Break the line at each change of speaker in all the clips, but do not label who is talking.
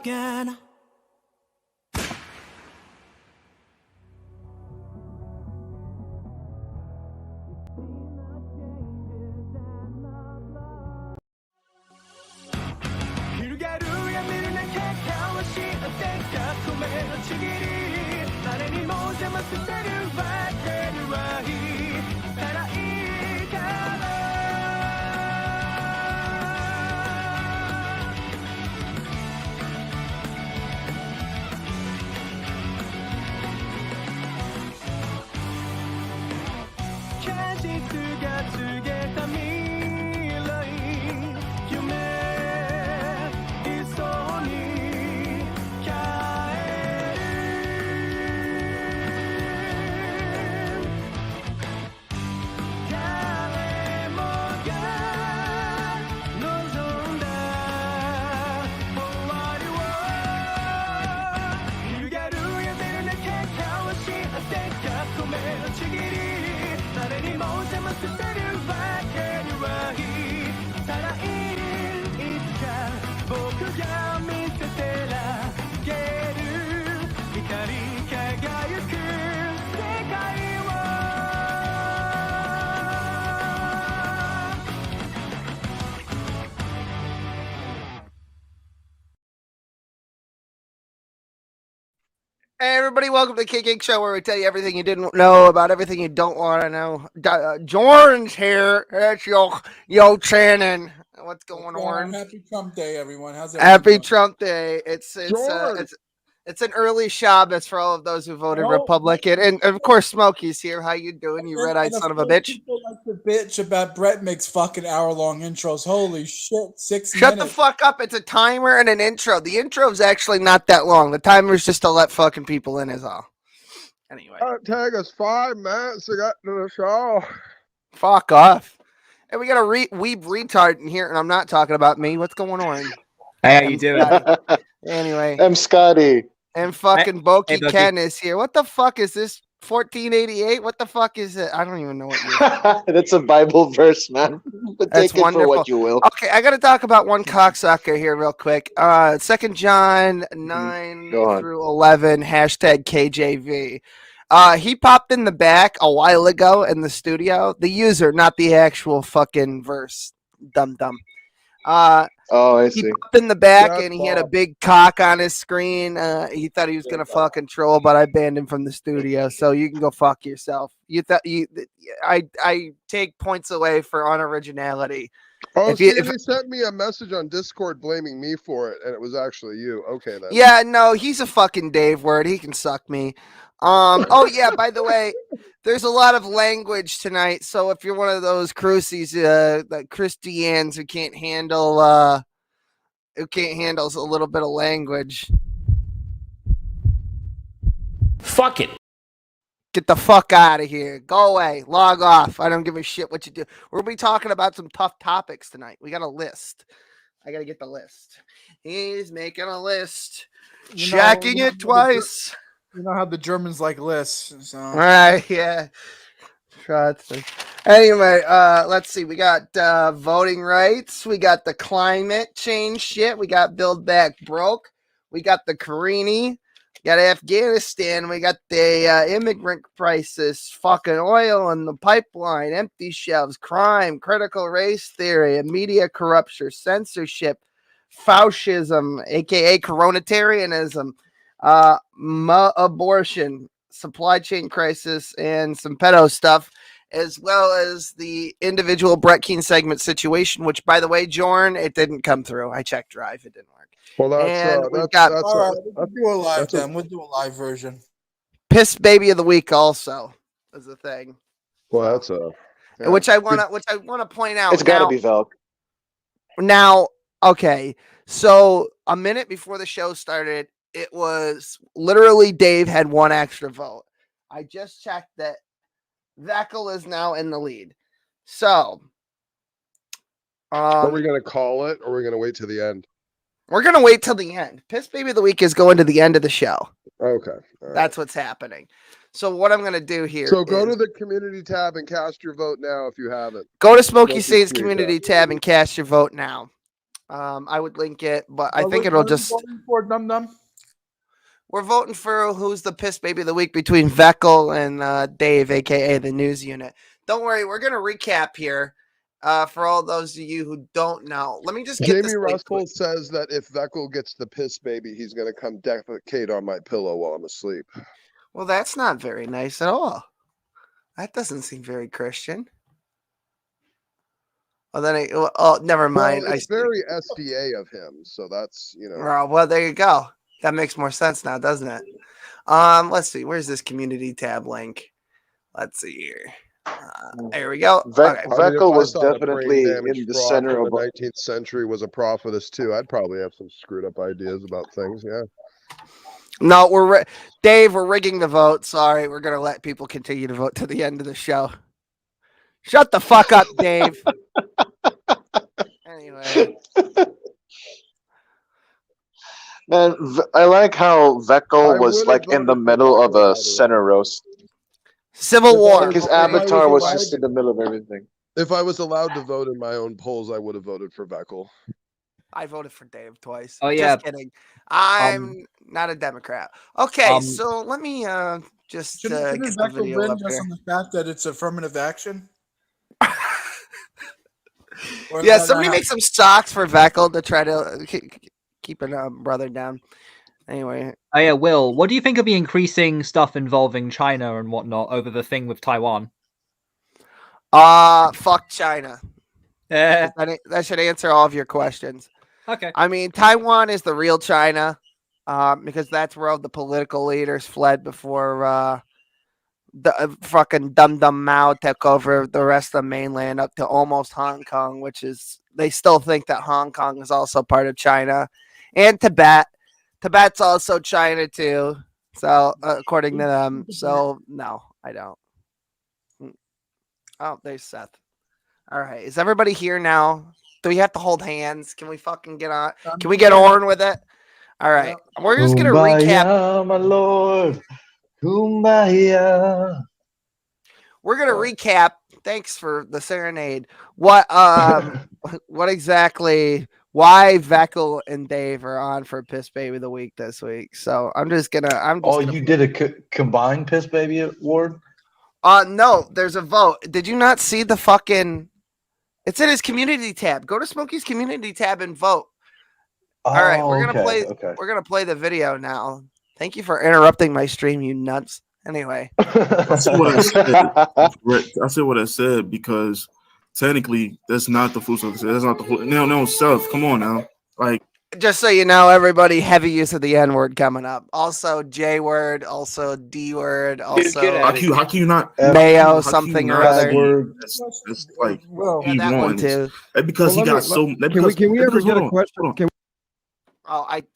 again.
Hey everybody, welcome to the Kinc Show, where we tell you everything you didn't know about everything you don't want to know. Jordan's here. That's yo Shannon. What's going on?
Happy Trump Day, everyone. How's
everyone? Happy
doing?
Trump Day. It's an early Shabbos for all of those who voted Republican, and of course Smokey's here. How you doing, you red-eyed son of a bitch?
People like to bitch about Brett makes fucking hour-long intros. Holy shit, 6 minutes.
Shut the fuck up. It's a timer and an intro. The intro's actually not that long. The timer's just to let fucking people in is all. Anyway.
Take us 5 minutes to get to the show.
Fuck off. And we got a weeb retard in here, and I'm not talking about me. What's going on?
Hey, how you doing?
Anyway.
I'm Scotty.
And fucking Boki Ken is here. What the fuck is this? 1488? What the fuck is it? I don't even know what you're
That's a Bible verse, man. But
that's
take
wonderful.
It for what you will.
Okay, I got to talk about one cocksucker here real quick. 2 John 9 through 11, hashtag KJV. He popped in the back a while ago in the studio. The user, not the actual fucking verse. Dumb.
I see.
He popped in the back and he had a big cock on his screen. He thought he was gonna fucking troll, but I banned him from the studio. So you can go fuck yourself. I take points away for unoriginality.
Oh, they sent me a message on Discord blaming me for it, and it was actually you. Okay, then.
Yeah, no, he's a fucking Dave word. He can suck me. Oh yeah, by the way, there's a lot of language tonight. So if you're one of those crucies, like Christians who can't handle a little bit of language,
fuck it.
Get the fuck out of here. Go away. Log off. I don't give a shit what you do. We'll be talking about some tough topics tonight. We got a list. I got to get the list. He's making a list. Checking it twice.
You know how the Germans like lists. So.
All right, yeah. Anyway, let's see. We got voting rights. We got the climate change shit. We got Build Back Broke. We got the Karini. We got Afghanistan. We got the immigrant crisis, fucking oil in the pipeline, empty shelves, crime, critical race theory, media corruption, censorship, Faucism, aka Coronatarianism, abortion, supply chain crisis, and some pedo stuff, as well as the individual Brett Keane segment situation, which, by the way, Jorn, it didn't come through. I checked Drive. It didn't work.
Well,
all right, we'll do a live then. We'll do a live version.
Piss Baby of the Week also is a thing.
Well, that's a...
Yeah. Which I want to point out.
It's got to be Velk.
Now, okay, so a minute before the show started, it was literally Dave had one extra vote. I just checked that Veckel is now in the lead. So,
are we going to call it, or are we going to wait till the end?
We're going to wait till the end. Piss Baby of the Week is going to the end of the show.
Okay. Right.
That's what's happening. So what I'm going to do here
So go to the community tab and cast your vote now if you haven't.
Go to Smokey Saints community tab and cast your vote now. I would link it, but I think it'll just.
For Dum Dum.
We're voting for who's the piss baby of the week between Veckel and Dave, aka the news unit. Don't worry, we're gonna recap here. For all those of you who don't know, let me just get
Jamie
this
Russell says that if Veckel gets the piss baby, he's gonna come defecate on my pillow while I'm asleep.
Well, that's not very nice at all. That doesn't seem very Christian. Oh, then never mind.
Well, it's very SDA of him, so that's
Oh, well, there you go. That makes more sense now, doesn't it? Let's see. Where's this community tab link? Let's see here. There we go.
Veckel was definitely in the center of
the 19th century. Was a prophetess too. I'd probably have some screwed up ideas about things. Yeah.
No, Dave. We're rigging the vote. Sorry, we're gonna let people continue to vote to the end of the show. Shut the fuck up, Dave. Anyway.
Man, I like how Veckel was like in the middle of a center roast.
Civil War.
Like his avatar was just in the middle of everything.
If I was allowed to vote in my own polls, I would have voted for Veckel.
I voted for Dave twice.
Oh yeah.
Just kidding. I'm not a Democrat. Okay, so let me just get the video up
just
here.
on the fact that it's affirmative action.
Yeah, somebody make some socks for Veckel to try to keep a brother down. Anyway.
Oh yeah, Will, what do you think of the increasing stuff involving China and whatnot over the thing with Taiwan?
Fuck China.
Yeah.
That should answer all of your questions.
Okay.
I mean, Taiwan is the real China, because that's where all the political leaders fled before the fucking dumb Mao took over the rest of the mainland up to almost Hong Kong, which is they still think that Hong Kong is also part of China, and Tibet. Tibet's also China too. So according to them, so no, I don't. Oh, there's Seth. All right, is everybody here now? Do we have to hold hands? Can we fucking get on? Can we get on with it? All right, we're just gonna recap.
My lord. Kumbaya.
We're gonna recap. Thanks for the serenade. What exactly? Why Veckel and Dave are on for Piss Baby of the Week this week? So I'm just gonna.
You did a combined Piss Baby award?
No, there's a vote. Did you not see the fucking? It's in his community tab. Go to Smokey's community tab and vote. All right, we're gonna play. Okay. We're gonna play the video now. Thank you for interrupting my stream, you nuts. Anyway,
I said what I said. I said what I said because technically that's not the full stuff. That's not the whole. No, self. Come on now. Like,
just so you know, everybody, heavy use of the N word coming up. Also J word. Also D word. Also
how can you not
Mayo something or other?
That's like
he won too.
Because he got so.
Can we ever get a question?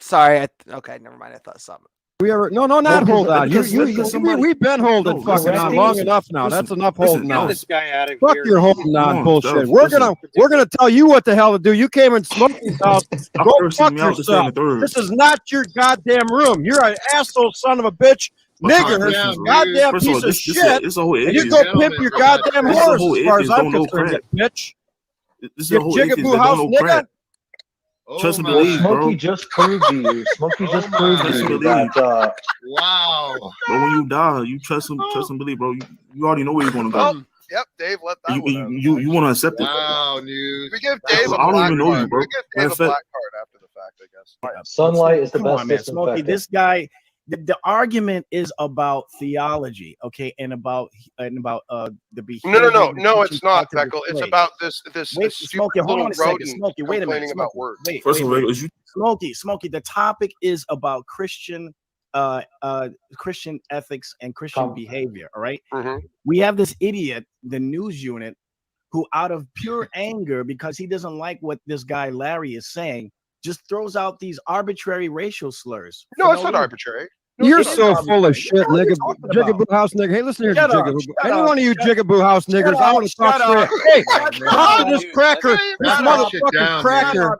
Sorry. Okay, never mind. I thought something.
We ever? No, not hold on. We've been holding fucking on long enough now. That's enough holding on.
This guy out of
Fuck
here.
your holding on bullshit. We're gonna tell you what the hell to do. You came in Smokey's house. Go fuck yourself. This is not your goddamn room. You're an asshole son of a bitch. Nigger, goddamn piece of shit. And you go pimp your goddamn horse as far as I'm concerned, bitch. You jigaboo house nigga.
Trust and believe, bro.
Smokey just proved to you. Smokey just proved to you that.
Wow.
But when you die, you trust and believe, bro. You already know where you're gonna go.
Yep, Dave, let that
you want to accept it.
Wow, news.
We give Dave a black card.
I don't even know you, bro.
We give Dave a black card after the fact, I guess.
Sunlight is the best
man. Smokey, this guy. The argument is about theology, okay, and about the behavior.
No, it's not, Veckel. It's about this
Smokey, hold on a second. Smokey, wait a minute.
About words.
First of all,
Smokey, the topic is about Christian ethics and Christian behavior, all right?
Mm-hmm.
We have this idiot, the news unit, who out of pure anger, because he doesn't like what this guy Larry is saying, just throws out these arbitrary racial slurs.
No, it's not arbitrary.
You're so full of shit, nigga. Jigaboo house nigga. Hey, listen here, Jigaboo. Any one of you Jigaboo house niggers, I want to talk straight. Hey, listen to this cracker, this motherfucking cracker.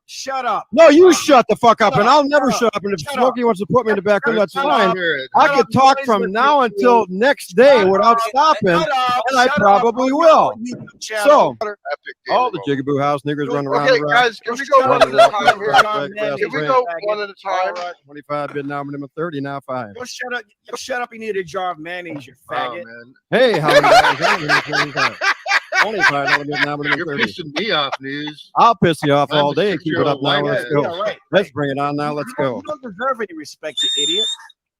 Shut up.
No, you shut the fuck up, and I'll never shut up. And if Smokey wants to put me in the back room, that's fine. I could talk from now until next day without stopping, and I probably will. So, all the Jigaboo house niggers run around.
Okay, guys, can we go one at a time here? Can we go one at a time?
25 bid now, minimum 30 now 5.
Go shut up. Go shut up. You need a jar of mayonnaise, you faggot.
Hey, how many? 25 now, minimum 30.
You're pissing me off, News.
I'll piss you off all day. Keep it up now.
White
Let's
head.
go.
Yeah, right.
Let's bring it on now. Let's go.
You don't deserve any respect, you idiot.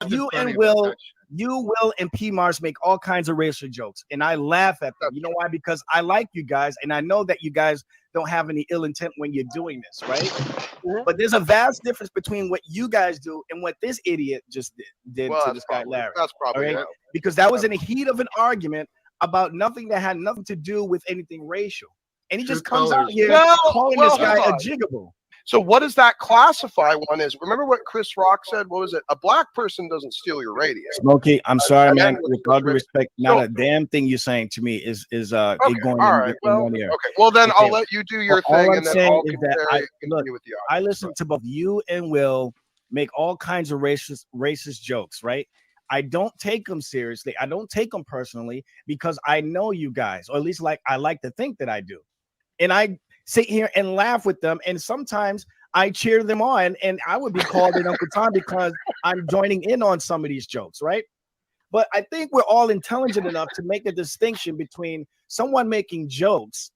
You
funny
and
about
Will,
that
you and P Mars make all kinds of racial jokes, and I laugh at them. You know why? Because I like you guys, and I know that you guys don't have any ill intent when you're doing this, right? But there's a vast difference between what you guys do and what this idiot just did to this guy Larry.
That's probably
All right? Because that was in the heat of an argument about nothing that had nothing to do with anything racial, and he just comes out here calling this guy a jigaboo.
So what does that classify one as? Remember what Chris Rock said? What was it? A black person doesn't steal your radio.
Smokey, I'm sorry, man.
meant
With all due respect, not a damn thing you're saying to me is
Okay,
going
all right.
in
Well,
one ear.
okay. Well, then I'll
Okay.
let you do your
All
thing,
I'm
and then
saying
I'll
is that
continue with the audience.
I listen to both you and Will make all kinds of racist jokes, right? I don't take them seriously. I don't take them personally because I know you guys, or at least I like to think that I do. And I sit here and laugh with them, and sometimes I cheer them on, and I would be called an Uncle Tom because I'm joining in on some of these jokes, right? But I think we're all intelligent enough to make a distinction between someone making jokes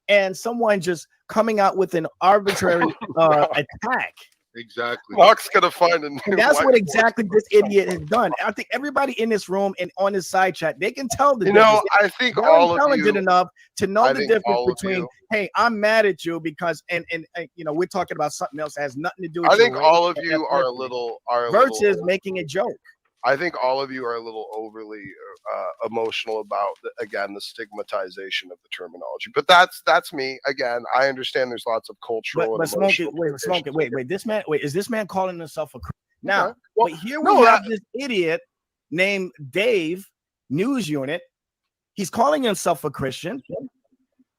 and someone just coming out with an arbitrary attack.
Exactly.
Mark's gonna find a new
And that's
white
what
boy.
exactly this idiot has done. I think everybody in this room and on his side chat, they can tell the
You know,
difference.
I think
They're
all of
intelligent
you.
enough to know
I
the
think
difference
all of
between,
you-
hey, I'm mad at you because and you know, we're talking about something else that has nothing to do with
I think
your
all
race
of
or
you are a
ethnicity
little
versus making a joke.
I think all of you are a little overly emotional about again the stigmatization of the terminology. But that's me. Again, I understand there's lots of cultural.
But
and
Smoke it. Wait. Is this man calling himself a now?
Okay. Well,
but here
no,
we have this idiot named Dave News Unit. He's calling himself a Christian,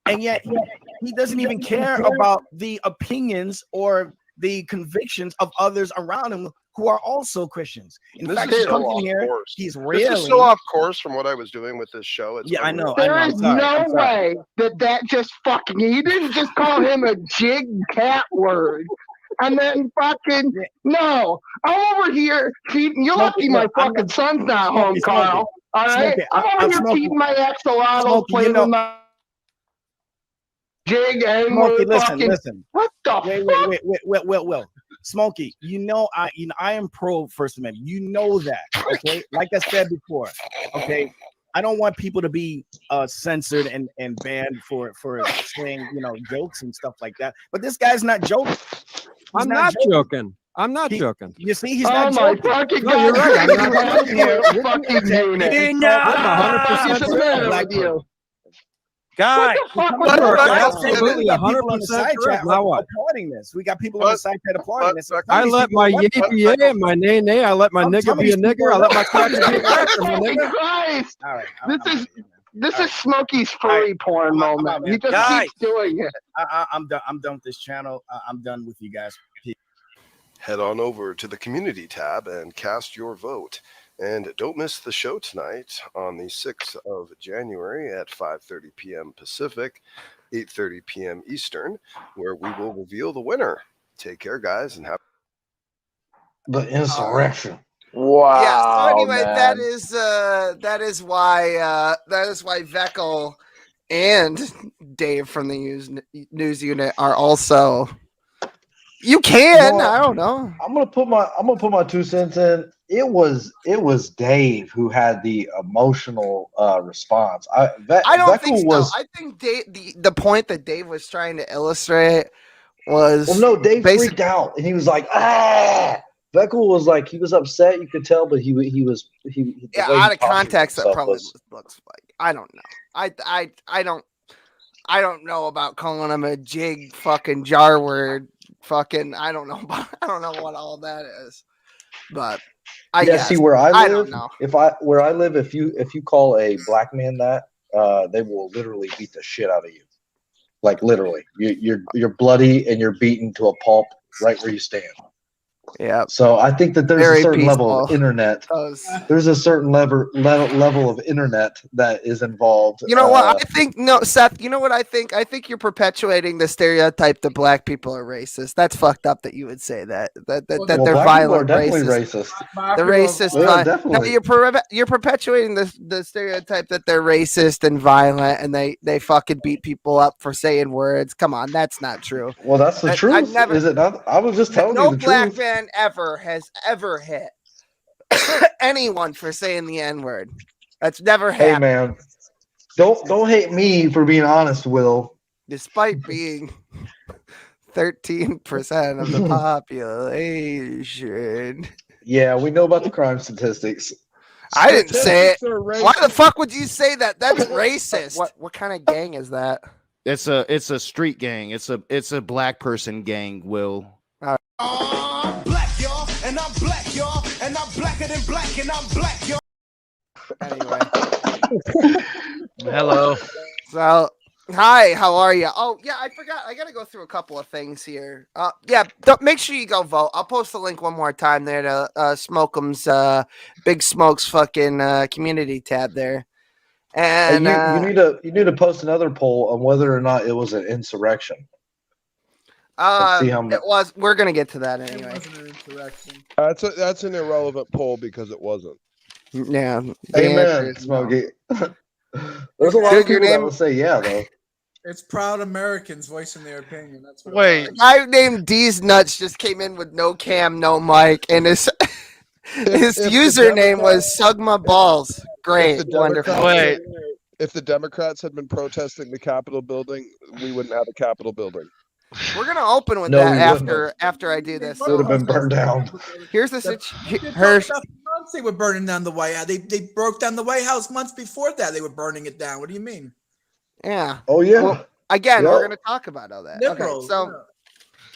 and yet he doesn't even care about the opinions or the convictions of others around him who are also Christians. In
This
fact,
is
he
so
comes
off
in here,
course.
he's
This
railing.
is so off course from what I was doing with this show. It's
Yeah, I know.
There
I'm
is
sorry,
no
I'm sorry.
way that just fucking, you didn't just call him a jig cat word. And then fucking, no, I'm over here keeping, you're lucky my fucking son's not home, Carl. All right? I'm over here keeping my axolotl, playing with my jig and
Smokey,
fucking,
listen.
what the fuck?
Wait. Smokey, you know I am pro First Amendment. You know that, okay? Like I said before, okay. I don't want people to be censored and banned for saying jokes and stuff like that. But this guy's not joking.
I'm not joking. I'm not joking.
You see, he's not joking.
Fucking
No, you're right. I'm not
joking. Fucking unit.
I'm 100%
with you.
Guy,
What the fuck was
you're
that?
absolutely 100% correct. Now what?
Applauding this. We got people on the side chat applauding this.
I let my yay be yay and my nay nay. I let my nigga be a nigger. I let my cracker be a cracker, my
Fucking
nigga.
Christ.
All right.
This is Smokey's furry porn moment. He just keeps doing it.
I'm done. I'm done with this channel. I'm done with you guys.
Head on over to the community tab and cast your vote. And don't miss the show tonight on the 6th of January at 5:30 p.m. Pacific, 8:30 p.m. Eastern, where we will reveal the winner. Take care, guys, and have
the insurrection.
Wow.
Yeah. So anyway,
man.
that is why Veckel and Dave from the news unit are also. You can. I don't know.
I'm gonna put my 2 cents in. It was Dave who had the emotional response. I
don't think so. I think Dave, the point that Dave was trying to illustrate was
Dave freaked out and he was like, ah. Veckel was like, he was upset, you could tell, but he was
out of context. That probably looks like, I don't know. I don't know about calling him a jig fucking jar word. Fucking, I don't know what all that is, but I
Yeah,
guess.
see where I
I don't
live.
know.
Where I live, if you call a black man that, they will literally beat the shit out of you. Like literally, you're bloody and you're beaten to a pulp right where you stand.
Yeah.
So I think that there's
Very
a certain level
peaceful.
of internet.
Those-
There's a certain level of internet that is involved.
You know what? I think no, Seth. You know what I think? I think you're perpetuating the stereotype that black people are racist. That's fucked up that you would say that
Well,
they're
black people are
violent
definitely
racist.
racist.
The racist.
Yeah,
No,
definitely.
you're perpetuating the stereotype that they're racist and violent and they fucking beat people up for saying words. Come on, that's not true.
Well, that's the truth.
I've never,
Is it not? I was just telling
no
you the
black
truth.
man ever has ever hit anyone for saying the N-word. That's never
Hey,
happened.
man, don't hate me for being honest, Will.
Despite being 13% of the population.
Yeah, we know about the crime statistics.
I didn't say it. Why the fuck would you say that? That's racist. What kind of gang is that?
It's a street gang. It's a black person gang, Will.
I'm black, y'all, and I'm black, y'all, and I'm blacker than black, and I'm black, y'all.
Anyway.
Hello.
So, hi, how are you? Oh, yeah, I forgot. I got to go through a couple of things here. Yeah, make sure you go vote. I'll post the link one more time there to Smoke'em's Big Smoke's fucking community tab there. And
you need to post another poll on whether or not it was an insurrection. See how
it was. We're gonna get to that anyway.
That's an irrelevant poll because it wasn't.
Yeah.
Amen, Smokey. There's a lot of people that will say yeah, though.
It's proud Americans voicing their opinion. That's what.
Wait, a guy named D's Nuts just came in with no cam, no mic, and his username was Sugma Balls. Great, wonderful.
Wait, if the Democrats had been protesting the Capitol building, we wouldn't have a Capitol building.
We're gonna open with
No, we
that
wouldn't
after I do this.
It would have been burned down.
Here's the
situation. Months they were burning down the White House. They broke down the White House months before that. They were burning it down. What do you mean?
Yeah.
Oh yeah.
Well, again,
Yep.
we're gonna talk about all that.
Liberals,
okay,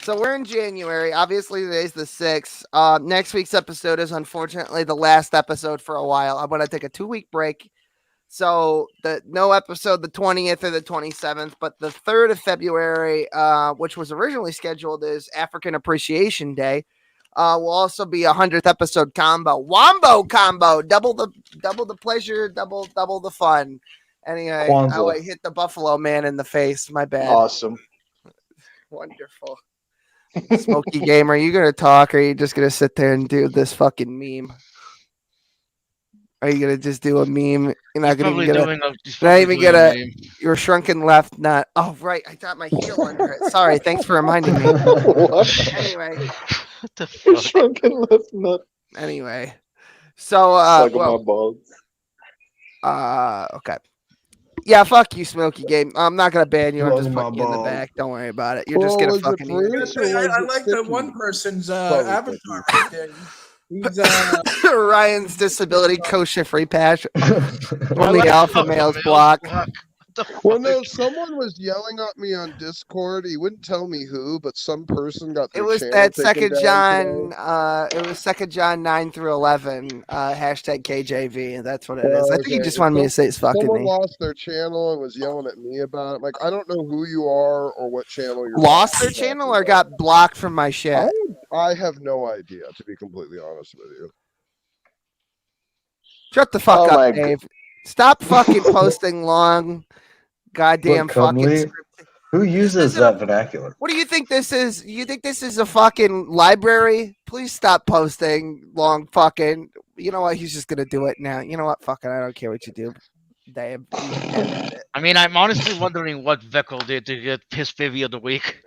so we're in January. Obviously, today's the 6th. Next week's episode is unfortunately the last episode for a while. I'm gonna take a 2-week break. So no episode the 20th or the 27th, but the 3rd of February, which was originally scheduled as African Appreciation Day, will also be a 100th episode combo. Wombo combo. Double the pleasure, double the fun. Anyway,
Kwanzaa.
I hit the Buffalo Man in the face. My bad.
Awesome.
Wonderful. Smokey Game, are you going to talk or are you just going to sit there and do this fucking meme? Are you going to just do a meme? You're not going to get a your shrunken left nut. Oh, right. I got my heel under it. Sorry. Thanks for reminding me. Anyway.
What the fuck?
Shrunken left nut.
Anyway. So, okay. Yeah, fuck you, Smokey Game. I'm not gonna ban you. I'm just putting you in the back. Don't worry about it. You're just gonna fucking.
I like the one person's avatar right there. He's
Ryan's disability kosher free patch. Only alpha males block.
Well, no, someone was yelling at me on Discord. He wouldn't tell me who, but some person got.
It was that Second John. It was Second John 9-11. Hashtag KJV. That's what it is. I think he just wanted me to say his fucking
someone
name.
lost their channel and was yelling at me about it. Like, I don't know who you are or what channel you're.
Lost their channel or got blocked from my shit.
I have no idea, to be completely honest with you.
Shut the fuck up, Dave. Stop fucking posting long. Goddamn fucking.
Who uses that vernacular?
What do you think this is? You think this is a fucking library? Please stop posting long fucking. You know what? He's just gonna do it now. You know what? Fucking, I don't care what you do. Damn.
I mean, I'm honestly wondering what Veckel did to get his Pivy of the week.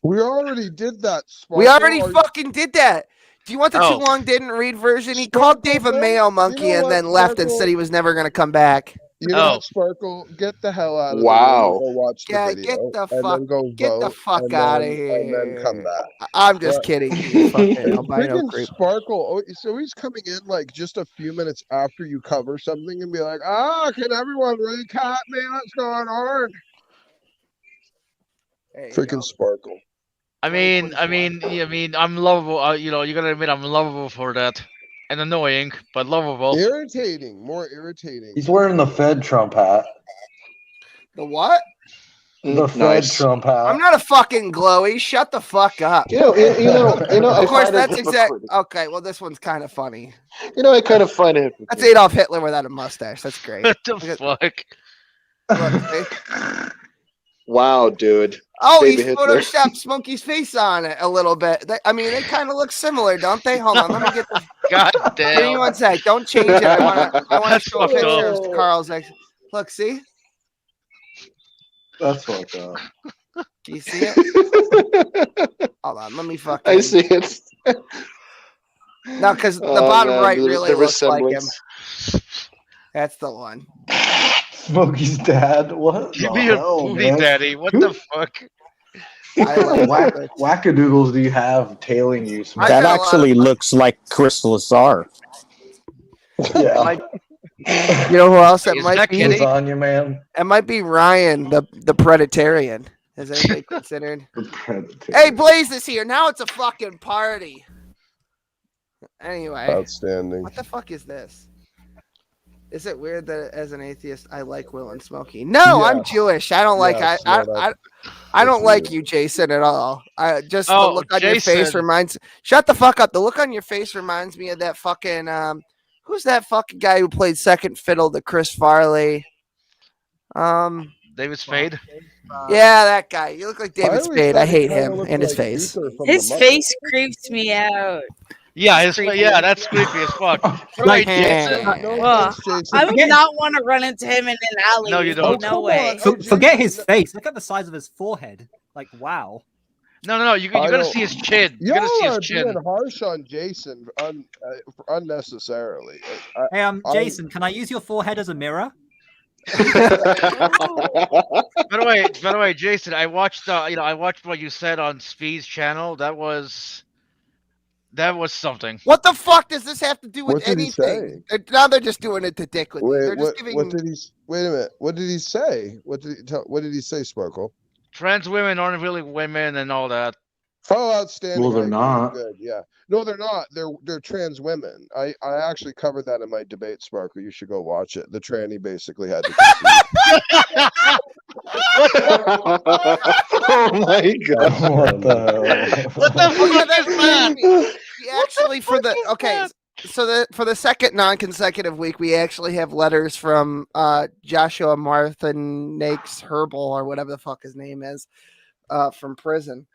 We already did that. Sparkle.
We already fucking did that. Do you want the too long didn't read version? He called Dave a mayo monkey and then left and said he was never gonna come back.
You know what, Sparkle? Get the hell out of the
Wow.
room. Go watch the video.
Get the
vote,
fuck out of here.
And then come back.
I'm just kidding. You fucking albino creep.
Sparkle. So he's coming in like just a few minutes after you cover something and be like, can everyone recap me? What's going on? Freaking Sparkle.
I mean, I'm lovable. You know, you gotta admit, I'm lovable for that. and annoying, but lovable.
Irritating, more irritating.
He's wearing the Fed Trump hat.
The what?
The Fed Trump hat.
I'm not a fucking glowy. Shut the fuck up.
You know.
Of course,
I find
that's
it
exact. Okay, well, this one's kind of funny.
I kind of find it.
That's Adolf Hitler without a mustache. That's great.
What the fuck?
Look, see?
Wow, dude.
Oh,
Baby
he
Hitler.
photoshopped Smokey's face on it a little bit. They kind of look similar, don't they? Hold on, let me get this.
God
Give me
damn.
1 sec. Don't change it. I want to
That's
show a
fucked
picture
up.
of Carl's. Look, see?
That's fucked up.
Do you see it? Hold on, let me fucking.
I see it.
No, because the
Oh,
bottom
man,
right
the
really looks like him.
resemblance.
That's the one.
Smokey's dad. What?
Give
the
me a
hell,
booty
man?
daddy. What the fuck?
I like it.
Wackadoodles do you have tailing you? Smokey?
That actually looks like Chris Lazar.
Yeah.
You know who else that
Is
might
that
be?
Kitty?
Lasagna man.
It might be Ryan, the Predatarian. Has anybody considered?
The Predator.
Hey, Blaze is here. Now it's a fucking party. Anyway,
Outstanding.
what the fuck is this? Is it weird that as an atheist I like Will and Smokey? No, I'm
Yes.
Jewish. I don't like
Yes,
I
no,
I don't
that's
like
weird.
you, Jason, at all. I just the
Oh,
look on your face
Jason.
reminds. Shut the fuck up. The look on your face reminds me of that fucking who's that fucking guy who played second fiddle to Chris Farley?
David Spade.
Yeah, that guy. You look like David
always
Spade.
thought
I
he
hate
kinda
him
looked
and his
like
face.
Luther from
His
The Muppets.
face creeps me out.
Yeah,
Creepy.
that's creepy as fuck.
Like,
Right, Jason.
No
Well,
offense, Jason.
I would
Forget-
not want to run into him in an alley.
No, you don't.
No
come
way.
on. Hey,
Forget his
Jason,
face. Look at the size of his forehead. Like, wow.
No. You gotta
don't-
see his chin. You
Y'all
gotta see
are
his chin.
being harsh on Jason unnecessarily.
Hey, Jason, can I use your forehead as a mirror?
By the way, Jason, I watched what you said on Speed's channel. That was something.
What the fuck does this have to do with
What did he
anything? Now they're just doing it to dick with me. They're just giving.
What did he? Wait a minute. What did he say? What did he say, Sparkle?
Trans women aren't really women and all that.
Oh, outstanding.
Well, they're
I agree.
not.
Good. Yeah. No, they're not. They're trans women. I actually covered that in my debate, Sparkle. You should go watch it. The tranny basically had to concede.
Oh my god.
What the hell?
What the fuck is that?
Actually, for the second non-consecutive week, we actually have letters from Joshua Marthinakes Herbal or whatever the fuck his name is from prison.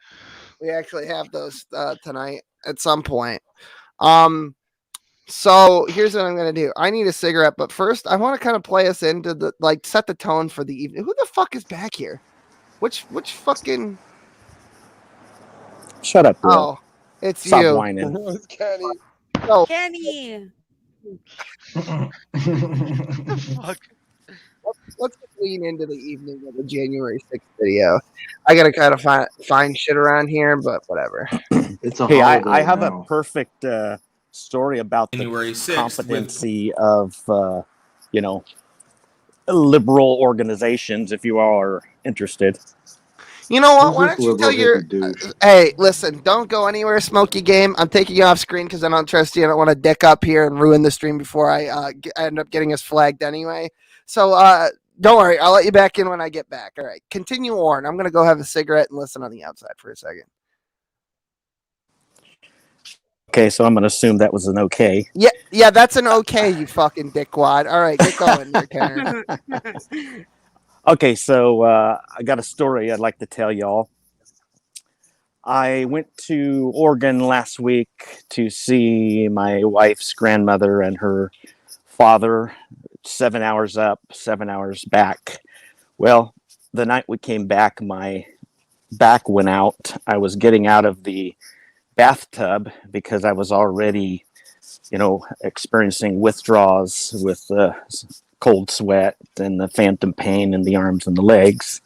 We actually have those tonight at some point. So here's what I'm gonna do. I need a cigarette, but first I want to kind of play us into the set the tone for the evening. Who the fuck is back here? Which fucking?
Shut up, bro.
Oh, it's
Stop
you.
whining.
It's Kenny.
Oh,
Kenny.
Fuck.
let's lean into the evening of the January 6th video. I gotta kind of find shit around here, but whatever.
It's a
Hey,
holiday
I have
now.
a perfect story about
January
the
6th
competency of, liberal organizations, if you all are interested.
You know what?
Who's
Why
this
don't you
liberal
tell your
hippie douche?
hey, listen, don't go anywhere, Smokey Game. I'm taking you off screen because I don't trust you. I don't want to dick up here and ruin the stream before I end up getting us flagged anyway. So don't worry, I'll let you back in when I get back. All right, continue on. I'm gonna go have a cigarette and listen on the outside for a second.
Okay, so I'm going to assume that was an okay.
Yeah, that's an okay, you fucking dickwad. All right, get going, your Karen.
Okay, so I got a story I'd like to tell y'all. I went to Oregon last week to see my wife's grandmother and her father, 7 hours up, 7 hours back. Well, the night we came back, my back went out. I was getting out of the bathtub because I was already, experiencing withdrawals with cold sweat and the phantom pain in the arms and the legs.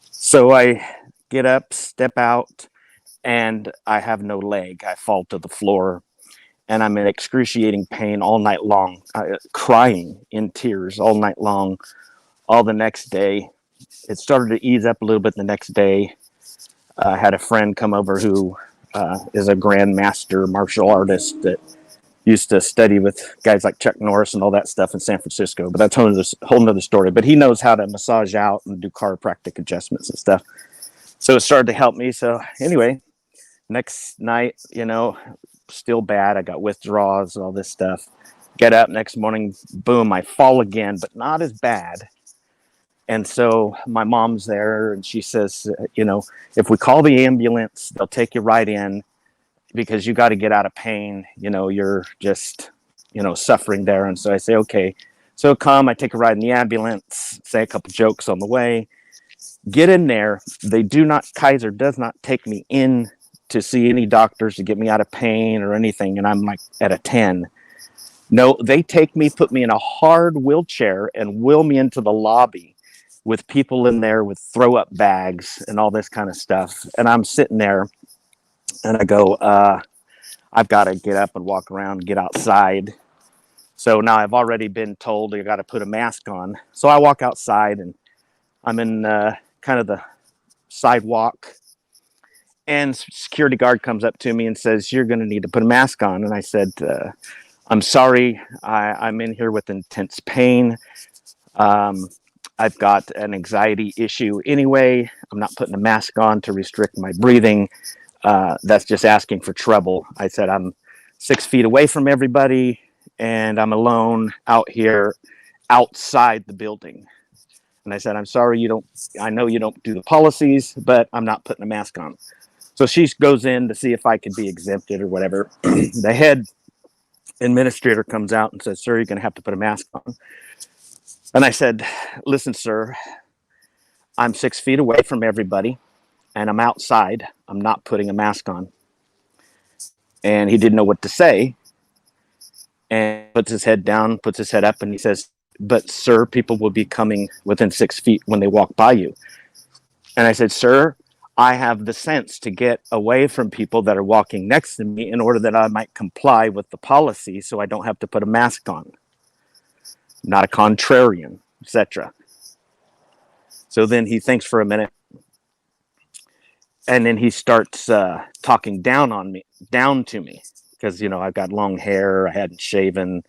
So I get up, step out, and I have no leg. I fall to the floor, and I'm in excruciating pain all night long, crying in tears all night long. All the next day, it started to ease up a little bit the next day. I had a friend come over who is a grandmaster martial artist that
used to study with guys like Chuck Norris and all that stuff in San Francisco, but that's a whole nother story. But he knows how to massage out and do chiropractic adjustments and stuff. So it started to help me. So anyway, next night, still bad. I got withdrawals and all this stuff. Get up next morning, boom, I fall again, but not as bad. And so my mom's there and she says, if we call the ambulance, they'll take you right in because you got to get out of pain. You're just, suffering there. And so I say, okay. So I take a ride in the ambulance, say a couple jokes on the way, get in there. Kaiser does not take me in to see any doctors to get me out of pain or anything. And I'm like at a 10. No, they take me, put me in a hard wheelchair and wheel me into the lobby with people in there with throw up bags and all this kind of stuff. And I'm sitting there and I go, I've got to get up and walk around and get outside. So now I've already been told I got to put a mask on. So I walk outside and I'm in kind of the sidewalk. And security guard comes up to me and says, you're going to need to put a mask on. And I said, I'm sorry, I'm in here with intense pain. I've got an anxiety issue anyway. I'm not putting a mask on to restrict my breathing. That's just asking for trouble. I said, I'm 6 feet away from everybody and I'm alone out here outside the building. And I said, I'm sorry, I know you don't do the policies, but I'm not putting a mask on. So she goes in to see if I could be exempted or whatever. The head administrator comes out and says, sir, you're going to have to put a mask on. And I said, listen, sir, I'm 6 feet away from everybody and I'm outside. I'm not putting a mask on. And he didn't know what to say and puts his head down, puts his head up, and he says, but sir, people will be coming within 6 feet when they walk by you. And I said, sir, I have the sense to get away from people that are walking next to me in order that I might comply with the policy so I don't have to put a mask on. Not a contrarian, etc. So then he thinks for a minute and then he starts talking down to me because, I've got long hair, I hadn't shaven,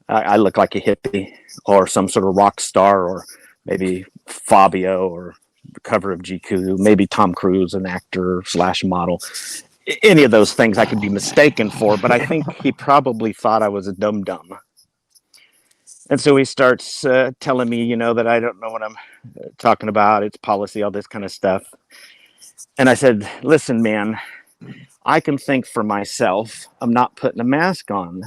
I look like a hippie or some sort of rock star or maybe Fabio or the cover of GQ, maybe Tom Cruise, an actor / model. Any of those things I could be mistaken for, but I think he probably thought I was a dum-dum. And so he starts telling me, that I don't know what I'm talking about. It's policy, all this kind of stuff. And I said, listen, man, I can think for myself. I'm not putting a mask on.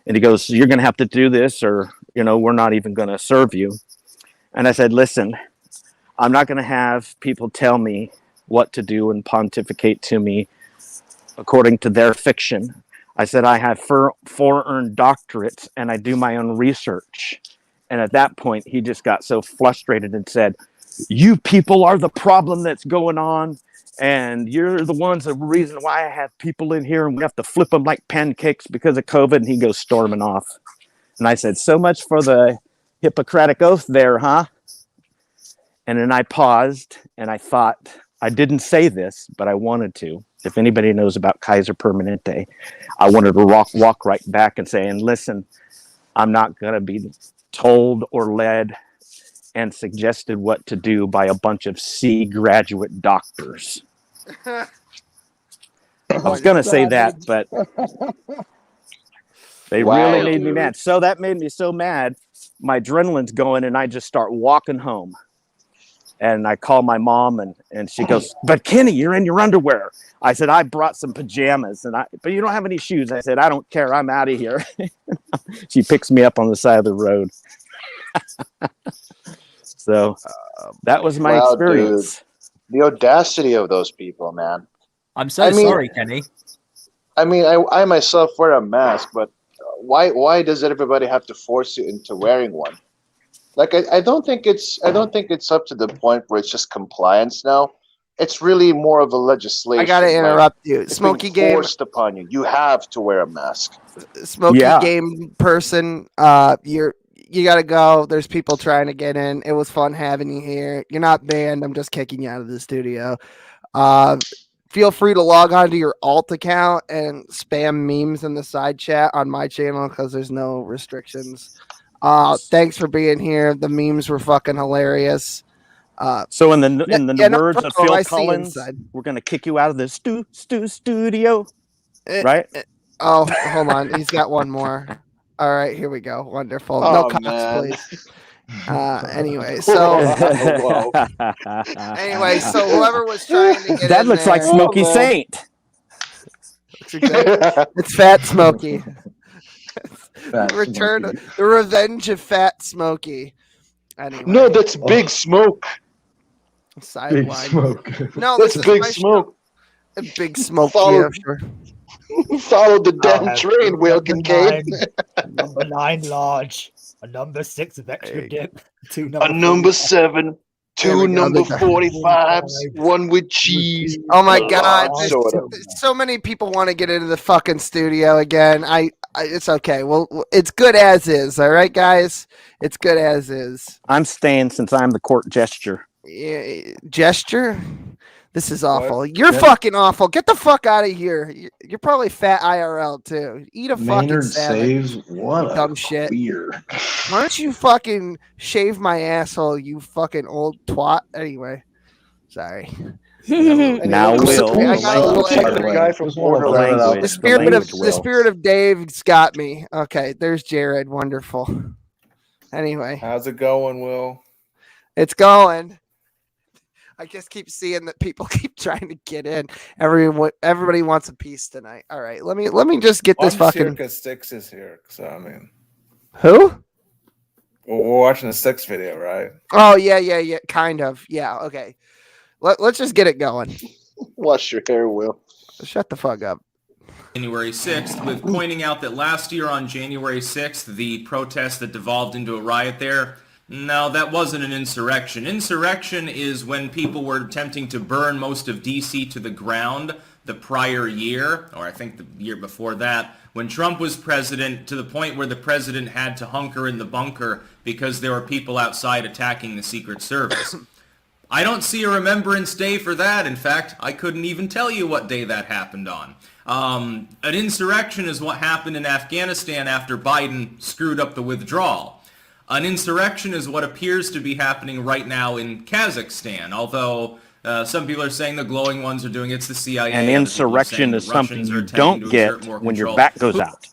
And he goes, you're going to have to do this or, we're not even going to serve you. And I said, listen, I'm not going to have people tell me what to do and pontificate to me according to their fiction. I said, I have 4 earned doctorates and I do my own research. And at that point, he just got so frustrated and said, you people are the problem that's going on. And you're the ones, the reason why I have people in here and we have to flip them like pancakes because of COVID. And he goes storming off. And I said, so much for the Hippocratic Oath there, huh? And then I paused and I thought, I didn't say this, but I wanted to. If anybody knows about Kaiser Permanente, I wanted to walk right back and say, and listen, I'm not going to be told or led and suggested what to do by a bunch of C graduate doctors. I was going to say that, but they really made me mad. So that made me so mad. My adrenaline's going and I just start walking home. And I call my mom and she goes, but Kenny, you're in your underwear. I said, I brought some pajamas but you don't have any shoes. I said, I don't care. I'm out of here. She picks me up on the side of the road. So that was my experience.
Dude. The audacity of those people, man.
I'm sorry, Kenny.
I mean, I myself wear a mask, but why does everybody have to force you into wearing one? Like I don't think it's up to the point where it's just compliance now. It's really more of a legislation.
I gotta interrupt you.
It's
Smoky
being
Game
forced upon you. You have to wear a mask.
Smoky Game person, you gotta go. There's people trying to get in. It was fun having you here. You're not banned. I'm just kicking you out of the studio. feel free to log on to your alt account and spam memes in the side chat on my channel because there's no restrictions. Thanks for being here. The memes were fucking hilarious.
So in the words of Phil Collins,
inside.
we're gonna kick you out of the studio, right?
Oh, hold on. He's got one more. All right, here we go. Wonderful. No comments, please. Anyway, so whoever was trying to get
that
in
looks
there,
like Smokey Saint.
It's Fat Smokey. The revenge of Fat Smokey. Anyway.
No, that's Big Smoke.
Sideline.
Big Smoke.
No,
that's
this is
Big
my
Smoke.
Big Smoke.
Follow,
Sure.
Follow the damn train, Will Kincaid.
Number 9 large, a number 6 of extra dip, two number
A number
45.
7, two number 45s, one with cheese.
Oh my god!
Soda.
So many people want to get into the fucking studio again. It's okay. Well, it's good as is. All right, guys. It's good as is.
I'm staying since I'm the court gesture.
Yeah, gesture. This is awful. You're fucking awful. Get the fuck out of here. You're probably fat IRL too. Eat a fucking
Maynard
salad.
saves what
Dumb
a
shit.
queer.
Why don't you fucking shave my asshole, you fucking old twat? Anyway, sorry.
Now Will.
I got a little angry.
The guy from
The
Borderlands.
spirit of Dave's got me. Okay, there's Jared. Wonderful. Anyway,
how's it going, Will?
it's going. I just keep seeing that people keep trying to get in. Everybody wants a piece tonight. All right, let me just get this fucking.
Circa 6 is here, so I mean,
who?
We're watching the 6 video, right?
Oh yeah, kind of. Yeah, okay. Let's just get it going.
Wash your hair, Will.
Shut the fuck up.
January 6th, with pointing out that last year on January 6th, the protest that devolved into a riot there, no, that wasn't an insurrection. Insurrection is when people were attempting to burn most of D.C. to the ground the prior year, or I think the year before that, when Trump was president, to the point where the president had to hunker in the bunker because there were people outside attacking the Secret Service. I don't see a Remembrance Day for that. In fact, I couldn't even tell you what day that happened on. An insurrection is what happened in Afghanistan after Biden screwed up the withdrawal. An insurrection is what appears to be happening right now in Kazakhstan, although some people are saying the glowing ones are doing it's the CIA.
An insurrection is something you don't get when your back goes out.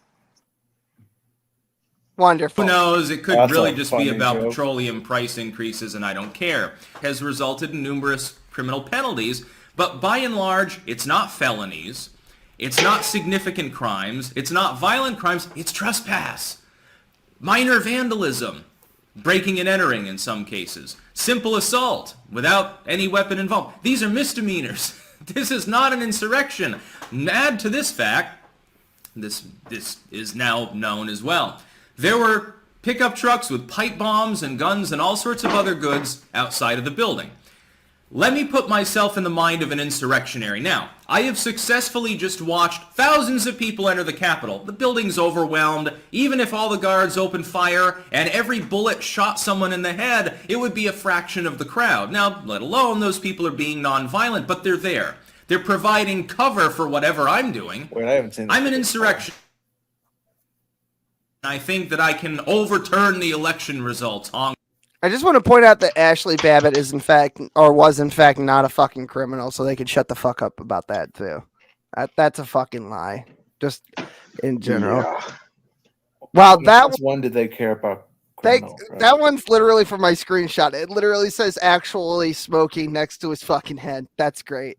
Wonderful.
Who knows? It could
That's
really
a
just be
funny
about
joke.
petroleum price increases, and I don't care. Has resulted in numerous criminal penalties, but by and large, it's not felonies. It's not significant crimes. It's not violent crimes. It's trespass. Minor vandalism. Breaking and entering in some cases. Simple assault without any weapon involved. These are misdemeanors. This is not an insurrection. Add to this fact, this is now known as well. There were pickup trucks with pipe bombs and guns and all sorts of other goods outside of the building. Let me put myself in the mind of an insurrectionary. Now, I have successfully just watched thousands of people enter the Capitol. The building's overwhelmed. Even if all the guards opened fire and every bullet shot someone in the head, it would be a fraction of the crowd. Now, let alone those people are being nonviolent, but they're there. They're providing cover for whatever I'm doing.
Wait, I haven't seen this
I'm an insurrection. I think that I can overturn the election results.
I just want to point out that Ashley Babbitt is in fact, or was in fact, not a fucking criminal, so they could shut the fuck up about that too. That's a fucking lie, just in general.
Yeah.
Wow, that
one did they care about?
That one's literally from my screenshot. It literally says actually smoking next to his fucking head. That's great.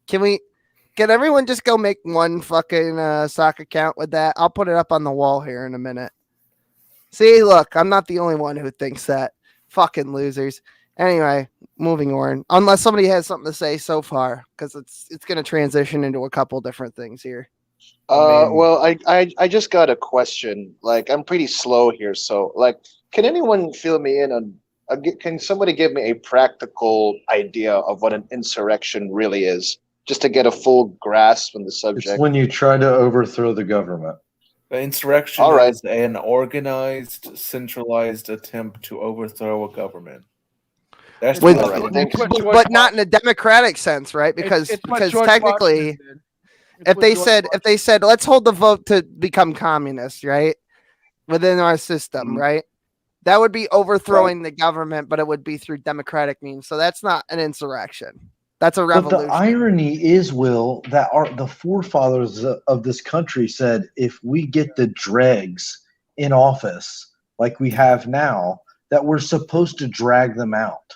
Can everyone just go make one fucking sock account with that? I'll put it up on the wall here in a minute. See, look, I'm not the only one who thinks that. Fucking losers. Anyway, moving on. Unless somebody has something to say so far, because it's going to transition into a couple different things here.
Well, I just got a question. Like, I'm pretty slow here, so like, can anyone fill me in on? Can somebody give me a practical idea of what an insurrection really is, just to get a full grasp on the subject?
It's when you try to overthrow the government.
The insurrection is an organized, centralized attempt to overthrow a government. That's
With,
right.
but not in a democratic sense, right? Because
it's what
because
George
technically,
Washington did. It's
if
what
they
George
said let's hold the vote to become communist, right, within our system, right, that would be overthrowing the government, but it would be through democratic means. So that's not an insurrection. That's a
But
revolution.
the irony is, Will, that the forefathers of this country said, if we get the dregs in office like we have now, that we're supposed to drag them out.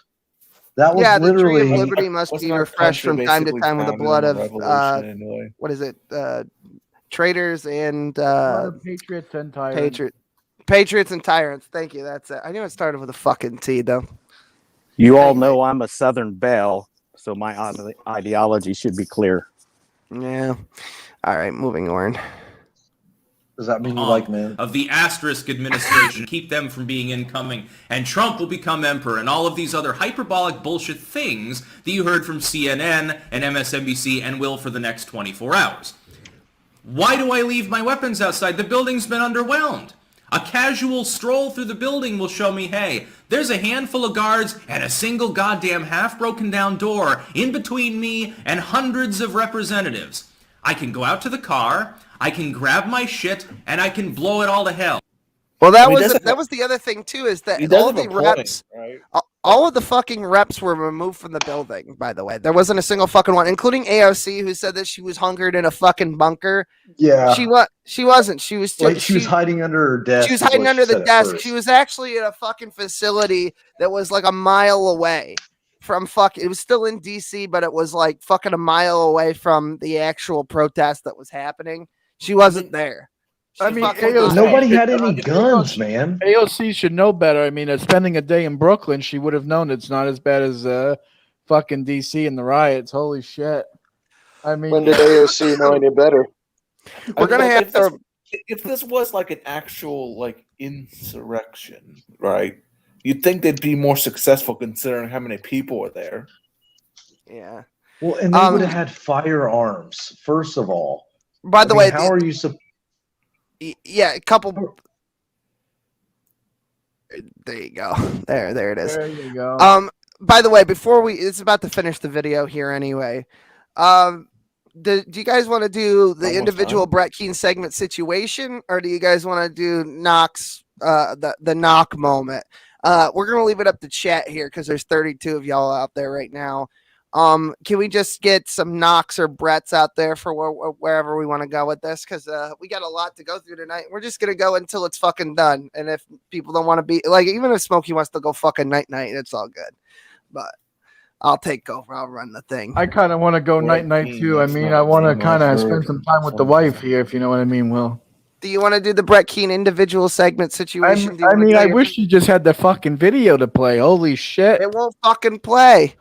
That was
the tree of
literally
liberty must be refreshed from time to time with the blood of what is it? Traitors and
patriots and tyrants.
Patriots and tyrants. Thank you. That's it. I knew it started with a fucking T though.
You all know I'm a Southern belle, so my ideology should be clear.
Yeah. All right, moving on.
Does that mean you like men?
Of the asterisk administration, keep them from being incoming, and Trump will become emperor, and all of these other hyperbolic bullshit things that you heard from CNN and MSNBC and will for the next 24 hours. Why do I leave my weapons outside? The building's been underwhelmed. A casual stroll through the building will show me, hey, there's a handful of guards and a single goddamn half-broken down door in between me and hundreds of representatives. I can go out to the car, I can grab my shit, and I can blow it all to hell.
Well, that was the other thing too, is that all the reps, all of the fucking reps were removed from the building. By the way, there wasn't a single fucking one, including AOC, who said that she was hungered in a fucking bunker.
Yeah,
she wasn't. She was
she was hiding under her desk.
She was hiding under the desk. She was actually at a fucking facility that was like a mile away from it was still in DC, but it was like fucking a mile away from the actual protest that was happening. She wasn't there.
I mean,
nobody had any guns, man.
AOC should know better. I mean, spending a day in Brooklyn, she would have known it's not as bad as fucking DC and the riots. Holy shit! I mean,
when did AOC know any better?
We're gonna have to.
If this was like an actual like insurrection, right? You'd think they'd be more successful considering how many people were there.
Yeah.
Well, and they would have had firearms, first of all.
By the way,
how are you
yeah, a couple. There you go. There it is.
There you go.
By the way, before it's about to finish the video here anyway. Do you guys want to do the individual Brett Keane segment situation, or do you guys want to do Knox, the knock moment? We're gonna leave it up to chat here because there's 32 of y'all out there right now. Can we just get some Knox or Bretts out there for wherever we want to go with this? Because we got a lot to go through tonight. We're just gonna go until it's fucking done. And if people don't want to be like, even if Smokey wants to go fucking night, it's all good. But I'll take over. I'll run the thing.
I kind of want to go night too. I mean, I want to kind of spend some time with the wife here, if you know what I mean, Will.
Do you want to do the Brett Keane individual segment situation?
I wish you just had the fucking video to play. Holy shit.
It won't fucking play.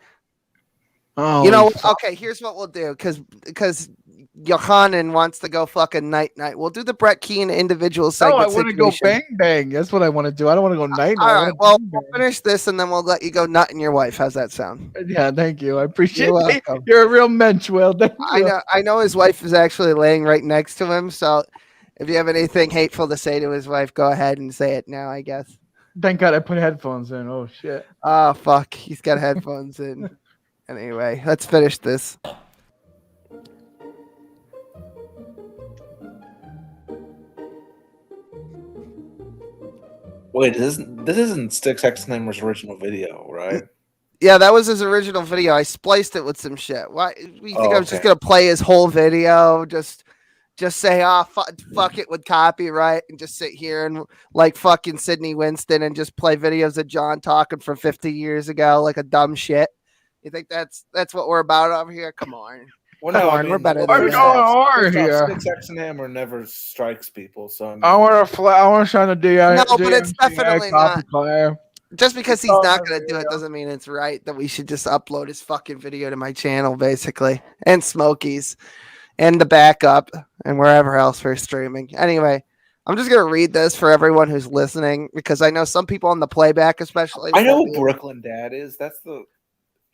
Oh,
you know, okay, here's what we'll do, because Yohanan wants to go fucking night. We'll do the Brett Keane individual segment.
No, I want to go bang. That's what I want to do. I don't want to go night.
All right, well, we'll finish this and then we'll let you go nut in your wife. How's that sound?
Yeah, thank you. I appreciate it. You're a real mensch, Will.
I know his wife is actually laying right next to him, so if you have anything hateful to say to his wife, go ahead and say it now, I guess.
Thank God I put headphones in. Oh, shit.
Oh, fuck. He's got headphones in. Anyway, let's finish this.
Wait, this isn't Sticks Hexnammer's original video, right?
Yeah, that was his original video. I spliced it with some shit. Why? You think I was just gonna play his whole video? Just say, fuck it with copyright, and just sit here and like fucking Sidney Winston and just play videos of John talking from 50 years ago like a dumb shit. You think that's what we're about over here? Come on.
Well, no, I mean,
we're better than
that.
Sticks Hexnammer never strikes people, so I mean,
I want to shine a DI.
No, but it's definitely not.
Player.
Just because he's not going to do it doesn't mean it's right that we should just upload his fucking video to my channel, basically, and Smokey's, and the backup, and wherever else we're streaming. Anyway, I'm just going to read this for everyone who's listening, because I know some people on the playback, especially.
I know who Brooklyn Dad is.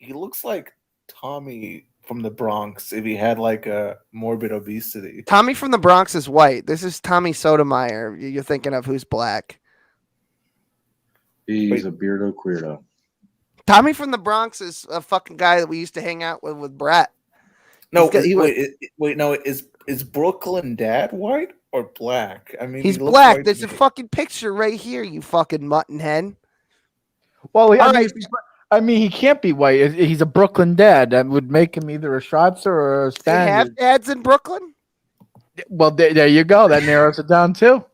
He looks like Tommy from the Bronx if he had like a morbid obesity.
Tommy from the Bronx is white. This is Tommy Sotomayor. You're thinking of who's black.
He's a beardo queerdo.
Tommy from the Bronx is a fucking guy that we used to hang out with Brett.
No,
He's got-
wait. No, is Brooklyn Dad white or black? I mean,
He's
he looks
black.
white
There's
to
a
me.
fucking picture right here, you fucking mutton hen.
Well,
All right.
I mean, he can't be white. He's a Brooklyn dad. That would make him either a Schatzer or a
They have
Spaniard.
dads in Brooklyn?
Well, there you go. That narrows it down too.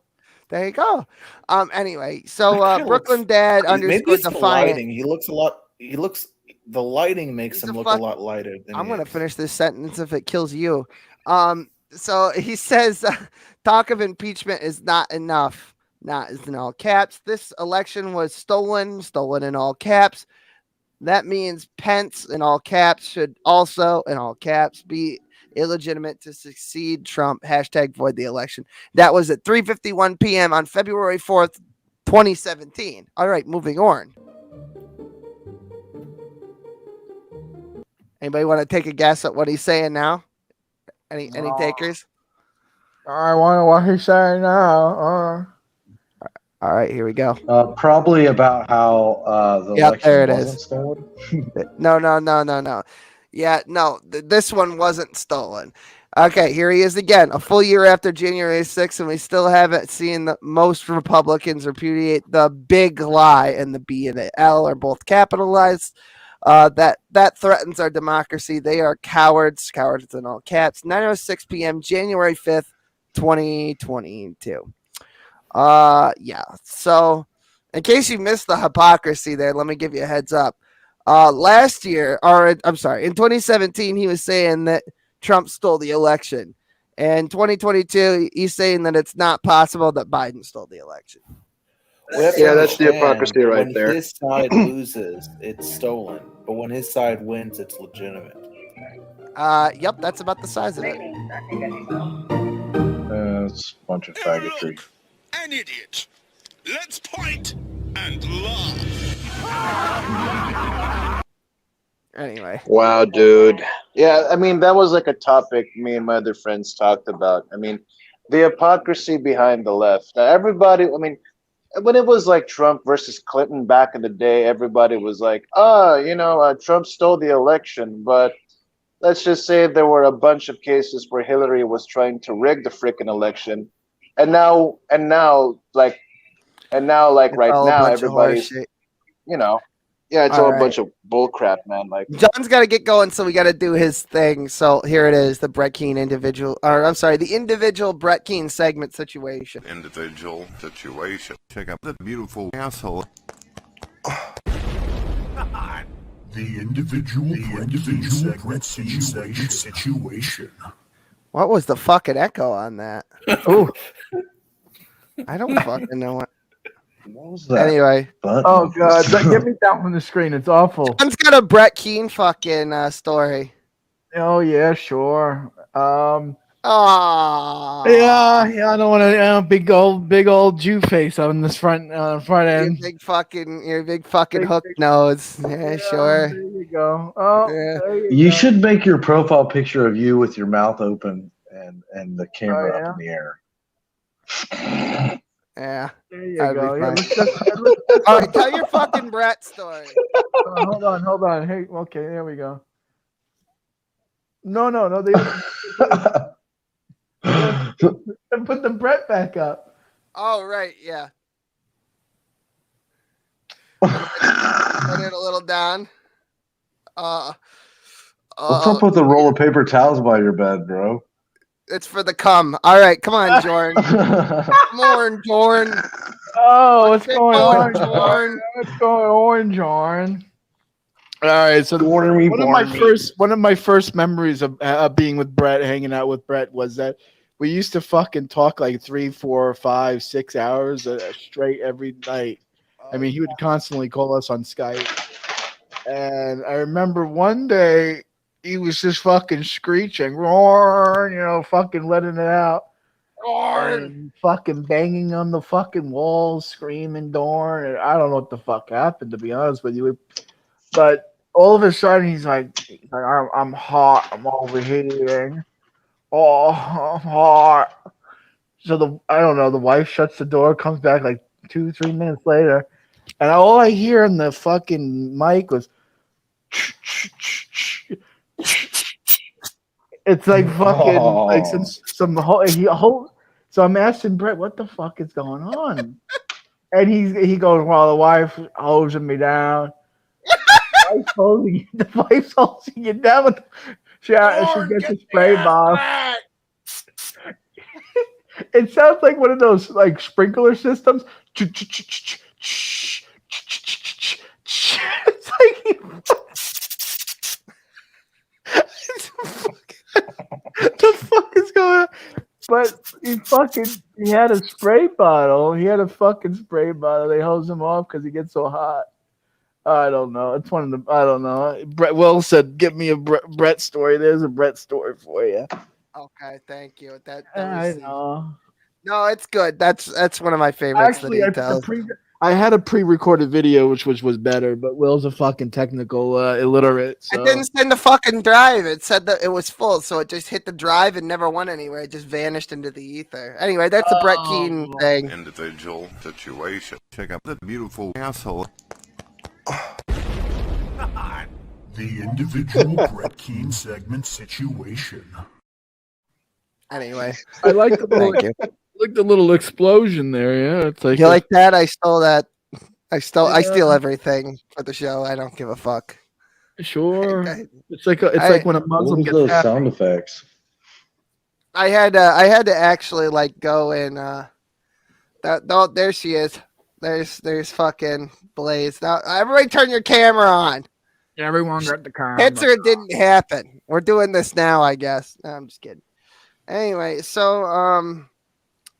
There you go. Anyway, so Brooklyn Dad
Maybe
underscore
it's the
Defiant.
lighting. He looks a lot. The lighting makes him look a lot lighter. Than
I'm
he
gonna
is.
finish this sentence if it kills you. So he says, talk of impeachment is not enough. Not is in all caps. This election was stolen in all caps. That means Pence in all caps should also in all caps be illegitimate to succeed Trump. Hashtag void the election. That was at 3:51 p.m. on February 4th, 2017. All right, moving on. Anybody want to take a guess at what he's saying now? Any takers?
I wonder what he's saying now.
All right, here we go.
Probably about how the
Yep,
election
there it
wasn't
is.
stolen.
No. Yeah, no, this one wasn't stolen. Okay, here he is again, a full year after January 6th, and we still haven't seen the most Republicans repudiate the big lie, and the B and the L are both capitalized. That threatens our democracy. They are cowards in all caps. 9:06 p.m., January 5th, 2022. Yeah. So, in case you missed the hypocrisy there, let me give you a heads up. Last year, or I'm sorry, in 2017, he was saying that Trump stole the election. And 2022, he's saying that it's not possible that Biden stole the election.
Yeah, that's the
Understand,
hypocrisy right
when
there.
his side loses, it's stolen. But when his side wins, it's legitimate.
Yep, that's about the size of it.
It's a bunch of faggotry.
An idiot. Let's point and laugh.
Anyway.
Wow, dude. Yeah, I mean, that was like a topic me and my other friends talked about. I mean, the hypocrisy behind the left. Everybody, I mean, when it was like Trump versus Clinton back in the day, everybody was like, Trump stole the election. But let's just say there were a bunch of cases where Hillary was trying to rig the freaking election. And now, right now, everybody's, it's all a bunch of bull crap, man. Like,
John's got to get going, so we got to do his thing. So here it is, the Brett Keane the individual Brett Keane segment situation.
Individual situation. Check out the beautiful asshole.
The individual Brett Keane situation.
What was the fucking echo on that?
Oh,
I don't fucking know what.
What was that?
Anyway.
Oh god, get me down from the screen. It's awful.
John's got a Brett Keane fucking story.
Oh yeah, sure.
Aww.
Yeah. I don't want to big old Jew face on this front end.
Your big fucking hook nose. Yeah, sure.
There you go. Oh,
yeah.
You should make your profile picture of you with your mouth open and the camera up in the air.
Yeah.
There you go. Yeah,
all right, tell your fucking Brett story.
Hold on. Hey, okay, there we go. No. They put the Brett back up.
Oh, right, yeah. Put it a little down.
What's up with the roll of paper towels by your bed, bro?
It's for the cum. All right, come on, Jordan. Come on, Jordan.
Oh, what's going on,
Jordan?
What's going on, Jordan? All right, so one of my first memories of being with Brett, hanging out with Brett, was that we used to fucking talk like 3, 4, 5, 6 hours straight every night. I mean, he would constantly call us on Skype, and I remember one day he was just fucking screeching, roar, fucking letting it out, and fucking banging on the fucking walls, screaming, darn. And I don't know what the fuck happened, to be honest with you. But all of a sudden, he's like I'm hot. I'm overheating. Oh, I'm hot. So I don't know. The wife shuts the door, comes back like 2-3 minutes later, and all I hear in the fucking mic was. It's like fucking like some so I'm asking Brett, what the fuck is going on? And he goes, well, the wife hosing me down. The wife's hosing you down. She gets a spray bottle. It sounds like one of those like sprinkler systems. It's like the fuck is going on? But he had a spray bottle. He had a fucking spray bottle. They hose him off because he gets so hot. I don't know. It's one of the. I don't know. Brett Will said, "Give me a Brett story." There's a Brett story for you.
Okay, thank you. That
I
was,
know.
no, it's good. That's one of my favorites.
Actually, I had a pre-recorded video which was better, but Will's a fucking technical illiterate. So.
I didn't send the fucking drive. It said that it was full, so it just hit the drive and never went anywhere. It just vanished into the ether. Anyway, that's a Brett Keane thing.
Individual situation. Check out the beautiful asshole.
The individual Brett Keane segment situation.
Anyway,
I like the little,
thank you.
like the little explosion there. Yeah, it's like
You like that? I stole that. I steal everything for the show. I don't give a fuck.
Sure. It's like when a Muslim
What was
gets
those
happy.
sound effects?
I had to actually like go and there she is. There's fucking Blaze. Now everybody turn your camera on.
Everyone got the camera.
Answer it didn't happen. We're doing this now, I guess. No, I'm just kidding. Anyway, so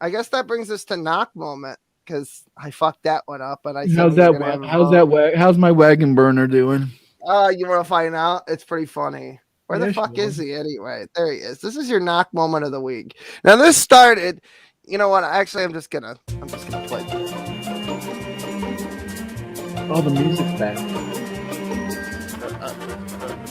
I guess that brings us to knock moment because I fucked that one up. And I said
How's my wagon burner doing?
You want to find out? It's pretty funny. Where the fuck is he anyway? There he is. This is your knock moment of the week. Now this started. You know what? Actually, I'm just gonna play.
Oh, the music's back.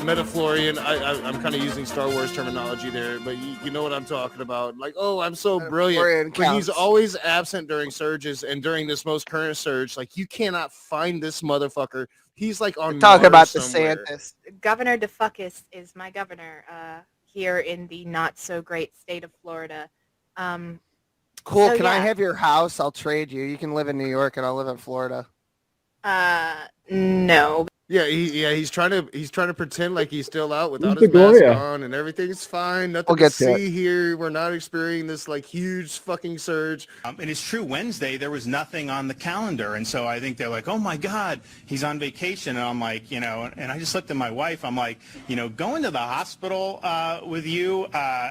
Metaflorian, I'm kind of using Star Wars terminology there, but you know what I'm talking about. Like, oh, I'm so brilliant. But he's always absent during surges, and during this most current surge, like you cannot find this motherfucker. He's like on
Talk
Mars
about
somewhere.
DeSantis.
Governor DeFuckus is my governor here in the not so great state of Florida.
Cool.
So,
Can I
yeah.
have your house? I'll trade you. You can live in New York, and I'll live in Florida.
No.
Yeah, he's trying to pretend like he's still out without
Where's
his mask
Gloria?
on, and everything's fine. Nothing
We'll
to
get to it.
see here. We're not experiencing this like huge fucking surge.
And it's true, Wednesday, there was nothing on the calendar. And so I think they're like, oh my God, he's on vacation. And I'm like, and I just looked at my wife. I'm like, going to the hospital with you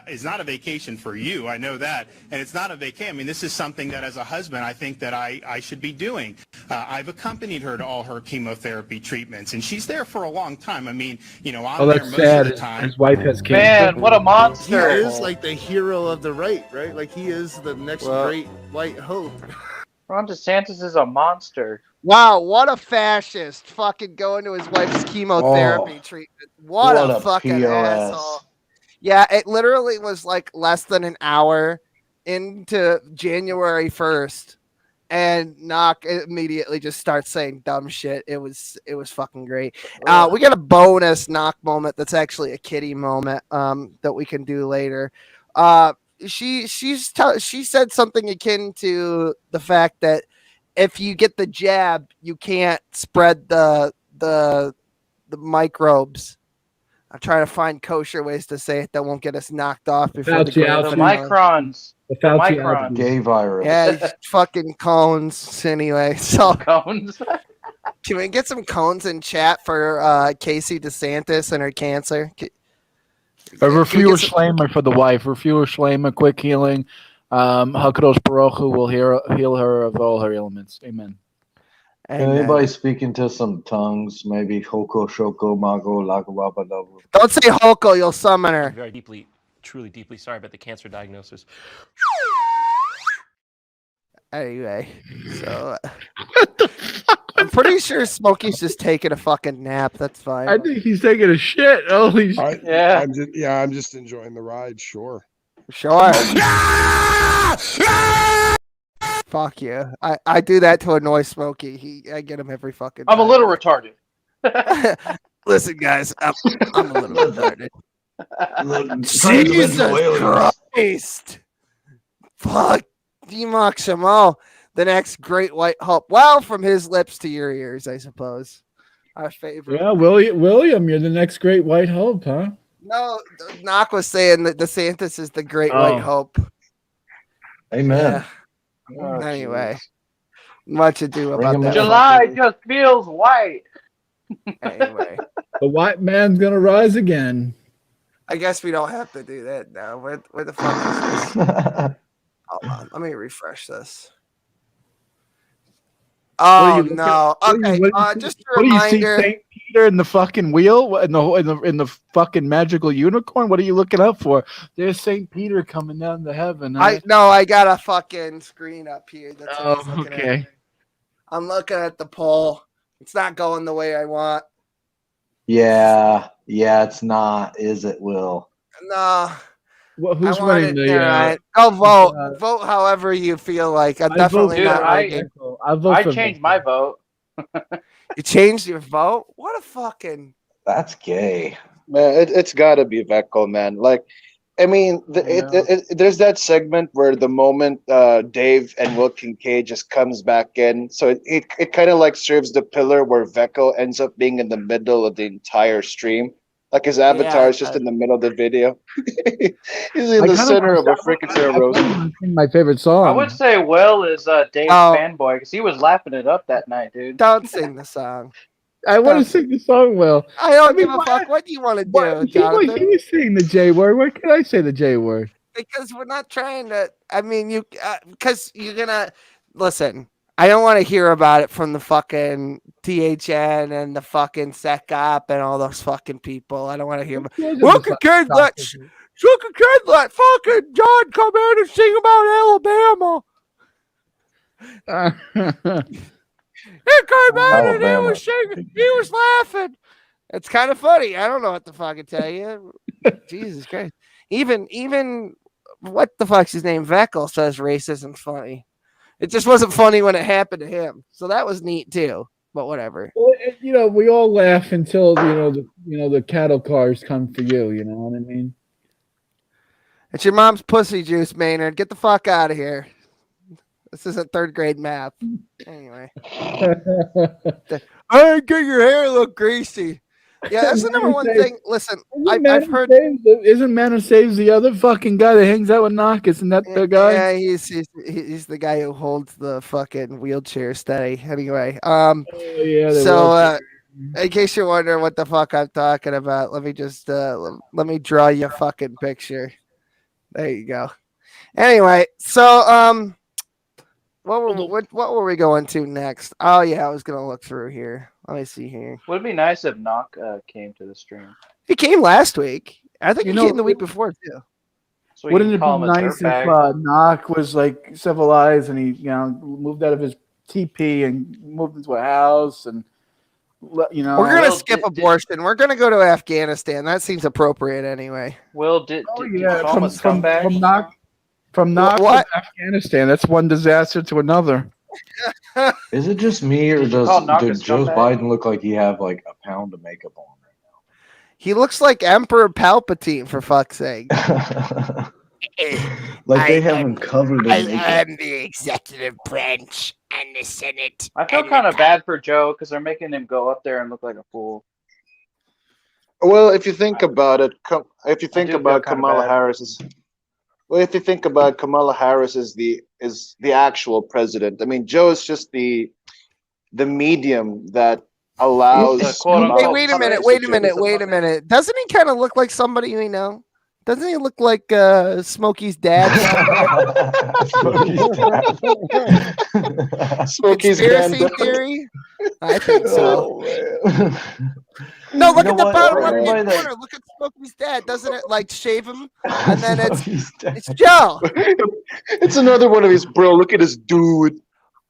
is not a vacation for you. I know that. And it's not a vacation. I mean, this is something that as a husband, I think that I should be doing. I've accompanied her to all her chemotherapy treatments, and she's there for a long time. I mean, I'm there
that's
most
sad.
of the time.
His wife has cancer.
Man, what a monster!
He is like the hero of the right? Like he is the next great white hope.
Ron DeSantis is a monster.
Wow, what a fascist! Fucking going to his wife's chemotherapy treatment. What a fucking
POS.
asshole! Yeah, it literally was like less than an hour into January 1st. And Knock immediately just starts saying dumb shit. It was fucking great. We got a bonus Knock moment that's actually a kitty moment that we can do later. She said something akin to the fact that if you get the jab, you can't spread the microbes. I'm trying to find kosher ways to say it that won't get us knocked off before the
microns.
The
microns.
Gay virus.
Yeah, fucking cones anyway. So
cones.
Can we get some cones in chat for Casey DeSantis and her cancer?
A refuer Shlamer for the wife. Refuer Shlamer, quick healing. Hakadosh Baruch Hu will heal her of all her ailments. Amen.
Anybody speaking to some tongues? Maybe Hoko Shoko Mago Lagawabadabu.
Don't say Hoko, you'll summon her.
Very deeply, truly deeply sorry about the cancer diagnosis.
Anyway, so I'm pretty sure Smokey's just taking a fucking nap. That's fine.
I think he's taking a shit. Holy shit.
Yeah.
I'm just enjoying the ride. Sure.
Sure. Fuck you. I do that to annoy Smokey. I get him every fucking
I'm a
time.
little retarded.
Listen, guys, I'm a little retarded.
Jesus
Christ! Fuck D-Mock Shamal, the next great white hope. Well, from his lips to your ears, I suppose. Our favorite.
Yeah, William, you're the next great white hope, huh?
No, Knock was saying that DeSantis is the great white hope.
Amen.
Yeah. Anyway, much ado
Bring
about
him
that.
in.
July just feels white.
Anyway,
The white man's gonna rise again.
I guess we don't have to do that now. Where the fuck is this? Hold on, let me refresh this. Oh no! Okay, just a
What do you see,
reminder.
Saint Peter in the fucking wheel in the fucking magical unicorn? What are you looking up for? There's Saint Peter coming down to heaven. Huh?
I got a fucking screen up here. That's what I was looking
okay.
at. I'm looking at the poll. It's not going the way I want.
Yeah, it's not, is it, Will?
No.
Well, who's
I want
running
it,
the?
right. Go vote. Vote however you feel like. I'm definitely
Dude,
not.
I changed my vote.
You changed your vote? What a fucking.
That's gay.
Man, it's got to be Veckel, man. Like, I mean, there's that segment where the moment Dave and Will Kincaid just comes back in, so it kind of like serves the pillar where Veckel ends up being in the middle of the entire stream. Like his avatar is just in the middle of the video. He's in the center of a freaking roast.
My favorite song.
I would say Will is Dave's fanboy because he was laughing it up that night, dude.
Don't sing the song.
I want to sing the song, Will.
I don't give a fuck. What do you want to do, Jonathan?
Can you sing the J word? Where can I say the J word?
Because we're not trying to. I mean, because you're gonna listen. I don't want to hear about it from the fucking THN and the fucking SecOp and all those fucking people. I don't want to hear about Look at kid let fucking John come in and sing about Alabama. He came in and he was singing. He was laughing. It's kind of funny. I don't know what the fuck to tell you. Jesus Christ. Even what the fuck's his name? Veckel says racism's funny. It just wasn't funny when it happened to him. So that was neat too. But whatever.
Well, we all laugh until the cattle cars come for you. You know what I mean?
It's your mom's pussy juice, Maynard. Get the fuck out of here. This isn't third grade math. Anyway. Hey, get your hair look greasy. Yeah, that's the number one thing. Listen, I've heard.
Isn't Man Who Saves the other fucking guy that hangs out with Knock? Isn't that the guy?
Yeah, he's the guy who holds the fucking wheelchair steady. Anyway,
yeah.
In case you're wondering what the fuck I'm talking about, let me just let me draw you a fucking picture. There you go. Anyway, so what were we going to next? Oh yeah, I was gonna look through here. Let me see here.
Would it be nice if Knock came to the stream?
He came last week. I think he came the week before too.
So
wouldn't it be nice if Knock was like civilized and he moved out of his TP and moved into a house and
we're gonna skip abortion. We're gonna go to Afghanistan. That seems appropriate anyway.
Will did you call him a scumbag?
From Knock to Afghanistan. That's one disaster to another.
Is it just me, or does Joe Biden look like he have like a pound of makeup on right now?
He looks like Emperor Palpatine, for fuck's sake.
Like they haven't covered
I
his makeup.
am the executive branch and the Senate.
I feel kind of bad for Joe because they're making him go up there and look like a fool.
Well, if you think about it, if you think about Kamala Harris is the actual president. I mean, Joe is just the medium that allows.
Hey, wait a minute. Doesn't he kind of look like somebody we know? Doesn't he look like Smokey's dad?
Smokey's
conspiracy theory? I think so. No, look at the bottom left-hand corner. Look at Smokey's dad. Doesn't it like shave him? And then it's Joe.
It's another one of his bro. Look at this dude.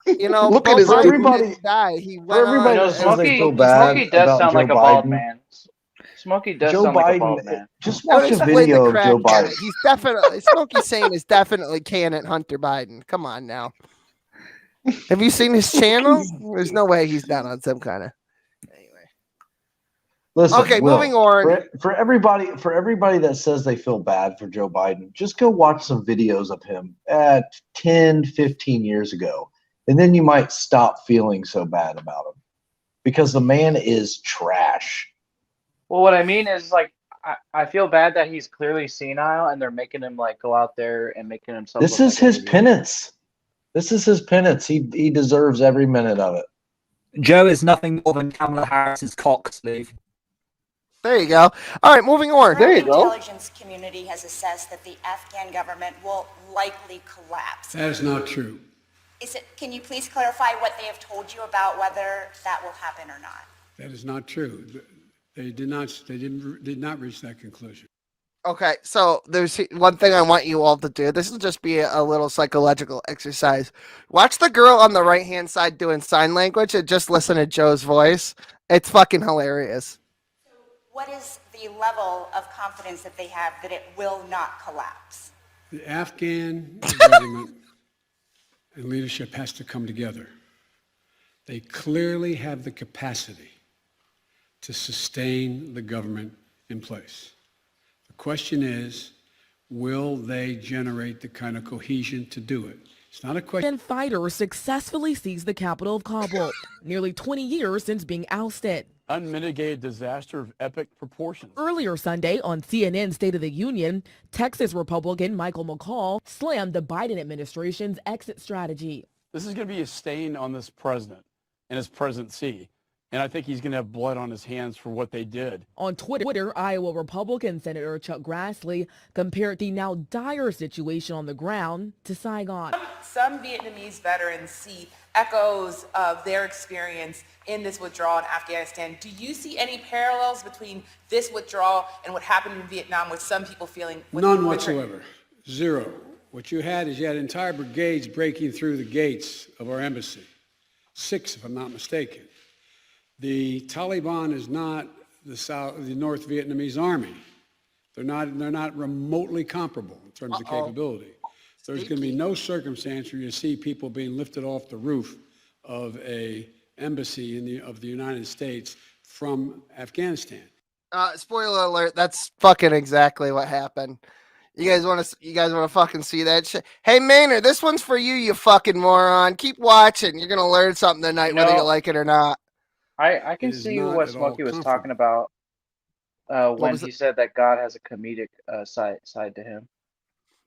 You know,
look at his
everybody. Die. He went
Smokey does sound like a bald man. Smokey does sound like a bald man.
Just watch a video of Joe Biden.
He's definitely Smokey Sane is definitely candidate Hunter Biden. Come on now. Have you seen his channel? There's no way he's not on some kind of.
Listen,
Okay,
Will,
moving on.
For everybody that says they feel bad for Joe Biden, just go watch some videos of him at 10, 15 years ago. And then you might stop feeling so bad about him. Because the man is trash.
Well, what I mean is, like, I feel bad that he's clearly senile and they're making him, like, go out there and making himself.
This is his penance. This is his penance. He deserves every minute of it.
Joe is nothing more than Kamala Harris's cock sleeve.
There you go. All right, moving on.
The intelligence community has assessed that the Afghan government will likely collapse.
That is not true.
Can you please clarify what they have told you about whether that will happen or not?
That is not true. They did not reach that conclusion.
Okay, so there's one thing I want you all to do. This will just be a little psychological exercise. Watch the girl on the right-hand side doing sign language and just listen to Joe's voice. It's fucking hilarious.
What is the level of confidence that they have that it will not collapse?
The Afghan government and leadership has to come together. They clearly have the capacity to sustain the government in place. The question is, will they generate the kind of cohesion to do it? It's not a question.
Fighters successfully seized the capital of Kabul, nearly 20 years since being ousted.
Unmitigated disaster of epic proportions.
Earlier Sunday on CNN's State of the Union, Texas Republican Michael McCall slammed the Biden administration's exit strategy.
This is going to be a stain on this president and his presidency. And I think he's going to have blood on his hands for what they did.
On Twitter, Iowa Republican Senator Chuck Grassley compared the now dire situation on the ground to Saigon.
Some Vietnamese veterans see echoes of their experience in this withdrawal in Afghanistan. Do you see any parallels between this withdrawal and what happened in Vietnam with some people feeling?
None whatsoever. Zero. What you had entire brigades breaking through the gates of our embassy. 6, if I'm not mistaken. The Taliban is not the North Vietnamese army. They're not remotely comparable in terms of capability. There's going to be no circumstance where you see people being lifted off the roof of a embassy of the United States from Afghanistan.
Spoiler alert, that's fucking exactly what happened. You guys want to fucking see that shit? Hey Maynard, this one's for you, you fucking moron. Keep watching. You're gonna learn something tonight, whether you like it or not.
I can see what Smokey was talking about when he said that God has a comedic side to him.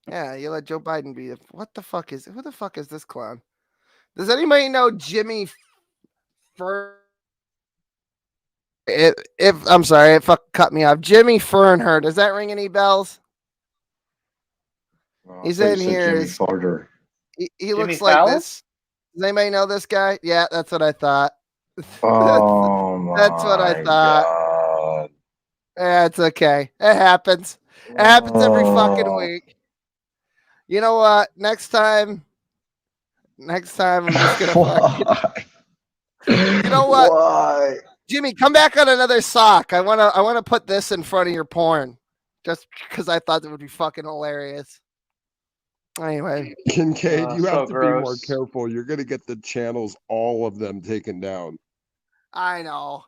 Yeah, you let Joe Biden be. Who the fuck is this clown? Does anybody know Jimmy I'm sorry, it cut me off. Jimmy Fernher. Does that ring any bells? He's in here. He looks like
Fallon?
this. Does anybody know this guy? Yeah, that's what I thought.
Oh
that's what I thought.
God.
Yeah, it's okay. It happens. It happens every fucking week. You know what? Next time I'm just gonna You know what?
Why?
Jimmy, come back on another sock. I wanna put this in front of your porn. Just because I thought it would be fucking hilarious. Anyway.
Kincaid, you
so
have to be more
gross.
careful. You're gonna get the channels, all of them, taken down.
I know.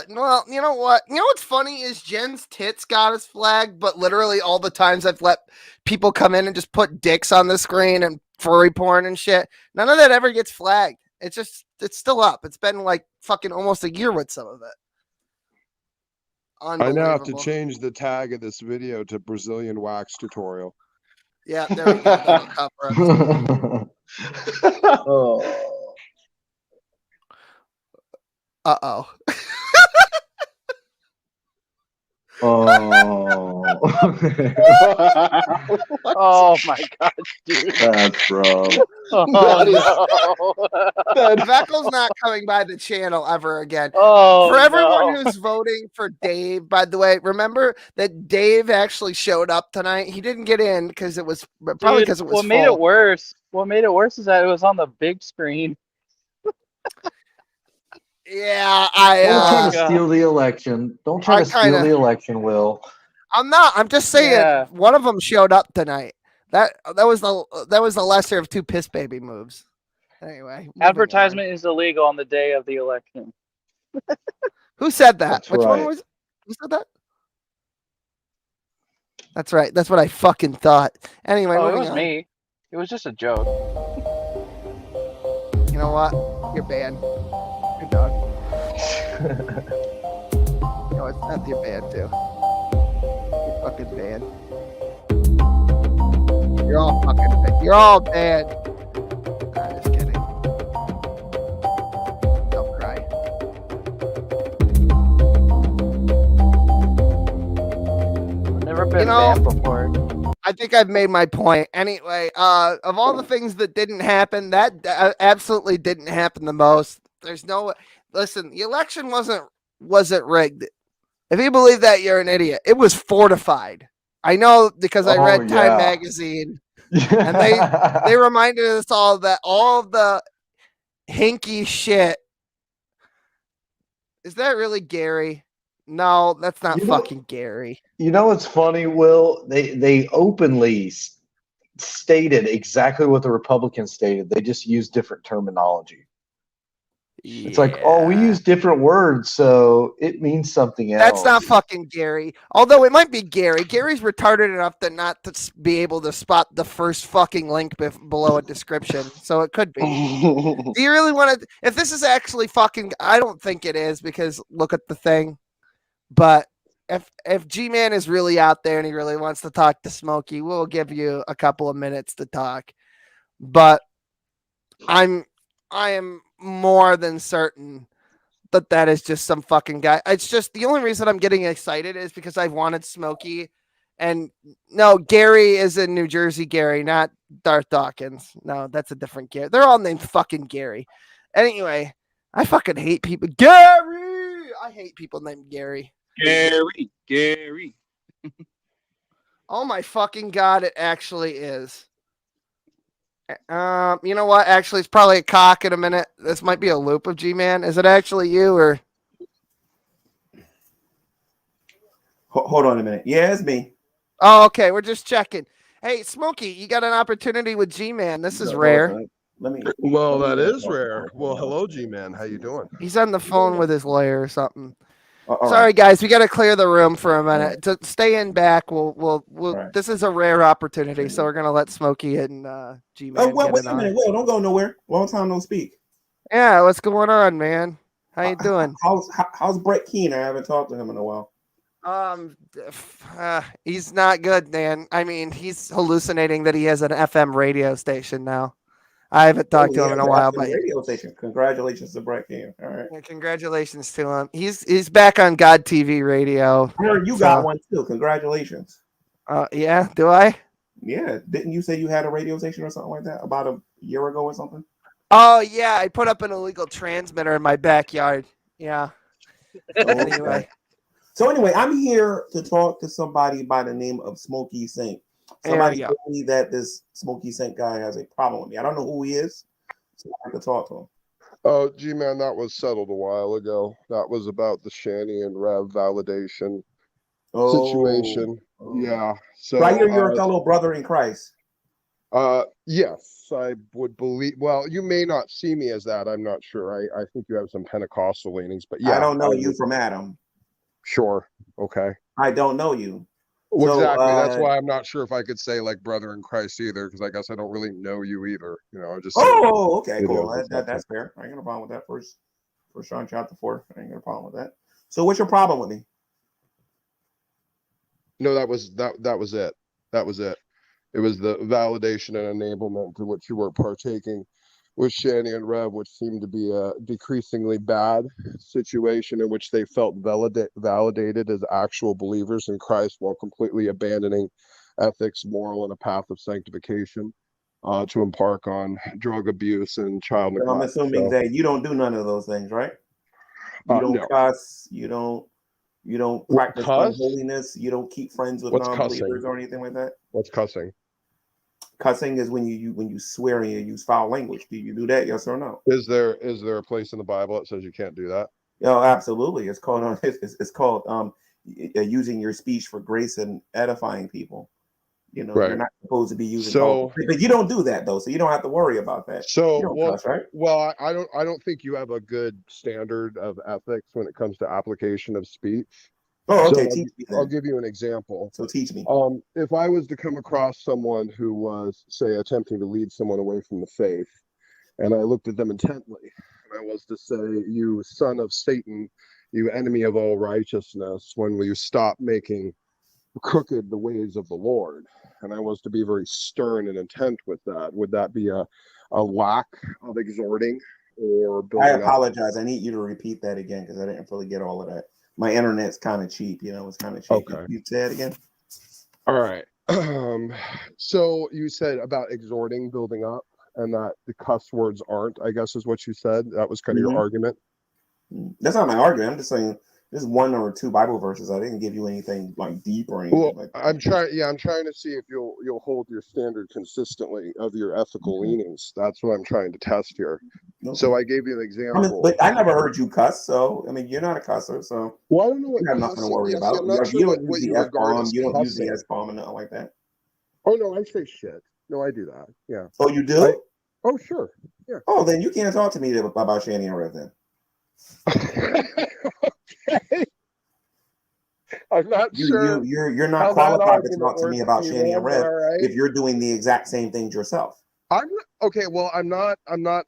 Well, you know what? You know what's funny is Jen's tits got us flagged, but literally all the times I've let people come in and just put dicks on the screen and furry porn and shit, none of that ever gets flagged. It's still up. It's been like fucking almost a year with some of it.
I now have to
Unbelievable.
change the tag of this video to Brazilian wax tutorial.
Yeah, there we go. That'll cover it. Uh-oh.
Oh.
Oh my god, dude.
That's rough.
Oh no.
Veckel's not coming by the channel ever again.
Oh,
for everyone
no.
who's voting for Dave, by the way, remember that Dave actually showed up tonight. He didn't get in because it was probably because it was
What made
full.
it worse? What made it worse is that it was on the big screen.
Yeah,
Don't try to steal the election. Don't try to steal the election, Will.
I'm not. I'm just saying
Yeah.
one of them showed up tonight. That was the lesser of two piss baby moves. Anyway,
advertisement is illegal on the day of the election.
Who said that?
That's
Which one
right.
was? Who said that? That's right. That's what I fucking thought. Anyway,
Oh, it
moving
was
on.
me. It was just a joke.
You know what? You're banned. You're done. You know what? That's your banned too. You're fucking banned. You're all fucking banned. You're all banned. I'm just kidding. Don't cry.
I've never been banned before.
I think I've made my point. Anyway, of all the things that didn't happen, that absolutely didn't happen the most. There's no listen. The election wasn't rigged. If you believe that, you're an idiot. It was fortified. I know because I read Time magazine, and they reminded us all that all of the hinky shit. Is that really Gary? No, that's not fucking Gary.
You know what's funny, Will? They openly stated exactly what the Republicans stated. They just used different terminology. It's like, oh, we use different words, so it means something else.
That's not fucking Gary. Although it might be Gary. Gary's retarded enough to not to be able to spot the first fucking link below a description. So it could be. Do you really want to? If this is actually fucking, I don't think it is because look at the thing. But if G-Man is really out there and he really wants to talk to Smokey, we'll give you a couple of minutes to talk. But I am more than certain that is just some fucking guy. It's just the only reason I'm getting excited is because I've wanted Smokey. And no, Gary is in New Jersey, Gary, not Darth Dawkins. No, that's a different Gary. They're all named fucking Gary. Anyway, I fucking hate people. Gary! I hate people named Gary.
Gary.
Oh my fucking God, it actually is. You know what? Actually, it's probably a cock in a minute. This might be a loop of G-Man. Is it actually you or?
Hold on a minute. Yeah, it's me.
Oh, okay. We're just checking. Hey, Smokey, you got an opportunity with G-Man. This is rare.
Well, that is rare. Well, hello, G-Man. How you doing?
He's on the phone with his lawyer or something. Sorry, guys, we got to clear the room for a minute. To stay in back, we'll this is a rare opportunity, so we're gonna let Smokey and G-Man.
Wait a minute. Will, don't go nowhere. Long time no speak.
Yeah, what's going on, man? How you doing?
How's Brett Keane? I haven't talked to him in a while.
He's not good, man. I mean, he's hallucinating that he has an FM radio station now. I haven't talked to him in a while, but
radio station. Congratulations to Brett Keane. All right.
Yeah, congratulations to him. He's back on God TV radio.
I heard you got one too. Congratulations.
Yeah, do I?
Yeah, didn't you say you had a radio station or something like that about a year ago or something?
Oh yeah, I put up an illegal transmitter in my backyard. Yeah. Anyway.
So anyway, I'm here to talk to somebody by the name of Smokey Saint. Somebody told me that this Smokey Saint guy has a problem with me. I don't know who he is, so I have to talk to him.
Oh, G-Man, that was settled a while ago. That was about the Shani and Rev validation situation. Yeah. So
I hear you're a fellow brother in Christ.
Yes, I would believe. Well, you may not see me as that. I'm not sure. I think you have some Pentecostal leanings, but yeah.
I don't know you from Adam.
Sure. Okay.
I don't know you.
Well,
So,
exactly. That's why I'm not sure if I could say like brother in Christ either, because I guess I don't really know you either. You know, I just.
Oh, okay, cool. That's fair. I ain't got a problem with that. First John chapter 4. I ain't got a problem with that. So, what's your problem with me?
No, that was it. That was it. It was the validation and enablement to which you were partaking with Shani and Rev, which seemed to be a decreasingly bad situation in which they felt validated as actual believers in Christ while completely abandoning ethics, moral, and a path of sanctification to embark on drug abuse and child neglect.
I'm assuming that you don't do none of those things, right? You don't cuss. You don't practice unholiness. You don't keep friends with non-believers or anything like that.
What's cussing?
Cussing is when you swear and you use foul language. Do you do that? Yes or no?
Is there a place in the Bible that says you can't do that?
Oh, absolutely. It's called using your speech for grace and edifying people. You know,
Right.
you're not supposed to be using
So,
but you don't do that though, so you don't have to worry about that.
So,
You don't
well,
cuss, right?
well, I don't think you have a good standard of ethics when it comes to application of speech.
Oh,
So
okay. Teach me
I'll
then.
give you an example.
So teach me.
If I was to come across someone who was, say, attempting to lead someone away from the faith, and I looked at them intently, and I was to say, "You son of Satan, you enemy of all righteousness, when will you stop making crooked the ways of the Lord?" And I was to be very stern and intent with that. Would that be a lack of exhorting or building
I
up?
apologize. I need you to repeat that again because I didn't really get all of that. My internet's kind of cheap, you know, it's kind of cheap.
Okay.
You say it again?
All right. So you said about exhorting, building up, and that the cuss words aren't, I guess is what you said. That was kind of your argument.
That's not my argument. I'm just saying there's 1 or 2 Bible verses. I didn't give you anything like deep or anything like that.
I'm trying to see if you'll hold your standard consistently of your ethical leanings. That's what I'm trying to test here.
Okay.
So I gave you an example.
But I never heard you cuss, so I mean you're not a cusser, so
well, I don't know what
you have nothing to
cussing
worry
is.
about.
I'm not
You
sure
don't
what
use
you
the
regard
F-bomb.
as
You don't use the
cussing.
S-bomb and nothing like that.
Oh no, I say shit. No, I do that. Yeah.
Oh, you do?
Oh, sure. Yeah.
Oh, then you can't talk to me about Shanny and Rev then.
Okay. I'm not sure.
You're not qualified to talk to me about Shanny and Rev if you're doing the exact same things yourself.
Okay. Well, I'm not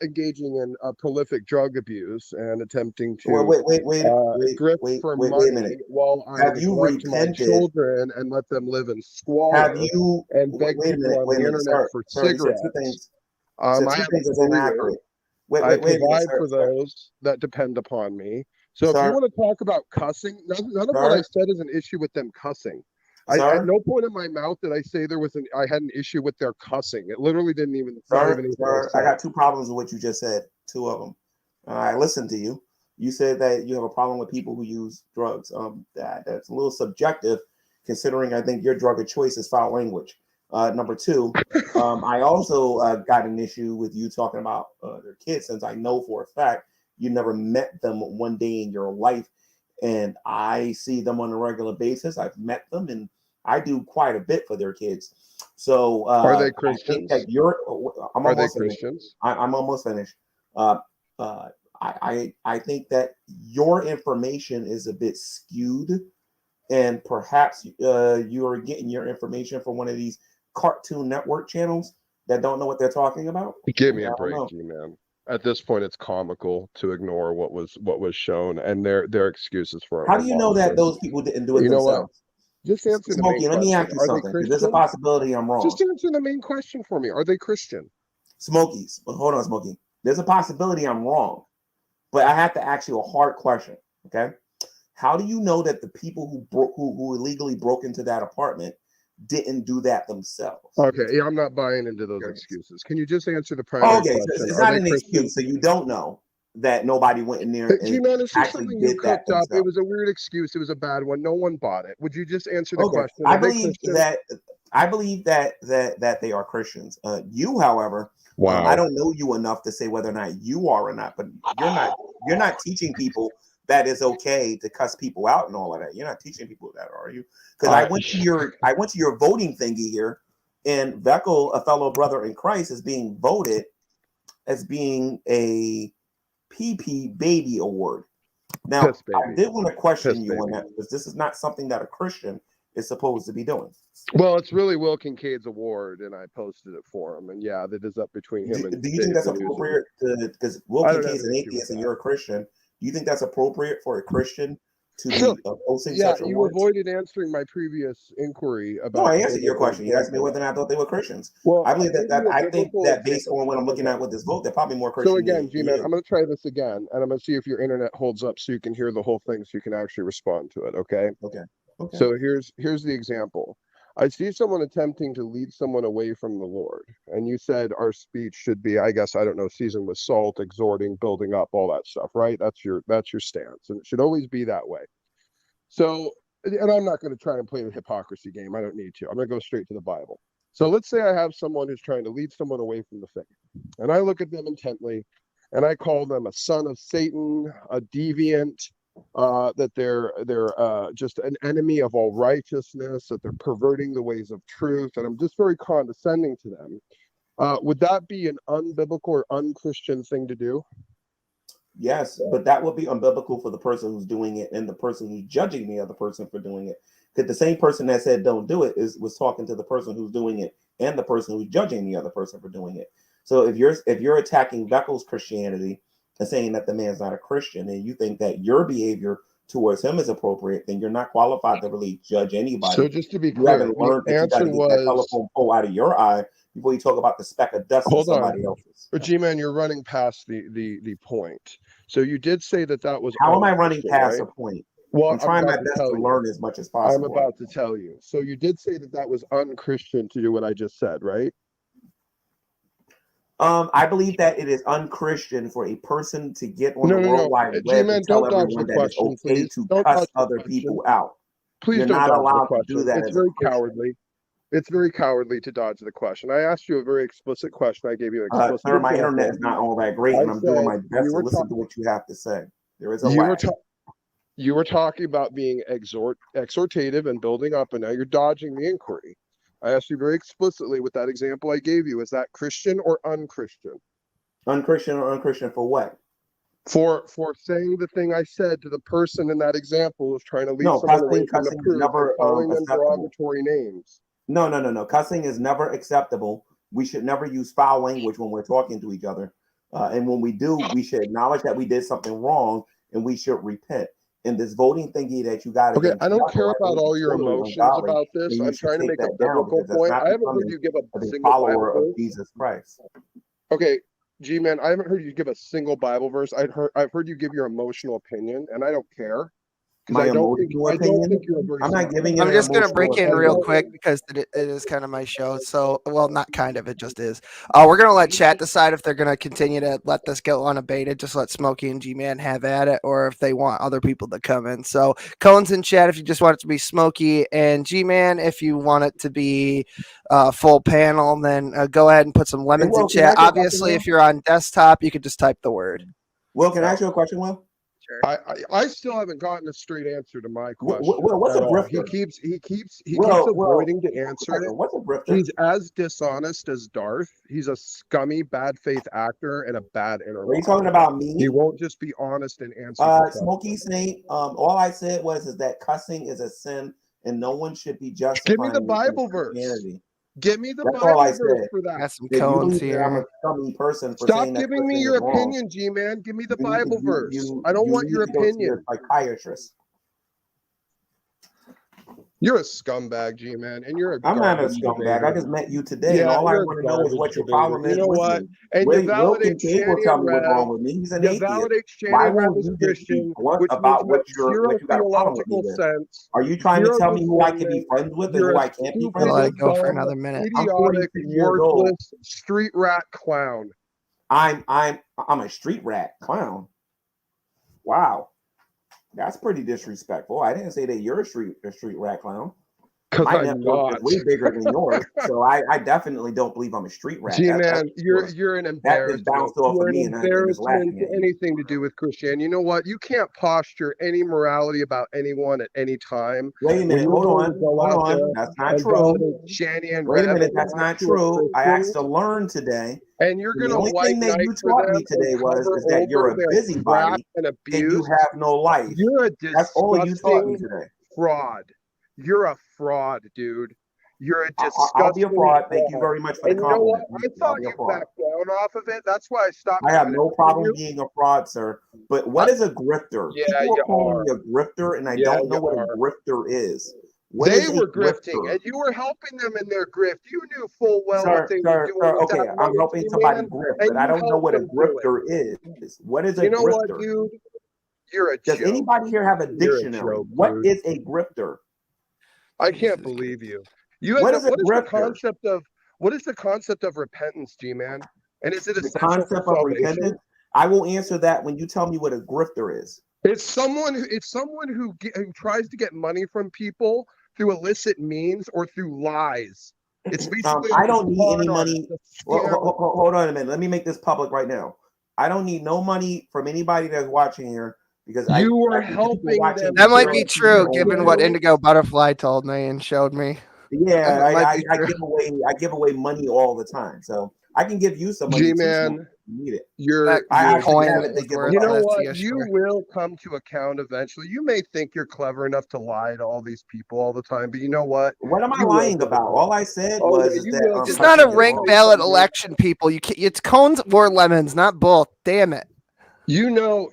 engaging in prolific drug abuse and attempting to grift for money
a minute.
while I
Have you
neglect my
repented?
Children and let them live in squalor.
Have you
and beg people on the internet for cigarettes? I have
is
a
inaccurate.
I provide for those that depend upon me. So if you want to talk about cussing, none of what I said is an issue with them cussing. At no point in my mouth did I say I had an issue with their cussing. It literally didn't even.
Sir, I got 2 problems with what you just said. 2 of them. I listened to you. You said that you have a problem with people who use drugs. That's a little subjective, considering I think your drug of choice is foul language. Number 2, I also got an issue with you talking about their kids, since I know for a fact you never met them one day in your life, and I see them on a regular basis. I've met them, and I do quite a bit for their kids. So
are they Christians?
Are they Christians? I'm almost finished. I think that your information is a bit skewed, and perhaps you are getting your information from one of these Cartoon Network channels that don't know what they're talking about.
Give me a break, G-Man. At this point, it's comical to ignore what was shown and their excuses for it.
How do you know that those people didn't do it themselves?
Know what? Just answer the main question.
Let me ask you something. There's a possibility I'm wrong.
Just answer the main question for me. Are they Christian?
Smokies. But hold on, Smokey. There's a possibility I'm wrong, but I have to ask you a hard question. Okay. How do you know that the people who illegally broke into that apartment didn't do that themselves?
Okay, yeah, I'm not buying into those excuses. Can you just answer the primary question?
So it's not an excuse. So you don't know that nobody went in there and actually did that themselves.
It was a weird excuse. It was a bad one. No one bought it. Would you just answer the question?
I believe that they are Christians. You, however, I don't know you enough to say whether or not you are or not. But you're not teaching people that it's okay to cuss people out and all of that. You're not teaching people that, are you? Because I went to your voting thingy here, and Veckel, a fellow brother in Christ, is being voted as being a PP Baby Award. Now, I did want to question you on that, because this is not something that a Christian is supposed to be doing.
Well, it's really Will Kincaid's award, and I posted it for him. And yeah, that is up between him and.
Do you think that's appropriate? Because Will Kincaid's an atheist and you're a Christian. Do you think that's appropriate for a Christian to be posting such awards?
You avoided answering my previous inquiry about.
No, I answered your question. You asked me whether or not I thought they were Christians. Well, I believe I think that based on what I'm looking at with this vote, they're probably more Christian.
So again, G-Man, I'm going to try this again, and I'm going to see if your internet holds up so you can hear the whole thing, so you can actually respond to it. Okay.
Okay.
So here's the example. I see someone attempting to lead someone away from the Lord, and you said our speech should be, I guess, I don't know, seasoned with salt, exhorting, building up, all that stuff, right? That's your stance, and it should always be that way. So, and I'm not going to try and play the hypocrisy game. I don't need to. I'm going to go straight to the Bible. So let's say I have someone who's trying to lead someone away from the faith, and I look at them intently, and I call them a son of Satan, a deviant, that they're just an enemy of all righteousness, that they're perverting the ways of truth, and I'm just very condescending to them. Would that be an unbiblical or unchristian thing to do?
Yes, but that would be unbiblical for the person who's doing it and the person who's judging the other person for doing it. Because the same person that said don't do it was talking to the person who's doing it and the person who's judging the other person for doing it. So if you're attacking Beckel's Christianity and saying that the man's not a Christian, and you think that your behavior towards him is appropriate, then you're not qualified to really judge anybody.
So just to be
you
clear,
haven't learned that you got to get that telephone pole out of your eye before you talk about the speck of dust in somebody else's.
But G-Man, you're running past the point. So you did say that was.
How am I running past
right?
a point?
Well,
I'm trying my best to learn as much as possible.
I'm about to tell you. So you did say that was unchristian to do what I just said, right?
I believe that it is unchristian for a person to get on the World Wide Web and tell everyone that it's okay to cuss other people out.
Please
You're
don't
not
dodge
allowed
the
to do that.
It's very cowardly. It's very cowardly to dodge the question. I asked you a very explicit question. I gave you an explicit
sir, my internet is not all that great, and I'm doing my best to listen to what you have to say. There is a lag.
You were talking about being exhortative and building up, and now you're dodging the inquiry. I asked you very explicitly with that example I gave you. Is that Christian or unchristian?
Unchristian or unchristian for what?
For saying the thing I said to the person in that example who's trying to lead someone away from the truth and calling them derogatory names.
No. Cussing is never acceptable. We should never use foul language when we're talking to each other. And when we do, we should acknowledge that we did something wrong and we should repent. And this voting thingy that you got.
Okay, I don't care about all your emotions about this. I'm trying to make a biblical point. I haven't heard you give a single
follower
Bible
of Jesus Christ.
Okay, G-Man, I haven't heard you give a single Bible verse. I've heard you give your emotional opinion, and I don't care.
My emotional opinion? I'm not giving you.
I'm just going to break in real quick because it is kind of my show. So, well, not kind of, it just is. We're going to let chat decide if they're going to continue to let this go unabated. Just let Smokey and G-Man have at it, or if they want other people to come in. So, Cohen's in chat if you just want it to be Smokey, and G-Man if you want it to be full panel, then go ahead and put some lemons in chat. Obviously, if you're on desktop, you could just type the word.
Will, can I ask you a question, Will?
I still haven't gotten a straight answer to my question.
What's a grifter?
He keeps avoiding to answer it.
What's a grifter?
He's as dishonest as Darth. He's a scummy, bad faith actor and a bad interloper.
Are you talking about me?
He won't just be honest and answer.
Smokey Saint. All I said is that cussing is a sin and no one should be justifying.
Give me the Bible verse. Give me the
That's
Bible
all I
verse
said.
for that.
Got some cones here.
I'm a scummy person for
Stop
saying
giving me your opinion, G-Man. Give me the Bible verse. I don't want your opinion.
Psychiatrist.
You're a scumbag, G-Man, and you're a.
I'm not a scumbag. I just met you today, and all I want to know is what your problem is.
You know what? And
Will,
you validate
Will tell me what's wrong with me. He's an atheist. Why won't you just be blunt about what you got a problem with me with? Are you trying to tell me who I can be friends with and who I can't be friends with?
Let it go for another minute.
I'm 42 years old.
Street rat clown.
I'm a street rat clown. Wow. That's pretty disrespectful. I didn't say that you're a street rat clown. My network is way bigger than yours, so I definitely don't believe I'm a street rat.
G-Man, you're an embarrassment.
That just bounced off of me, and
embarrassment to anything to do with Christianity. You know what? You can't posture any morality about anyone at any time.
Wait a minute, hold on. That's not true. Wait a minute, that's not true. I asked to learn today.
And you're going to
the only thing that you taught me today is that you're a busybody and you have no life.
You're a
That's all you taught me today.
Fraud. You're a fraud, dude. You're a disgusting.
I'll be a fraud. Thank you very much for the compliment.
You know what? I thought you backed down off of it. That's why I stopped.
I have no problem being a fraud, sir. But what is a grifter?
Yeah,
people are calling me a grifter, and I don't know what a grifter is.
They were grifting, and you were helping them in their grift. You knew full well what they were doing.
Okay, I'm helping somebody grift, but I don't know what a grifter is. What is a grifter?
You know what, dude? You're a joke.
Does anybody here have a dictionary? What is a grifter?
I can't believe you. What is the concept of repentance, G-Man? And is it
the concept of repentance? I will answer that when you tell me what a grifter is.
It's someone who tries to get money from people through illicit means or through lies. It's basically
I don't need any money. Hold on a minute. Let me make this public right now. I don't need no money from anybody that's watching here because
You were
the people
helping
watching
them.
the
That might be
show
true,
know
given
that-
what Indigo Butterfly told me and showed me.
Yeah,
That might
I
be
give away money all the time, so I can give you some money too.
G-Man,
Smoke, if you need it.
That
actually
coin
have it to
is
give
worth
You
away.
know
it,
what?
yeah,
You
sure.
will come to account eventually. You may think you're clever enough to lie to all these people all the time, but you know what?
What am I
You will
lying
give
about?
account.
All I said
Oh,
was
yeah,
is
you
that
will
It's
give
not a
account.
ranked ballot election, people. You can't, it's cones or lemons, not both. Damn it.
You know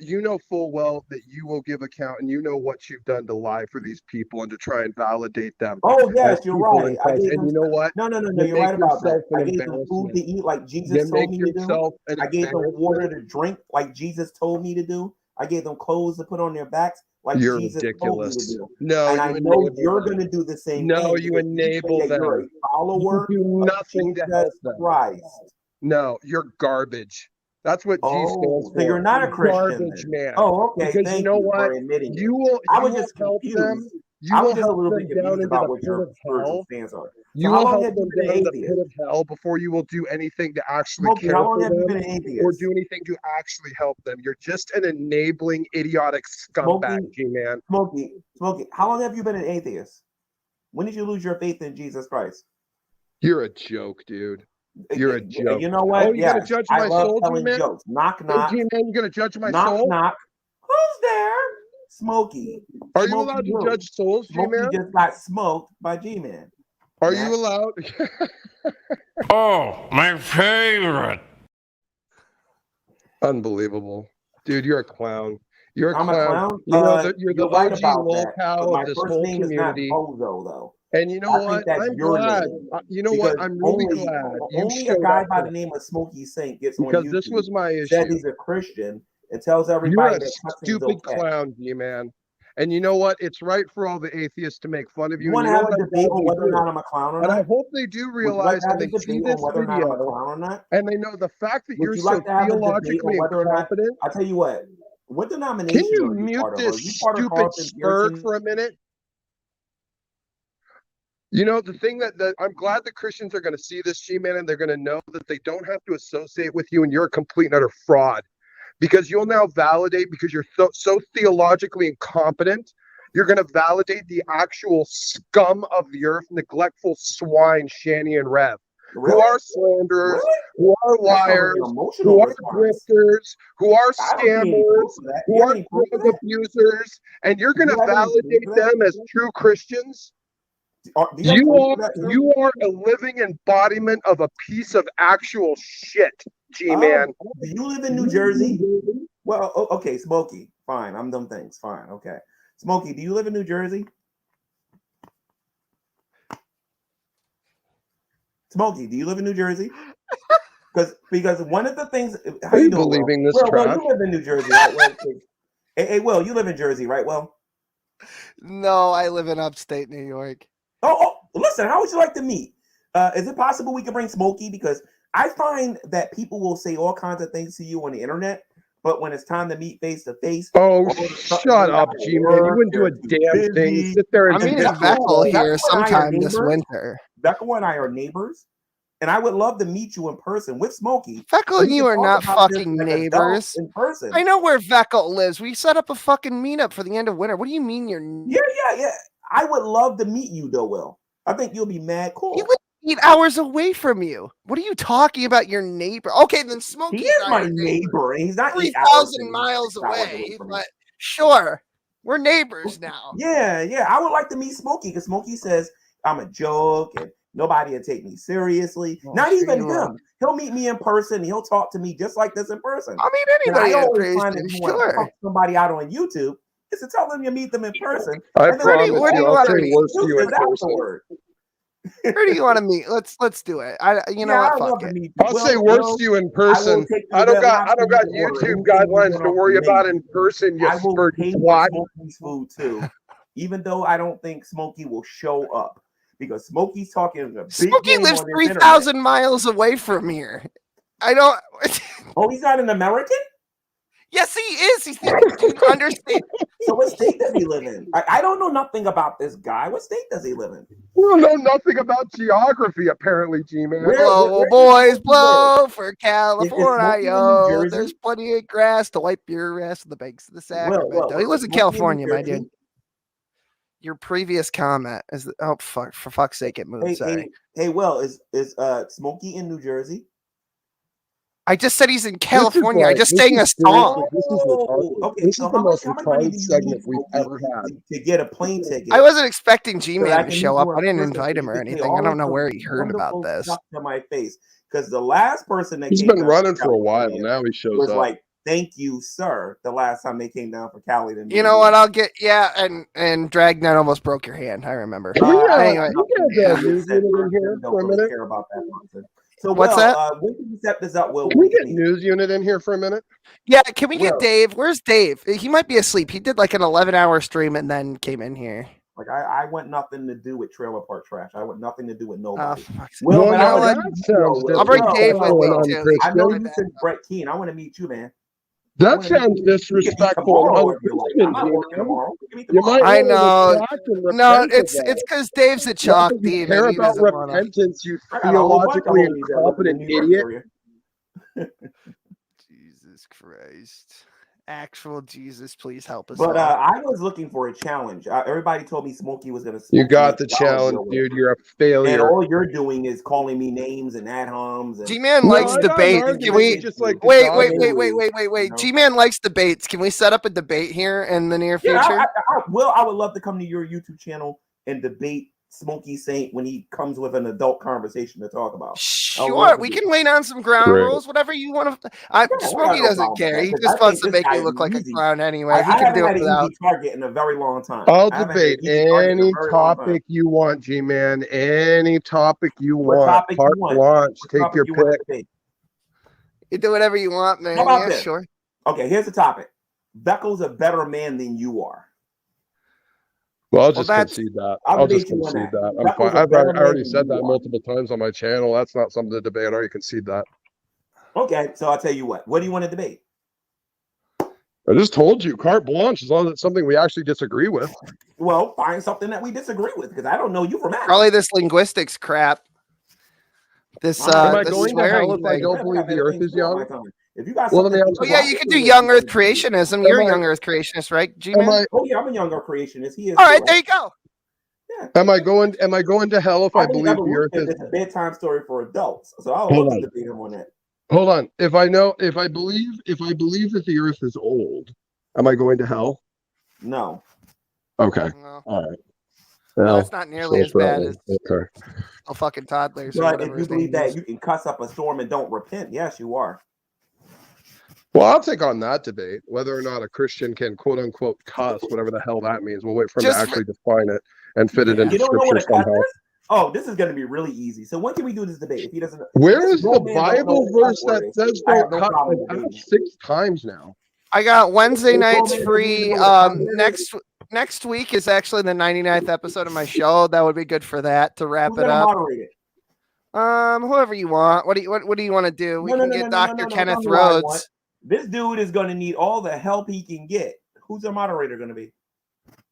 full well that you will give account, and you know what you've done to lie for these people and to try and validate them.
Oh yes,
as
you're
people
right.
in
I
Christ.
gave
And
them.
you know what?
No,
You
you're
make
right about that.
yourself an
I gave them food to
embarrassment.
eat like Jesus
You
told
make
me to do.
yourself an
I gave them water
embarrassment.
to drink like Jesus told me to do. I gave them clothes to put on their backs like
You're
Jesus told me to
ridiculous.
do.
No,
And I
you
know
enable
you're
them.
going to do the same
No,
thing
you
because you say
enable
that you're a
them.
follower
You do
of
nothing to help
Jesus
them.
Christ.
No, you're garbage. That's what G stands
Oh,
for.
so you're not a Christian
Garbage
then.
man.
Oh, okay.
Because you
Thank
know
you
what?
for admitting it.
You will
I was just
help them.
confused.
You
I was
will
just a
help
little
them
bit
down
confused
into
about
the
what
pit
your
of
spiritual
hell.
stance are. So
You
how
will
long
help
have you
them
been
down
an
into the pit
atheist?
of hell before you will do anything to actually
Smokey,
care
how long
for
have you been
them
an
or
atheist?
do anything to actually help them. You're just an enabling, idiotic scumbag, G-man.
Smokey, how long have you been an atheist? When did you lose your faith in Jesus Christ?
You're a joke, dude. You're a joke.
You know what?
Oh, you gonna
Yes,
judge
I
my
love
soul,
telling
G-man?
jokes. Knock,
Hey,
knock.
G-man, you gonna judge my
Knock,
soul?
knock. Who's there? Smokey.
Are you
Smokey
allowed to
who?
judge souls,
Smokey
G-man?
just got smoked by G-Man.
Are you allowed?
Oh, my favorite.
Unbelievable. Dude, you're a clown. You're a
I'm
clown.
a clown.
You know that you're the
You're right
OG
about that.
lolcow
But my
of this
first
whole
name is not
community.
Bozo, though.
And you know
I
what?
think that's
I'm
your
glad.
name.
You know
Because
what? I'm really glad you
only a
showed
guy
up
by
for
the
that.
name of Smokey Saint gets on
Because
YouTube,
this was my
says
issue.
he's a Christian, and tells
You're
everybody
a
that cussing is
stupid
okay.
clown, G-man. And you know what? It's right for all the atheists to make fun of
You
you.
want
And
to
you know
have
what?
a
I'm
debate
glad
on
they
whether or
do.
not I'm a clown or
And I
not?
hope they do
Would you like
realize
to have
when
a
they see
debate on
this
whether or not I'm a
video
clown or not?
and they know the fact that
Would
you're
you
so
like to have a debate on
theologically
whether or not?
incompetent.
I'll tell you what
Can
denomination
you
are you
mute
part of? Are
this
you part of
stupid
Carlton
spurg
Pearson?
for a minute? You know, the thing that I'm glad the Christians are going to see this, G-man, and they're going to know that they don't have to associate with you and you're a complete and utter fraud. Because you'll now validate, because you're so theologically incompetent, you're going to validate the actual scum of the earth, neglectful swine, Shani and Rev, who are slanderers, who are liars, who are grifters, who are scammers, who are drug abusers, and you're going to validate them as true Christians? You are a living embodiment of a piece of actual shit, G-man.
Do you live in New Jersey? Well, okay, Smokey. Fine, I'm them things. Fine, okay. Smokey, do you live in New Jersey? Smokey, do you live in New Jersey? Because one of the things. How
Are you
doing,
believing
Will?
this
Will,
trash?
you live in New Jersey, right? Will? Hey, Will, you live in Jersey, right? Will?
No, I live in upstate New York.
Oh, listen, how would you like to meet? Is it possible we can bring Smokey? Because I find that people will say all kinds of things to you on the internet, but when it's time to meet face to face,
oh, shut up, G-man. You wouldn't do a damn thing. You sit there and
I'm meeting Beckel here sometime this winter.
Beckel and I are neighbors, and I would love to meet you in person with Smokey.
Beckel and you are not fucking neighbors.
In person.
I know where Beckel lives. We set up a fucking meetup for the end of winter. What do you mean you're?
Yeah. I would love to meet you, though, Will. I think you'll be mad cool.
He lives 8 hours away from you. What are you talking about? Your neighbor? Okay, then Smokey.
He is my neighbor, and he's not
3,000 miles away. But sure, we're neighbors now.
Yeah. I would like to meet Smokey because Smokey says I'm a joke and nobody will take me seriously.
Oh,
not
sure
even
you
him.
are.
He'll meet me in person. And he'll talk to me just like this in person.
I mean, anybody
I
in
always find that
person,
you want to
sure.
pump somebody out on YouTube is to tell them you meet them in person.
I
and then
promise
where do
you,
you
I'll
want
say
to meet?
worse to you in person.
Afterward.
Where do you want to meet? Let's do it. You know what? Fuck it.
I'll say worse to you in person. I don't got YouTube guidelines to worry about in person, you
I will
spurt
pay for
twat.
Smokey's food too, even though I don't think Smokey will show up because Smokey's talking a big
Smokey
game
lives
on this
3,000 miles away from here. I don't.
Oh, he's not an American?
Yes, he is. Do you understand?
So what state does he live in? I don't know nothing about this guy. What state does he live in?
We don't know nothing about geography, apparently, G-Man.
Blow, boys, blow for California. There's plenty of grass to wipe your ass on the banks of the Sacramento. He lives in California, my dude. Your previous comment is for fuck's sake, it moved. Sorry.
Hey, Will, is Smokey in New Jersey?
I just said he's in California. I just sang a song.
This is the most retarded segment we've ever had.
To get a plane ticket.
I wasn't expecting G-Man to show up. I didn't invite him or anything. I don't know where he heard about this.
To my face, because the last person that
he's been running for a while. Now he shows up.
Like, thank you, sir. The last time they came down for Cali,
you know what? I'll get and Dragnet almost broke your hand. I remember. Anyway,
news unit in here for a minute.
Care about that nonsense. So
what's that?
When can you set this up, Will?
Can we get news unit in here for a minute?
Yeah, can we get Dave? Where's Dave? He might be asleep. He did like an 11-hour stream and then came in here.
Like I want nothing to do with trailer park trash. I want nothing to do with nobody.
I'll bring Dave with me too.
I know you said Brett Keane. I want to meet you, man.
That sounds disrespectful.
I know. No, it's because Dave's a chalk demon.
Care about repentance, you theologically incompetent idiot.
Jesus Christ. Actual Jesus, please help us.
But I was looking for a challenge. Everybody told me Smokey was going to.
You got the challenge, dude. You're a failure.
And all you're doing is calling me names and ad homs.
G-Man likes debate. Can we just like wait? G-Man likes debates. Can we set up a debate here in the near future?
I would love to come to your YouTube channel and debate Smokey Saint when he comes with an adult conversation to talk about.
Sure, we can lay down some ground rules, whatever you want to. Smokey doesn't care. He just wants to make you look like a clown anyway. He can do it without
target in a very long time.
I'll debate any topic you want, G-Man. Any topic you want. Carte blanche. Take your pick.
You do whatever you want, man.
How about
yeah,
this?
Sure.
Okay, here's the topic. Beckel's a better man than you are.
Well, I'll just concede that. I'll just concede that. I'm fine. I already said that multiple times on my channel. That's not something to debate. I already concede that.
Okay, so I'll tell you what. What do you want to debate?
I just told you, carte blanche, as long as it's something we actually disagree with.
Well, find something that we disagree with, because I don't know you from Adam.
Probably this linguistics crap. This
am I going to hell if I don't believe the Earth is young?
If you got
you can do young Earth creationism. You're a young Earth creationist, right, G-Man?
Oh yeah, I'm a young Earth creationist. He is.
All right, there you go.
Yeah.
Am I going to hell if I believe the Earth is?
It's a bedtime story for adults, so I'll love to debate him on that.
Hold on. If I believe that the Earth is old, am I going to hell?
No.
Okay.
No.
All right.
Well, it's not nearly as bad as
a
fucking toddlers.
But if you believe that you can cuss up a storm and don't repent, yes, you are.
Well, I'll take on that debate, whether or not a Christian can quote unquote cuss, whatever the hell that means. We'll wait for him to actually define it and fit it into scripture somehow.
Oh, this is going to be really easy. So when can we do this debate? If he doesn't,
where is the Bible verse that says don't cuss? I've had 6 times now.
I got Wednesday nights free. Next week is actually the 99th episode of my show. That would be good for that to wrap it up.
Moderate it?
Whoever you want. What do you want to do? We can get Dr. Kenneth Rhodes.
This dude is going to need all the help he can get. Who's the moderator going to be?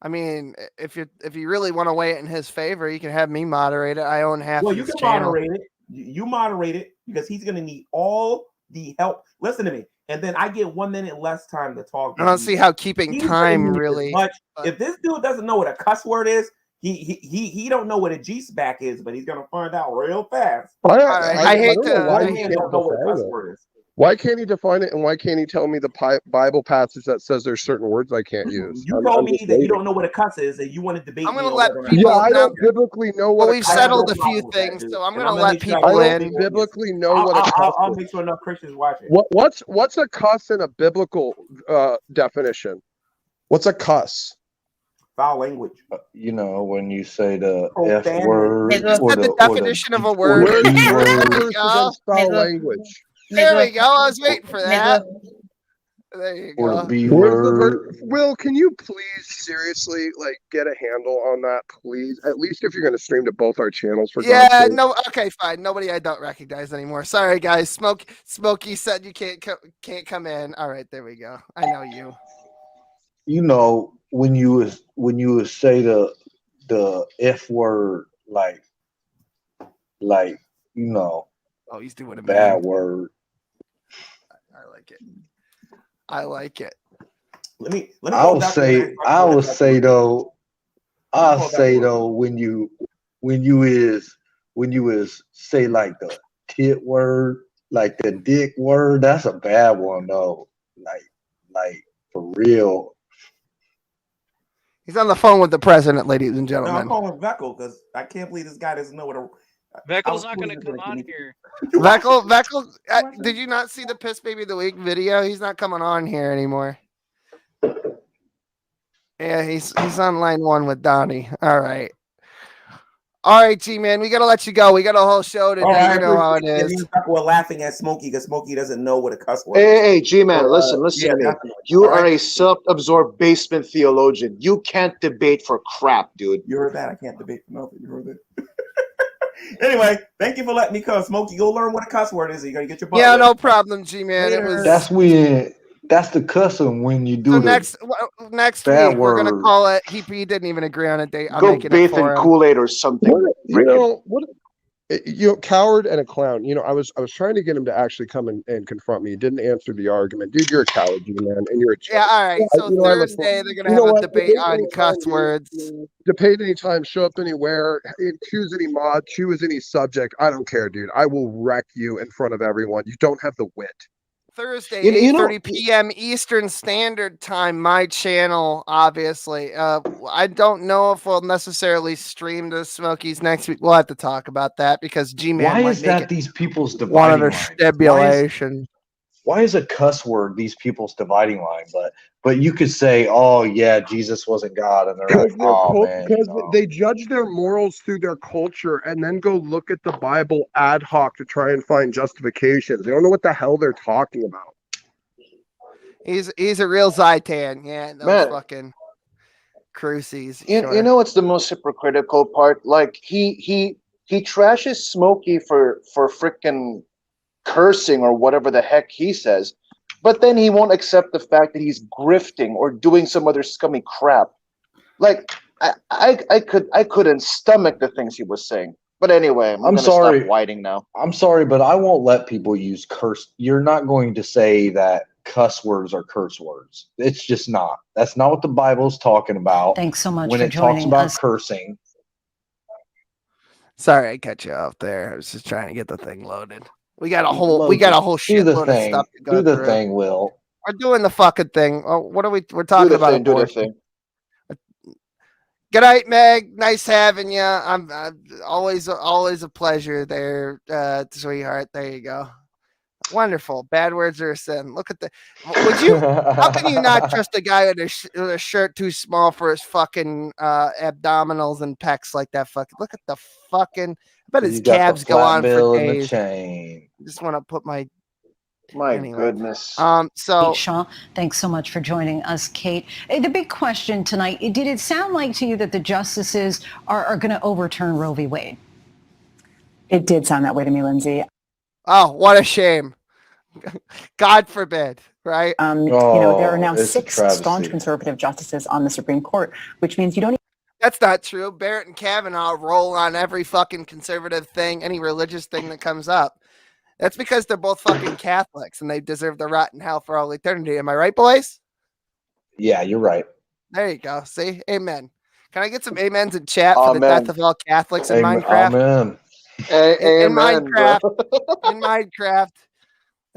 I mean, if you really want to weigh it in his favor, you can have me moderate it. I own half.
Well,
of
you
his
can
channel.
moderate it. You moderate it because he's going to need all the help. Listen to me, and then I get 1 minute less time to talk.
I don't see how keeping time really.
If this dude doesn't know what a cuss word is, he don't know what a G-SPAC is, but he's going to find out real fast.
I hate to.
Don't know what a cuss word is.
Why can't he define it, and why can't he tell me the Bible passage that says there's certain words I can't use?
You told me that you don't know what a cuss is, and you want to debate.
I'm going to let people.
Yeah, I don't biblically know what.
Well, we've settled a few things, so I'm going to let people in.
I don't biblically know what a cuss is.
I'll make sure enough Christians watch it.
What's a cuss in a biblical definition? What's a cuss?
Foul language.
You know, when you say the F word.
Or the definition of a word.
Foul language.
There we go. I was waiting for that. There you
Or
go.
the B
Where's the
word.
Will, can you please seriously get a handle on that, please? At least if you're going to stream to both our channels, for God's
Yeah,
sake.
no, okay, fine. Nobody I don't recognize anymore. Sorry, guys. Smokey said you can't come in. All right, there we go. I know you.
You know, when you say the F word, like
Oh, he's doing a
bad
man.
word.
I like it. I like it.
Let me.
I'll say though, when you say like the tit word, like the dick word, that's a bad one though. Like for real.
He's on the phone with the president, ladies and
No, I'm
gentlemen.
calling Veckel because I can't believe this guy doesn't know what a.
Veckel's not going to come on here.
Veckel, did you not see the Piss Baby of the Week video? He's not coming on here anymore. Yeah, he's on line 1 with Donnie. All right, G-Man, we got to let you go. We got a whole show today.
Right,
you know how it is.
We're laughing at Smokey because Smokey doesn't know what a cuss word
Hey, G-Man, listen
yeah,
to me.
definitely.
You
All
are
right.
a self-absorbed basement theologian. You can't debate for crap, dude.
You heard that? I can't debate for nothing. You heard that? Anyway, thank you for letting me come. Smokey, go learn what a cuss word is. You got to get your butt
Yeah,
wet.
no problem, G-Man. It was.
That's the cussing when you do
So
the
next
bad
week we're gonna
word.
call it. He didn't even agree on a date. I'm
Go
making it
bathe
for
in
him.
Kool-Aid or something.
Coward and a clown. I was trying to get him to actually come and confront me. He didn't answer the argument. Dude, you're a coward, man, and you're a
Yeah, all right. So Thursday they're gonna have a debate on cuss words.
Debate anytime, show up anywhere, choose any mod, choose any subject. I don't care, dude. I will wreck you in front of everyone. You don't have the wit.
Thursday,
You know-
8:30 p.m. Eastern Standard Time, my channel, obviously. I don't know if we'll necessarily stream the Smokies next week. We'll have to talk about that because G-Man
Why
might
is
make
that
it
these people's
one of
dividing
their
lines?
stipulation.
Why is a cuss word these people's dividing line? But you could say, oh yeah, Jesus wasn't God, and they're like, oh man,
Because they judge their morals through their culture and then go look at the Bible ad hoc to try and find justifications. They don't know what the hell they're talking about.
He's a real Zaitan, yeah. Those
Man.
fucking crucies.
You know what's the most hypocritical part? Like he trashes Smokey for freaking cursing or whatever the heck he says, but then he won't accept the fact that he's grifting or doing some other scummy crap. Like I couldn't stomach the things he was saying. But anyway, I'm gonna
sorry.
stop whining now.
I'm sorry, but I won't let people use curse. You're not going to say that cuss words are curse words. It's just not. That's not what the Bible's talking about.
Thanks so much
when
for
it talks
joining
about
us.
cursing.
Sorry, I cut you off there. I was just trying to get the thing loaded. We got a whole shitload of stuff to go
Do the
through.
thing, Will.
We're doing the fucking thing. Oh, what are we're talking about?
Do the
Abortion.
thing.
Good night, Meg. Nice having you. I'm always a pleasure there, sweetheart. There you go. Wonderful. Bad words are a sin. Look at the. Would you? How can you not trust a guy with a shirt too small for his fucking abdominals and pecs like that? Fucking look at the fucking. I bet his
You got the
calves go
flat
on
bill
for
and the
days.
chain.
I just want to put my.
My goodness.
Kate Shaw, thanks so much for joining us, Kate. The big question tonight, did it sound like to you that the justices are going to overturn Roe v. Wade?
It did sound that way to me, Lindsay.
Oh, what a shame. God forbid, right?
You know, there are now
it's a
6
travesty.
staunch conservative justices on the Supreme Court, which means you don't.
That's not true. Barrett and Kavanaugh roll on every fucking conservative thing, any religious thing that comes up. That's because they're both fucking Catholics and they deserve the rot in hell for all eternity. Am I right, boys?
Yeah, you're right.
There you go. See? Amen. Can I get some amens in chat for the death of all Catholics in
Amen.
Minecraft?
Amen.
In
Amen,
Minecraft.
bro.
In Minecraft.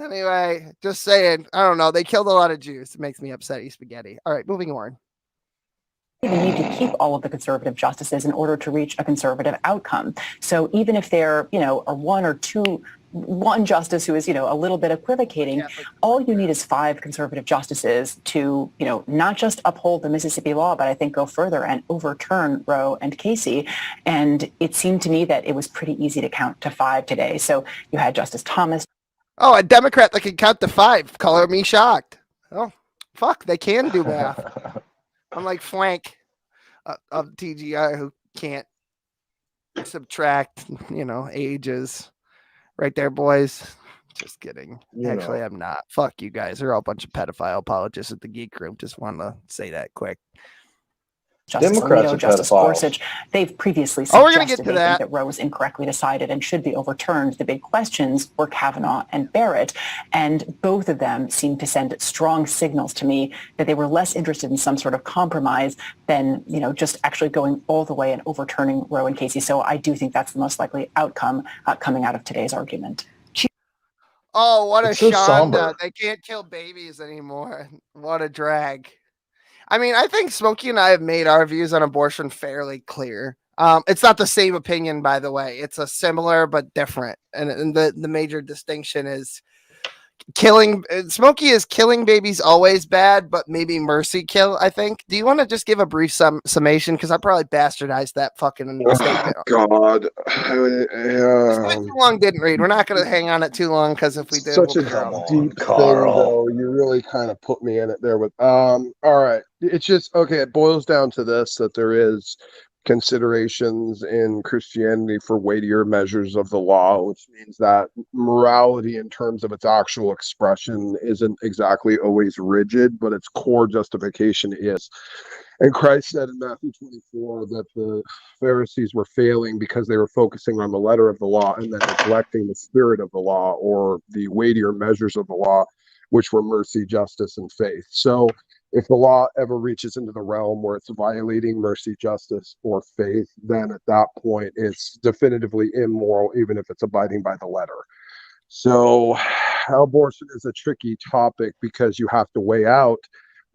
Anyway, just saying. I don't know. They killed a lot of Jews. It makes me upset. Eat spaghetti. All right, moving on.
You need to keep all of the conservative justices in order to reach a conservative outcome. So even if there, are one justice who is, a little bit equivocating, all you need is 5 conservative justices to, not just uphold the Mississippi law, but I think go further and overturn Roe and Casey. And it seemed to me that it was pretty easy to count to 5 today. So you had Justice Thomas.
Oh, a Democrat that can count to 5. Color me shocked. Oh, Fuck, they can do math. Unlike Flank of TGI, who can't subtract, ages. Right there, boys. Just kidding. Actually, I'm not. Fuck you guys. They're all a bunch of pedophile apologists at the Geek Room. Just want to say that quick.
Justice Alito, Justice Gorsuch, they've previously suggested they think that Roe was incorrectly decided and should be overturned. The big questions were Kavanaugh and Barrett, and both of them seemed to send strong signals to me that they were less interested in some sort of compromise than, just actually going all the way and overturning Roe and Casey. So I do think that's the most likely outcome coming out of today's argument.
Oh, what a
so
Shonda.
somber.
They can't kill babies anymore. What a drag. I mean, I think Smokey and I have made our views on abortion fairly clear. It's not the same opinion, by the way. It's a similar but different. And the major distinction is Smokey is killing babies always bad, but maybe mercy kill, I think. Do you want to just give a brief summation? Because I probably bastardized that fucking statement.
God.
Too long didn't read. We're not going to hang on it too long because if we do,
such a deep thing, though. You really kind of put me in it there with all right. It's just okay, it boils down to this, that there is considerations in Christianity for weightier measures of the law, which means that morality in terms of its actual expression isn't exactly always rigid, but its core justification is. And Christ said in Matthew 24 that the Pharisees were failing because they were focusing on the letter of the law and then neglecting the spirit of the law, or the weightier measures of the law, which were mercy, justice, and faith. So if the law ever reaches into the realm where it's violating mercy, justice, or faith, then at that point it's definitively immoral, even if it's abiding by the letter. So abortion is a tricky topic because you have to weigh out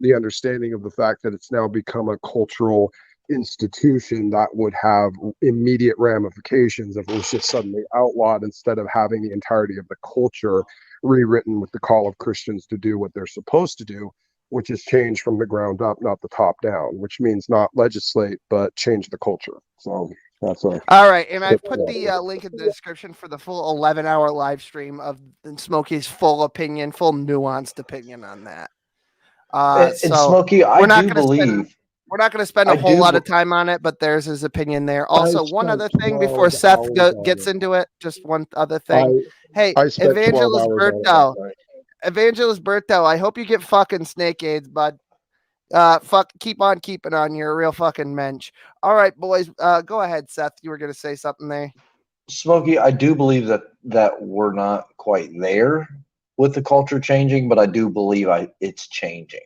the understanding of the fact that it's now become a cultural institution that would have immediate ramifications if it was just suddenly outlawed, instead of having the entirety of the culture rewritten with the call of Christians to do what they're supposed to do, which is change from the ground up, not the top down, which means not legislate, but change the culture. So that's all
right. And I put the link in the description for the full 11-hour live stream of Smokey's full opinion, full nuanced opinion on that.
And
So
Smokey, I do believe.
We're not going to spend a whole lot of time on it, but there's his opinion there. Also, one other thing before Seth gets into it, just one other thing. Hey, Evangelist Berto, I hope you get fucking snake AIDS, bud. Keep on keeping on. You're a real fucking mensch. All right, boys. Go ahead, Seth. You were going to say something there.
Smokey, I do believe that we're not quite there with the culture changing, but I do believe it's changing.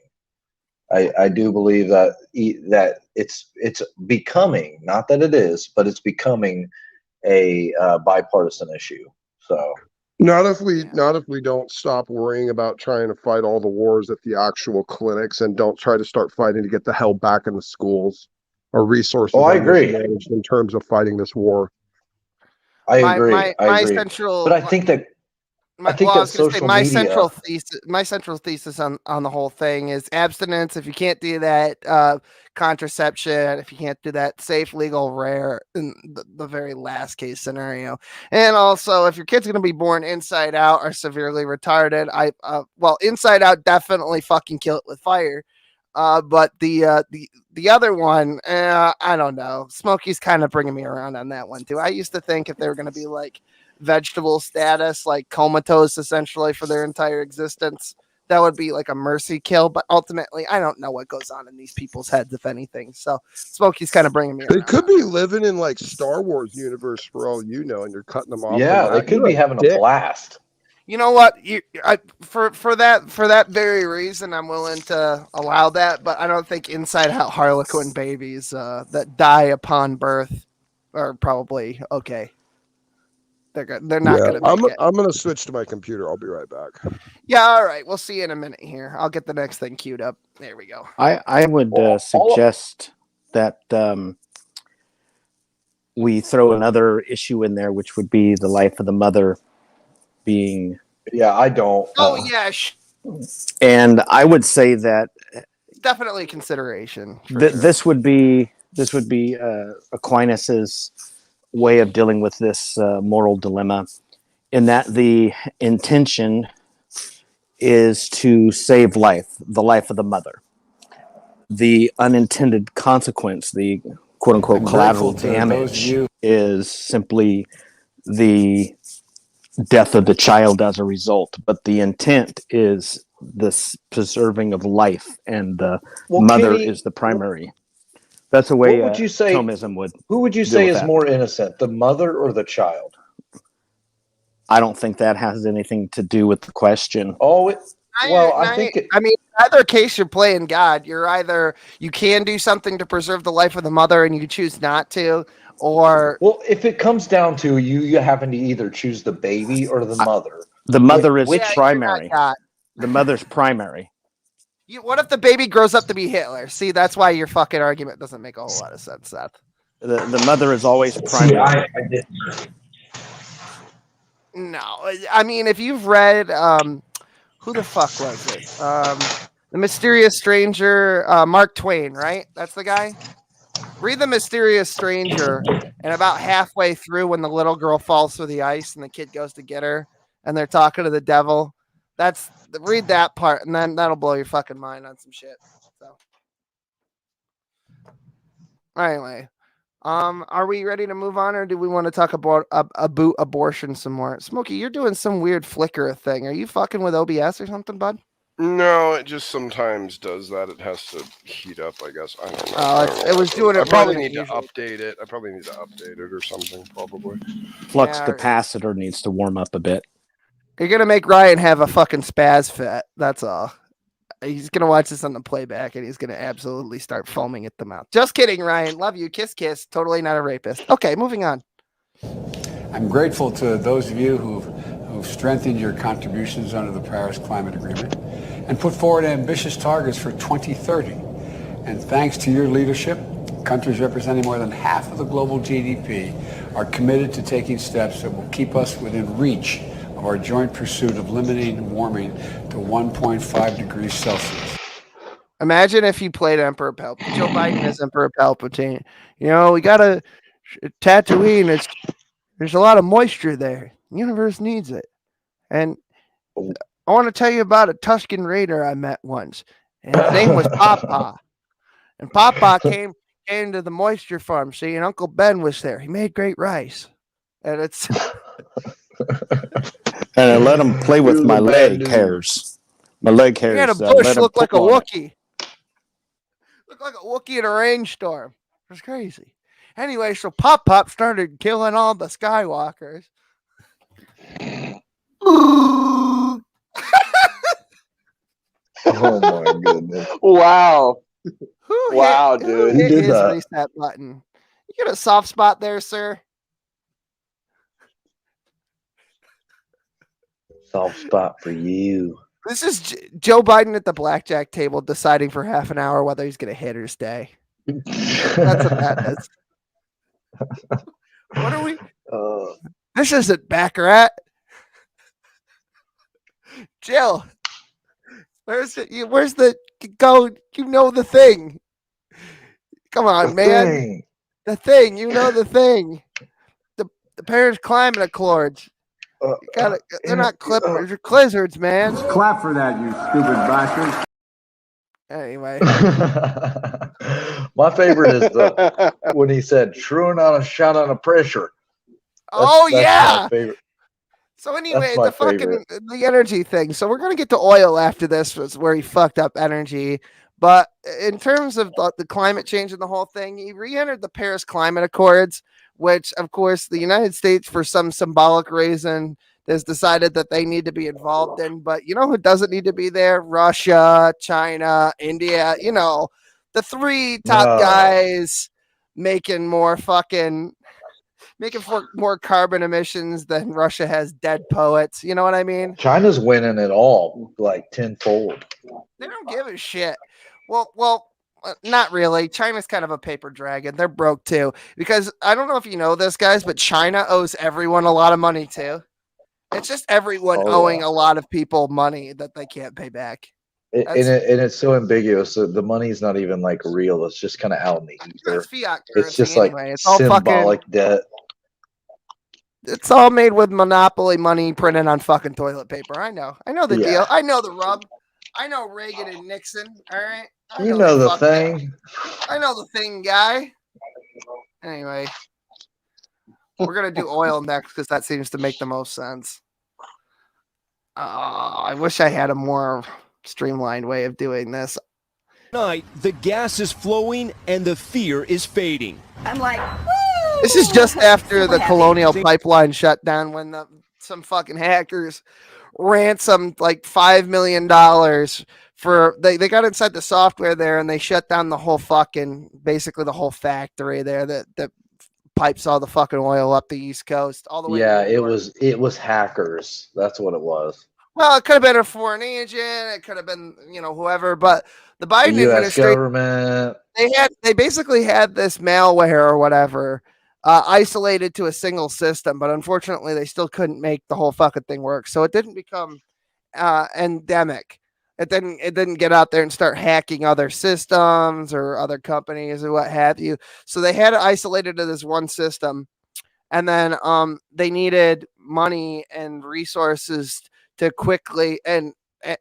I do believe that it's becoming, not that it is, but it's becoming a bipartisan issue. So
not if we don't stop worrying about trying to fight all the wars at the actual clinics, and don't try to start fighting to get the hell back in the schools or resources.
I agree.
In terms of fighting this war.
I agree. But I think that
my central thesis on the whole thing is abstinence. If you can't do that, contraception. If you can't do that, safe, legal, rare in the very last case scenario. And also, if your kid's going to be born inside out or severely retarded, inside out, definitely fucking kill it with fire. But the other one, I don't know. Smokey's kind of bringing me around on that one too. I used to think if they were going to be like vegetable status, like comatose essentially for their entire existence, that would be like a mercy kill. But ultimately, I don't know what goes on in these people's heads, if anything. So Smokey's kind of bringing me around.
They could be living in like Star Wars universe for all you know, and you're cutting them off.
Yeah, they could be having a blast.
You know what? For that very reason, I'm willing to allow that. But I don't think inside out Harlequin babies that die upon birth are probably okay. They're not going to make it.
I'm going to switch to my computer. I'll be right back.
Yeah, all right. We'll see you in a minute here. I'll get the next thing queued up. There we go.
I would suggest that we throw another issue in there, which would be the life of the mother being.
Yeah, I don't.
Yeah.
And I would say that
definitely consideration.
This would be Aquinas's way of dealing with this moral dilemma, in that the intention is to save life, the life of the mother. The unintended consequence, the quote unquote collateral damage, is simply the death of the child as a result. But the intent is this preserving of life, and the mother is the primary. That's the way
what would you say?
Thomism would.
Who would you
deal
say
with
is
that.
more innocent, the mother or the child?
I don't think that has anything to do with the question.
Oh, I think
I mean, in either case, you're playing God. You're either you can do something to preserve the life of the mother, and you choose not to, or
if it comes down to you happen to either choose the baby or the mother.
The mother is
Yeah,
primary.
you're not God.
The mother's primary.
What if the baby grows up to be Hitler? See, that's why your fucking argument doesn't make a whole lot of sense, Seth.
The mother is always primary.
No, I mean, if you've read, who the fuck was it? The Mysterious Stranger, Mark Twain, right? That's the guy. Read The Mysterious Stranger, and about halfway through, when the little girl falls through the ice and the kid goes to get her, and they're talking to the devil. Read that part, and then that'll blow your fucking mind on some shit. So, anyway, are we ready to move on, or do we want to talk about abortion some more? Smokey, you're doing some weird flicker thing. Are you fucking with OBS or something, bud?
No, it just sometimes does that. It has to heat up, I guess. I don't know.
It was doing it.
I probably
more than
need to
usual.
update it. I probably need to update it or something, probably.
Flux capacitor needs to warm up a bit.
You're gonna make Ryan have a fucking spaz fit. That's all. He's gonna watch this on the playback, and he's gonna absolutely start foaming at the mouth. Just kidding, Ryan. Love you. Kiss, kiss. Totally not a rapist. Okay, moving on.
I'm grateful to those of you who've strengthened your contributions under the Paris Climate Agreement and put forward ambitious targets for 2030. And thanks to your leadership, countries representing more than half of the global GDP are committed to taking steps that will keep us within reach of our joint pursuit of limiting warming to 1.5 degrees Celsius.
Imagine if you played Emperor Palpatine. Joe Biden is Emperor Palpatine. You know, we got a Tatooine. There's a lot of moisture there. The universe needs it. And I want to tell you about a Tusken Raider I met once. And his name was Papa. And Papa came to the moisture farm, see, and Uncle Ben was there. He made great rice. And it's...
And I let him play with my leg hairs. My leg hairs.
He had a bush look like a Wookiee. Looked like a Wookiee in a rainstorm. It was crazy. Anyway, so Pop started killing all the Skywalkers.
Oh my goodness!
Wow!
Wow,
dude!
Who hit his reset button? You got a soft spot there, sir?
Soft spot for you.
This is Joe Biden at the blackjack table deciding for half an hour whether he's going to hit or stay. That's what that is. What are we? This isn't Baccarat. Jill, where's the go? You know the thing. Come on, man. The thing. You know the thing. The Paris Climate Accords. They're not clippers, they're clizzards, man.
Clap for that, you stupid bastard.
Anyway.
My favorite is when he said, "Truing on a shot on a pressure."
That's
my favorite.
So anyway,
That's my
the energy thing. So we're gonna get to oil after this, was where he fucked up energy. But in terms of the climate change and the whole thing, he re-entered the Paris Climate Accords, which, of course, the United States, for some symbolic reason, has decided that they need to be involved in. But you know who doesn't need to be there? Russia, China, India. You know, the three top guys making more carbon emissions than Russia has dead poets. You know what I mean?
China's winning it all, like tenfold.
They don't give a shit. Well, not really. China's kind of a paper dragon. They're broke too, because I don't know if you know this, guys, but China owes everyone a lot of money too. It's just everyone owing a lot of people money that they can't pay back.
And it's so ambiguous. So the money's not even like real. It's just kind of out in the ether.
It's fiat currency.
It's just
anyway.
like
It's all
symbolic debt.
It's all made with monopoly money printed on fucking toilet paper. I know the deal. I know the rub. I know Reagan and Nixon. All right.
You know the thing.
I know the thing, guy. Anyway, we're gonna do oil next because that seems to make the most sense. I wish I had a more streamlined way of doing this.
Tonight, the gas is flowing and the fear is fading.
I'm like,
this is just after the Colonial pipeline shutdown when some fucking hackers ransomed like $5 million for they got inside the software there and they shut down the whole basically the whole factory there that pipes all the fucking oil up the East Coast all the way.
Yeah, it was hackers. That's what it was.
Well, it could have been a foreign agent. It could have been whoever. But the Biden
The US
administration,
government.
they basically had this malware or whatever isolated to a single system, but unfortunately they still couldn't make the whole fucking thing work. So it didn't become endemic. It didn't get out there and start hacking other systems or other companies or what have you. So they had it isolated to this one system, and then they needed money and resources to quickly and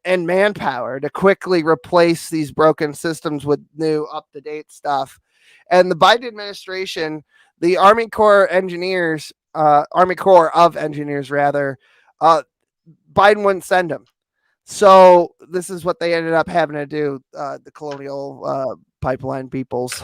manpower to quickly replace these broken systems with new up-to-date stuff. And the Biden administration, the Army Corps of Engineers, rather, Biden wouldn't send them. So this is what they ended up having to do, the Colonial pipeline peoples.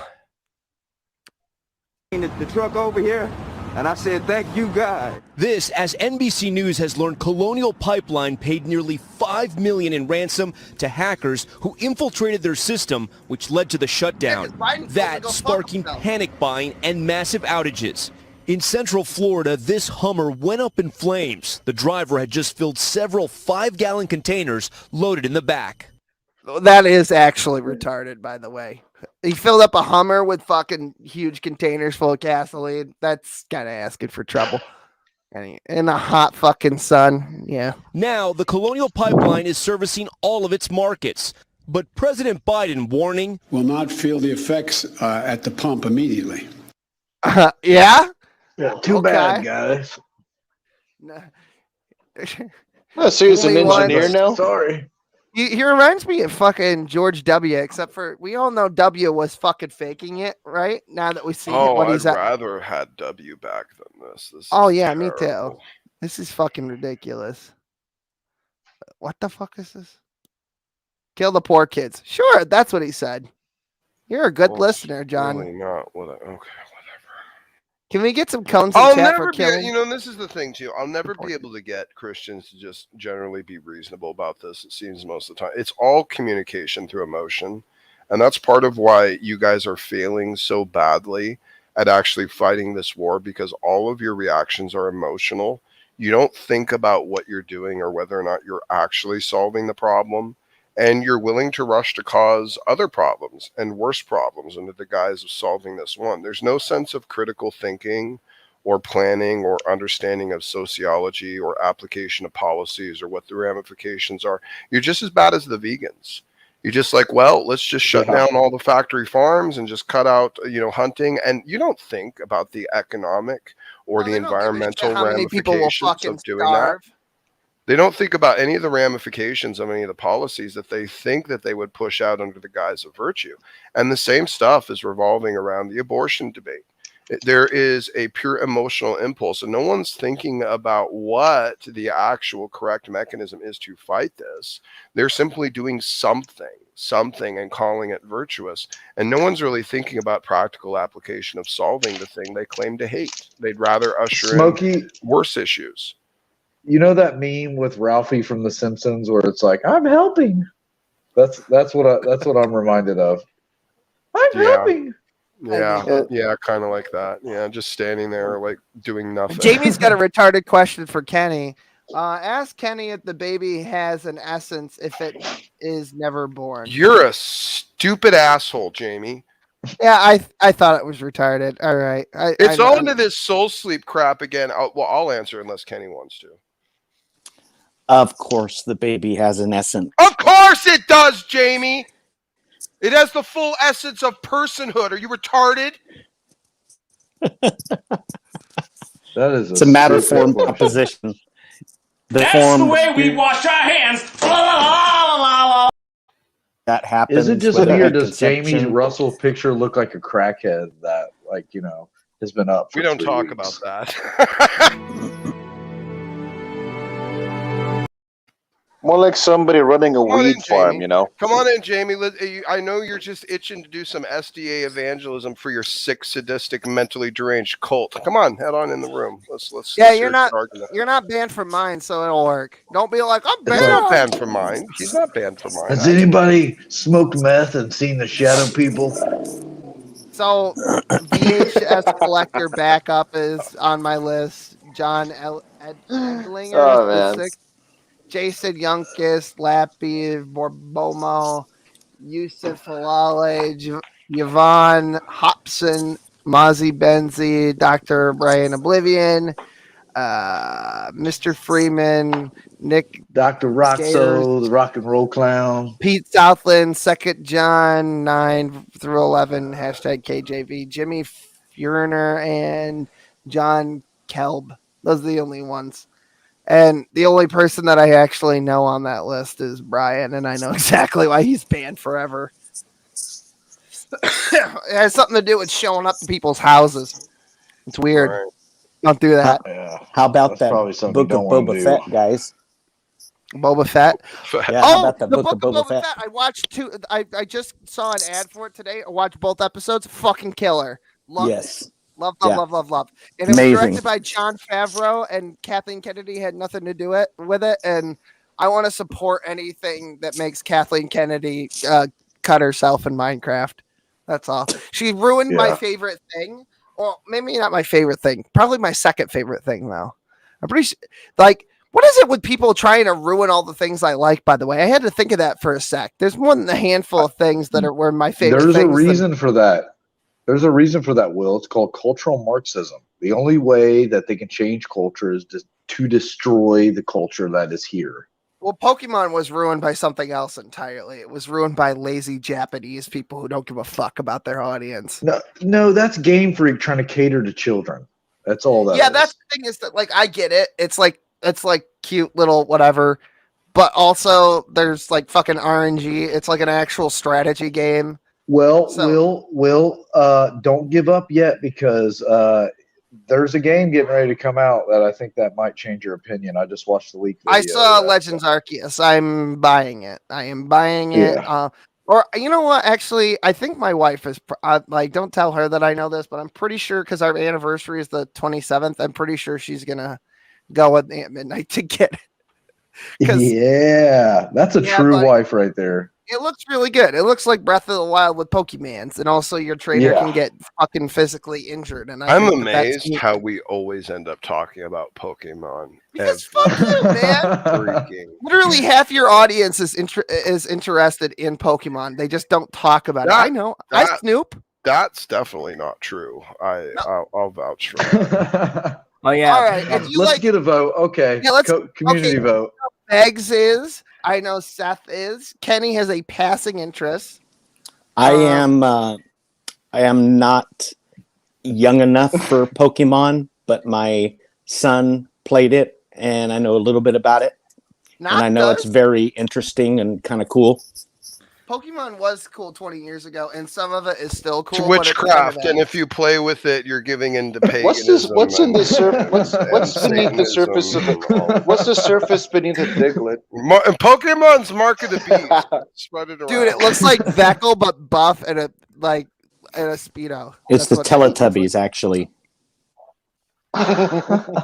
The truck over here, and I said, thank you, God. This, as NBC News has learned, Colonial Pipeline paid nearly $5 million in ransom to hackers who infiltrated their system, which led to the shutdown. That sparking panic buying and massive outages. In Central Florida, this Hummer went up in flames. The driver had just filled several 5-gallon containers loaded in the back.
That is actually retarded, by the way. He filled up a Hummer with fucking huge containers full of gasoline. That's kind of asking for trouble. In the hot fucking sun, yeah.
Now, the Colonial Pipeline is servicing all of its markets. But President Biden warning...
will not feel the effects at the pump immediately.
Yeah?
Yeah, too bad, guys.
So he's an engineer now?
Sorry.
He reminds me of fucking George W., except for we all know W was fucking faking it, right? Now that we see what he's
I'd rather had W back than this.
Oh, yeah, me too. This is fucking ridiculous. What the fuck is this? Kill the poor kids. Sure, that's what he said. You're a good listener, John.
Really not what okay.
Can we get some cones in chat for killing?
And this is the thing too. I'll never be able to get Christians to just generally be reasonable about this. It seems most of the time it's all communication through emotion, and that's part of why you guys are failing so badly at actually fighting this war, because all of your reactions are emotional. You don't think about what you're doing or whether or not you're actually solving the problem. And you're willing to rush to cause other problems and worse problems under the guise of solving this one. There's no sense of critical thinking or planning or understanding of sociology or application of policies or what the ramifications are. You're just as bad as the vegans. You're just like, well, let's just shut down all the factory farms and just cut out, hunting. And you don't think about the economic or the environmental ramifications of doing that. They don't think about any of the ramifications of any of the policies that they think that they would push out under the guise of virtue. And the same stuff is revolving around the abortion debate. There is a pure emotional impulse, and no one's thinking about what the actual correct mechanism is to fight this. They're simply doing something and calling it virtuous. And no one's really thinking about practical application of solving the thing they claim to hate. They'd rather usher in worse issues.
You know that meme with Ralphie from The Simpsons where it's like, "I'm helping." That's what I'm reminded of. I'm helping.
Yeah, kind of like that. Yeah, just standing there like doing nothing.
Jamie's got a retarded question for Kenny. Ask Kenny if the baby has an essence if it is never born.
You're a stupid asshole, Jamie.
Yeah, I thought it was retarded. All right.
It's all into this soul sleep crap again. I'll answer unless Kenny wants to.
Of course, the baby has an essence.
Of course it does, Jamie. It has the full essence of personhood. Are you retarded?
That is
it's a matter form proposition.
That's the way we wash our hands.
That happens.
Is it just
with
me, or
every
does Jamie
conception.
Russell picture look like a crackhead that, like, has been up for
We don't
3
talk
weeks?
about that.
More like somebody running a
Come on
weed
in,
farm,
Jamie. Come on in, Jamie. I know you're just itching to do some SDA evangelism for your sick, sadistic, mentally deranged cult. Come on, head on in the room. Let's
Yeah,
hear
you're not
your argument.
you're not banned from mine, so it'll work. Don't be like, I'm
He's not
banned.
banned from mine. He's not banned from mine.
Has anybody smoked meth and seen the shadow people?
So VHS collector backup is on my list. John Edlinger
Oh,
is the
man.
6th. Jason Youngkis, Lappy, Borbomo, Yusuf Halale, Yvonne Hobson, Mozzie Benzie, Dr. Brian Oblivion, Mr. Freeman, Nick
Dr. Roxo, the rock and roll clown.
Pete Southland, 2nd John, 9 through 11, hashtag KJV, Jimmy Furner, and John Kelb. Those are the only ones. And the only person that I actually know on that list is Brian, and I know exactly why he's banned forever. It has something to do with showing up to people's houses. It's weird.
Right.
Don't do that.
How about that
probably something
book
you
of
don't wanna
Boba
do.
Fett, guys?
Boba Fett.
Yeah, how about the book of Boba Fett?
I watched 2. I just saw an ad for it today. I watched both episodes. Fucking killer. Love
Yes.
it. Love.
Yeah.
And it was
Amazing.
directed by Jon Favreau, and Kathleen Kennedy had nothing to do with it. And I want to support anything that makes Kathleen Kennedy cut herself in Minecraft. That's all. She ruined my favorite thing. Well, maybe not my favorite thing. Probably my second favorite thing, though. I'm pretty sure. Like, what is it with people trying to ruin all the things I like, by the way? I had to think of that for a sec. There's more than a handful of things that were my favorite
There's
things.
a reason for that. There's a reason for that, Will. It's called cultural Marxism. The only way that they can change culture is to destroy the culture that is here.
Well, Pokemon was ruined by something else entirely. It was ruined by lazy Japanese people who don't give a fuck about their audience.
No, that's Game Freak trying to cater to children. That's all that is.
That's the thing is that, like, I get it. It's like cute little whatever, but also there's like fucking RNG. It's like an actual strategy game.
Well, Will, don't give up yet, because there's a game getting ready to come out that I think that might change your opinion. I just watched the leak video.
I saw Legends Arceus. I'm buying it. I am buying it.
Yeah.
Or you know what? Actually, I think my wife is like. Don't tell her that I know this, but I'm pretty sure because our anniversary is the 27th. I'm pretty sure she's gonna go at midnight to get it.
Yeah, that's a true wife right there.
It looks really good. It looks like Breath of the Wild with Pokemans, and also your trainer can get fucking physically injured. And
I'm amazed how we always end up talking about Pokemon.
Because fuck you, man. Literally half your audience is interested in Pokemon. They just don't talk about it. I know. I Snoop.
That's definitely not true. I'll vouch for that.
Oh yeah.
All right.
Let's get a vote. Okay.
Yeah, let's
community vote.
Meg's is. I know Seth is. Kenny has a passing interest.
I am not young enough for Pokemon, but my son played it, and I know a little bit about it. And I know it's very interesting and kind of cool.
Pokemon was cool 20 years ago, and some of it is still cool.
It's witchcraft, and if you play with it, you're giving into paganism.
What's beneath the surface of it? What's the surface beneath a Diglett?
Pokemon's Mark of the Beast. Spread it around.
Dude, it looks like Veckle but buff and a Speedo.
It's the Teletubbies, actually.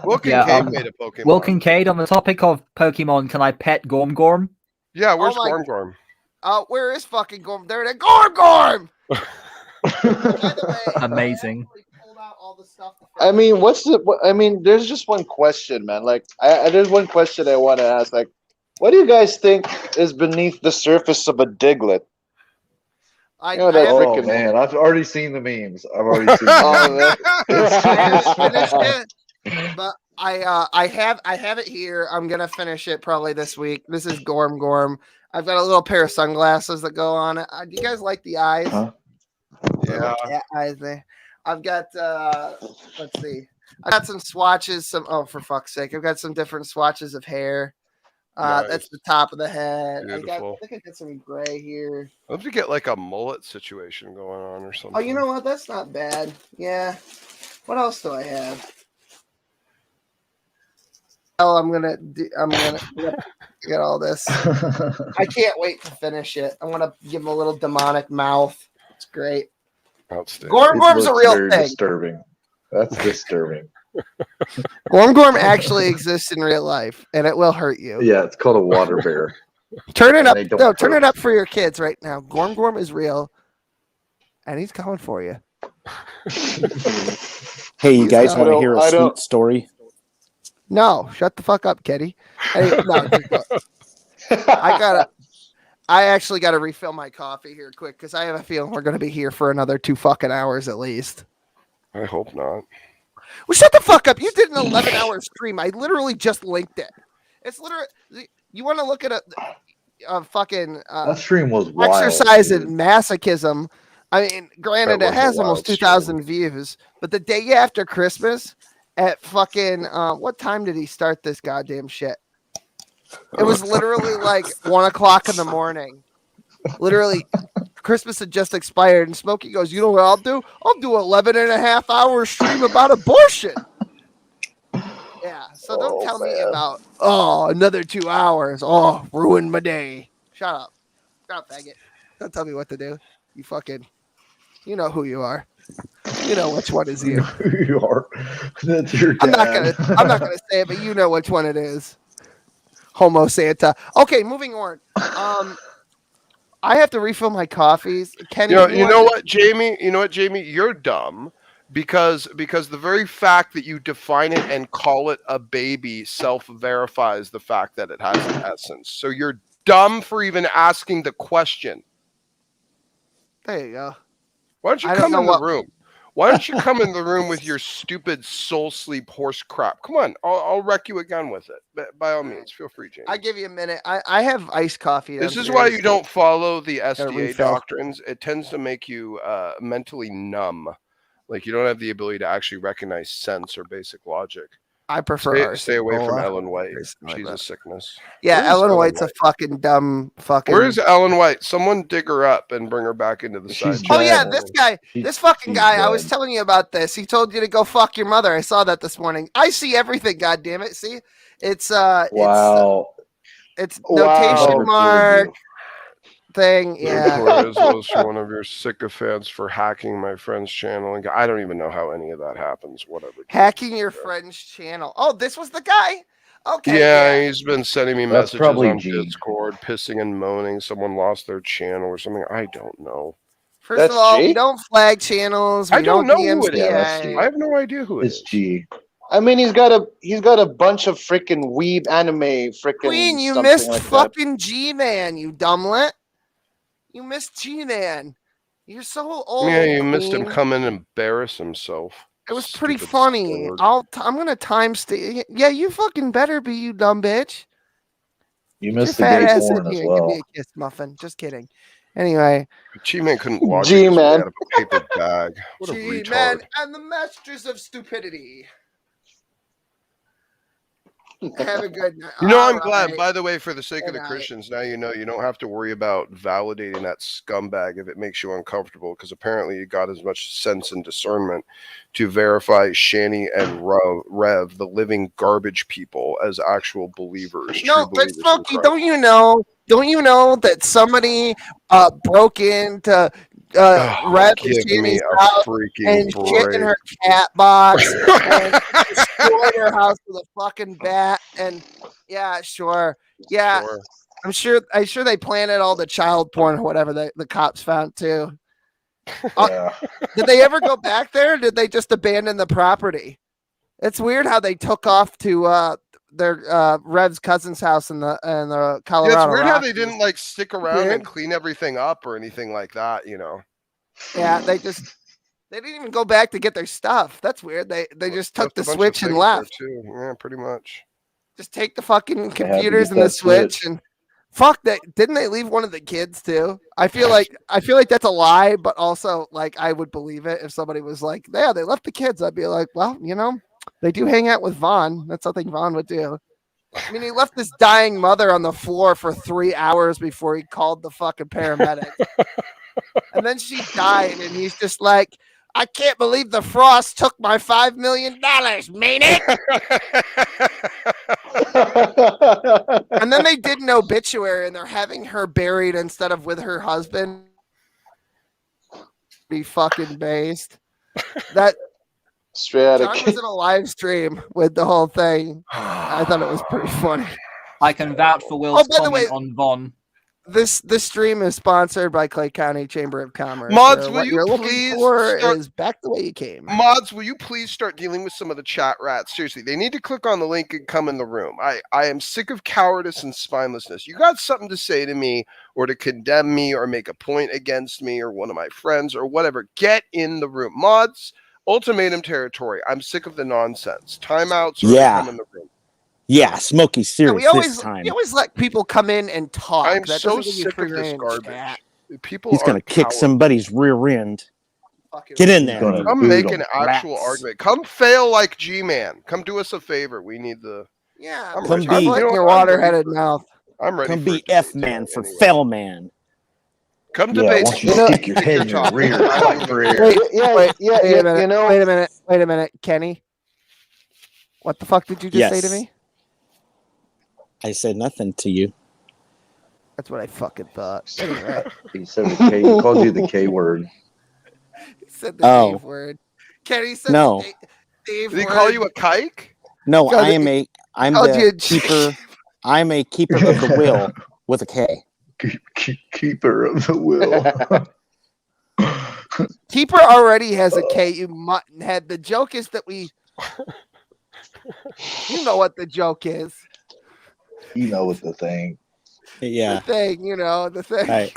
Will Kincaid made a Pokemon.
Will Kincaid, on the topic of Pokemon, can I pet Gorm Gorm?
Yeah, where's Gorm Gorm?
Where is fucking Gorm? There it is. Gorm Gorm!
Amazing.
I mean, there's just one question, man. Like, there's one question I want to ask. Like, what do you guys think is beneath the surface of a Diglett?
Man, I've already seen the memes. I've already seen
But I have it here. I'm gonna finish it probably this week. This is Gorm Gorm. I've got a little pair of sunglasses that go on it. Do you guys like the eyes?
Yeah.
Eyes there. I've got let's see. I got some swatches. Oh, for fuck's sake, I've got some different swatches of hair.
Nice.
That's the top of the head. I
Beautiful.
think I got some gray here.
I'd love to get like a mullet situation going on or something.
Oh, you know what? That's not bad. Yeah. What else do I have? Oh, I'm gonna get all this. I can't wait to finish it. I want to give him a little demonic mouth. It's great.
Outstanding.
Gorm's a real thing.
Disturbing. That's disturbing.
Gorm actually exists in real life, and it will hurt you.
Yeah, it's called a water bear.
Turn it up.
They don't
No, turn
hurt.
it up for your kids right now. Gorm is real, and he's coming for you.
Hey, you guys want to hear a sweet story?
No, shut the fuck up, Kitty. Hey, no, I actually got to refill my coffee here quick because I have a feeling we're going to be here for another 2 fucking hours at least.
I hope not.
Well, shut the fuck up. You did an 11-hour stream. I literally just linked it. It's literally, you want to look at a fucking
That stream was wild.
exercise
dude.
in masochism. I mean, granted,
That
it
was a
has
wild
almost 2,000 views, but the day after Christmas at fucking, what time did he start this goddamn shit? It was literally like 1 o'clock in the morning. Literally, Christmas had just expired, and Smokey goes, you know what I'll do? I'll do 11.5-hour stream about abortion. Yeah, so don't tell me about, another 2 hours. Oh, ruined my day. Shut up. Shut up, faggot. Don't tell me what to do. You fucking, you know who you are. You know which one is you.
Who you are. That's your dad.
I'm not gonna say it, but you know which one it is. Homo Santa. Okay, moving on. I have to refill my coffees. Kenny,
You know what, Jamie? You're dumb because the very fact that you define it and call it a baby self-verifies the fact that it has an essence. So you're dumb for even asking the question.
There you go.
Why don't you come in the room? Why don't you come in the room with your stupid soul sleep horse crap? Come on, I'll wreck you again with it. By all means, feel free, Jamie.
I give you a minute. I have iced coffee.
This is why you don't follow the SDA
refill.
doctrines. It tends to make you mentally numb. Like you don't have the ability to actually recognize sense or basic logic.
I prefer
Stay away from
Cola.
Ellen White. She's a sickness.
Yeah,
Where is
Ellen White's a fucking dumb fucking.
Where is Ellen White? Someone dig her up and bring her back into the side.
Oh yeah, this guy, this fucking guy. I was telling you about this. He told you to go fuck your mother. I saw that this morning. I see everything. God damn it! See, it's
Wow.
it's notation
Wow.
mark thing. Yeah.
Torres was one of your sycophants for hacking my friend's channel, and I don't even know how any of that happens. Whatever.
Hacking your friend's channel. Oh, this was the guy. Okay.
Yeah, he's been sending me
That's
messages
probably
on
G.
Discord, pissing and moaning. Someone lost their channel or something. I don't know.
First of all, we don't flag channels. We
I don't know who it is.
DMCA.
I have no idea who it is.
It's G.
I mean, he's got a bunch of freaking weeb anime freaking.
Queen, you
something
missed
like that.
fucking G-Man, you dumblet. You missed G-Man. You're so old.
Yeah, you missed him
Queen.
come in and embarrass himself.
It was pretty
Stupid
funny.
sport.
I'm gonna time stay. Yeah, you fucking better be, you dumb bitch.
You
Your
missed the
fat
gay
ass in
porn as
here. Give
well.
me a kiss, muffin. Just kidding. Anyway,
G-Man couldn't watch
G-Man.
it. Out of a paper bag. What a
G-Man
retard.
and the Masters of Stupidity. Have a good night.
You know,
All
I'm glad,
right.
by the way, for the sake of
Good
the
night.
Christians, now you know you don't have to worry about validating that scumbag if it makes you uncomfortable, because apparently you got as much sense and discernment to verify Shani and Rev, the living garbage people, as actual believers.
No,
true
but
believers in
Smokey,
Christ.
don't you know that somebody broke into Rev
give me
Shani's
a
house
freaking
and shit in
break.
her cat box and destroyed her house with a fucking bat? And yeah, sure. Yeah,
Sure.
I'm sure they planted all the child porn or whatever the cops found too. Did they ever go back there? Or did they just abandon the property? It's weird how they took off to their Rev's cousin's house in the Colorado.
Yeah, it's weird how
Rockies.
they didn't like stick around
Weird.
and clean everything up or anything like that, you know.
Yeah, they didn't even go back to get their stuff. That's weird. They just took
Left
the
a bunch of
switch and
things
left.
there, too. Yeah, pretty much.
Just take the fucking
had to
computers
get
and the
that
switch
switch.
and fuck that. Didn't they leave one of the kids too? I feel like that's a lie, but also like I would believe it if somebody was like, yeah, they left the kids. I'd be like, well, you know, They do hang out with Vaughn. That's something Vaughn would do. I mean, he left his dying mother on the floor for 3 hours before he called the fucking paramedics. And then she died, and he's just like, I can't believe the frost took my $5 million, mean it? And then they did an obituary, and they're having her buried instead of with her husband. Be fucking based. That John was in a live stream with the whole thing. I thought it was pretty funny.
I can vouch for Will's comment on Von.
This stream is sponsored by Clay County Chamber of Commerce.
Mods, will
what
you
you're looking
please
for
start-
is back the way you came.
Mods, will you please start dealing with some of the chat rats? Seriously, they need to click on the link and come in the room. I am sick of cowardice and spinelessness. You got something to say to me or to condemn me or make a point against me or one of my friends or whatever, get in the room. Mods, ultimatum territory. I'm sick of the nonsense. Timeouts or
Yeah.
come in the room.
Yeah, Smokey's serious
we always
this time.
we always let people come in and talk.
I'm
That
so
doesn't give you
sick
free
of this
rein,
garbage.
chat.
People
He's
are
gonna kick
cowards.
somebody's rear end. Get in there.
Come make an actual argument. Come fail like G-Man. Come do us a favor. We need the.
Yeah,
I'm
Come
ready.
be-
You know
Your
what? I'm
water-headed
ready.
mouth.
I'm ready.
Come
for
be
it to
F man for fail man.
Come
Yeah,
debate.
why don't you stick your head in your rear? Fight for it.
Wait,
Yeah,
wait,
yeah,
wait
yeah,
a minute.
you know-
Wait a minute, Kenny. What the fuck did you just say to
Yes.
me?
I said nothing to you.
That's what I fucking thought. Anyway,
He said the K. He called you the K word.
he said the
Oh.
Dave word. Kenny said
No.
the Dave
Did he
word.
call you a kike?
No,
Called
I'm
called you
the
a-
keeper. I'm a keeper of the will with a K.
Keeper of the will.
Keeper already has a K, you mutton head. The joke is that we. You know what the joke is.
You know what the thing.
Yeah.
The thing, you know, the thing.
Right.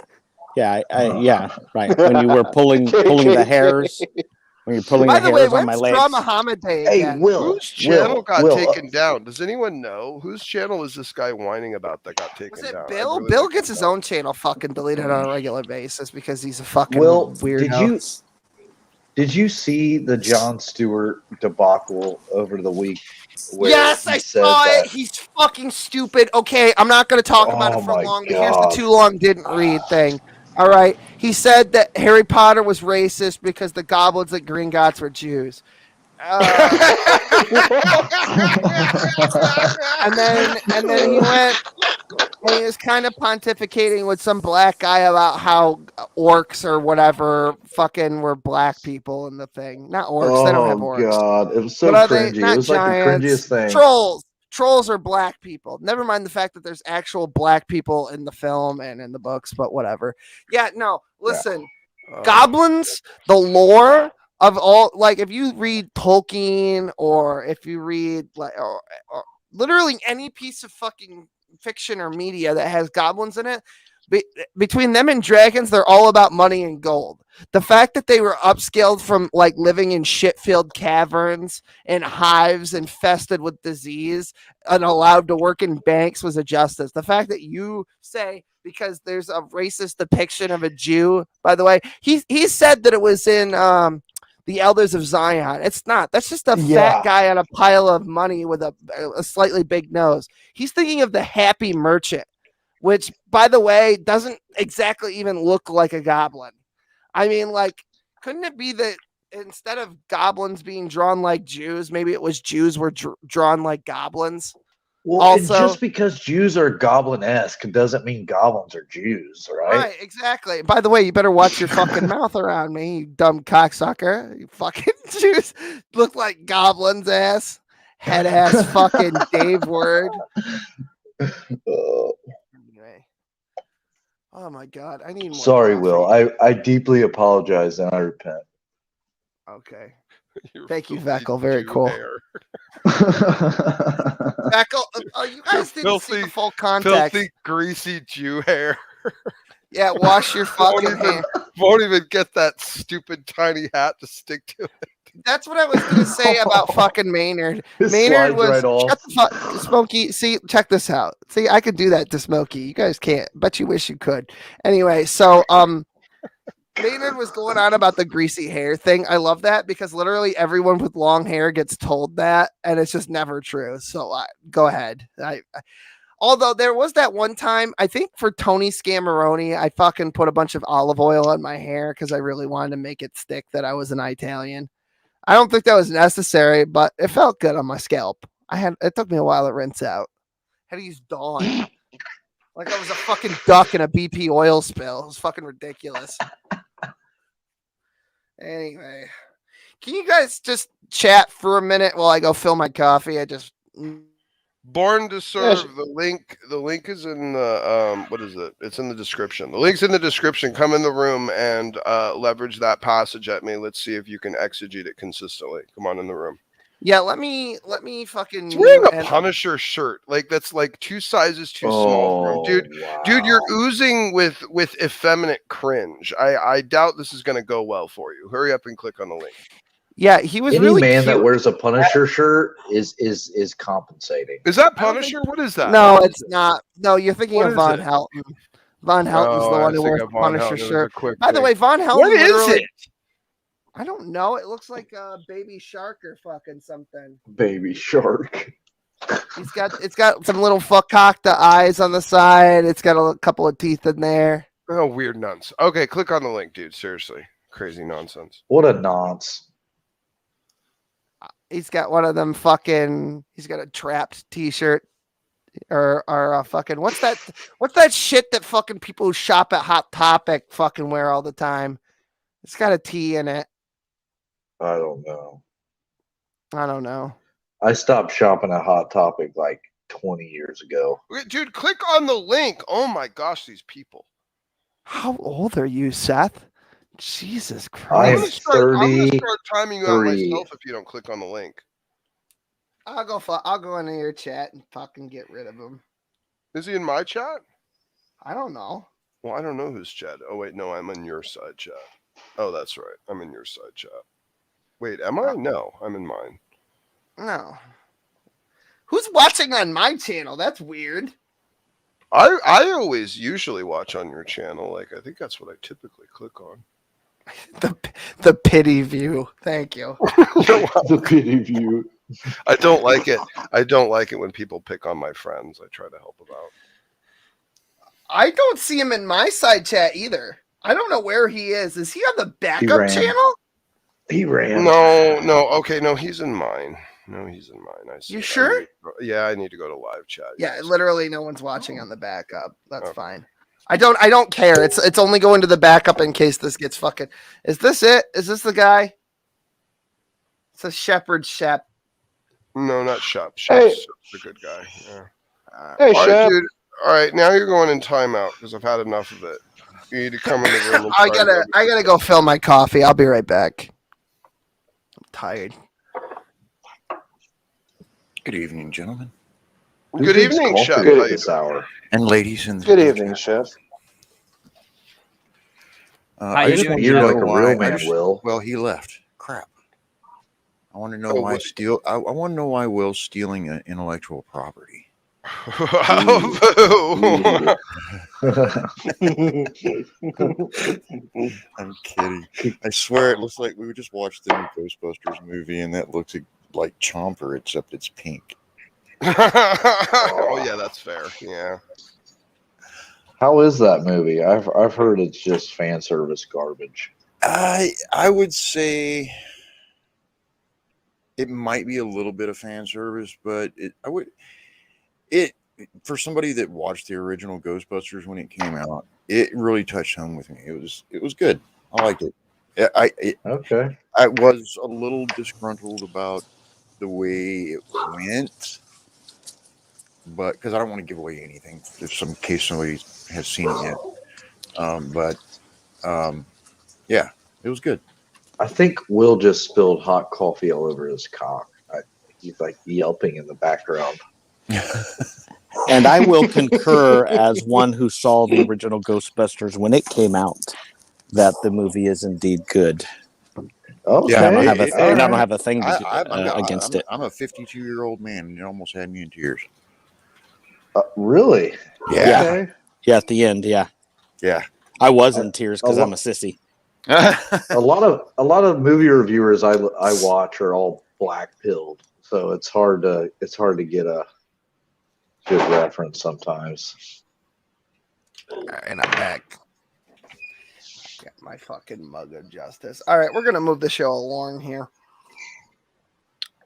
Yeah. Yeah. Right. When you were pulling the hairs. When you're pulling
By
the
the way,
hairs on my
when's
legs.
Draw Muhammad Day
Hey,
again?
Will.
Whose channel got
Will,
taken down? Does anyone know? Whose channel is this guy whining about that got taken
Was it
down? I
Bill?
really
Bill
like
gets
to
his
know.
own channel fucking deleted on a regular basis because he's a fucking
Will,
weirdo.
did you see the Jon Stewart debacle over the week? Where
Yes,
he
I
said
saw
that-
it. He's fucking stupid. Okay, I'm not going to talk about
Oh
it for
my
long, but here's the
God.
too long didn't read thing. All right. He said that Harry Potter was racist because the goblins at Gringotts were Jews. And then he went and he was kind of pontificating with some black guy about how orcs or whatever fucking were black people in the thing. Not orcs. They don't have orcs.
God, it was so
What are they?
cringy.
Not
It was like the
giants.
cringiest thing.
Trolls are black people. Never mind the fact that there's actual black people in the film and in the books, but whatever. Yeah, no, listen. Goblins, the lore of all, like if you read Tolkien or if you read like or literally any piece of fucking fiction or media that has goblins in it, between them and dragons, they're all about money and gold. The fact that they were upscaled from like living in shit-filled caverns and hives infested with disease and allowed to work in banks was a justice. The fact that you say because there's a racist depiction of a Jew, by the way, he said that it was in the Elders of Zion. It's not. That's just a fat guy on a pile of money with a slightly big nose. He's thinking of the Happy Merchant, which, by the way, doesn't exactly even look like a goblin. I mean, like, couldn't it be that instead of goblins being drawn like Jews, maybe it was Jews were drawn like goblins?
Well,
Also,
and just because Jews are goblin-esque doesn't mean goblins are Jews, right?
right, exactly. By the way, you better watch your fucking mouth around me, you dumb cocksucker. You fucking Jews look like goblins ass, head ass fucking Dave word. Anyway. Oh my god, I need more.
Sorry,
coffee.
Will. I deeply apologize and I repent.
Okay. Thank you, Veckel. Very cool. Veckel, you guys didn't see the full context.
Filthy, greasy Jew hair.
Yeah, wash your fucking hair.
Won't even get that stupid tiny hat to stick to it.
That's what I was gonna say about fucking Maynard.
It
Maynard
slides
was
right off.
shut the fuck, Smokey. See, check this out. See, I could do that to Smokey. You guys can't, but you wish you could. Anyway, so Maynard was going on about the greasy hair thing. I love that because literally everyone with long hair gets told that, and it's just never true. So go ahead. Although there was that one time, I think for Tony Scamaroni, I fucking put a bunch of olive oil on my hair because I really wanted to make it stick that I was an Italian. I don't think that was necessary, but it felt good on my scalp. It took me a while to rinse out. I had to use Dawn. Like I was a fucking duck in a BP oil spill. It was fucking ridiculous. Anyway, can you guys just chat for a minute while I go fill my coffee?
Born to Serve. The link is in the what is it? It's in the description. The link's in the description. Come in the room and leverage that passage at me. Let's see if you can exegete it consistently. Come on in the room.
Yeah, let me fucking.
He's wearing a Punisher shirt, like that's like 2 sizes too small for him, dude.
Wow.
Dude, you're oozing with effeminate cringe. I doubt this is gonna go well for you. Hurry up and click on the link.
Yeah, he was
Any
really
man
cute.
that wears a Punisher shirt is compensating.
Is that Punisher? What is that?
No, it's not. No, you're thinking
What
of
is
Von
it?
Helton. Von Helton's the
I
one who
think
wears
of
the
Von
Punisher
Helton. It was a
shirt.
quick
By the
thing.
way, Von Helton.
What is
literally-
it?
I don't know. It looks like a baby shark or fucking something.
Baby shark.
It's got some little fuck-cockta eyes on the side. It's got a couple of teeth in there.
Oh, weird nuns. Okay, click on the link, dude. Seriously, crazy nonsense.
What a nonce.
He's got one of them fucking. He's got a Trapped T-shirt, or a fucking. What's that shit that fucking people who shop at Hot Topic fucking wear all the time? It's got a T in it.
I don't know.
I don't know.
I stopped shopping at Hot Topic like 20 years ago.
Wait, dude, click on the link. Oh my gosh, these people.
How old are you, Seth? Jesus
I
Christ.
am
I'm gonna
33.
start timing you out myself if you don't click on the link.
I'll go into your chat and fucking get rid of him.
Is he in my chat?
I don't know.
Well, I don't know whose chat. Oh wait, no, I'm in your side chat. Oh, that's right. I'm in your side chat. Wait, am I? No, I'm in mine.
No. Who's watching on my channel? That's weird.
I always usually watch on your channel. Like I think that's what I typically click on.
The pity view. Thank you.
The pity view.
I don't like it. I don't like it when people pick on my friends. I try to help them out.
I don't see him in my side chat either. I don't know where he is. Is he on the backup
ran.
channel?
He ran.
No. Okay, no, he's in mine. No, he's in mine. I see.
You sure?
Yeah, I need to go to live chat.
Yeah, literally no one's watching on the backup. That's fine. I don't care. It's only going to the backup in case this gets fucking. Is this it? Is this the guy? It's a Shepherd Shep.
No, not Shep.
Hey.
Shep's a good guy. Yeah.
Hey,
All right,
Shep.
dude. All right, now you're going in timeout because I've had enough of it. You need to come in the room. And
I
try and
gotta go fill my coffee. I'll be right back. I'm tired.
Good evening, gentlemen.
Good evening, Shep.
Good
How
at
you
this hour.
And ladies in the
Good evening, Chef.
I
you
just
doing,
want to
You're
know
like a
why.
real man, Will.
Well, he left. Crap. I want to know
Oh,
why
what?
I want to know why Will's stealing intellectual property. I'm kidding. I swear it looks like we just watched the new Ghostbusters movie, and that looks like Chomper, except it's pink.
Oh yeah, that's fair. Yeah.
How is that movie? I've heard it's just fan service garbage.
I would say it might be a little bit of fan service, but for somebody that watched the original Ghostbusters when it came out, it really touched home with me. It was good. I liked it.
Okay.
I was a little disgruntled about the way it went, but because I don't want to give away anything, just in case somebody has seen it yet. Yeah, it was good.
I think Will just spilled hot coffee all over his cock. He's like yelping in the background.
And I will concur as one who saw the original Ghostbusters when it came out that the movie is indeed good.
Oh,
yeah.
okay.
I don't have a thing against it.
I'm a 52-year-old man, and it almost had me in tears.
Really?
Yeah.
Okay.
Yeah, at the end, yeah.
Yeah.
I was in tears because I'm a sissy.
a lot of movie reviewers I watch are all black pilled, so it's hard to get a good reference sometimes.
All right, and I'm back. Got my fucking mug of justice. All right, we're gonna move the show along here.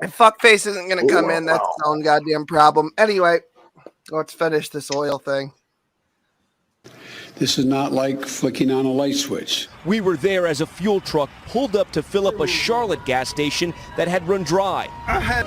If fuckface isn't gonna come in, that's his own goddamn problem. Anyway, let's finish this oil thing.
This is not like flicking on a light switch.
We were there as a fuel truck pulled up to fill up a Charlotte gas station that had run dry.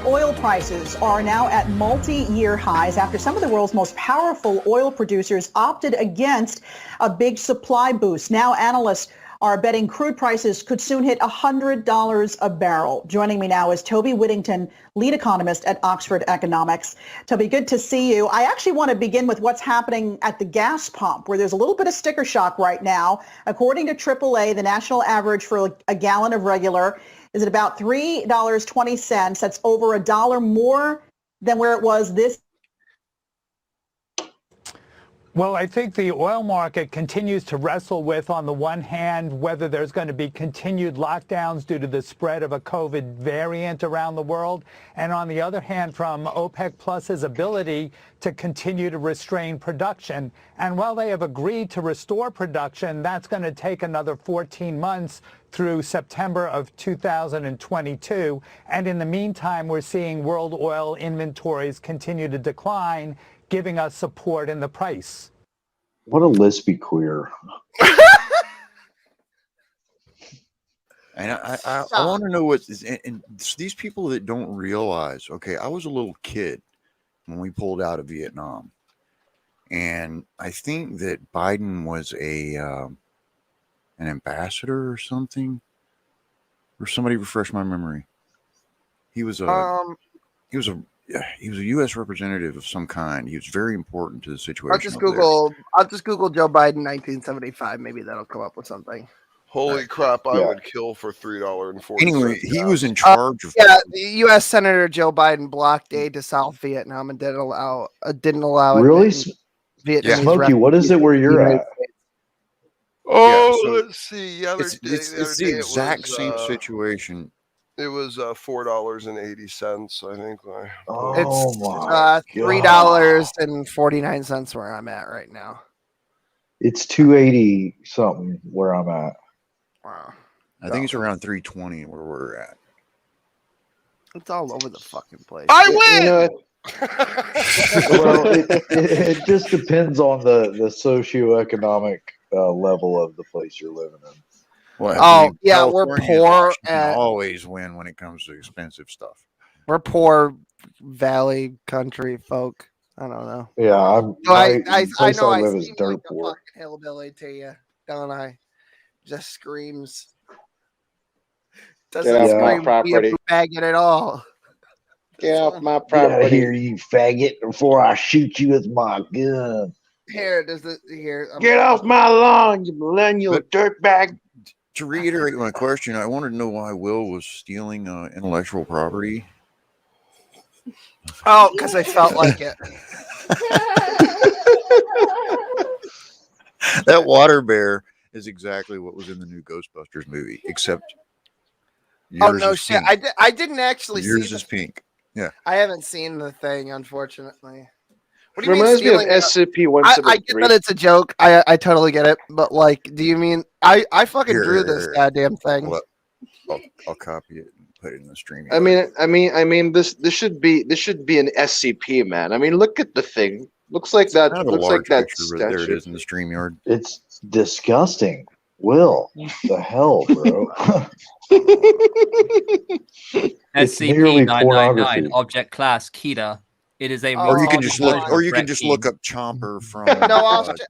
Oil prices are now at multi-year highs after some of the world's most powerful oil producers opted against a big supply boost. Now analysts are betting crude prices could soon hit $100 a barrel. Joining me now is Toby Whittington, lead economist at Oxford Economics. Toby, good to see you. I actually want to begin with what's happening at the gas pump, where there's a little bit of sticker shock right now. According to AAA, the national average for a gallon of regular is at about $3.20. That's over $1 more than where it was this.
Well, I think the oil market continues to wrestle with, on the one hand, whether there's going to be continued lockdowns due to the spread of a COVID variant around the world, and on the other hand, from OPEC Plus's ability to continue to restrain production. And while they have agreed to restore production, that's going to take another 14 months through September of 2022. And in the meantime, we're seeing world oil inventories continue to decline, giving us support in the price.
What a lispy queer.
And I want to know what is, and these people that don't realize, okay, I was a little kid when we pulled out of Vietnam. And I think that Biden was an ambassador or something. Or somebody refresh my memory. He was a U.S. representative of some kind. He was very important to the situation.
I'll just Google Joe Biden 1975. Maybe that'll come up with something.
Holy crap! I would kill for $3.40.
Anyway, he was in charge of.
Yeah, the U.S. Senator Joe Biden blocked aid to South Vietnam and didn't allow
Really,
Vietnamese
Smokey? What is it where you're at?
Oh,
so
let's see.
It's the exact same situation.
It was $4.80, I think.
Oh my
God. $3.49 where I'm at right now.
It's 280 something where I'm at.
Wow.
I think it's around 320 where we're at.
It's all over the fucking place.
I win.
Well, it just depends on the socioeconomic level of the place you're living in.
Well,
yeah, we're poor
and always win when it comes to expensive stuff.
We're poor valley country folk. I don't know.
Yeah,
I know I
live is
seem
dirt
like a
poor.
fucking hillbilly to you, don't I? Just screams. Doesn't scream be a faggot at all.
Get off my
Get
property.
out of here, you faggot, before I shoot you with my gun.
Here.
Get off my lawn, you millennial dirtbag.
To reiterate my question, I wanted to know why Will was stealing intellectual property.
Oh, because I felt like it.
That water bear is exactly what was in the new Ghostbusters movie, except yours
no
is
shit!
pink.
I didn't actually
Yours
see
is pink. Yeah,
I haven't seen the thing, unfortunately. What do you
Reminds me
mean
of SCP-173.
I get that it's a joke. I totally get it. But like, do you mean I fucking drew this goddamn thing?
Well, I'll copy it and put it in the stream.
I mean, this should be an SCP, man. I mean, look at the thing. Looks like that. Looks like that statue.
There it is in the StreamYard.
It's disgusting. Will, the hell, bro? It's nearly
SCP-999
pornography.
object class Kita. It is a
Or you can just look. Or you can
red
just
keane.
look up Chomper from.
No,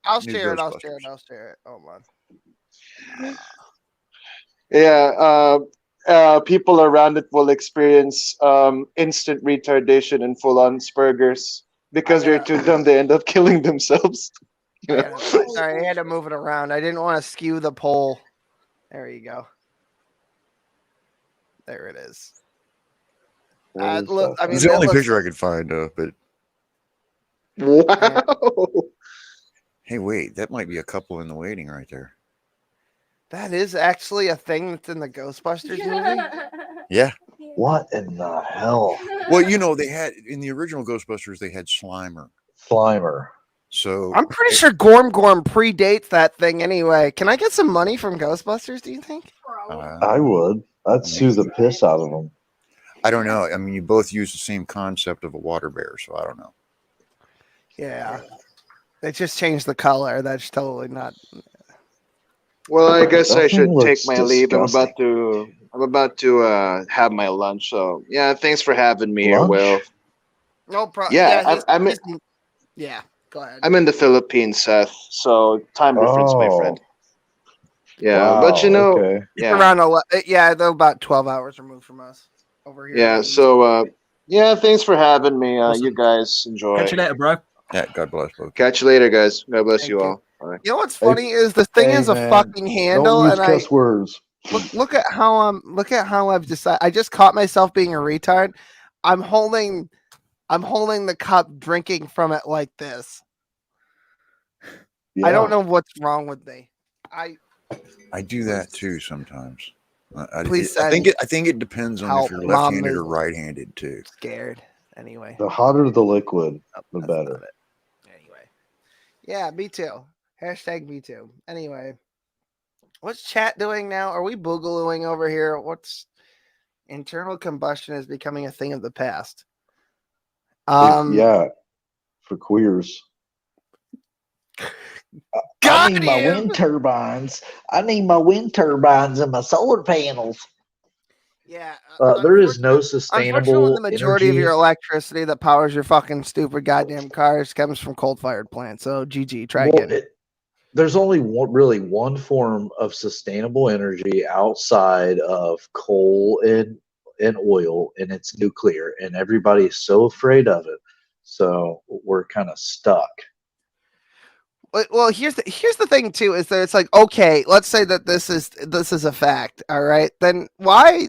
I'll
New
share it. I'll
Ghostbusters.
share it. I'll share it. Hold on.
Yeah, people around it will experience instant retardation and full-on spurgers because they're too dumb. They end up killing themselves. You know?
Sorry, I had to move it around. I didn't want to skew the poll. There you go. There it is. Look, I mean,
It's the only
looks-
picture I could find, but
wow.
hey, wait, that might be a couple in the waiting right there.
That is actually a thing that's in the Ghostbusters movie.
Yeah.
What in the hell?
Well, you know, they had in the original Ghostbusters, they had Slimer. So
I'm pretty sure Gorm predates that thing anyway. Can I get some money from Ghostbusters, do you think?
I would. I'd sue the piss out of them.
I don't know. I mean, you both use the same concept of a water bear, so I don't know.
Yeah. They just changed the color. That's totally not.
Well, I guess I
That
should
thing
take
looks
my leave.
disgusting.
I'm about to have my lunch. So yeah, thanks for having me here,
Lunch?
Will.
No problem.
Yeah,
Yeah, go ahead.
I'm in the Philippines, Seth. So time difference, my friend. Yeah,
Wow,
but you know,
okay.
yeah,
Around they're about 12 hours removed from us over here.
yeah. So yeah, thanks for having me. You guys enjoy.
Catch you later, bro. Yeah, God bless both.
Catch you later, guys. God bless you all. Bye.
You know what's funny is the thing is a fucking handle,
Don't use
and
cuss words.
look at how I've decided. I just caught myself being a retard. I'm holding the cup, drinking from it like this.
Yeah.
I don't know what's wrong with me.
I do that too sometimes. I
Please
think it depends on
help.
if you're
Mom
left-handed
is
or right-handed too.
Scared. Anyway.
The hotter the liquid, the better.
Yeah, me too. Hashtag me too. Anyway, what's chat doing now? Are we boogalooing over here? What's internal combustion is becoming a thing of the past.
Yeah, for queers. I need my wind turbines. I need my wind turbines and my solar panels.
Yeah.
There is no sustainable
Unfortunately, the majority of
energy.
your electricity that powers your fucking stupid goddamn cars comes from coal-fired plants. So GG, try again.
There's only one form of sustainable energy outside of coal and oil, and it's nuclear. And everybody's so afraid of it, so we're kind of stuck.
Well, here's the thing too, is that it's like, okay, let's say that this is a fact, all right? Then why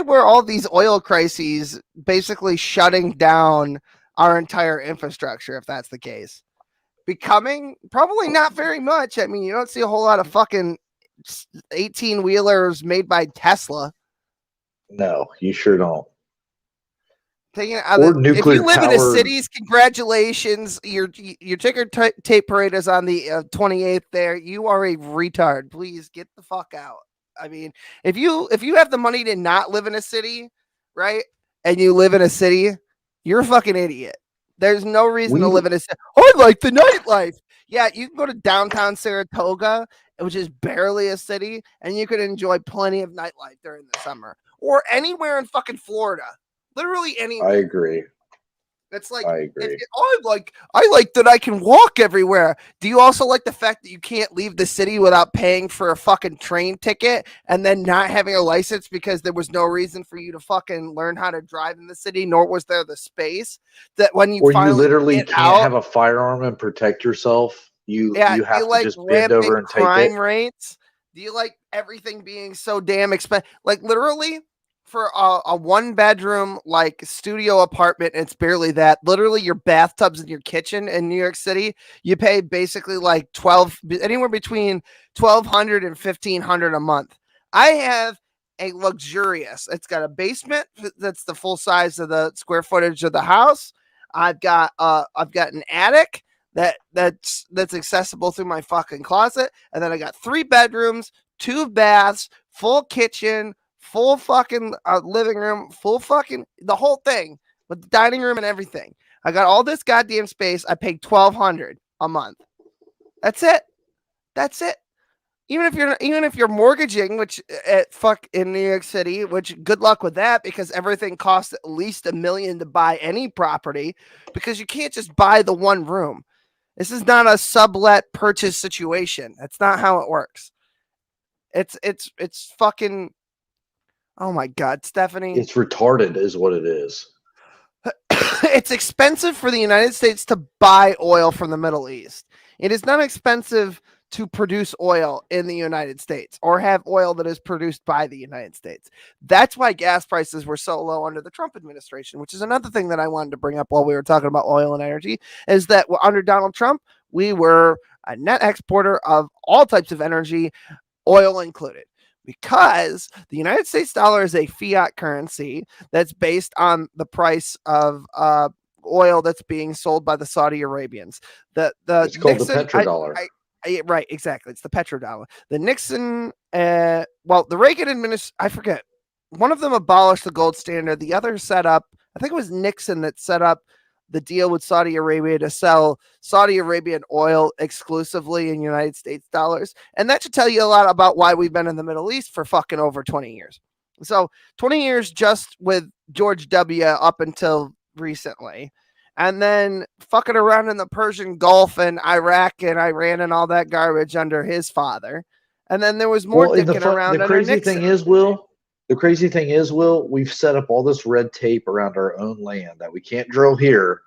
were all these oil crises basically shutting down our entire infrastructure if that's the case? Becoming probably not very much. I mean, you don't see a whole lot of fucking 18-wheelers made by Tesla.
No, you sure don't.
Taking
Or
if you live in the
nuclear-powered-
cities, congratulations. Your ticker tape parade is on the 28th there. You are a retard. Please get the fuck out. I mean, if you have the money to not live in a city, right, and you live in a city, you're a fucking idiot. There's no reason to live in a city. I like the nightlife. Yeah, you can go to downtown Saratoga, which is barely a city, and you could enjoy plenty of nightlife during the summer. Or anywhere in fucking Florida. Literally anywhere.
I agree.
It's like
I agree.
I like that I can walk everywhere. Do you also like the fact that you can't leave the city without paying for a fucking train ticket and then not having a license because there was no reason for you to fucking learn how to drive in the city, nor was there the space that when you
Or you
finally
literally
get
can't
out,
have a firearm and protect yourself. You
do
have
you
to
like
just bend
rampant
over and take
crime
it.
rates? Do you like everything being so damn expensive? Like literally for a 1-bedroom like studio apartment, it's barely that. Literally your bathtub's in your kitchen in New York City, you pay basically like anywhere between $1,200 and $1,500 a month. I have a luxurious, it's got a basement that's the full size of the square footage of the house. I've got an attic that's accessible through my fucking closet, and then I got 3 bedrooms, 2 baths, full kitchen, full fucking living room, full fucking the whole thing with the dining room and everything. I got all this goddamn space. I paid $1,200 a month. That's it. Even if you're mortgaging, which in New York City, which good luck with that, because everything costs at least $1 million to buy any property, because you can't just buy the one room. This is not a sublet purchase situation. That's not how it works. It's fucking. Oh my God, Stephanie.
It's retarded is what it is.
It's expensive for the United States to buy oil from the Middle East. It is not expensive to produce oil in the United States or have oil that is produced by the United States. That's why gas prices were so low under the Trump administration, which is another thing that I wanted to bring up while we were talking about oil and energy, is that under Donald Trump, we were a net exporter of all types of energy. oil included, because the United States dollar is a fiat currency that's based on the price of oil that's being sold by the Saudi Arabians.
It's called the petrodollar.
Right, exactly. It's the petrodollar. The Nixon, the Reagan administration, I forget. One of them abolished the gold standard. The other set up, I think it was Nixon that set up the deal with Saudi Arabia to sell Saudi Arabian oil exclusively in United States dollars. And that should tell you a lot about why we've been in the Middle East for fucking over 20 years. So 20 years just with George W. up until recently. And then fucking around in the Persian Gulf and Iraq and Iran and all that garbage under his father. And then there was more dicking around under Nixon.
The crazy thing is, Will, we've set up all this red tape around our own land that we can't drill here,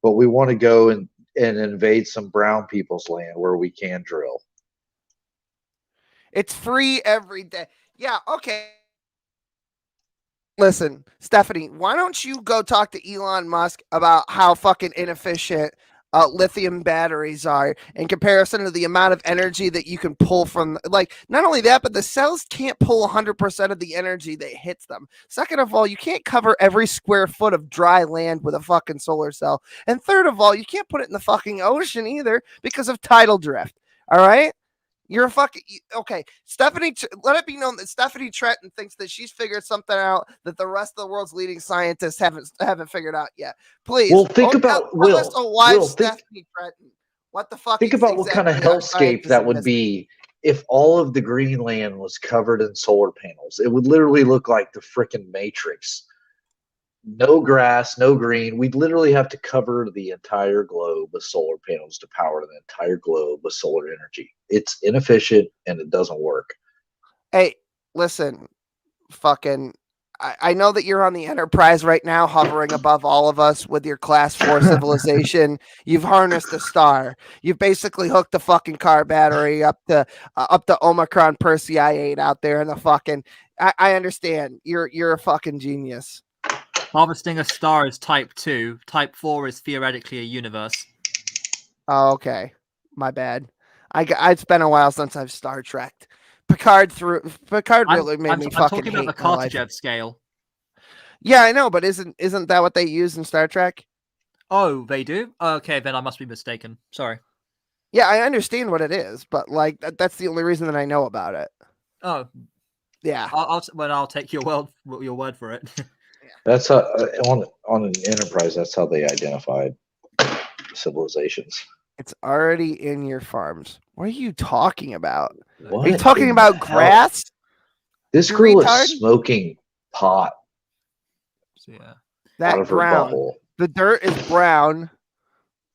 but we want to go and invade some brown people's land where we can drill.
It's free every day. Yeah, okay. Listen, Stephanie, why don't you go talk to Elon Musk about how fucking inefficient lithium batteries are in comparison to the amount of energy that you can pull from, like, not only that, but the cells can't pull 100% of the energy that hits them. Second of all, you can't cover every square foot of dry land with a fucking solar cell. And third of all, you can't put it in the fucking ocean either because of tidal drift. All right? You're a fucking okay. Stephanie, let it be known that Stephanie Trenton thinks that she's figured something out that the rest of the world's leading scientists haven't figured out yet. Please,
well, think about
Stephanie Trenton. What the fuck?
Think about what kind of hellscape that would be if all of the Greenland was covered in solar panels. It would literally look like the frickin' Matrix. No grass, no green. We'd literally have to cover the entire globe with solar panels to power the entire globe with solar energy. It's inefficient and it doesn't work.
Hey, listen, fucking, I know that you're on the Enterprise right now, hovering above all of us with your Class 4 civilization. You've harnessed a star. You've basically hooked the fucking car battery up to Omicron Persei 8 out there in the fucking. I understand. You're a fucking genius.
Harvesting a star is type 2. Type 4 is theoretically a universe.
Oh, okay. My bad. It's been a while since I've Star Trekked. Picard really made me fucking
I'm talking
hate
about the
my life.
Kartajev scale.
Yeah, I know, but isn't that what they use in Star Trek?
Oh, they do? Okay, then I must be mistaken. Sorry.
Yeah, I understand what it is, but like that's the only reason that I know about it.
Oh,
yeah.
I'll take your word for it.
That's how on an Enterprise. That's how they identified civilizations.
It's already in your farms. What are you talking about?
What
are you talking about grass?
This girl is smoking pot.
Yeah.
That brown. The dirt is brown.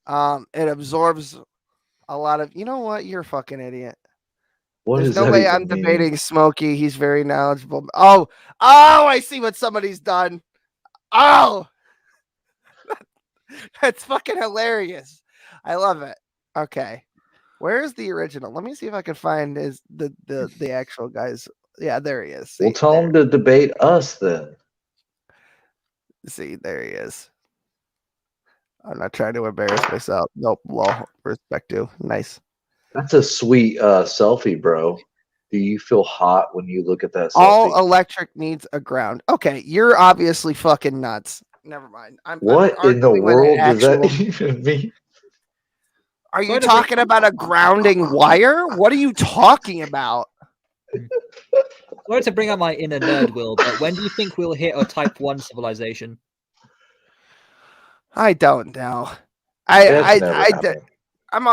It absorbs a lot of. You know what? You're a fucking idiot. There's no way I'm debating Smokey. He's very knowledgeable. Oh, I see what somebody's done. Oh, that's fucking hilarious. I love it. Okay. Where's the original? Let me see if I can find the actual guys. Yeah, there he is. See,
we'll tell him to debate us then.
See, there he is. I'm not trying to embarrass myself. Nope. Well, respect to. Nice.
That's a sweet selfie, bro. Do you feel hot when you look at that selfie?
All electric needs a ground. Okay, you're obviously fucking nuts. Never mind.
What in the world does that even mean?
Are you talking about a grounding wire? What are you talking about?
Sorry to bring out my inner nerd, Will, but when do you think we'll hit a Type 1 civilization?
I don't know. I'm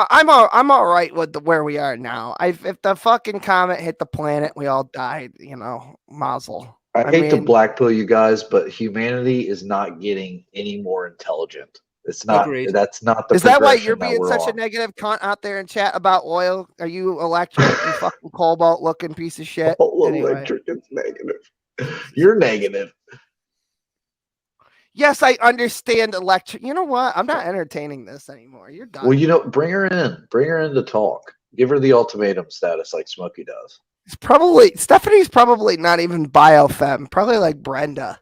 all right with where we are now. If the fucking comet hit the planet, we all died. You know, mazel.
I hate to blackpill you guys, but humanity is not getting any more intelligent. It's not.
Agreed.
That's not the.
Is that why you're being such a negative cunt out there in chat about oil? Are you electric? You fucking cobalt looking piece of shit.
Electric is negative. You're negative.
Yes, I understand electric. You know what? I'm not entertaining this anymore. You're done.
Well, you know, bring her in. Bring her in to talk. Give her the ultimatum status like Smokey does.
Stephanie's probably not even biofem. Probably like Brenda.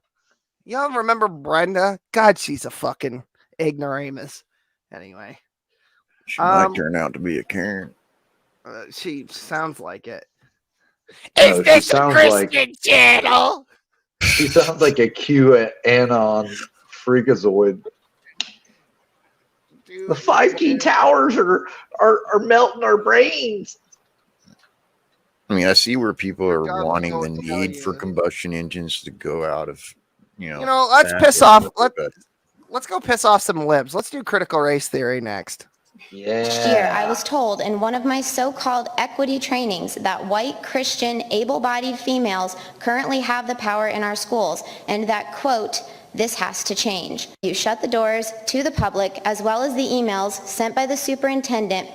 Y'all remember Brenda? God, she's a fucking ignoramus. Anyway.
She might turn out to be a Karen.
She sounds like it.
Is
she
this a
sounds
Christian channel?
She sounds like a QAnon freakazoid.
Dude,
the 5G towers are melting our brains.
I mean, I see where people are
government
wanting the
won't tell
need for
you.
combustion engines to go out of,
Let's
that
piss
or
off.
whatever,
Let's go piss off some libs. Let's do critical race theory next.
Last year, I was told in one of my so-called equity trainings that white, Christian, able-bodied females currently have the power in our schools, and that, quote, this has to change. You shut the doors to the public, as well as the emails sent by the superintendent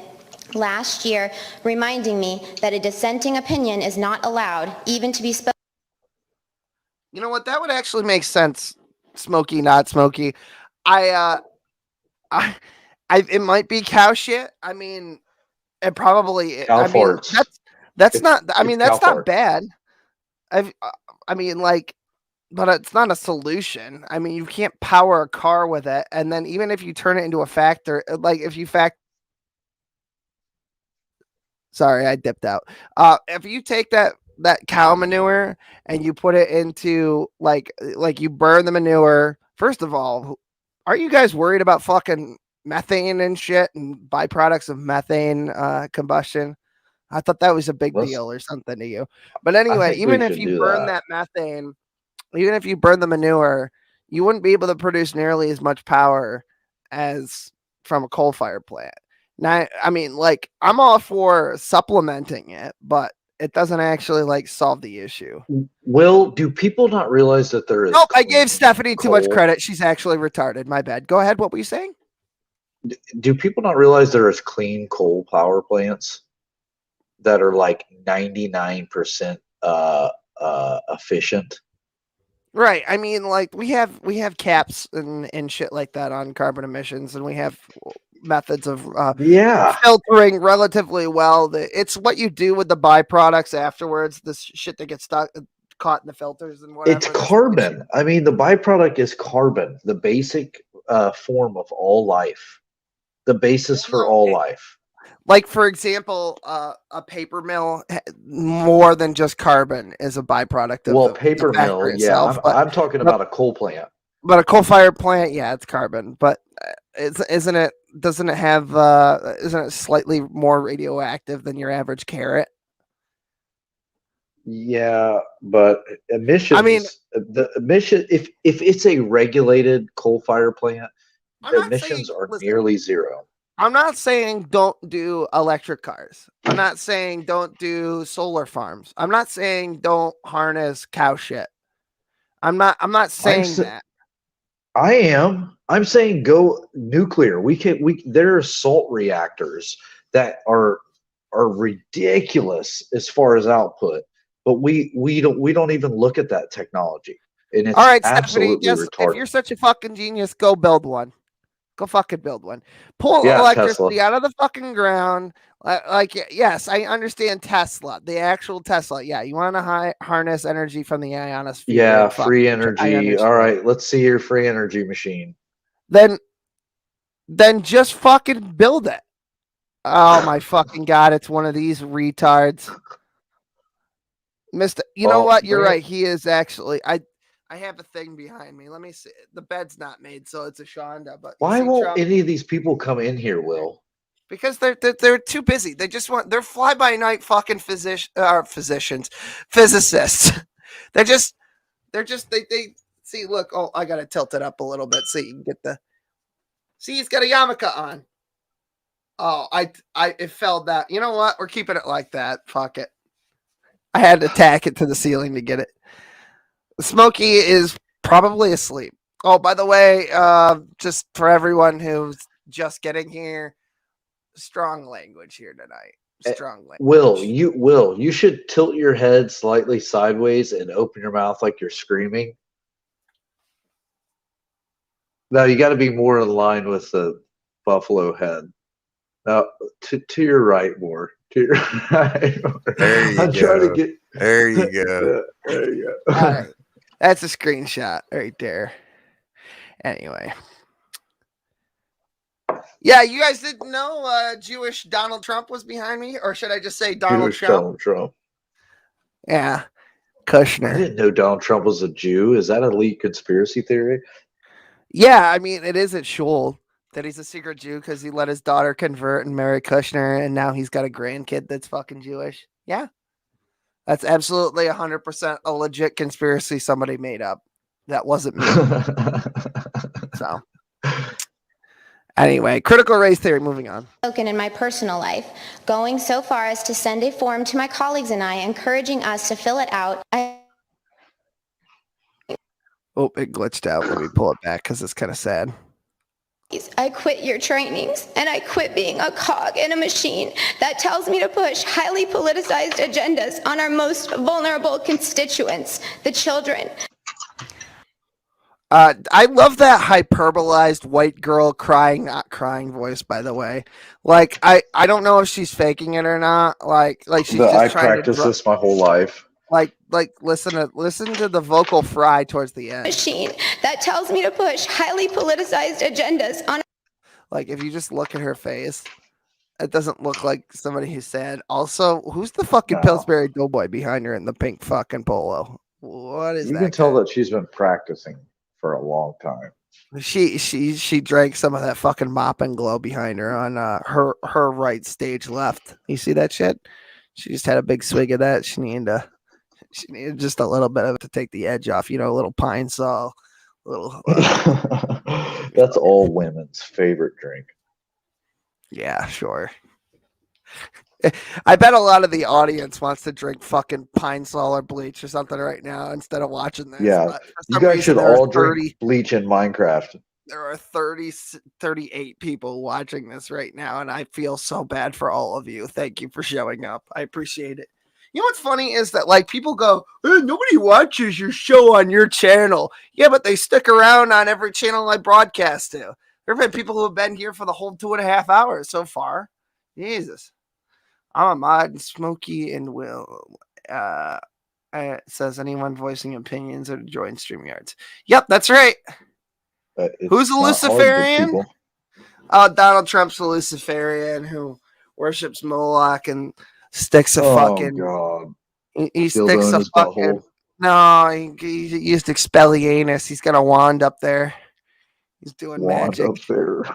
last year, reminding me that a dissenting opinion is not allowed, even to be spoken.
You know what? That would actually make sense. Smoky, not smoky. It might be cow shit. I mean, it probably.
Cow
I mean,
farts.
that's not. I mean,
it's
that's
cow
not
farts.
bad. I mean, like, but it's not a solution. I mean, you can't power a car with it, and then even if you turn it into a factor, like if you Sorry, I dipped out. If you take that cow manure and you put it into like you burn the manure. First of all, are you guys worried about fucking methane and shit and byproducts of methane combustion? I thought that was a big deal or something to you. But anyway, even if you burn that methane, even if you burn the manure, you wouldn't be able to produce nearly as much power as from a coal-fired plant. Now, I mean, like, I'm all for supplementing it, but it doesn't actually like solve the issue.
Will, do people not realize that there is?
Nope, I gave Stephanie too much
coal?
credit. She's actually retarded. My bad. Go ahead. What were you saying?
Do people not realize there is clean coal power plants that are like 99% efficient?
Right. I mean, like we have caps and shit like that on carbon emissions, and we have methods of filtering relatively well. It's what you do with the byproducts afterwards. This shit that gets caught in the filters and whatever.
It's carbon. I mean, the byproduct is carbon, the basic form of all life, the basis for all life.
Like, for example, a paper mill, more than just carbon, is a byproduct of
paper
the
mill,
itself,
yeah. I'm talking about a coal plant.
But a coal-fired plant, yeah, it's carbon. But isn't it? Doesn't it have? Isn't it slightly more radioactive than your average carrot?
Yeah, but emissions.
I mean,
the emission. If it's a regulated coal-fired plant, the emissions are nearly zero.
I'm not saying don't do electric cars. I'm not saying don't do solar farms. I'm not saying don't harness cow shit. I'm not saying that.
I am. I'm saying go nuclear. There are salt reactors that are ridiculous as far as output, but we don't even look at that technology. And it's
all right,
absolutely
Stephanie,
retarded.
if you're such a fucking genius, go build one. Go fucking build one. Pull
Yeah,
electricity
Tesla.
out of the fucking ground. Yes, I understand Tesla, the actual Tesla. Yeah, you want to harness energy from the ionosphere.
Yeah, free energy. All right, let's see your free energy machine.
Then just fucking build it. Oh my fucking god, it's one of these retards. Mr. You know what? You're right. He is actually. I have a thing behind me. Let me see. The bed's not made, so it's a Shonda. But
Why won't any of these people come in here, Will?
Because they're too busy. They're fly by night fucking physicists. They see. Look, oh, I gotta tilt it up a little bit so you can get the. See, he's got a yarmulke on. Oh, it fell down. You know what? We're keeping it like that. Fuck it. I had to tack it to the ceiling to get it. Smokey is probably asleep. Oh, by the way, just for everyone who's just getting here, strong language here tonight. Strong language.
Will, you should tilt your head slightly sideways and open your mouth like you're screaming. No, you got to be more in line with the buffalo head. Now, to your right more. To your right more.
There you go. There you go.
There you go.
All right. That's a screenshot right there. Anyway. Yeah, you guys didn't know Jewish Donald Trump was behind me? Or should I just say Donald
Jewish
Trump?
Donald Trump.
Yeah,
I
Kushner.
didn't know Donald Trump was a Jew. Is that a elite conspiracy theory?
Yeah, I mean, it is at Shul that he's a secret Jew because he let his daughter convert and marry Kushner, and now he's got a grandkid that's fucking Jewish. Yeah. That's absolutely 100% a legit conspiracy somebody made up. That wasn't me. So, anyway, critical race theory, moving on.
Spoken in my personal life, going so far as to send a form to my colleagues and I, encouraging us to fill it out.
Oh, it glitched out. Let me pull it back because it's kind of sad.
I quit your trainings, and I quit being a cog in a machine that tells me to push highly politicized agendas on our most vulnerable constituents, the children.
I love that hyperbolized white girl crying, not crying voice, by the way. Like, I don't know if she's faking it or not. Like she's just
I
trying
practiced this my whole life.
Like listen to the vocal fry towards the end.
Machine that tells me to push highly politicized agendas on.
Like, if you just look at her face, it doesn't look like somebody who's sad. Also, who's the fucking Pillsbury Doughboy behind her in the pink fucking polo? What is that?
You can tell that she's been practicing for a long time.
She drank some of that fucking mop and glow behind her on her right stage left. You see that shit? She just had a big swig of that. She needed just a little bit of it to take the edge off. You know, a little pine sol, little.
That's all women's favorite drink.
Yeah, sure. I bet a lot of the audience wants to drink fucking pine sol or bleach or something right now instead of watching this.
Yeah, you guys should all drink bleach in Minecraft.
There are 38 people watching this right now, and I feel so bad for all of you. Thank you for showing up. I appreciate it. You know what's funny is that, like, people go, hey, nobody watches your show on your channel. Yeah, but they stick around on every channel I broadcast to. There have been people who have been here for the whole 2.5 hours so far. Jesus. I'm a mod, Smokey and Will. It says anyone voicing opinions or to join StreamYards. Yep, that's right. Who's a Luciferian? Oh, Donald Trump's a Luciferian who worships Moloch and sticks a fucking.
God.
He sticks a fucking. No, he used Expelliarmus. He's got a wand up there. He's doing magic.
Up there.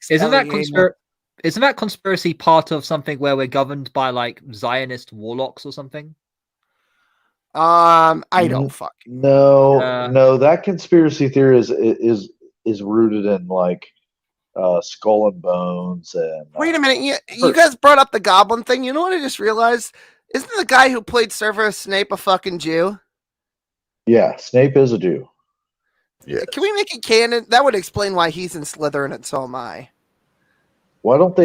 Isn't that conspiracy part of something where we're governed by like Zionist warlocks or something?
I don't fucking
no. That conspiracy theory is rooted in like Skull and Bones and.
Wait a minute, you guys brought up the Goblin thing. You know what I just realized? Isn't the guy who played Severus Snape a fucking Jew?
Yeah, Snape is a Jew.
Yeah. Can we make it canon? That would explain why he's in Slytherin and so am I.
Why didn't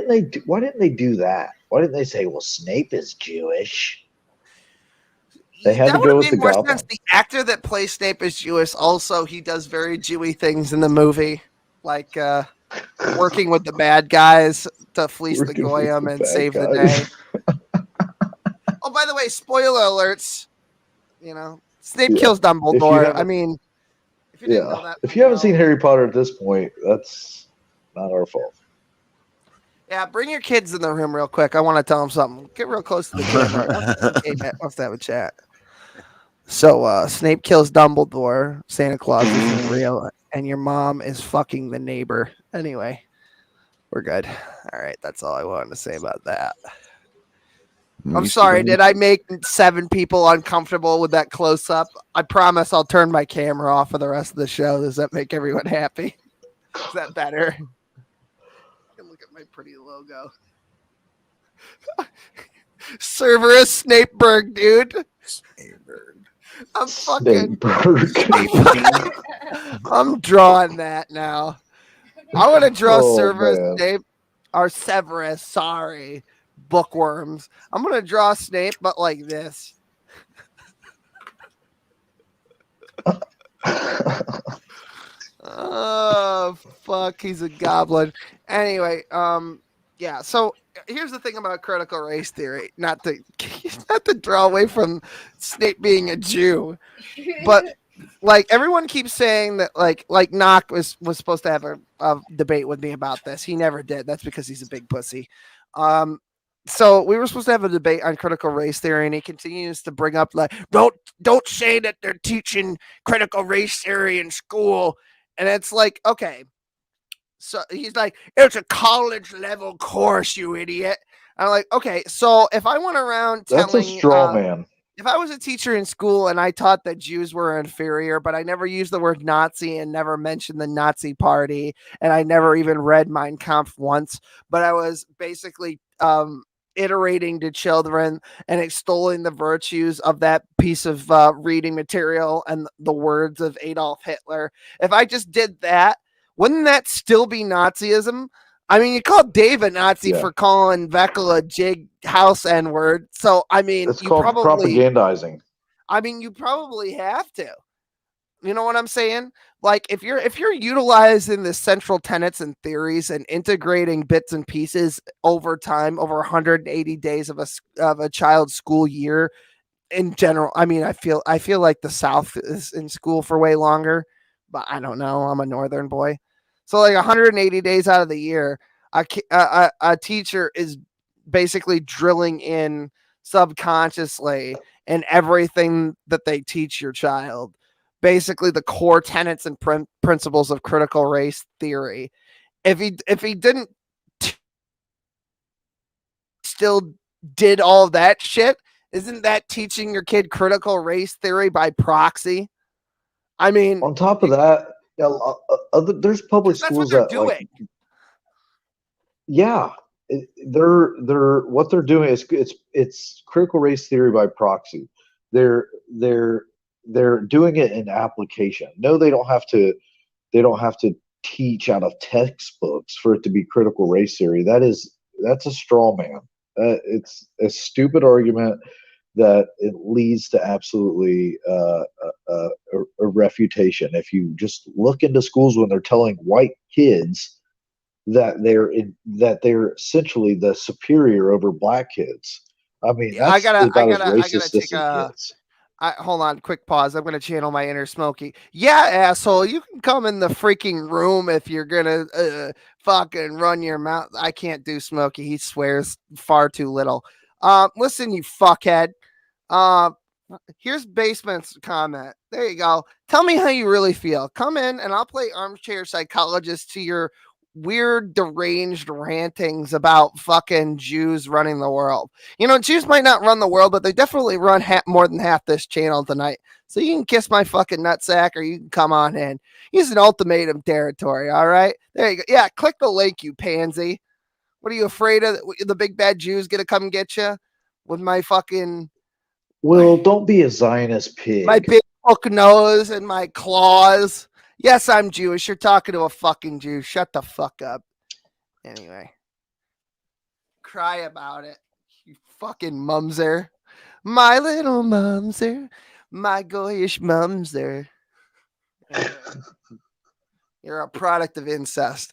they do that? Why didn't they say, well, Snape is Jewish? They had to go with the Goblin.
The actor that plays Snape is Jewish. Also, he does very Jewy things in the movie, like working with the bad guys to fleece the Goyim and save the day. Oh, by the way, spoiler alerts. You know, Snape kills Dumbledore. I mean, if you didn't know that,
if you haven't seen Harry Potter at this point, that's not our fault.
Yeah, bring your kids in the room real quick. I want to tell them something. Get real close to the camera. Wants to have a chat. So, Snape kills Dumbledore. Santa Claus isn't real, and your mom is fucking the neighbor. Anyway, we're good. All right, that's all I wanted to say about that. I'm sorry. Did I make 7 people uncomfortable with that close up? I promise I'll turn my camera off for the rest of the show. Does that make everyone happy? Is that better? Look at my pretty logo. Cerberus Snapeberg, dude. I'm fucking. I'm drawing that now. I want to draw Cerberus Snape or Severus. Sorry, bookworms. I'm gonna draw Snape, but like this. Oh fuck, he's a goblin. Anyway, yeah, so here's the thing about critical race theory, not to draw away from Snape being a Jew, but like everyone keeps saying that like Knock was supposed to have a debate with me about this. He never did. That's because he's a big pussy. So we were supposed to have a debate on critical race theory, and he continues to bring up like, don't say that they're teaching critical race theory in school. And it's like, okay. So he's like, it's a college level course, you idiot. I'm like, okay, so if I went around
That's
telling
a straw man.
if I was a teacher in school and I taught that Jews were inferior, but I never used the word Nazi and never mentioned the Nazi party, and I never even read Mein Kampf once, but I was basically iterating to children and extolling the virtues of that piece of reading material and the words of Adolf Hitler. If I just did that, wouldn't that still be Nazism? I mean, you called Dave a Nazi for calling Veckel a jig house N-word. So, I mean,
It's
you
called
probably
propagandizing.
I mean, you probably have to. You know what I'm saying? Like if you're utilizing the central tenets and theories and integrating bits and pieces over time, over 180 days of a child's school year in general. I mean, I feel like the South is in school for way longer, but I don't know. I'm a Northern boy. So like 180 days out of the year, a teacher is basically drilling in subconsciously in everything that they teach your child. Basically, the core tenets and principles of critical race theory. If he didn't still did all that shit, isn't that teaching your kid critical race theory by proxy? I mean,
on top of that, there's public schools that
doing.
Like, yeah, they're what they're doing is it's critical race theory by proxy. They're doing it in application. No, they don't have to teach out of textbooks for it to be critical race theory. That's a straw man. It's a stupid argument that it leads to absolutely a refutation. If you just look into schools when they're telling white kids that they're essentially the superior over black kids. I mean, that's about as racist as it gets.
Hold on, quick pause. I'm gonna channel my inner Smokey. Yeah, asshole, you can come in the freaking room if you're gonna fucking run your mouth. I can't do Smokey. He swears far too little. Listen, you fuckhead. Here's Basement's comment. There you go. Tell me how you really feel. Come in and I'll play armchair psychologist to your weird deranged rantings about fucking Jews running the world. You know, Jews might not run the world, but they definitely run more than half this channel tonight. So you can kiss my fucking nutsack or you can come on in. He's an ultimatum territory. All right, there you go. Yeah, click the link, you pansy. What are you afraid of? The big bad Jews gonna come get you with my fucking
Well, don't be a Zionist pig.
my big hook nose and my claws. Yes, I'm Jewish. You're talking to a fucking Jew. Shut the fuck up. Anyway. Cry about it. You fucking mumser. My little mumser. My goyish mumser. You're a product of incest.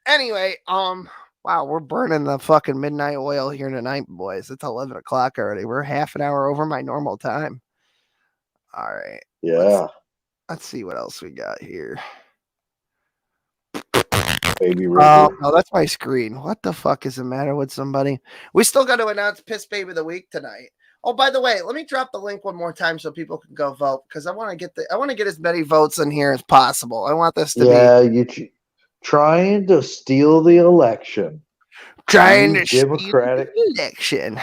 Anyway, wow, we're burning the fucking midnight oil here tonight, boys. It's 11 o'clock already. We're half an hour over my normal time. All right.
Yeah.
Let's see what else we got here.
Baby
Oh, no, that's my screen. What the fuck is the matter with somebody? We still got to announce Piss Baby of the Week tonight. Oh, by the way, let me drop the link one more time so people can go vote because I want to get as many votes in here as possible. I want this to be
you trying to steal the election.
Trying to
Democratic
steal the election.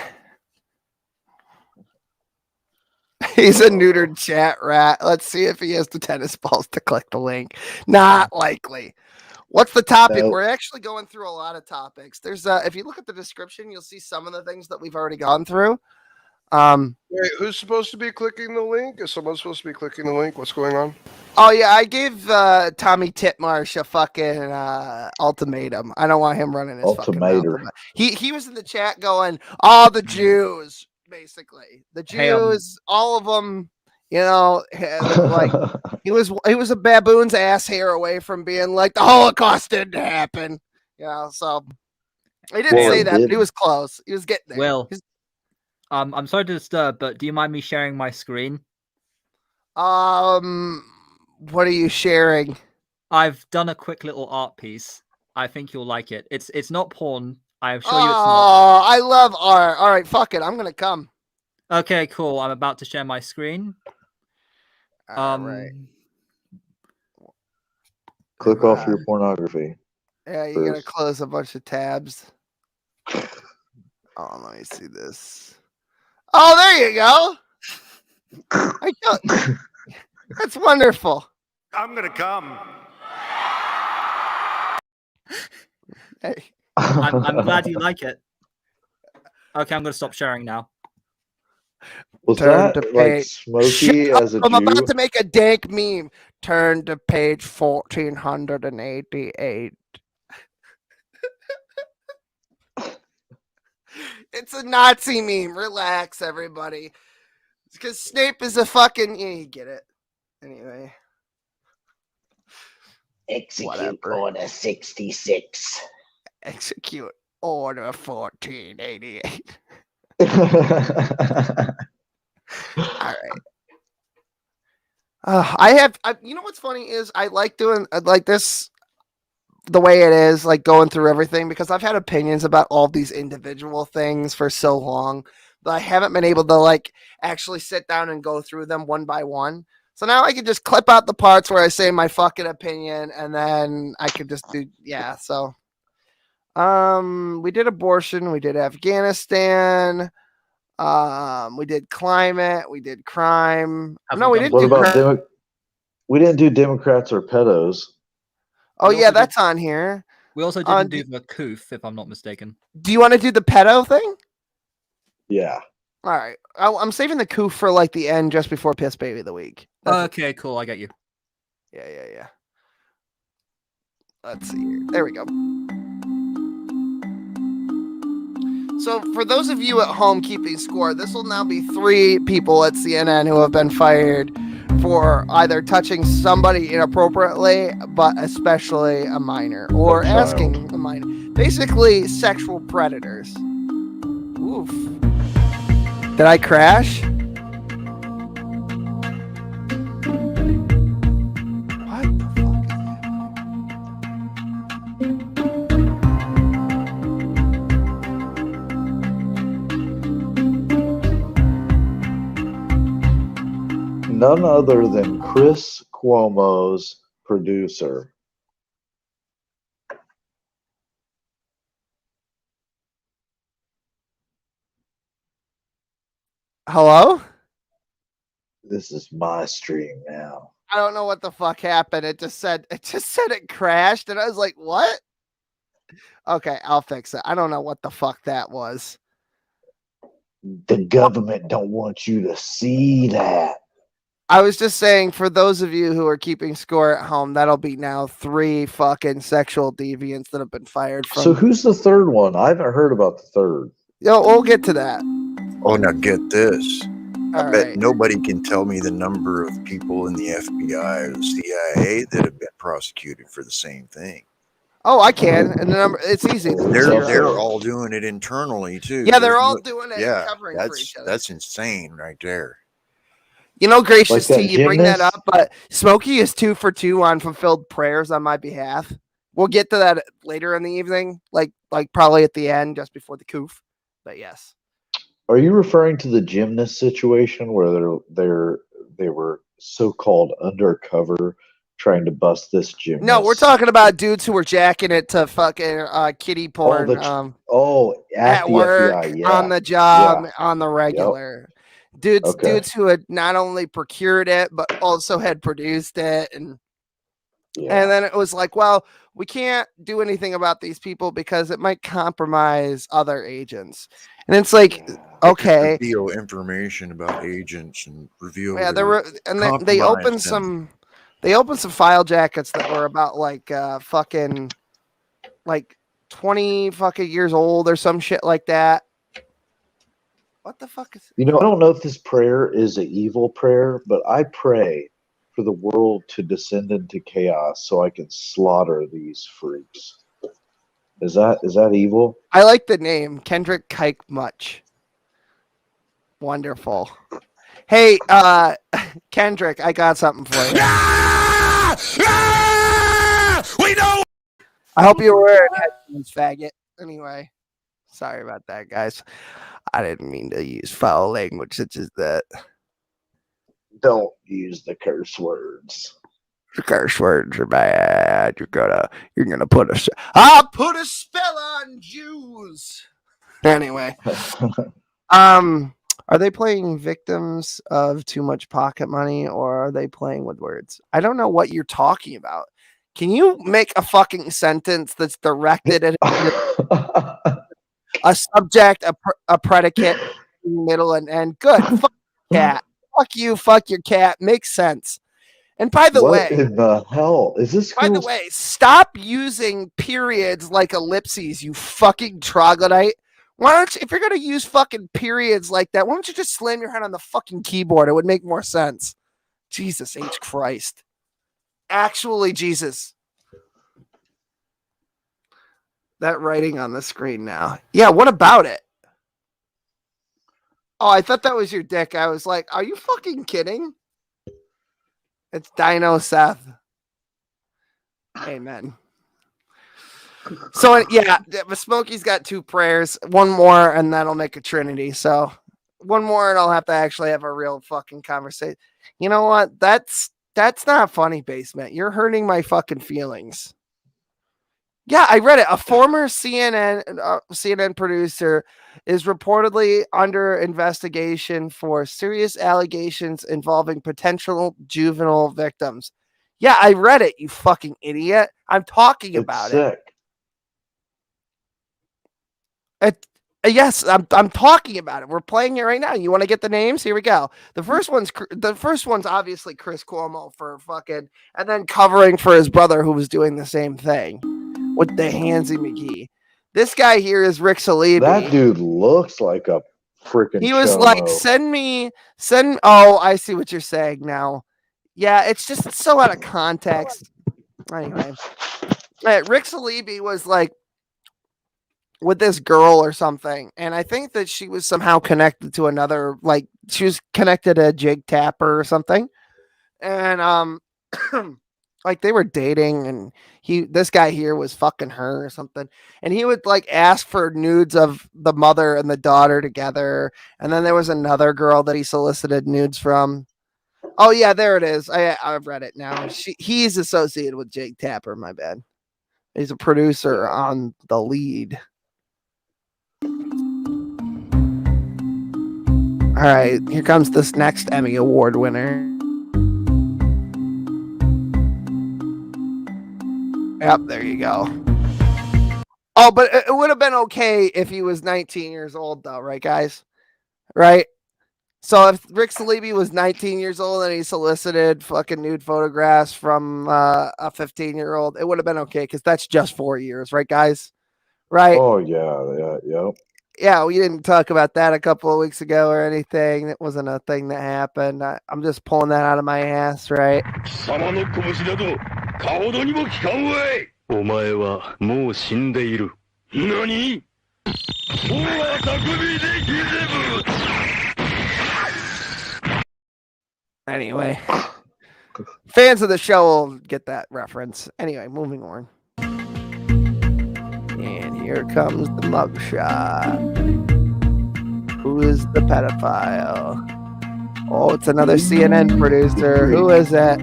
He's a neutered chat rat. Let's see if he has the tennis balls to click the link. Not likely. What's the topic?
Nope.
We're actually going through a lot of topics. There's if you look at the description, you'll see some of the things that we've already gone through.
Wait, who's supposed to be clicking the link? Is someone supposed to be clicking the link? What's going on?
Oh yeah, I gave Tommy Titmarsh a fucking ultimatum. I don't want him running his fucking mouth. He was in the chat going, "All the Jews." Basically, the Jews, all of them, you know, like he was a baboon's ass hair away from being like the Holocaust didn't happen, you know. So he didn't say that, but he was close. He was getting there.
Will, I'm sorry to disturb, but do you mind me sharing my screen?
What are you sharing?
I've done a quick little art piece. I think you'll like it. It's not porn. I assure you it's not.
Oh, I love R. All right, fuck it. I'm gonna come.
Okay, cool. I'm about to share my screen.
All right.
Click off your pornography.
Yeah, you gotta close a bunch of tabs. Oh, let me see this. Oh, there you go. That's wonderful.
I'm gonna come.
Hey.
I'm glad you like it. Okay, I'm gonna stop sharing now.
Was
Turn
that
to
like
page.
Smokey
Shut
as a
up, I'm
Jew?
about to make a dank meme. Turn to page 1488. It's a Nazi meme. Relax, everybody. Because Snape is a fucking. Yeah, you get it. Anyway.
Execute Order 66.
Execute Order 1488. All right. You know what's funny is I like doing like this the way it is, like going through everything, because I've had opinions about all these individual things for so long, but I haven't been able to like actually sit down and go through them one by one. So now I can just clip out the parts where I say my fucking opinion, and then I could just do So, we did abortion, we did Afghanistan, we did climate, we did crime. No, we didn't
What
do
about
crime.
we didn't do Democrats or pedos.
Oh yeah, that's on here.
We also didn't do the coof, if I'm not mistaken.
Do you want to do the pedo thing?
Yeah.
All right. I'm saving the coof for like the end, just before Piss Baby of the Week.
Okay, cool. I get you.
Yeah. Let's see here. There we go. So for those of you at home keeping score, this will now be 3 people at CNN who have been fired for either touching somebody inappropriately, but especially a minor, or asking a minor. Basically, sexual predators. Oof. Did I crash?
None other than Chris Cuomo's producer.
Hello?
This is my stream now.
I don't know what the fuck happened. It just said it crashed, and I was like, what? Okay, I'll fix it. I don't know what the fuck that was.
The government don't want you to see that.
I was just saying, for those of you who are keeping score at home, that'll be now 3 fucking sexual deviants that have been fired from.
So who's the third one? I haven't heard about the third.
Yo, we'll get to that.
Oh, now get this. I bet
right.
nobody can tell me the number of people in the FBI or the CIA that have been prosecuted for the same thing.
Oh, I can. And the number, it's easy.
They're all doing it internally too.
Yeah, they're all doing it and covering for
that's
each other.
that's insane right there.
You know, gracious
Like
T,
that
you bring that
gymnast?
up, but Smokey is 2 for 2 on fulfilled prayers on my behalf. We'll get to that later in the evening, like probably at the end, just before the coof. But yes.
Are you referring to the gymnast situation where they were so-called undercover trying to bust this gymnast?
No, we're talking about dudes who were jacking it to fucking kiddie porn.
at
At
the
work,
FBI, yeah.
on the job,
Yeah.
on the regular. Dudes who had not only procured it but also had produced it, and then it was like, well, we can't do anything about these people because it might compromise other agents. And it's like, okay,
Reveal information about agents and reveal.
yeah, they opened some file jackets that were about like fucking like 20 fucking years old or some shit like that. What the fuck is?
You know, I don't know if this prayer is an evil prayer, but I pray for the world to descend into chaos so I can slaughter these freaks. Is that evil?
I like the name Kendrick Kike much. Wonderful. Hey, Kendrick, I got something for you.
We know.
I hope you're wearing headphones, faggot. Anyway. Sorry about that, guys. I didn't mean to use foul language such as that.
Don't use the curse words.
The curse words are bad. You're gonna put I'll put a spell on Jews. Anyway, are they playing victims of too much pocket money, or are they playing with words? I don't know what you're talking about. Can you make a fucking sentence that's directed at a subject, a predicate, middle and end? Good. Fuck your cat. Fuck you. Fuck your cat. Makes sense. And by the way,
what in the hell is this?
By the way, stop using periods like ellipses, you fucking troglodyte. Why don't you, if you're gonna use fucking periods like that, why don't you just slam your head on the fucking keyboard? It would make more sense. Jesus H. Christ. Actually, Jesus. That writing on the screen now. Yeah, what about it? Oh, I thought that was your dick. I was like, are you fucking kidding? It's Dino Seth. Amen. So, yeah, Smokey's got 2 prayers. One more, and that'll make a trinity. So, one more, and I'll have to actually have a real fucking conversation. You know what? That's not funny, Basement. You're hurting my fucking feelings. Yeah, I read it. A former CNN producer is reportedly under investigation for serious allegations involving potential juvenile victims. Yeah, I read it, you fucking idiot. I'm talking about it. Yes, I'm talking about it. We're playing it right now. You want to get the names? Here we go. The first one's obviously Chris Cuomo for fucking, and then covering for his brother who was doing the same thing with the Handsy McGee. This guy here is Rick Salibi.
That dude looks like a freaking.
He was
chomo.
Like, send. Oh, I see what you're saying now. Yeah, it's just so out of context. Anyway, Rick Salibi was like with this girl or something, and I think that she was somehow connected to another, like she was connected to Jake Tapper or something, and like they were dating, and this guy here was fucking her or something, and he would like ask for nudes of the mother and the daughter together, and then there was another girl that he solicited nudes from. Oh yeah, there it is. I've read it now. He's associated with Jake Tapper. My bad. He's a producer on The Lead. All right, here comes this next Emmy Award winner. Yep, there you go. Oh, but it would have been okay if he was 19 years old, though, right, guys? Right? So if Rick Salibi was 19 years old and he solicited fucking nude photographs from a 15-year-old, it would have been okay because that's just 4 years, right, guys? Right?
Oh, yeah.
Yeah, we didn't talk about that a couple of weeks ago or anything. It wasn't a thing that happened. I'm just pulling that out of my ass, right? Anyway, fans of the show will get that reference. Anyway, moving on. And here comes the mugshot. Who is the pedophile? Oh, it's another CNN producer. Who is it?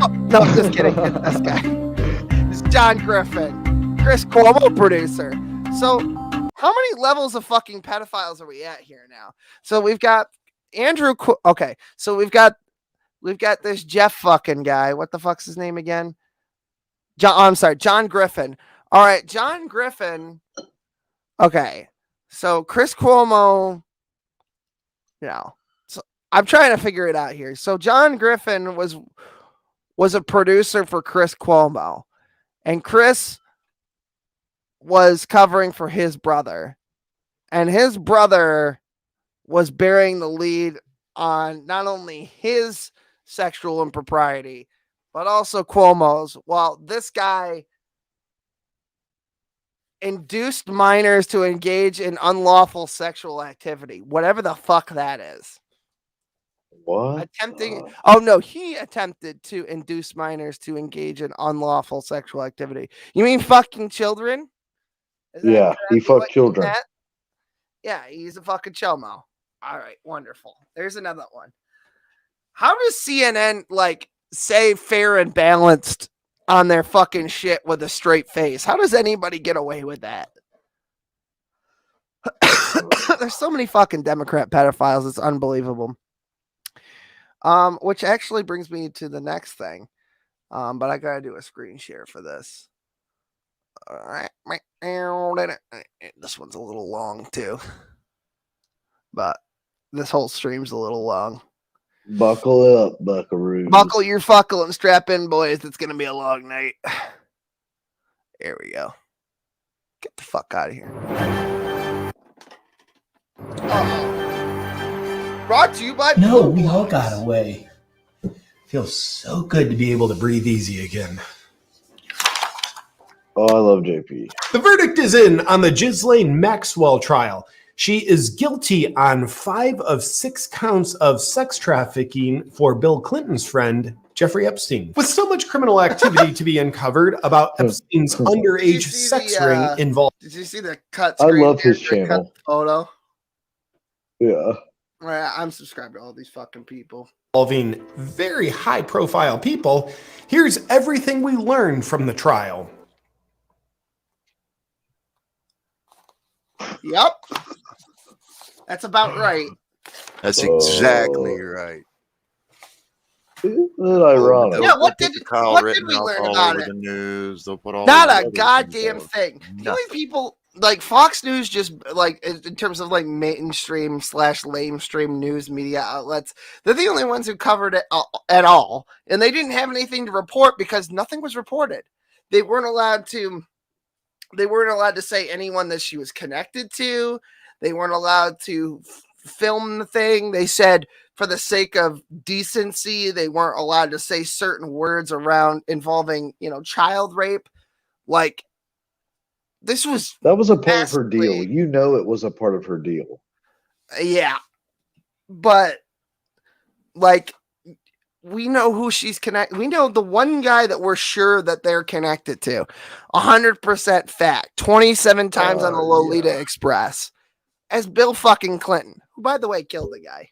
Oh, no, just kidding. It's this guy. It's John Griffin. Chris Cuomo producer. So how many levels of fucking pedophiles are we at here now? So we've got Andrew. Okay, so we've got this Jeff fucking guy. What the fuck's his name again? John Griffin. All right, John Griffin. Okay, so Chris Cuomo. So I'm trying to figure it out here. So John Griffin was a producer for Chris Cuomo, and Chris was covering for his brother, and his brother was bearing the lead on not only his sexual impropriety, but also Cuomo's. While this guy induced minors to engage in unlawful sexual activity, whatever the fuck that is.
What?
He attempted to induce minors to engage in unlawful sexual activity. You mean fucking children?
Yeah, he fucked children.
Yeah, he's a fucking chomo. All right, wonderful. There's another one. How does CNN like say fair and balanced on their fucking shit with a straight face? How does anybody get away with that? There's so many fucking Democrat pedophiles. It's unbelievable. Which actually brings me to the next thing. But I gotta do a screen share for this. All right. This one's a little long too. But this whole stream's a little long.
Buckle up, buckaroo.
Buckle your fuckle and strap in, boys. It's gonna be a long night. There we go. Get the fuck out of here. Brought to you by
No, we all got away. Feels so good to be able to breathe easy again.
Oh, I love JP.
The verdict is in on the Ghislaine Maxwell trial. She is guilty on 5 of 6 counts of sex trafficking for Bill Clinton's friend, Jeffrey Epstein. With so much criminal activity to be uncovered about Epstein's underage sex ring involved.
Did you see the cut
I
screen?
love his
Cut
channel.
photo.
Yeah.
Right, I'm subscribed to all these fucking people.
Involving very high profile people. Here's everything we learned from the trial.
Yep. That's about right.
That's exactly right.
Isn't it ironic?
Yeah, what did we learn about it?
The news. They'll put all
Not
the
a
other
goddamn
things
thing. The only people like Fox News, just like in terms of like mainstream / lamestream news media outlets, they're the only ones who covered it at all, and they didn't have anything to report because nothing was reported. They weren't allowed to say anyone that she was connected to. They weren't allowed to film the thing. They said for the sake of decency, they weren't allowed to say certain words around involving, child rape. Like, that was
a part of her deal. You know, it was a part of her deal.
Yeah. But like, we know who she's connected. We know the one guy that we're sure that they're connected to. 100% fact. 27 times on the Lolita Express as Bill fucking Clinton, who, by the way, killed the guy.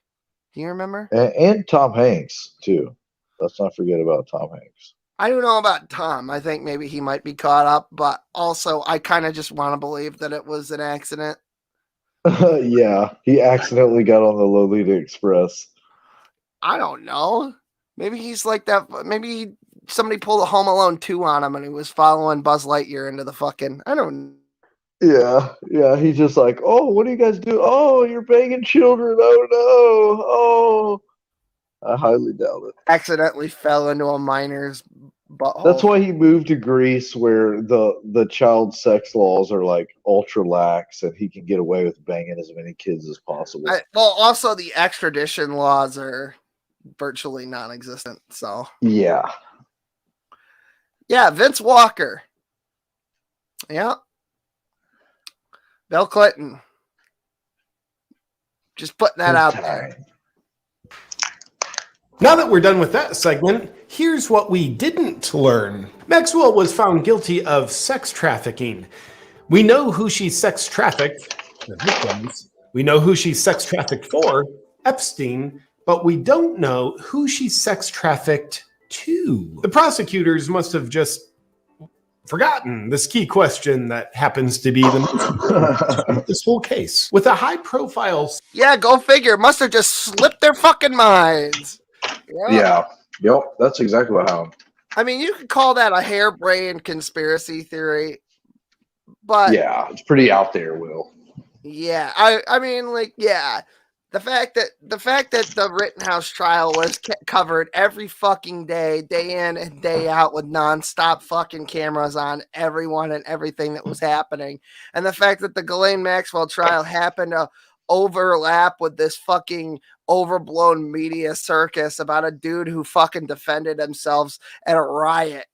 Do you remember?
And Tom Hanks, too. Let's not forget about Tom Hanks.
I don't know about Tom. I think maybe he might be caught up, but also I kind of just want to believe that it was an accident.
Yeah, he accidentally got on the Lolita Express.
I don't know. Maybe he's like that. Maybe somebody pulled a Home Alone 2 on him and he was following Buzz Lightyear into the fucking... I don't know.
Yeah. He's just like, oh, what do you guys do? Oh, you're banging children. Oh, no. Oh. I highly doubt it.
Accidentally fell into a miner's butthole.
That's why he moved to Greece, where the child sex laws are like ultra lax, and he can get away with banging as many kids as possible.
Well, also the extradition laws are virtually non-existent. So
yeah,
Vince Walker. Yeah, Bill Clinton. Just putting that out there.
Now that we're done with that segment, here's what we didn't learn. Maxwell was found guilty of sex trafficking. We know who she sex trafficked, the victims. We know who she sex trafficked for, Epstein, but we don't know who she sex trafficked to. The prosecutors must have just forgotten this key question that happens to be the most important of this whole case. With a high profile...
Yeah, go figure. Must have just slipped their fucking minds.
Yeah. Yep. That's exactly what happened.
I mean, you could call that a harebrained conspiracy theory, but
yeah, it's pretty out there, Will.
Yeah, I mean, like, yeah, the fact that the Rittenhouse trial was covered every fucking day, day in and day out, with nonstop fucking cameras on everyone and everything that was happening, and the fact that the Ghislaine Maxwell trial happened to overlap with this fucking overblown media circus about a dude who fucking defended themselves at a riot.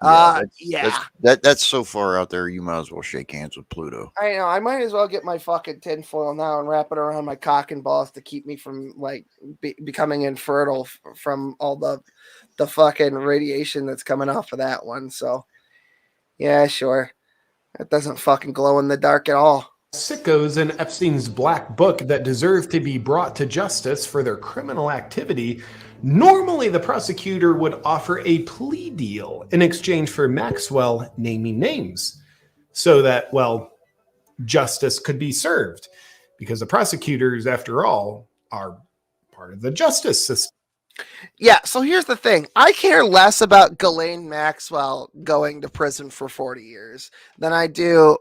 That's so far out there, you might as well shake hands with Pluto.
I know. I might as well get my fucking tinfoil now and wrap it around my cock and balls to keep me from like becoming infertile from all the fucking radiation that's coming off of that one. So, yeah, sure. It doesn't fucking glow in the dark at all.
Sickos in Epstein's black book that deserve to be brought to justice for their criminal activity, normally the prosecutor would offer a plea deal in exchange for Maxwell naming names so that, well, justice could be served, because the prosecutors, after all, are part of the justice system.
Yeah, so here's the thing. I care less about Ghislaine Maxwell going to prison for 40 years than I do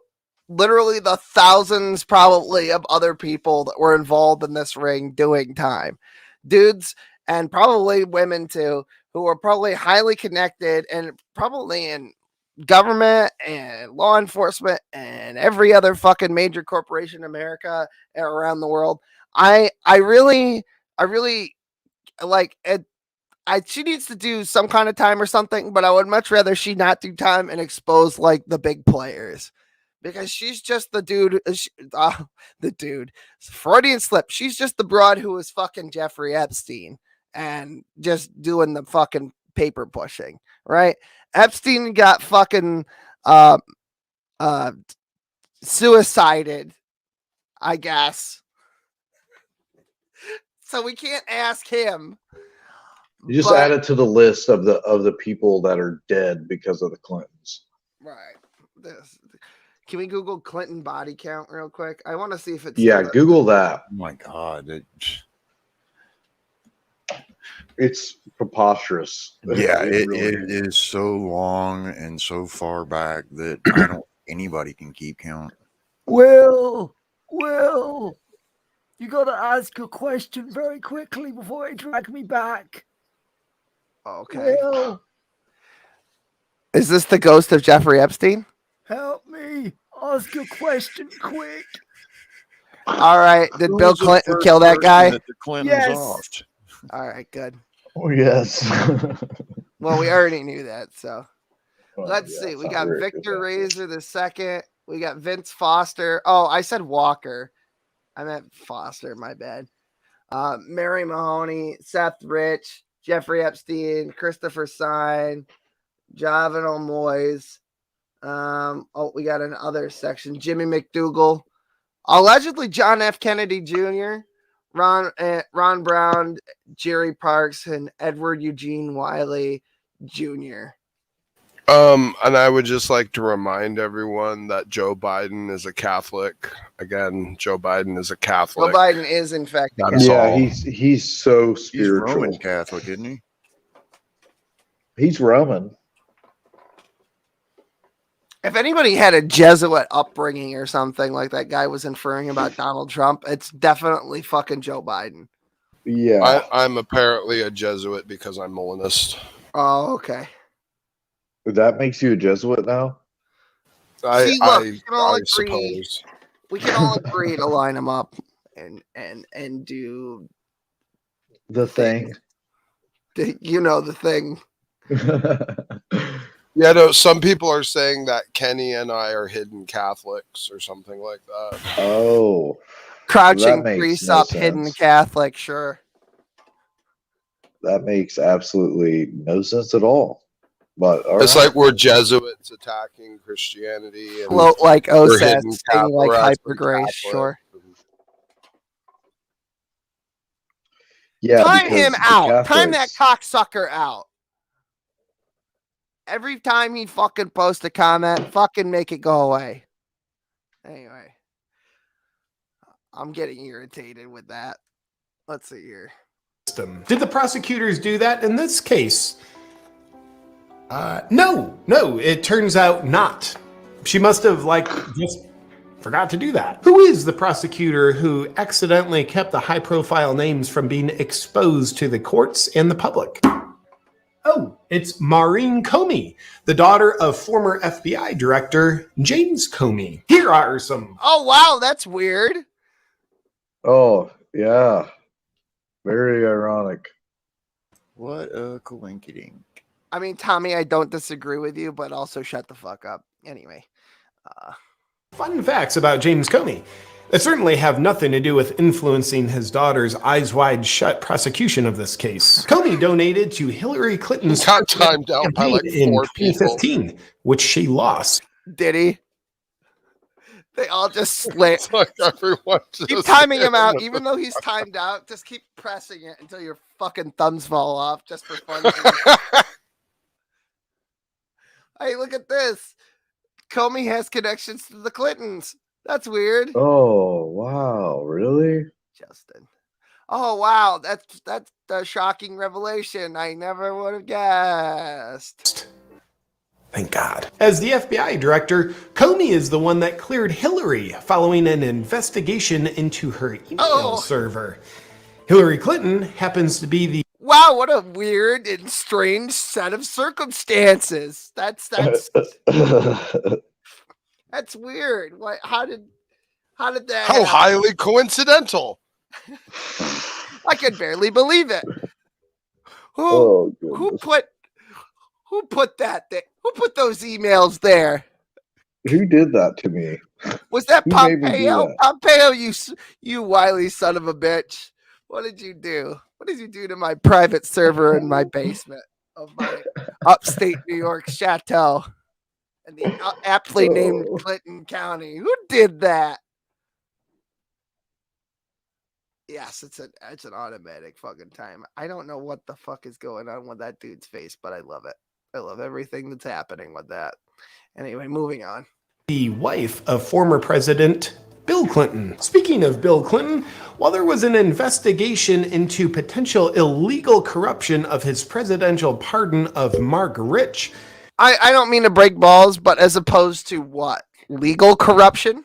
literally the thousands probably of other people that were involved in this ring doing time. Dudes, and probably women too, who are probably highly connected and probably in government and law enforcement and every other fucking major corporation in America and around the world. I really like it. She needs to do some kind of time or something, but I would much rather she not do time and expose like the big players, because she's just the dude. The dude, Freudian slip. She's just the broad who was fucking Jeffrey Epstein and just doing the fucking paper pushing, right? Epstein got fucking suicided, I guess. So we can't ask him.
You just add it to the list of the people that are dead because of the Clintons.
Right. Can we Google Clinton body count real quick? I want to see if it's
Google that.
Oh my God.
It's preposterous.
Yeah, it
really
is so long and so far back that I don't anybody can keep count.
Will, you got to ask a question very quickly before you drag me back.
Okay.
Will,
is this the ghost of Jeffrey Epstein?
help me. Ask a question quick.
All right. Did Bill Clinton kill that guy?
The Clintons off.
All right, good.
Oh, yes.
Well, we already knew that, so.
Well,
Let's
yeah,
see.
it's
We
not
got
very
Victor
good.
Razor the second. We got Vince Foster. Oh, I said Walker. I meant Foster, my bad. Mary Mahoney, Seth Rich, Jeffrey Epstein, Christopher Sine, Jovenel Moyes. We got another section. Jimmy McDougal. Allegedly John F. Kennedy Jr., Ron Brown, Jerry Parks, and Edward Eugene Wiley Jr.
And I would just like to remind everyone that Joe Biden is a Catholic. Again, Joe Biden is a Catholic.
Joe Biden is, in fact,
he's so spiritual.
He's Roman Catholic, isn't he?
He's Roman.
If anybody had a Jesuit upbringing or something like that guy was inferring about Donald Trump, it's definitely fucking Joe Biden.
Yeah.
I'm apparently a Jesuit because I'm Molinist.
Oh, okay.
That makes you a Jesuit now?
We can all agree.
Suppose.
We can all agree to line them up and do
the thing.
You know, the thing.
Yeah, no, some people are saying that Kenny and I are hidden Catholics or something like that.
Oh.
Crouching
that makes
priest
no
up,
sense.
hidden Catholic, sure.
That makes absolutely no sense at all. But
It's like we're Jesuits attacking Christianity. And
float like
we're
OSAS,
hidden
sing like
Catholics
hyper grace,
and
sure.
Yeah,
Time
because
him
the
out. Time that
Catholics-
cocksucker out. Every time he fucking posts a comment, fucking make it go away. Anyway, I'm getting irritated with that. Let's see here.
Did the prosecutors do that in this case? No, it turns out not. She must have, just forgot to do that. Who is the prosecutor who accidentally kept the high-profile names from being exposed to the courts and the public? Oh, it's Maureen Comey, the daughter of former FBI Director James Comey. Here are some...
Oh, wow, that's weird.
Oh, yeah. Very ironic.
What a coinkydink.
I mean, Tommy, I don't disagree with you, but also shut the fuck up. Anyway.
Fun facts about James Comey that certainly have nothing to do with influencing his daughter's eyes wide shut prosecution of this case. Comey donated to Hillary Clinton's
got timed out by
campaign
like
in
4 people.
2015, which she lost.
Did he? They all just slam.
It's like everyone
Keep
just
timing him out,
hit
even though he's timed out. Just keep pressing it until your fucking thumbs fall off, just for fun. Hey, look at this. Comey has connections to the Clintons. That's weird.
Oh wow, really?
Justin. Oh wow, that's a shocking revelation. I never would have guessed.
Thank God. As the FBI director, Comey is the one that cleared Hillary following an investigation into her email server. Hillary Clinton happens to be the
Wow, what a weird and strange set of circumstances. That's that's weird. What? How did that?
How
happen?
highly coincidental.
I could barely believe it. Who put that there? Who put those emails there?
Who did that to me?
Was that
Who made me do
Pompeo?
that?
Pompeo, you wily son of a bitch. What did you do? What did you do to my private server in my basement of my upstate New York chateau in the aptly named Clinton County? Who did that? Yes, it's an automatic fucking time. I don't know what the fuck is going on with that dude's face, but I love it. I love everything that's happening with that. Anyway, moving on.
The wife of former President Bill Clinton. Speaking of Bill Clinton, while there was an investigation into potential illegal corruption of his presidential pardon of Mark Rich.
I don't mean to break balls, but as opposed to what? Legal corruption?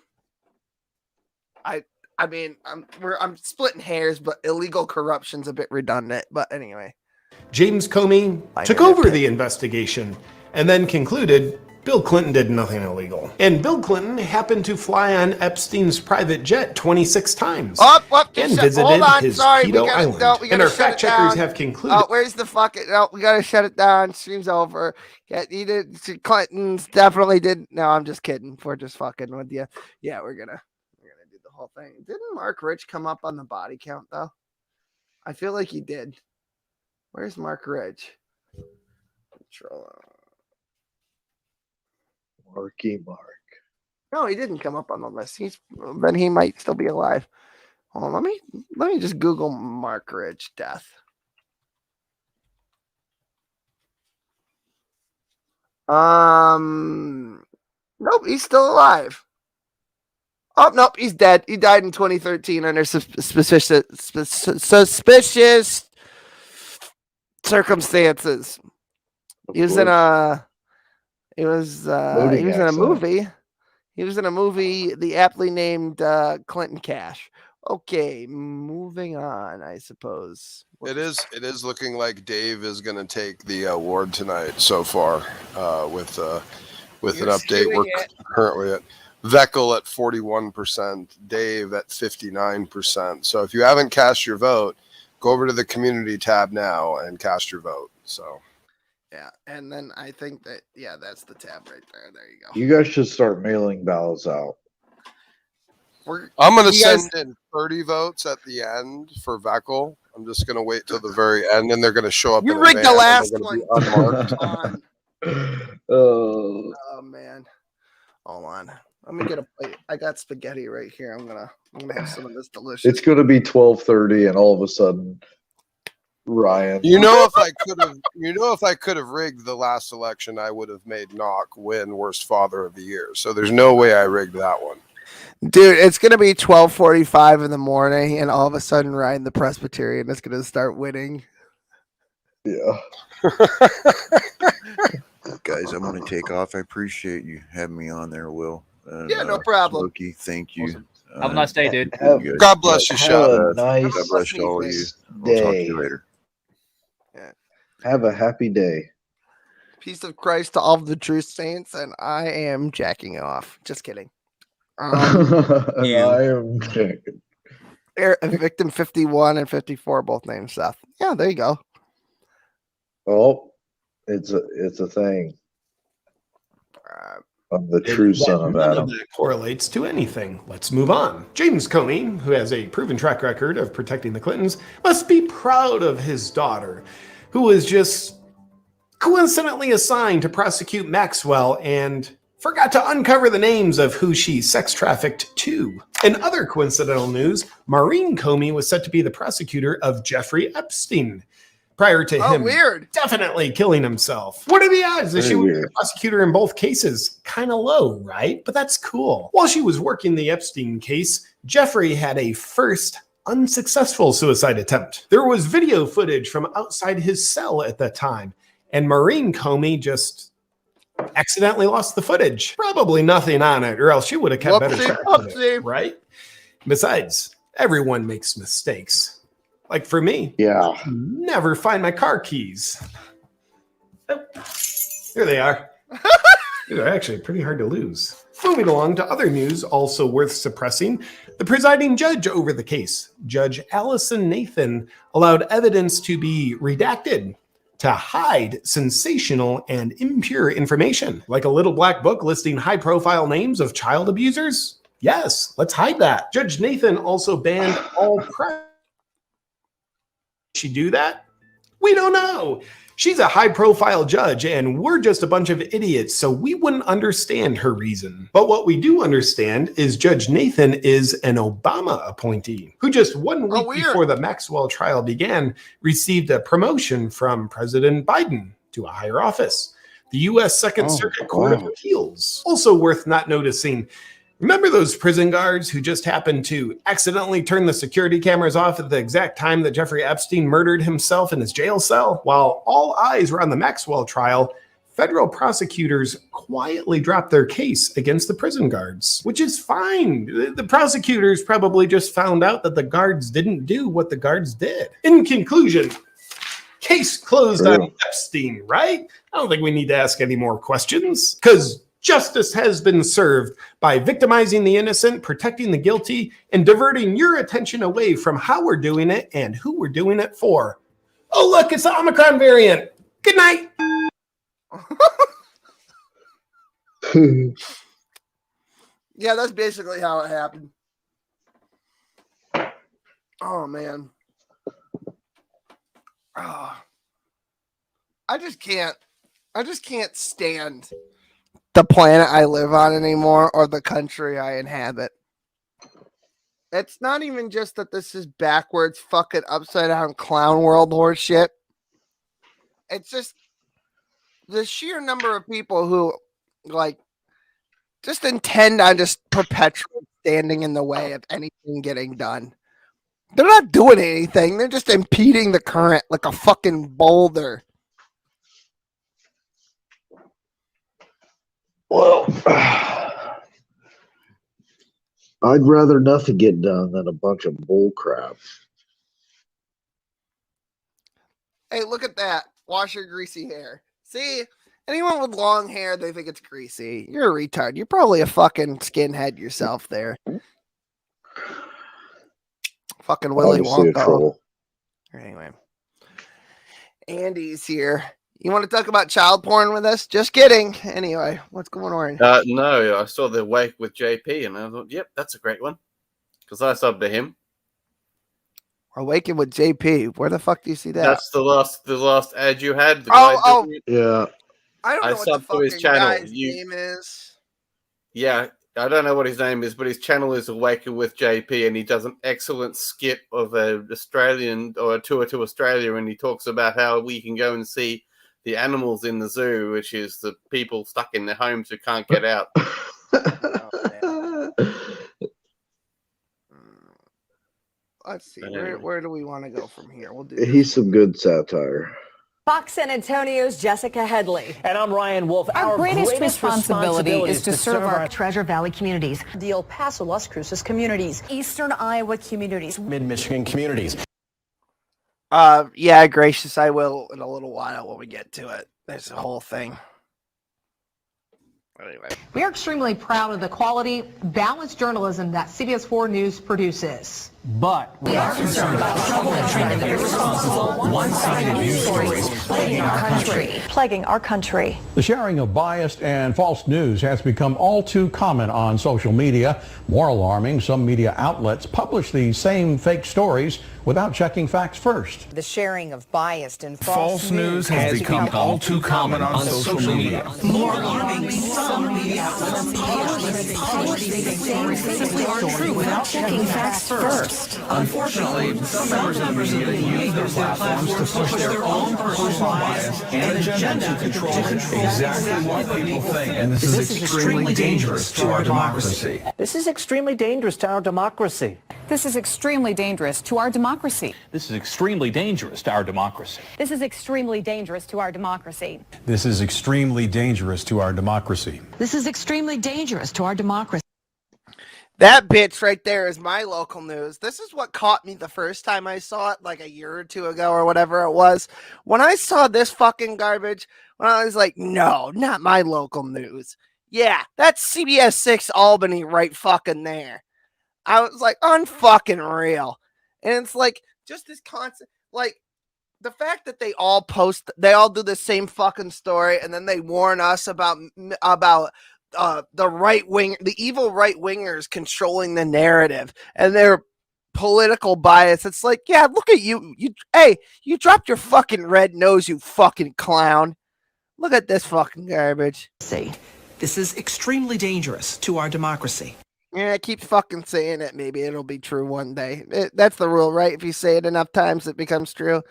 I mean, I'm splitting hairs, but illegal corruption's a bit redundant. But anyway.
James Comey took over the investigation and then concluded Bill Clinton did nothing illegal. And Bill Clinton happened to fly on Epstein's private jet 26 times and visited his Keystone Island. And our fact checkers have concluded.
Oh, where's the fucking? No, we gotta shut it down. Stream's over. Yeah, you did. Clinton's definitely did. No, I'm just kidding. We're just fucking with you. Yeah, we're gonna do the whole thing. Didn't Mark Rich come up on the body count though? I feel like he did. Where's Mark Rich? Control.
Marky Mark.
No, he didn't come up on the list. Then he might still be alive. Hold on, let me just Google Mark Rich death. Nope, he's still alive. Oh nope, he's dead. He died in 2013 under suspicious circumstances. He was in a movie. He was in a movie, the aptly named Clinton Cash. Okay, moving on, I suppose.
It is looking like Dave is going to take the award tonight so far with an update. We're currently at Veckel at 41%, Dave at 59%. So if you haven't cast your vote, go over to the community tab now and cast your vote. So
yeah, and then I think that that's the tab right there. There you go.
You guys should start mailing ballots out.
I'm going to send in 30 votes at the end for Veckel. I'm just going to wait till the very end, and they're going to show up.
You rigged the last one.
Unmarked.
Oh man, hold on. Let me get a plate. I got spaghetti right here. I'm gonna have some of this delicious.
It's going to be 12:30, and all of a sudden, Ryan.
If I could have rigged the last election, I would have made Knock win worst father of the year. So there's no way I rigged that one.
Dude, it's gonna be 12:45 in the morning, and all of a sudden, Ryan the Presbyterian is gonna start winning.
Yeah.
Guys, I'm going to take off. I appreciate you having me on there, Will.
Yeah, no problem.
Smokey, thank you.
Awesome. Have a nice day, dude.
God bless you, Sean.
Nice
God bless all of you.
day.
I'll talk to you later.
Yeah.
Have a happy day.
Peace of Christ to all of the true saints, and I am jacking off. Just kidding.
I am
Victim 51 and 54 both named Seth. Yeah, there you go.
Oh, it's a thing. I'm the true son of Adam.
That correlates to anything. Let's move on. James Comey, who has a proven track record of protecting the Clintons, must be proud of his daughter, who was just coincidentally assigned to prosecute Maxwell and forgot to uncover the names of who she sex trafficked to. In other coincidental news, Maureen Comey was set to be the prosecutor of Jeffrey Epstein, prior to him definitely killing himself. What are the odds that she would be the prosecutor in both cases? Kind of low, right? But that's cool. While she was working the Epstein case, Jeffrey had a first unsuccessful suicide attempt. There was video footage from outside his cell at that time, and Maureen Comey just accidentally lost the footage. Probably nothing on it, or else she would have kept better track of it, right? Besides, everyone makes mistakes. Like for me, never find my car keys. Oh, here they are. They're actually pretty hard to lose. Moving along to other news also worth suppressing, the presiding judge over the case, Judge Allison Nathan, allowed evidence to be redacted to hide sensational and impure information, like a little black book listing high-profile names of child abusers. Yes, let's hide that. Judge Nathan also banned all press. Did she do that? We don't know. She's a high-profile judge, and we're just a bunch of idiots, so we wouldn't understand her reason. But what we do understand is Judge Nathan is an Obama appointee, who just 1 week before the Maxwell trial began, received a promotion from President Biden to a higher office, the U.S. Second Circuit Court of Appeals. Also worth not noticing, remember those prison guards who just happened to accidentally turn the security cameras off at the exact time that Jeffrey Epstein murdered himself in his jail cell? While all eyes were on the Maxwell trial, federal prosecutors quietly dropped their case against the prison guards, which is fine. The prosecutors probably just found out that the guards didn't do what the guards did. In conclusion, case closed on Epstein, right? I don't think we need to ask any more questions, because justice has been served by victimizing the innocent, protecting the guilty, and diverting your attention away from how we're doing it and who we're doing it for. Oh, look, it's the Omicron variant. Good night.
Yeah, that's basically how it happened. Oh, man. Oh. I just can't stand the planet I live on anymore, or the country I inhabit. It's not even just that this is backwards, fucking upside down clown world horse shit. It's just the sheer number of people who like just intend on just perpetually standing in the way of anything getting done. They're not doing anything. They're just impeding the current like a fucking boulder.
Well, I'd rather nothing get done than a bunch of bull crap.
Hey, look at that. Wash your greasy hair. See? Anyone with long hair, they think it's greasy. You're a retard. You're probably a fucking skinhead yourself there. Fucking Willy Wonka. Anyway. Andy's here. You want to talk about child porn with us? Just kidding. Anyway, what's going on?
No, I saw the Wake with JP, and I thought, yep, that's a great one. Because I subbed to him.
Awaken with JP. Where the fuck do you see that?
That's the last ad you had.
Yeah.
I don't know what the fucking guy's name is.
Yeah, I don't know what his name is, but his channel is Awaken with JP, and he does an excellent skit of an Australian or a tour to Australia, and he talks about how we can go and see the animals in the zoo, which is the people stuck in their homes who can't get out.
Let's see. Where do we want to go from here? We'll do.
He's some good satire.
Fox San Antonio's Jessica Headley. And I'm Ryan Wolf.
Our greatest responsibility is to serve our
Treasure Valley communities,
The El Paso, Las Cruces communities,
Eastern Iowa communities,
Mid-Michigan communities.
Yeah, gracious, I will in a little while when we get to it. There's a whole thing. Anyway.
We are extremely proud of the quality, balanced journalism that CBS 4 News produces.
But we are concerned about trouble and trend of irresponsible, one-sided news stories plaguing our country.
Plaguing our country.
The sharing of biased and false news has become all too common on social media. More alarming, some media outlets publish these same fake stories without checking facts first.
The sharing of biased and
false news has become all too common on social media.
More alarming, some media outlets publish these simply aren't true without checking facts first.
Unfortunately, some members of the media use their platforms to push their own personal bias and agenda to control exactly what people think. And this is extremely dangerous to our democracy.
This is extremely dangerous to our democracy.
This is extremely dangerous to our democracy.
This is extremely dangerous to our democracy.
This is extremely dangerous to our democracy.
This is extremely dangerous to our democracy.
This is extremely dangerous to our democracy.
That bitch right there is my local news. This is what caught me the first time I saw it, like a year or two ago or whatever it was. When I saw this fucking garbage, when I was like, no, not my local news. Yeah, that's CBS 6 Albany right fucking there. I was like, unfucking real. And it's like, just this concept, like, the fact that they all do the same fucking story, and then they warn us about the right wing, the evil right wingers controlling the narrative and their political bias. It's like, yeah, look at you. Hey, you dropped your fucking red nose, you fucking clown. Look at this fucking garbage.
This is extremely dangerous to our democracy.
Yeah, keep fucking saying it. Maybe it'll be true one day. That's the rule, right? If you say it enough times, it becomes true.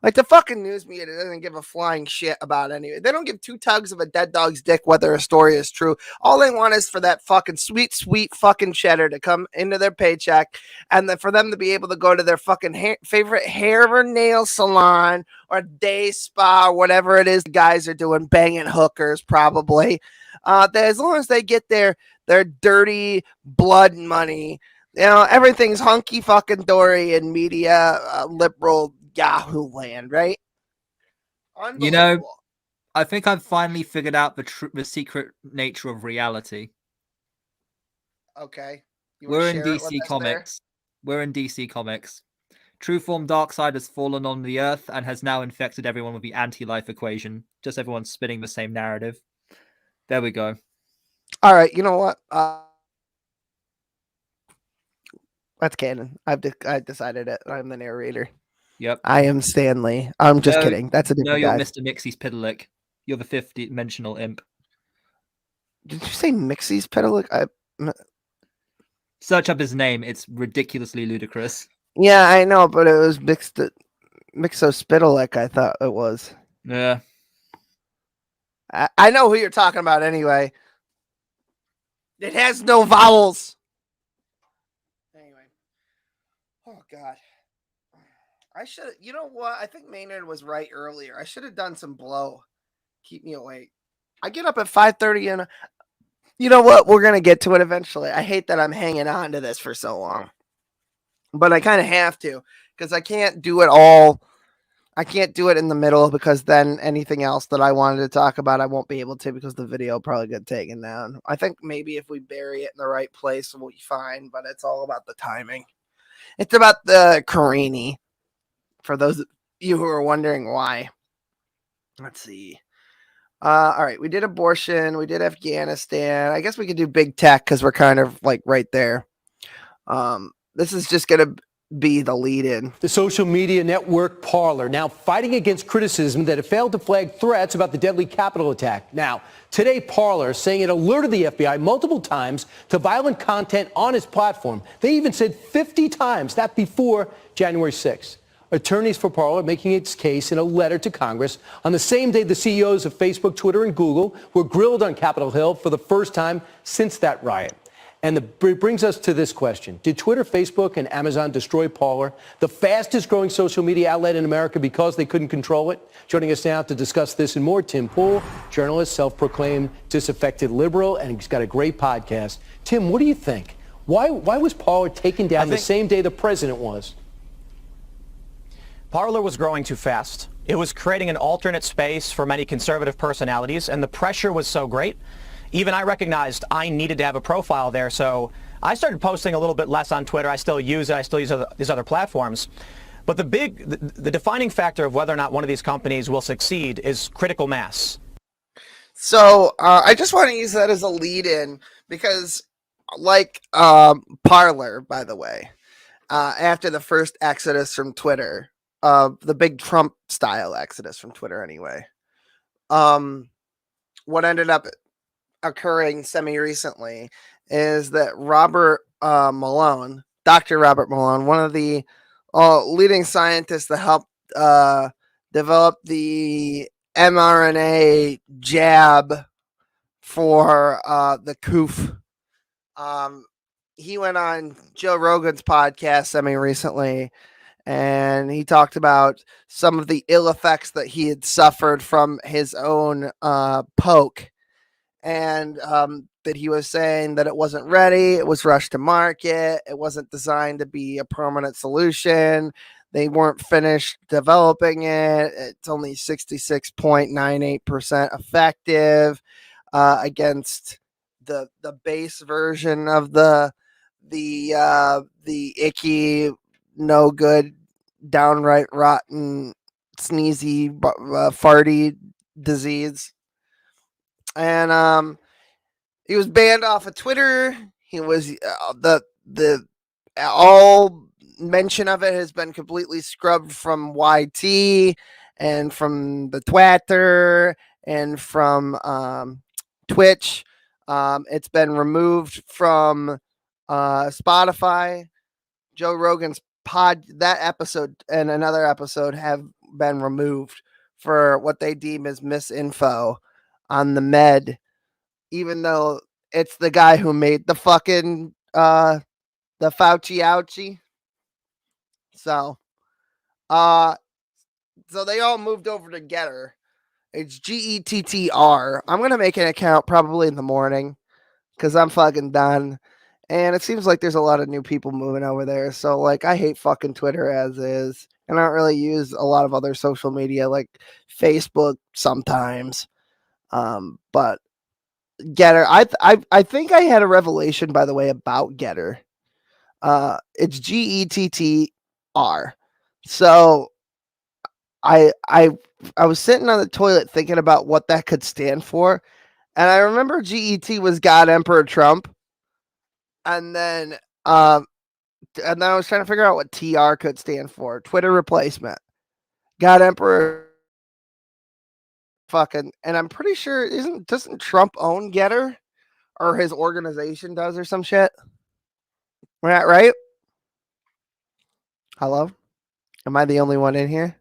Like, the fucking news media doesn't give a flying shit about anything. They don't give two tugs of a dead dog's dick whether a story is true. All they want is for that fucking sweet, sweet fucking cheddar to come into their paycheck, and then for them to be able to go to their fucking favorite hair or nail salon or day spa or whatever it is the guys are doing, banging hookers probably. As long as they get their dirty blood money, you know, everything's hunky fucking dory in media, liberal Yahoo land, right?
You know, I think I've finally figured out the secret nature of reality.
Okay.
We're in DC Comics. We're in DC Comics. True form Darkseid has fallen on the Earth and has now infected everyone with the anti-life equation. Just everyone's spinning the same narrative. There we go.
All right, you know what? That's canon. I've decided it. I'm the narrator.
Yep.
I am Stanley. I'm just kidding. That's a different
you're
guy.
Mr. Mixie's Piddalick. You're the fifth dimensional imp.
Did you say Mixie's Piddalick?
Search up his name. It's ridiculously ludicrous.
Yeah, I know, but it was Mixo Spiddalick, I thought it was.
Yeah.
I know who you're talking about anyway. It has no vowels. Anyway. Oh, God. I should, you know what? I think Maynard was right earlier. I should have done some blow. Keep me awake. I get up at 5:30 and you know what? We're going to get to it eventually. I hate that I'm hanging on to this for so long. But I kind of have to because I can't do it all. I can't do it in the middle because then anything else that I wanted to talk about, I won't be able to because the video will probably get taken down. I think maybe if we bury it in the right place, we'll be fine, but it's all about the timing. It's about the Karini. For those of you who are wondering why. Let's see. All right, we did abortion. We did Afghanistan. I guess we could do big tech because we're kind of like right there. This is just going to be the lead-in.
The social media network Parler now fighting against criticism that it failed to flag threats about the deadly Capitol attack. Now, today Parler saying it alerted the FBI multiple times to violent content on its platform. They even said 50 times that before January 6th. Attorneys for Parler making its case in a letter to Congress on the same day the CEOs of Facebook, Twitter, and Google were grilled on Capitol Hill for the first time since that riot. And it brings us to this question. Did Twitter, Facebook, and Amazon destroy Parler, the fastest growing social media outlet in America, because they couldn't control it? Joining us now to discuss this and more, Tim Pool, journalist, self-proclaimed disaffected liberal, and he's got a great podcast. Tim, what do you think? Why was Parler taken down the same day the president was?
Parler was growing too fast. It was creating an alternate space for many conservative personalities, and the pressure was so great.
even I recognized I needed to have a profile there. So I started posting a little bit less on Twitter. I still use it. I still use these other platforms. But the defining factor of whether or not one of these companies will succeed is critical mass.
So I just want to use that as a lead in because like Parler, by the way, after the first exodus from Twitter, the big Trump style exodus from Twitter anyway, what ended up occurring semi-recently is that Robert Malone, Dr. Robert Malone, one of the leading scientists that helped develop the mRNA jab for the coof. He went on Joe Rogan's podcast semi-recently, and he talked about some of the ill effects that he had suffered from his own poke, and that he was saying that it wasn't ready, it was rushed to market, it wasn't designed to be a permanent solution, they weren't finished developing it, it's only 66.98% effective against the base version of the icky, no good, downright rotten, sneezy, farty disease. And he was banned off of Twitter. He was the all mention of it has been completely scrubbed from YT and from the Twitter and from Twitch. It's been removed from Spotify. Joe Rogan's that episode and another episode have been removed for what they deem as misinfo on the med, even though it's the guy who made the fucking the Fauci ouchie. So they all moved over to Getter. It's GETTR. I'm gonna make an account probably in the morning because I'm fucking done. And it seems like there's a lot of new people moving over there. So like I hate fucking Twitter as is. And I don't really use a lot of other social media like Facebook sometimes. But Getter, I think I had a revelation, by the way, about Getter. It's GETTR. So I was sitting on the toilet thinking about what that could stand for, and I remember GET was God Emperor Trump, and then I was trying to figure out what TR could stand for. Twitter replacement. God Emperor fucking, and I'm pretty sure doesn't Trump own Getter, or his organization does, or some shit? Right? Hello? Am I the only one in here?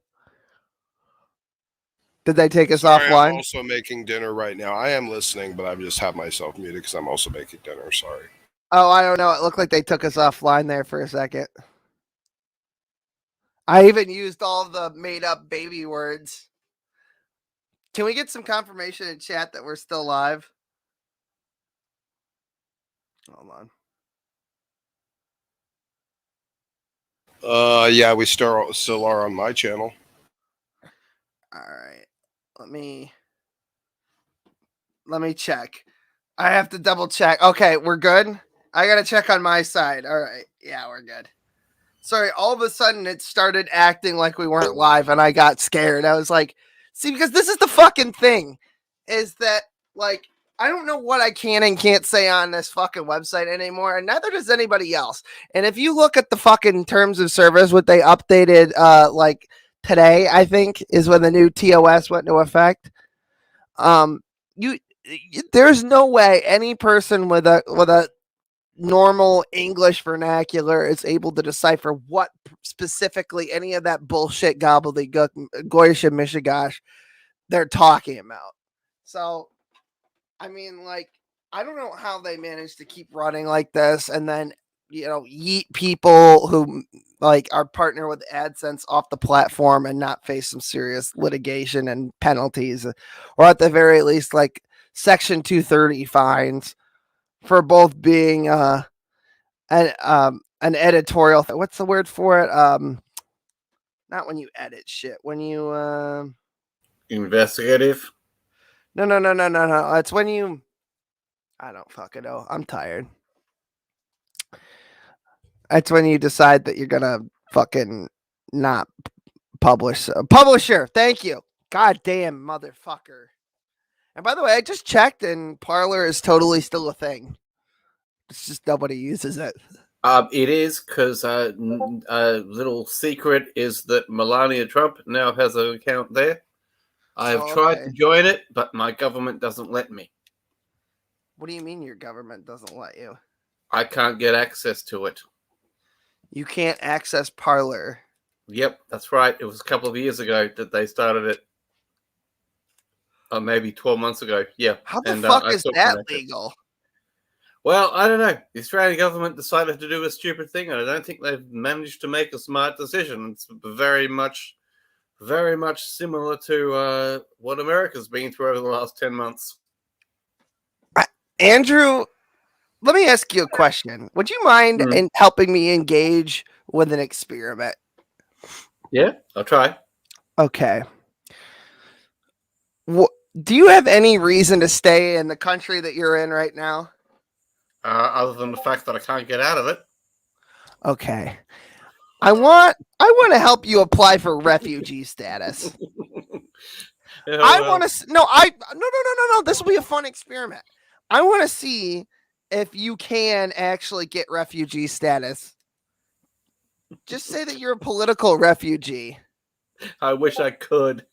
Did they take us offline?
I'm also making dinner right now. I am listening, but I just have myself muted because I'm also making dinner. Sorry.
Oh, I don't know. It looked like they took us offline there for a second. I even used all the made-up baby words. Can we get some confirmation in chat that we're still live? Hold
on. Yeah, we still are on my channel.
All right. Let me check. I have to double check. Okay, we're good. I got to check on my side. All right. Yeah, we're good. Sorry, all of a sudden it started acting like we weren't live and I got scared. I was like, see, because this is the fucking thing, is that, like, I don't know what I can and can't say on this fucking website anymore, and neither does anybody else. And if you look at the fucking terms of service, what they updated, like, today, I think, is when the new TOS went into effect. There's no way any person with a normal English vernacular is able to decipher what specifically any of that bullshit gobbledygook, goyish and mishigosh they're talking about. So, I mean, like, I don't know how they managed to keep running like this and then, yeet people who, like, are partner with AdSense off the platform and not face some serious litigation and penalties, or at the very least, like, Section 230 fines for both being an editorial. What's the word for it? Not when you edit shit. When you
investigative.
No. It's when you I don't fucking know. I'm tired. That's when you decide that you're gonna fucking not publish. Publisher, thank you. God damn motherfucker. And by the way, I just checked, and Parler is totally still a thing. It's just nobody uses it.
It is, because a little secret is that Melania Trump now has an account there. I've tried to join it, but my government doesn't let me.
What do you mean your government doesn't let you?
I can't get access to it.
You can't access Parler.
Yep, that's right. It was a couple of years ago that they started it. Or maybe 12 months ago. Yeah.
How the fuck is that legal?
Well, I don't know. The Australian government decided to do a stupid thing, and I don't think they've managed to make a smart decision. It's very much similar to what America's been through over the last 10 months.
Andrew, let me ask you a question. Would you mind in helping me engage with an experiment?
Yeah, I'll try.
Okay. Do you have any reason to stay in the country that you're in right now?
Other than the fact that I can't get out of it.
Okay. I want to help you apply for refugee status. I want to no. This will be a fun experiment. I want to see if you can actually get refugee status. Just say that you're a political refugee.
I wish I could.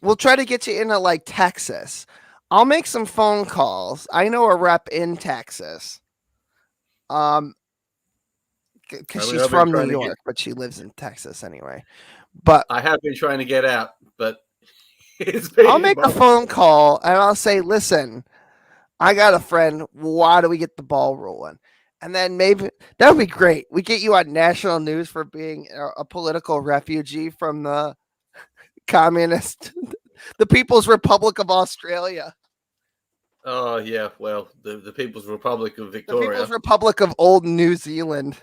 We'll try to get you into like Texas. I'll make some phone calls. I know a rep in Texas. Because she's from New York, but she lives in Texas anyway. But
I have been trying to get out, but
I'll make a phone call and I'll say, listen, I got a friend. Why do we get the ball rolling? And then maybe that would be great. We get you on national news for being a political refugee from the communist, the People's Republic of Australia.
Oh, yeah. Well, the People's Republic of Victoria.
The People's Republic of Old New Zealand.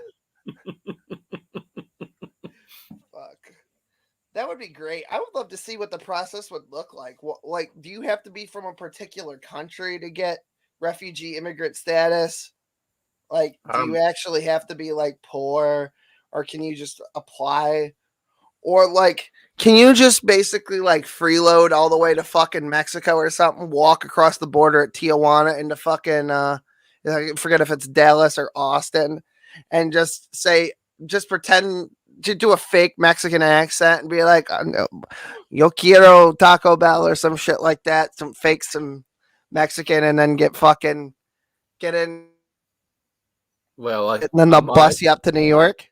Fuck. That would be great. I would love to see what the process would look like. Like, do you have to be from a particular country to get refugee immigrant status? Like, do you actually have to be, like, poor? Or can you just apply? Or, like, can you just basically, like, freeload all the way to fucking Mexico or something, walk across the border at Tijuana into fucking, I forget if it's Dallas or Austin, and just pretend to do a fake Mexican accent and be like, yo quiero Taco Bell or some shit like that, some Mexican, and then get in.
Well,
and then they'll bus you up to New York.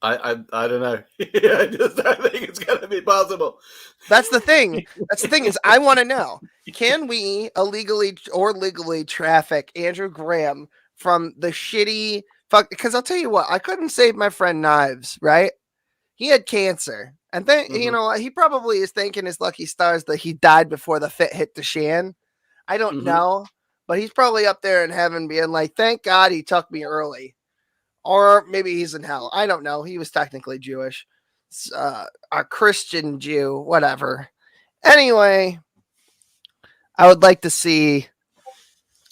I don't know. I just don't think it's going to be possible.
That's the thing. Is I want to know, can we illegally or legally traffic Andrew Graham from the shitty fuck? Because I'll tell you what, I couldn't save my friend Knives, right? He had cancer. And then, you know, he probably is thanking his lucky stars that he died before the fit hit the shan. I don't know. But he's probably up there in heaven being like, thank God he took me early. Or maybe he's in hell. I don't know. He was technically Jewish. A Christian Jew, whatever. Anyway, I would like to see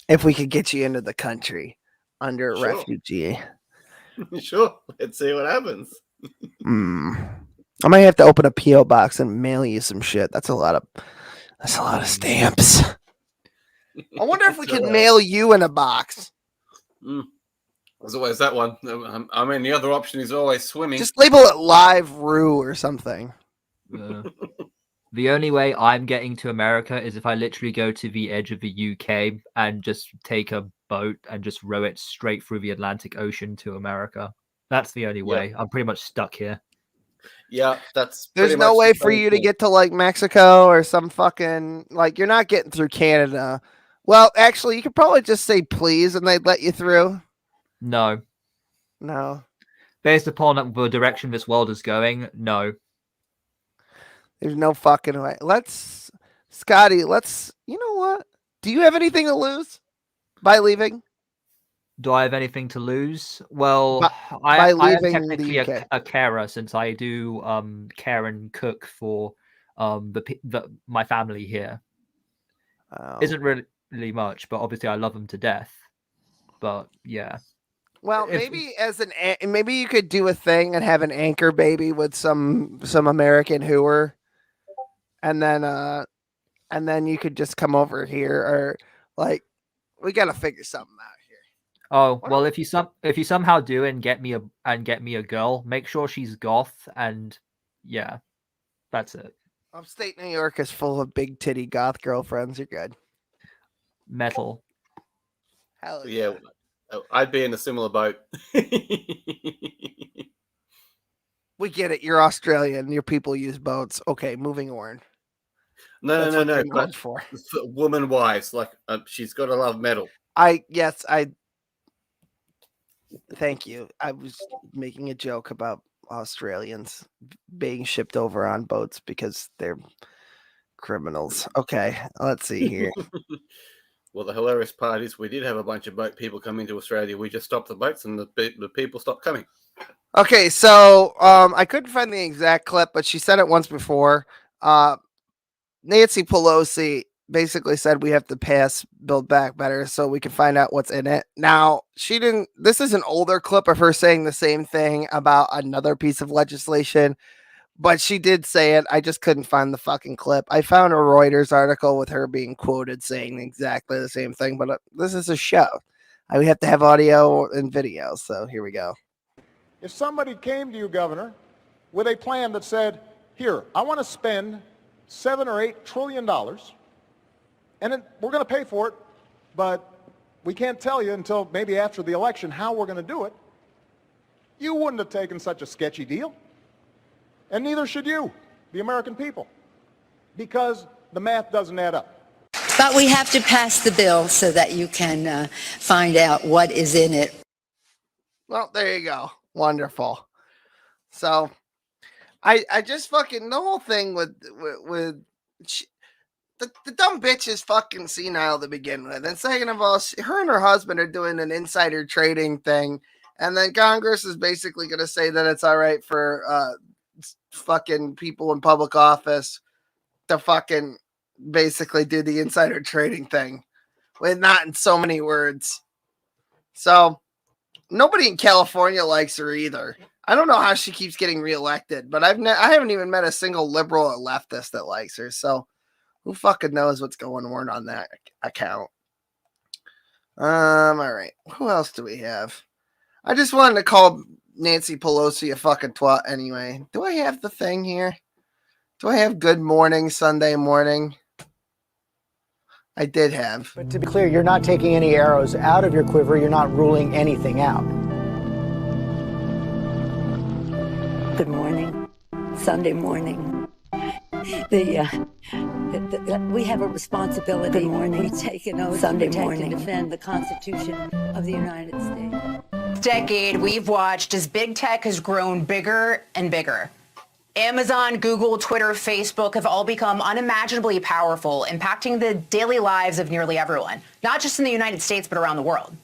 if we could get you into the country under refugee.
Sure. Let's see what happens.
I might have to open a P.O. box and mail you some shit. That's a lot of stamps. I wonder if we could mail you in a box.
There's always that one. I mean, the other option is always swimming.
Just label it Live Rue or something.
The only way I'm getting to America is if I literally go to the edge of the UK and just take a boat and just row it straight through the Atlantic Ocean to America. That's the only way. I'm pretty much stuck here.
Yeah,
there's no way for you to get to like Mexico or some fucking, like, you're not getting through Canada. Well, actually, you could probably just say please and they'd let you through.
No. Based upon the direction this world is going, no.
There's no fucking way. Scotty, you know what? Do you have anything to lose by leaving?
Do I have anything to lose? Well,
I
am technically a carer, since I do care and cook for my family here.
Oh.
much, but obviously I love them to death. But yeah.
Well, maybe maybe you could do a thing and have an anchor baby with some American hooer, and then you could just come over here, or like we got to figure something out here.
Oh well, if you somehow do and get me a girl, make sure she's goth, and yeah, that's it.
Upstate New York is full of big titty goth girlfriends. You're good.
Metal.
Hell
yeah. I'd be in a similar boat.
We get it. You're Australian. Your people use boats. Okay, moving on.
No.
But
For woman wise, like she's got to love metal.
Thank you. I was making a joke about Australians being shipped over on boats because they're criminals. Okay, let's see here.
Well, the hilarious part is we did have a bunch of boat people come into Australia. We just stopped the boats and the people stopped coming.
Okay, so I couldn't find the exact clip, but she said it once before. Nancy Pelosi basically said we have to pass Build Back Better so we can find out what's in it. Now, she didn't. This is an older clip of her saying the same thing about another piece of legislation, but she did say it. I just couldn't find the fucking clip. I found a Reuters article with her being quoted saying exactly the same thing, but this is a show. We have to have audio and video, so here we go.
If somebody came to you, Governor, with a plan that said, here, I want to spend $7 or $8 trillion, and we're going to pay for it, but we can't tell you until maybe after the election how we're going to do it, you wouldn't have taken such a sketchy deal. And neither should you, the American people, because the math doesn't add up.
But we have to pass the bill so that you can find out what is in it.
Well, there you go. Wonderful. So I just fucking, the whole thing with the dumb bitch is fucking senile to begin with. And second of all, her and her husband are doing an insider trading thing. And then Congress is basically going to say that it's all right for fucking people in public office to fucking basically do the insider trading thing with not in so many words. So nobody in California likes her either. I don't know how she keeps getting reelected, but I haven't even met a single liberal or leftist that likes her. So who fucking knows what's going on that account? All right. Who else do we have? I just wanted to call Nancy Pelosi a fucking twat anyway. Do I have the thing here? Do I have good morning Sunday morning? I did have.
But to be clear, you're not taking any arrows out of your quiver. You're not ruling anything out.
Good morning. Sunday morning. We have a responsibility. Good morning. We take an oath Sunday to protect and defend the Constitution of the United States.
Decade, we've watched as big tech has grown bigger and bigger. Amazon, Google, Twitter, Facebook have all become unimaginably powerful, impacting the daily lives of nearly everyone, not just in the United States, but around the world.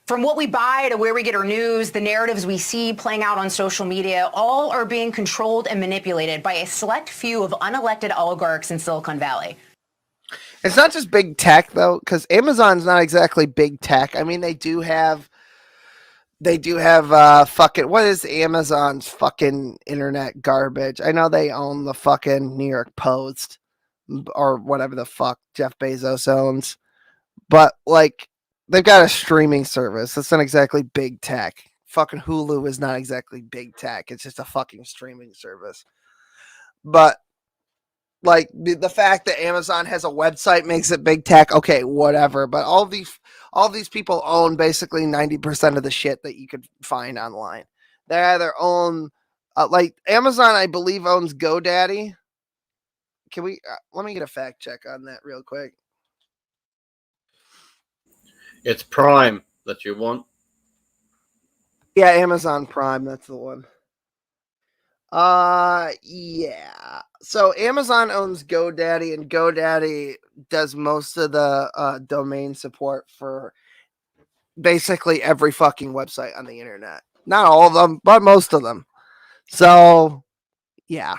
From what we buy to where we get our news, the narratives we see playing out on social media, all are being controlled and manipulated by a select few of unelected oligarchs in Silicon Valley.
It's not just big tech, though, because Amazon's not exactly big tech. I mean, they do have fucking, what is Amazon's fucking internet garbage? I know they own the fucking New York Post or whatever the fuck Jeff Bezos owns, but like they've got a streaming service. That's not exactly big tech. Fucking Hulu is not exactly big tech. It's just a fucking streaming service. But like the fact that Amazon has a website makes it big tech. Okay, whatever. But all these people own basically 90% of the shit that you could find online. They either own, like Amazon, I believe owns GoDaddy. Can we? Let me get a fact check on that real quick.
It's Prime that you want.
Yeah, Amazon Prime. That's the one. Yeah. So Amazon owns GoDaddy, and GoDaddy does most of the domain support for basically every fucking website on the internet. Not all of them, but most of them. So, yeah.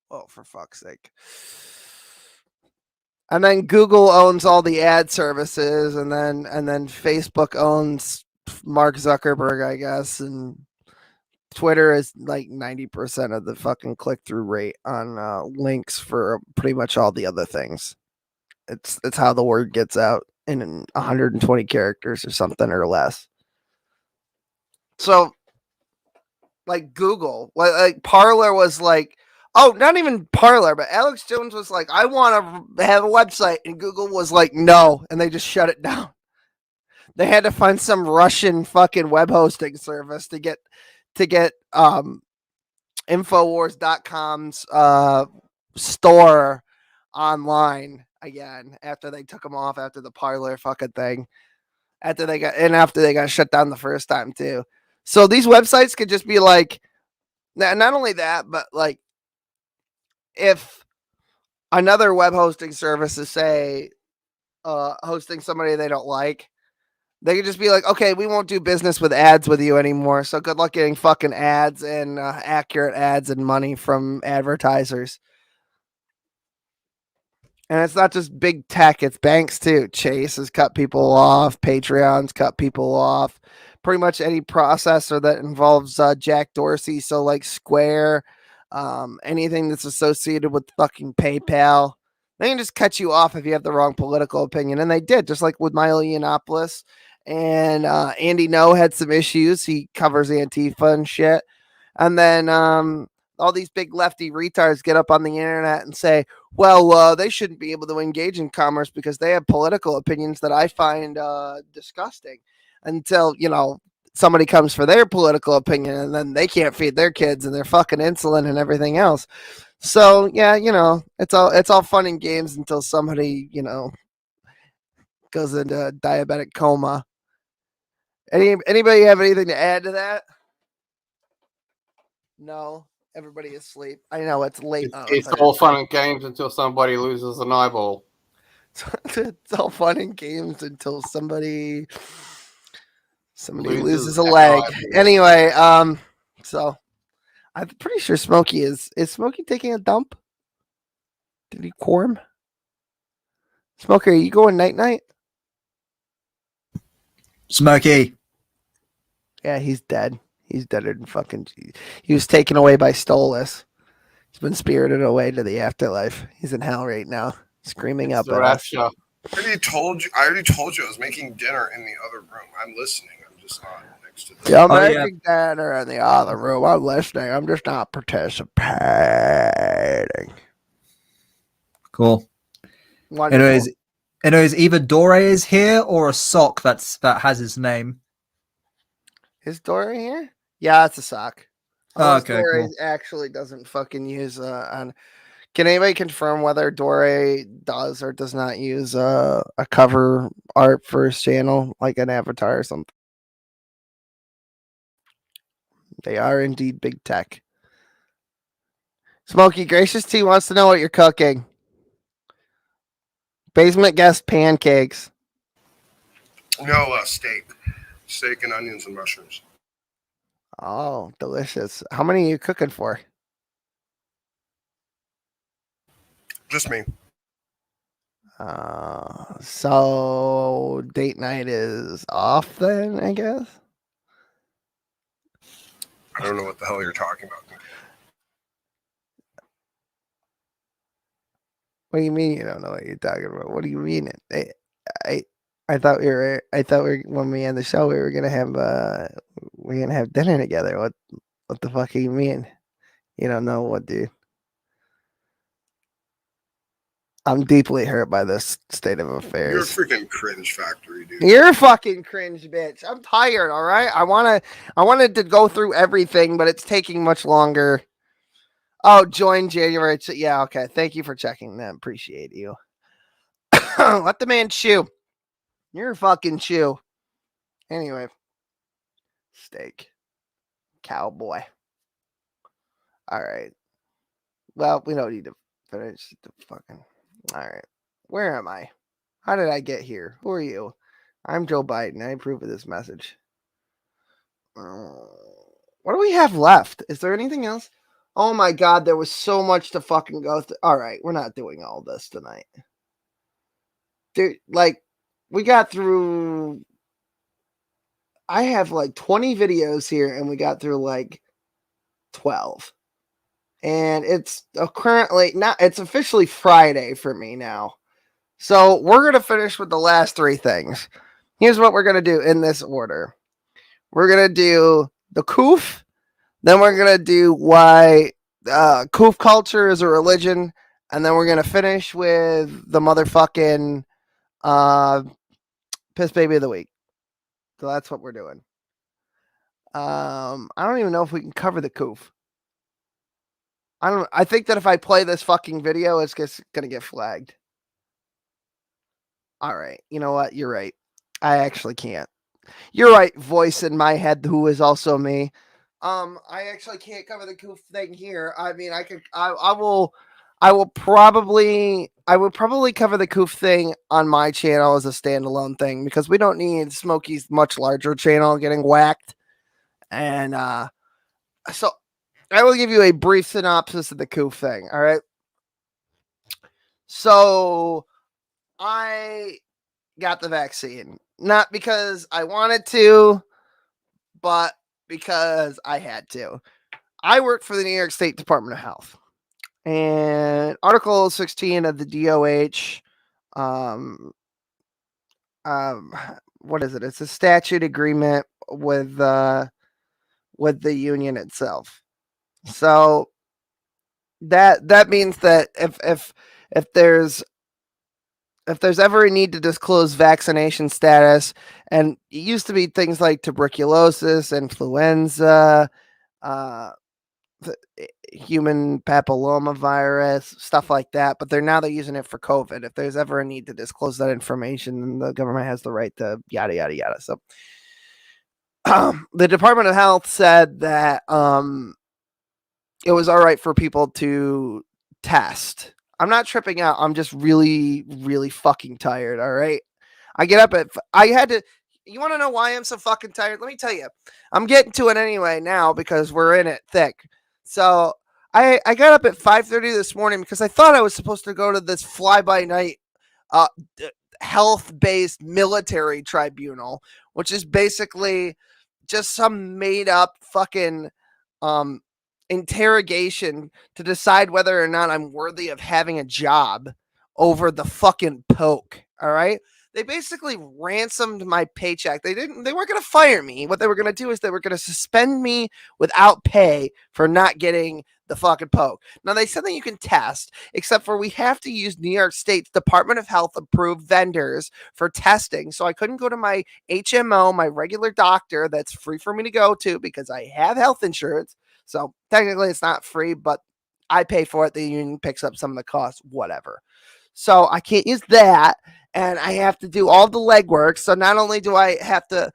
Oh, for fuck's sake. And then Google owns all the ad services, and then Facebook owns Mark Zuckerberg, I guess, and Twitter is like 90% of the fucking click-through rate on links for pretty much all the other things. It's how the word gets out in 120 characters or something or less. So, like Google, like Parler was like, oh, not even Parler, but Alex Jones was like, I want to have a website, and Google was like, no, and they just shut it down. They had to find some Russian fucking web hosting service to get Infowars.com's store online again after they took them off after the Parler fucking thing. After they got shut down the first time too. So these websites could just be like, not only that, but like if another web hosting service is say hosting somebody they don't like, they could just be like, okay, we won't do business with ads with you anymore. So good luck getting fucking ads and accurate ads and money from advertisers. And it's not just big tech, it's banks too. Chase has cut people off. Patreon's cut people off. Pretty much any processor that involves Jack Dorsey. So like Square, anything that's associated with fucking PayPal. They can just cut you off if you have the wrong political opinion. And they did, just like with Milo Yiannopoulos. And Andy No had some issues. He covers Antifa and shit. And then all these big lefty retards get up on the internet and say, well, they shouldn't be able to engage in commerce because they have political opinions that I find disgusting. Until, somebody comes for their political opinion, and then they can't feed their kids and their fucking insulin and everything else. So, yeah, it's all fun and games until somebody, goes into a diabetic coma. Anybody have anything to add to that? No, everybody is asleep. I know it's late.
It's all fun and games until somebody loses an eyeball.
It's all fun and games until somebody loses a leg. Anyway, so I'm pretty sure Smokey is Smokey taking a dump? Did he quorum? Smokey, are you going night?
Smokey.
Yeah, he's dead. He's dead in fucking. He was taken away by Stolas. He's been spirited away to the afterlife. He's in hell right now, screaming up at us.
I already told you I was making dinner in the other room. I'm listening. I'm just not next to the
I'm making dinner in the other room. I'm listening. I'm just not participating.
Cool.
Wonderful.
Anyways, either Dore is here or a sock that has his name.
Is Dore here? Yeah, it's a sock.
Oh, okay,
Dore
cool.
actually doesn't fucking use on. Can anybody confirm whether Dore does or does not use a cover art for his channel, like an avatar or something? They are indeed big tech. Smokey Gracious T wants to know what you're cooking. Basement guest pancakes.
No, steak and onions and mushrooms.
Oh, delicious. How many are you cooking for?
Just me.
So date night is off then, I guess?
I don't know what the hell you're talking about.
What do you mean you don't know what you're talking about? What do you mean? I thought we were when we end the show we were gonna have dinner together. What the fuck do you mean? You don't know what, dude? I'm deeply hurt by this state of affairs.
You're a freaking cringe factory, dude.
You're a fucking cringe bitch. I'm tired, all right? I wanted to go through everything, but it's taking much longer. Oh, join January. Yeah, okay. Thank you for checking that. Appreciate you. Let the man chew. You're a fucking chew. Anyway. Steak. Cowboy. All right. Well, we don't need to finish the fucking... All right. Where am I? How did I get here? Who are you? I'm Joe Biden. I approve of this message. What do we have left? Is there anything else? Oh my God, there was so much to fucking go through. All right, we're not doing all this tonight. dude, like, we got through, I have like 20 videos here, and we got through like 12. And it's currently not, it's officially Friday for me now. So we're going to finish with the last 3 things. Here's what we're going to do in this order. We're going to do the coof. Then we're going to do why coof culture is a religion. And then we're going to finish with the motherfucking piss baby of the week. So that's what we're doing. I don't even know if we can cover the coof. I think that if I play this fucking video, it's just going to get flagged. All right. You know what? You're right. I actually can't. You're right. Voice in my head, who is also me. I actually can't cover the coof thing here. I mean, I would probably cover the coof thing on my channel as a standalone thing, because we don't need Smokey's much larger channel getting whacked. And, so I will give you a brief synopsis of the coof thing. All right. So I got the vaccine, not because I wanted to, but because I had to. I work for the New York State Department of Health, and Article 16 of the DOH, what is it? It's a statute agreement with the union itself. So that means that if there's ever a need to disclose vaccination status, and it used to be things like tuberculosis, influenza, human papillomavirus, stuff like that, but they're using it for COVID. If there's ever a need to disclose that information, then the government has the right to yada yada yada. So the Department of Health said that it was all right for people to test. I'm not tripping out. I'm just really, really fucking tired. All right. I get up you want to know why I'm so fucking tired? Let me tell you. I'm getting to it anyway now because we're in it thick. So I got up at 5:30 this morning because I thought I was supposed to go to this fly-by-night health-based military tribunal, which is basically just some made-up fucking interrogation to decide whether or not I'm worthy of having a job over the fucking poke. All right. They basically ransomed my paycheck. They weren't going to fire me. What they were going to do is they were going to suspend me without pay for not getting the fucking poke. Now, they said that you can test, except for we have to use New York State's Department of Health approved vendors for testing. So I couldn't go to my HMO, my regular doctor that's free for me to go to because I have health insurance. So technically it's not free, but I pay for it. The union picks up some of the costs, whatever. So I can't use that. And I have to do all the legwork. So not only do I have to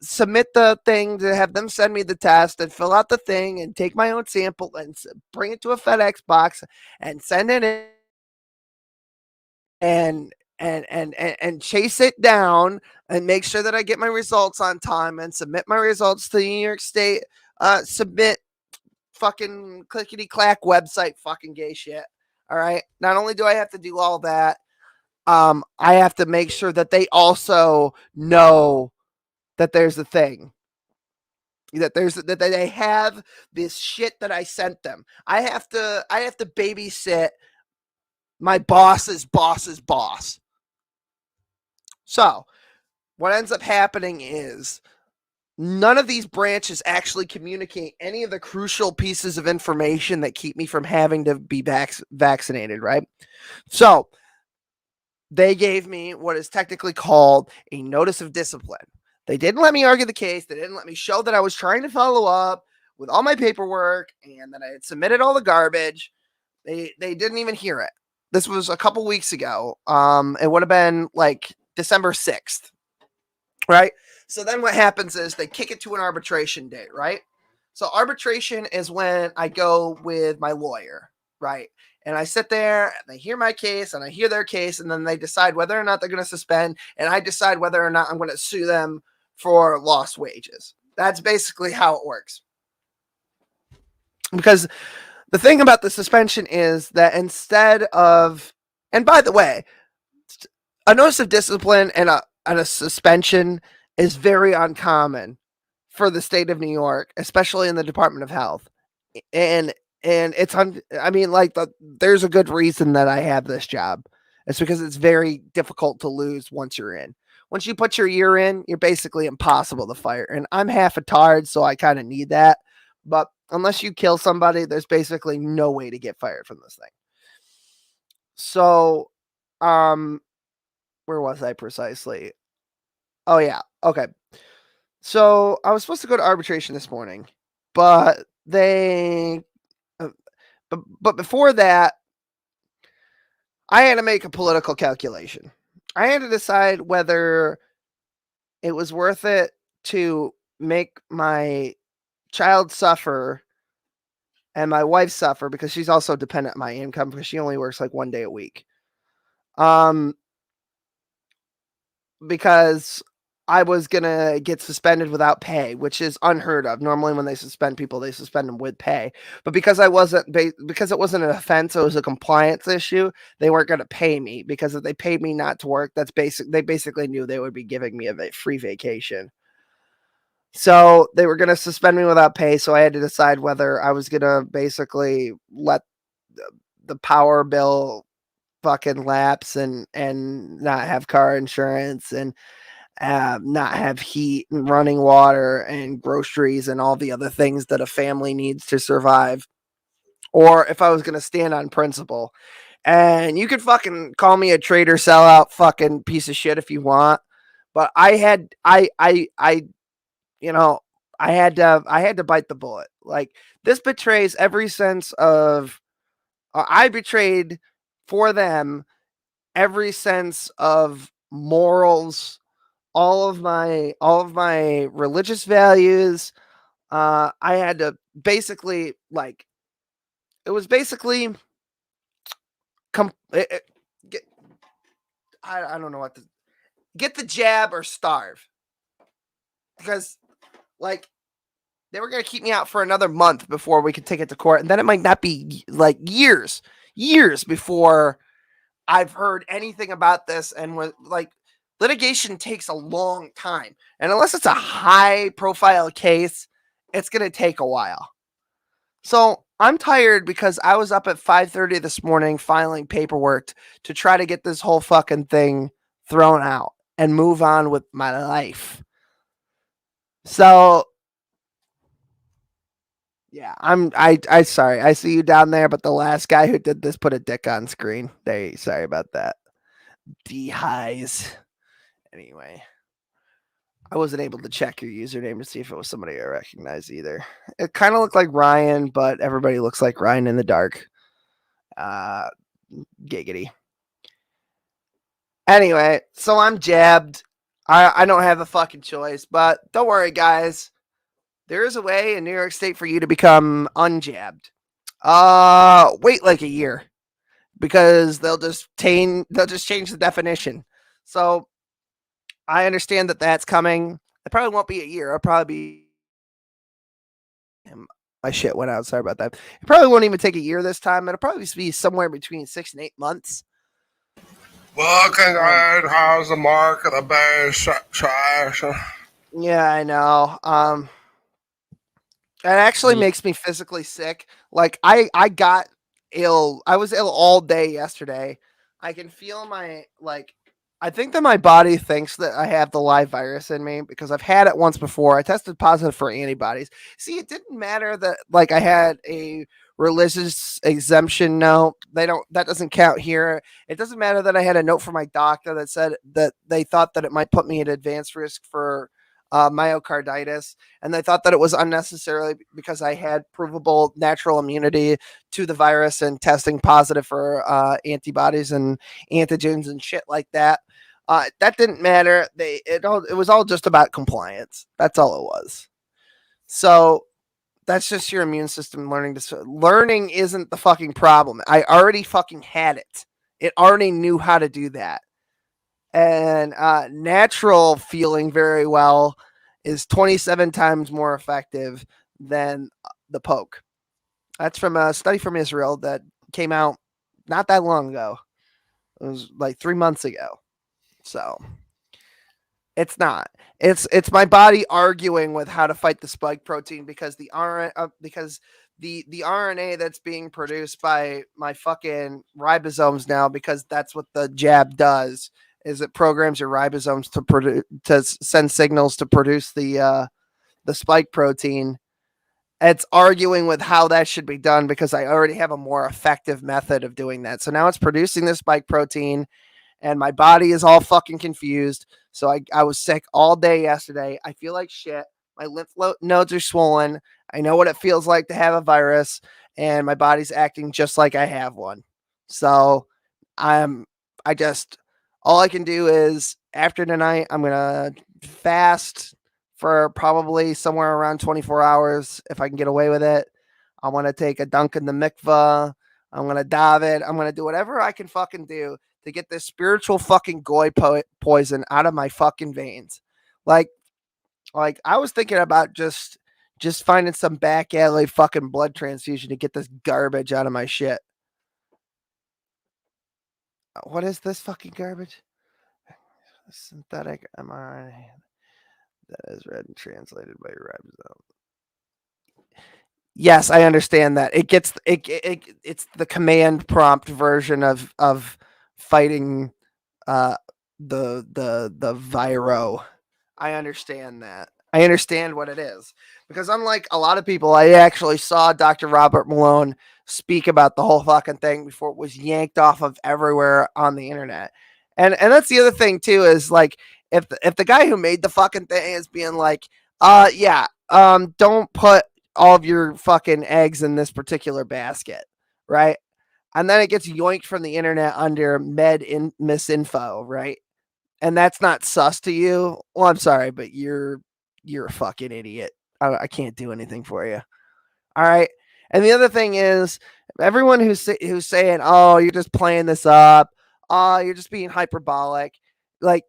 submit the thing to have them send me the test and fill out the thing and take my own sample and bring it to a FedEx box and send it in and chase it down and make sure that I get my results on time and submit my results to the New York State submit fucking clickety clack website fucking gay shit. All right. Not only do I have to do all that, I have to make sure that they also know that there's a thing, that they have this shit that I sent them. I have to babysit my boss's boss's boss. So what ends up happening is none of these branches actually communicate any of the crucial pieces of information that keep me from having to be vaccinated, right? So they gave me what is technically called a notice of discipline. They didn't let me argue the case. They didn't let me show that I was trying to follow up with all my paperwork and that I had submitted all the garbage. They didn't even hear it. This was a couple weeks ago. It would have been like December 6th, right? So then what happens is they kick it to an arbitration date, right? So arbitration is when I go with my lawyer, right? And I sit there and they hear my case and I hear their case, and then they decide whether or not they're going to suspend, and I decide whether or not I'm going to sue them for lost wages. That's basically how it works. Because the thing about the suspension is that instead of, and by the way, a notice of discipline and a suspension is very uncommon for the state of New York, especially in the Department of Health. And it's I mean, like, there's a good reason that I have this job. It's because it's very difficult to lose once you're in. Once you put your year in, you're basically impossible to fire. And I'm half a tard, so I kind of need that. But unless you kill somebody, there's basically no way to get fired from this thing. So, where was I precisely? Oh, yeah. Okay. So I was supposed to go to arbitration this morning, but but before that, I had to make a political calculation. I had to decide whether it was worth it to make my child suffer and my wife suffer, because she's also dependent on my income because she only works like 1 day a week. Because I was going to get suspended without pay, which is unheard of. Normally when they suspend people, they suspend them with pay. But because because it wasn't an offense, it was a compliance issue, they weren't going to pay me, because if they paid me not to work, they basically knew they would be giving me a free vacation. So they were going to suspend me without pay. So I had to decide whether I was going to basically let the power bill fucking lapse and not have car insurance and not have heat and running water and groceries and all the other things that a family needs to survive, or if I was going to stand on principle. And you could fucking call me a traitor, sellout, fucking piece of shit if you want, but I had to bite the bullet. Like, this betrays every sense of I betrayed for them every sense of morals, all of my religious values. I had to basically, like, it was basically I don't know what to get the jab or starve, because, like, they were going to keep me out for another month before we could take it to court. And then it might not be like years before I've heard anything about this. And like, litigation takes a long time. And unless it's a high profile case, it's going to take a while. So I'm tired because I was up at 5:30 this morning filing paperwork to try to get this whole fucking thing thrown out and move on with my life. So yeah, I sorry. I see you down there, but the last guy who did this put a dick on screen. Sorry about that. D-highs. Anyway, I wasn't able to check your username to see if it was somebody I recognize either. It kind of looked like Ryan, but everybody looks like Ryan in the dark. Giggity. Anyway, so I'm jabbed. I don't have a fucking choice, but don't worry, guys. There is a way in New York State for you to become unjabbed. Wait like a year, because they'll just change the definition. So I understand that that's coming. It probably won't be a year. It'll probably be. My shit went out. Sorry about that. It probably won't even take a year this time. It'll probably be somewhere between 6 and 8 months.
Looking good. How's the market? The base trash.
Yeah, I know. It actually makes me physically sick. Like, I got ill. I was ill all day yesterday. I can feel I think that my body thinks that I have the live virus in me because I've had it once before. I tested positive for antibodies. See, it didn't matter that, like, I had a religious exemption note. That doesn't count here. It doesn't matter that I had a note from my doctor that said that they thought that it might put me at advanced risk for myocarditis, and they thought that it was unnecessarily because I had provable natural immunity to the virus and testing positive for antibodies and antigens and shit like that. That didn't matter. It was all just about compliance. That's all it was. So that's just your immune system learning isn't the fucking problem. I already fucking had it. It already knew how to do that. And natural feeling very well is 27 times more effective than the poke. That's from a study from Israel that came out not that long ago. It was like 3 months ago. So it's not. It's my body arguing with how to fight the spike protein because the RNA that's being produced by my fucking ribosomes now, because that's what the jab does, is it programs your ribosomes to send signals to produce the spike protein. It's arguing with how that should be done because I already have a more effective method of doing that. So now it's producing this spike protein and my body is all fucking confused. So I was sick all day yesterday. I feel like shit. My lymph nodes are swollen. I know what it feels like to have a virus, and my body's acting just like I have one. So all I can do is after tonight, I'm going to fast for probably somewhere around 24 hours if I can get away with it. I want to take a dunk in the mikvah. I'm going to dive it. I'm going to do whatever I can fucking do to get this spiritual fucking goy poison out of my fucking veins. Like I was thinking about just finding some back alley fucking blood transfusion to get this garbage out of my shit. What is this fucking garbage? Synthetic mRNA that is read and translated by your ribosome. Yes, I understand that. It's the command prompt version of fighting the viro. I understand that. I understand what it is. Because unlike a lot of people, I actually saw Dr. Robert Malone speak about the whole fucking thing before it was yanked off of everywhere on the internet. And that's the other thing too, is like if the guy who made the fucking thing is being like, don't put all of your fucking eggs in this particular basket, right? And then it gets yoinked from the internet under misinfo, right? And that's not sus to you. Well, I'm sorry, but you're a fucking idiot. I can't do anything for you. All right. And the other thing is, everyone who's saying, "Oh, you're just playing this up. Oh, you're just being hyperbolic," like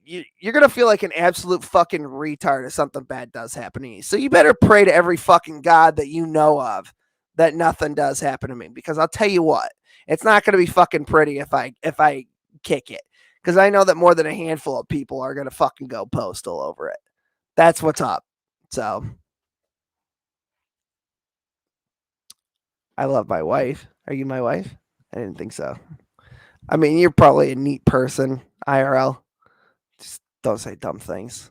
you're gonna feel like an absolute fucking retard if something bad does happen to you. So you better pray to every fucking god that you know of that nothing does happen to me, because I'll tell you what, it's not gonna be fucking pretty if I kick it. Because I know that more than a handful of people are going to fucking go postal over it. That's what's up. So, I love my wife. Are you my wife? I didn't think so. I mean, you're probably a neat person, IRL. Just don't say dumb things.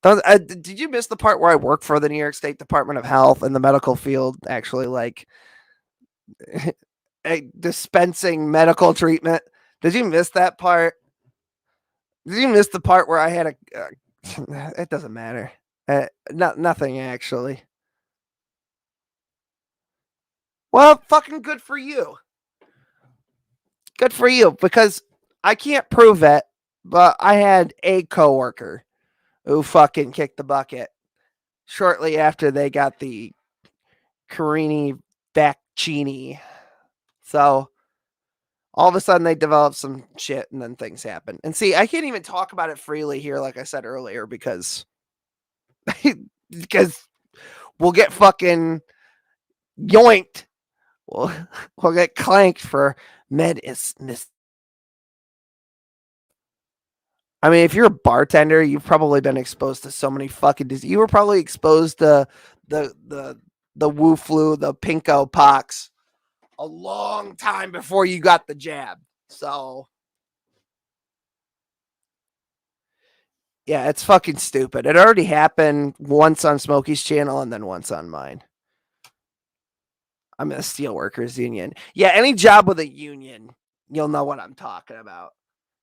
Did you miss the part where I work for the New York State Department of Health in the medical field, actually, like, dispensing medical treatment? Did you miss that part? Did you miss the part where I had it doesn't matter. Nothing, actually. Well, fucking good for you. Good for you, because I can't prove it, but I had a coworker who fucking kicked the bucket shortly after they got the Carini vaccine. So all of a sudden they develop some shit and then things happen. And see, I can't even talk about it freely here, like I said earlier, because we'll get fucking yoinked. We'll get clanked for mis. I mean, if you're a bartender, you've probably been exposed to so many fucking diseases. You were probably exposed to the Wu flu, the pinko pox, a long time before you got the jab. So, yeah, it's fucking stupid. It already happened once on Smokey's channel and then once on mine. I'm in a steelworkers union. Yeah, any job with a union, you'll know what I'm talking about.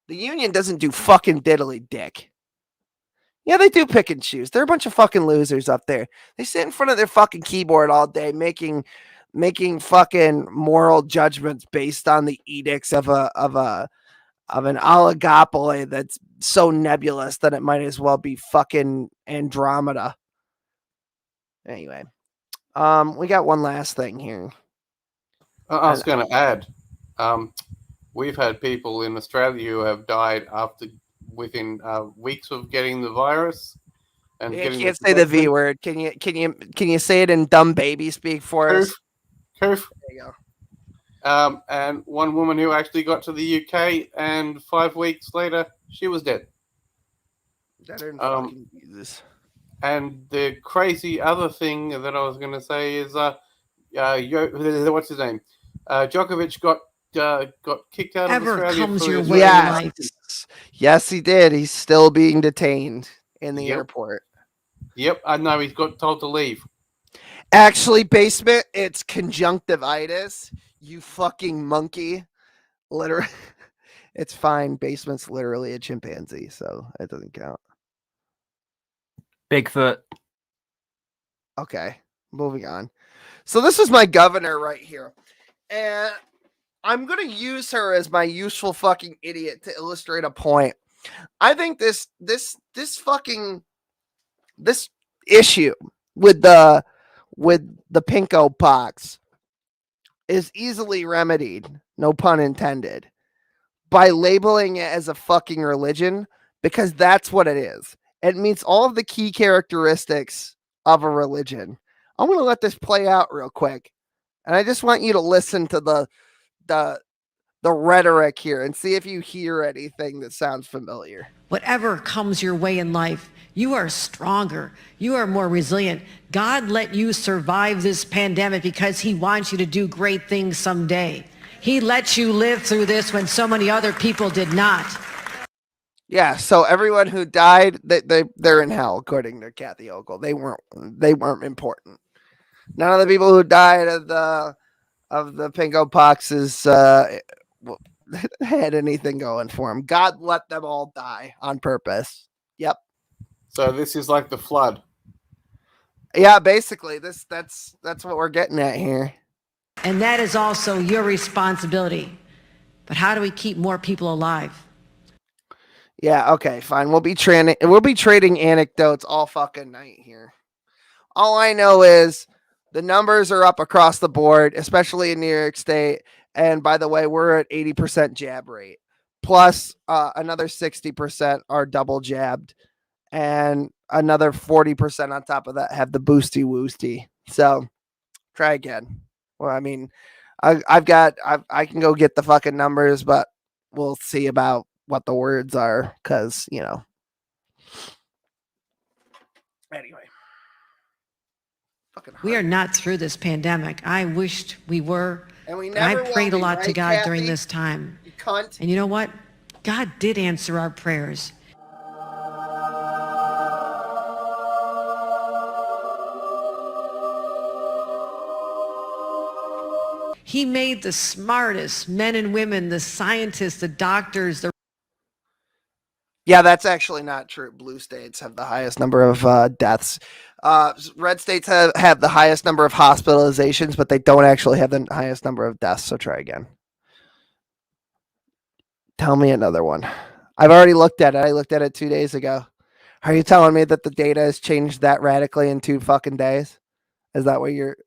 The union doesn't do fucking diddly dick. Yeah, they do pick and choose. They're a bunch of fucking losers up there. They sit in front of their fucking keyboard all day making fucking moral judgments based on the edicts of an oligopoly that's so nebulous that it might as well be fucking Andromeda. Anyway, we got one last thing here.
I was going to add, we've had people in Australia who have died within weeks of getting the virus. And
I can't say the V word. Can you say it in dumb baby speak for us?
Coof.
There you go.
And one woman who actually got to the UK and 5 weeks later She was dead.
Better than fucking Jesus.
And the crazy other thing that I was going to say is, what's his name? Djokovic got kicked out of Australia for his
Yes, he did. He's still being detained in the airport.
Yep, I know. He's got told to leave.
Actually, basement, it's conjunctivitis. You fucking monkey. Literally, it's fine. Basement's literally a chimpanzee, so it doesn't count.
Bigfoot.
Okay, moving on. So this is my governor right here. And I'm going to use her as my useful fucking idiot to illustrate a point. I think this issue with the pinko pox is easily remedied, no pun intended, by labeling it as a fucking religion, because that's what it is. It meets all of the key characteristics of a religion. I'm going to let this play out real quick. And I just want you to listen to the rhetoric here and see if you hear anything that sounds familiar.
Whatever comes your way in life, you are stronger. You are more resilient. God let you survive this pandemic because he wants you to do great things someday. He let you live through this when so many other people did not.
Yeah, so everyone who died, they're in hell, according to Kathy Ogle. They weren't important. None of the people who died of the pinko poxes had anything going for them. God let them all die on purpose. Yep.
So this is like the flood.
Yeah, basically, that's what we're getting at here.
And that is also your responsibility. But how do we keep more people alive?
Yeah, okay, fine. We'll be trading anecdotes all fucking night here. All I know is the numbers are up across the board, especially in New York State. And by the way, we're at 80% jab rate. Plus another 60% are double jabbed. And another 40% on top of that have the boosty woosty. So try again. Well, I mean, I can go get the fucking numbers, but we'll see about what the words are, because, you know. Anyway.
We are not through this pandemic. I wished we were.
And we
but I
never
prayed
will
a lot
be,
to
right,
God during
Kathy?
this time.
You cunt.
And you know what? God did answer our prayers. He made the smartest men and women, the scientists, the doctors, the
Yeah, that's actually not true. Blue states have the highest number of deaths. Red states have the highest number of hospitalizations, but they don't actually have the highest number of deaths. So try again. Tell me another one. I've already looked at it. I looked at it 2 days ago. Are you telling me that the data has changed that radically in 2 fucking days? Is that what you're...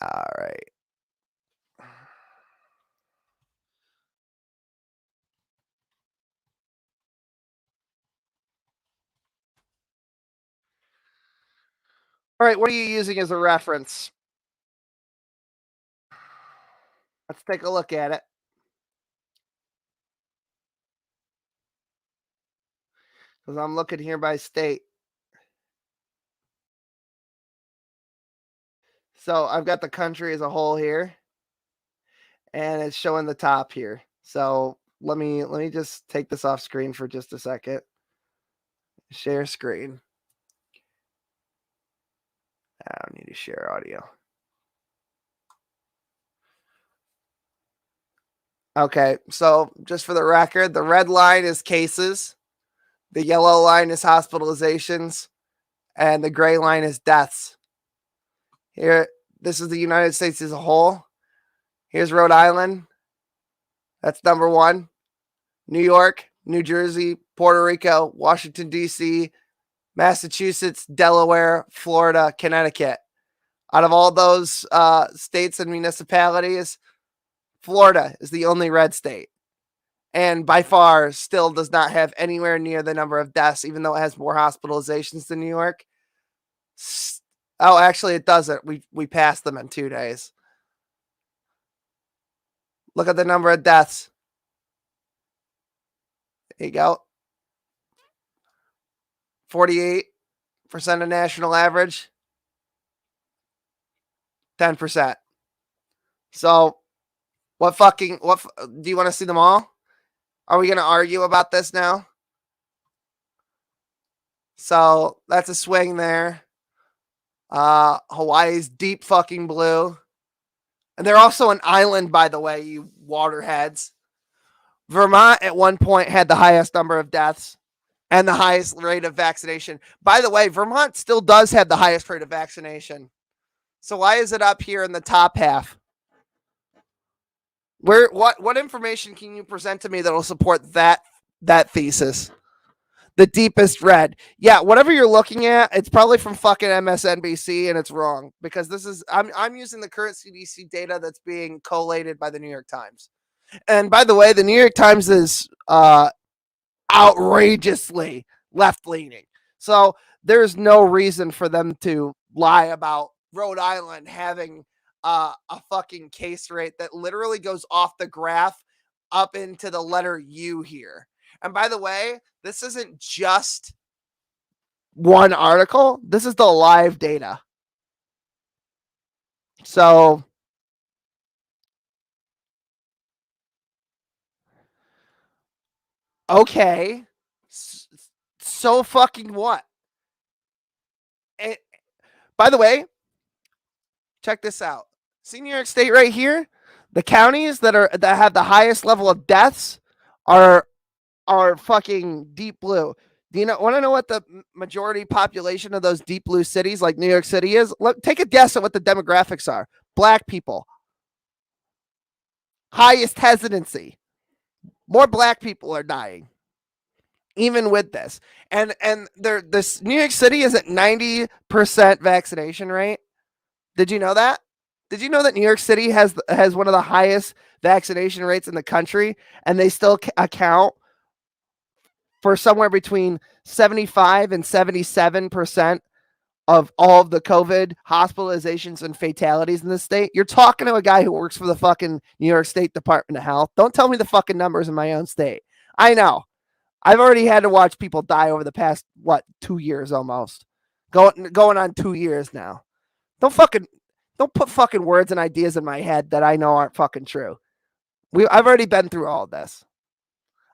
All right. All right, what are you using as a reference? Let's take a look at it. Because I'm looking here by state. So I've got the country as a whole here. And it's showing the top here. So let me just take this off screen for just a second. Share screen. I don't need to share audio. Okay, so just for the record, the red line is cases, the yellow line is hospitalizations, and the gray line is deaths. Here, this is the United States as a whole. Here's Rhode Island. That's number 1. New York, New Jersey, Puerto Rico, Washington, D.C., Massachusetts, Delaware, Florida, Connecticut. Out of all those states and municipalities, Florida is the only red state. And by far still does not have anywhere near the number of deaths, even though it has more hospitalizations than New York. Oh, actually, it doesn't. We passed them in 2 days. Look at the number of deaths. There you go. 48% of national average. 10%. So what do you want to see them all? Are we going to argue about this now? So that's a swing there. Hawaii's deep fucking blue. And they're also an island, by the way, you waterheads. Vermont at one point had the highest number of deaths and the highest rate of vaccination. By the way, Vermont still does have the highest rate of vaccination. So why is it up here in the top half? What information can you present to me that will support that thesis? The deepest red. Yeah, whatever you're looking at, it's probably from fucking MSNBC, and it's wrong because I'm using the current CDC data that's being collated by the New York Times. And by the way, the New York Times is outrageously left-leaning. So there's no reason for them to lie about Rhode Island having a fucking case rate that literally goes off the graph up into the letter U here. And by the way, this isn't just one article. This is the live data. So okay. So fucking what? And by the way, check this out. See New York State right here? The counties that have the highest level of deaths are fucking deep blue. Do you want to know what the majority population of those deep blue cities like New York City is? Take a guess at what the demographics are. Black people. Highest hesitancy. More black people are dying. Even with this. And this New York City is at 90% vaccination rate. Did you know that? Did you know that New York City has one of the highest vaccination rates in the country, and they still account for somewhere between 75 and 77% of all of the COVID hospitalizations and fatalities in the state? You're talking to a guy who works for the fucking New York State Department of Health. Don't tell me the fucking numbers in my own state. I know. I've already had to watch people die over the past, 2 years almost. Going on 2 years now. Don't put fucking words and ideas in my head that I know aren't fucking true. I've already been through all this.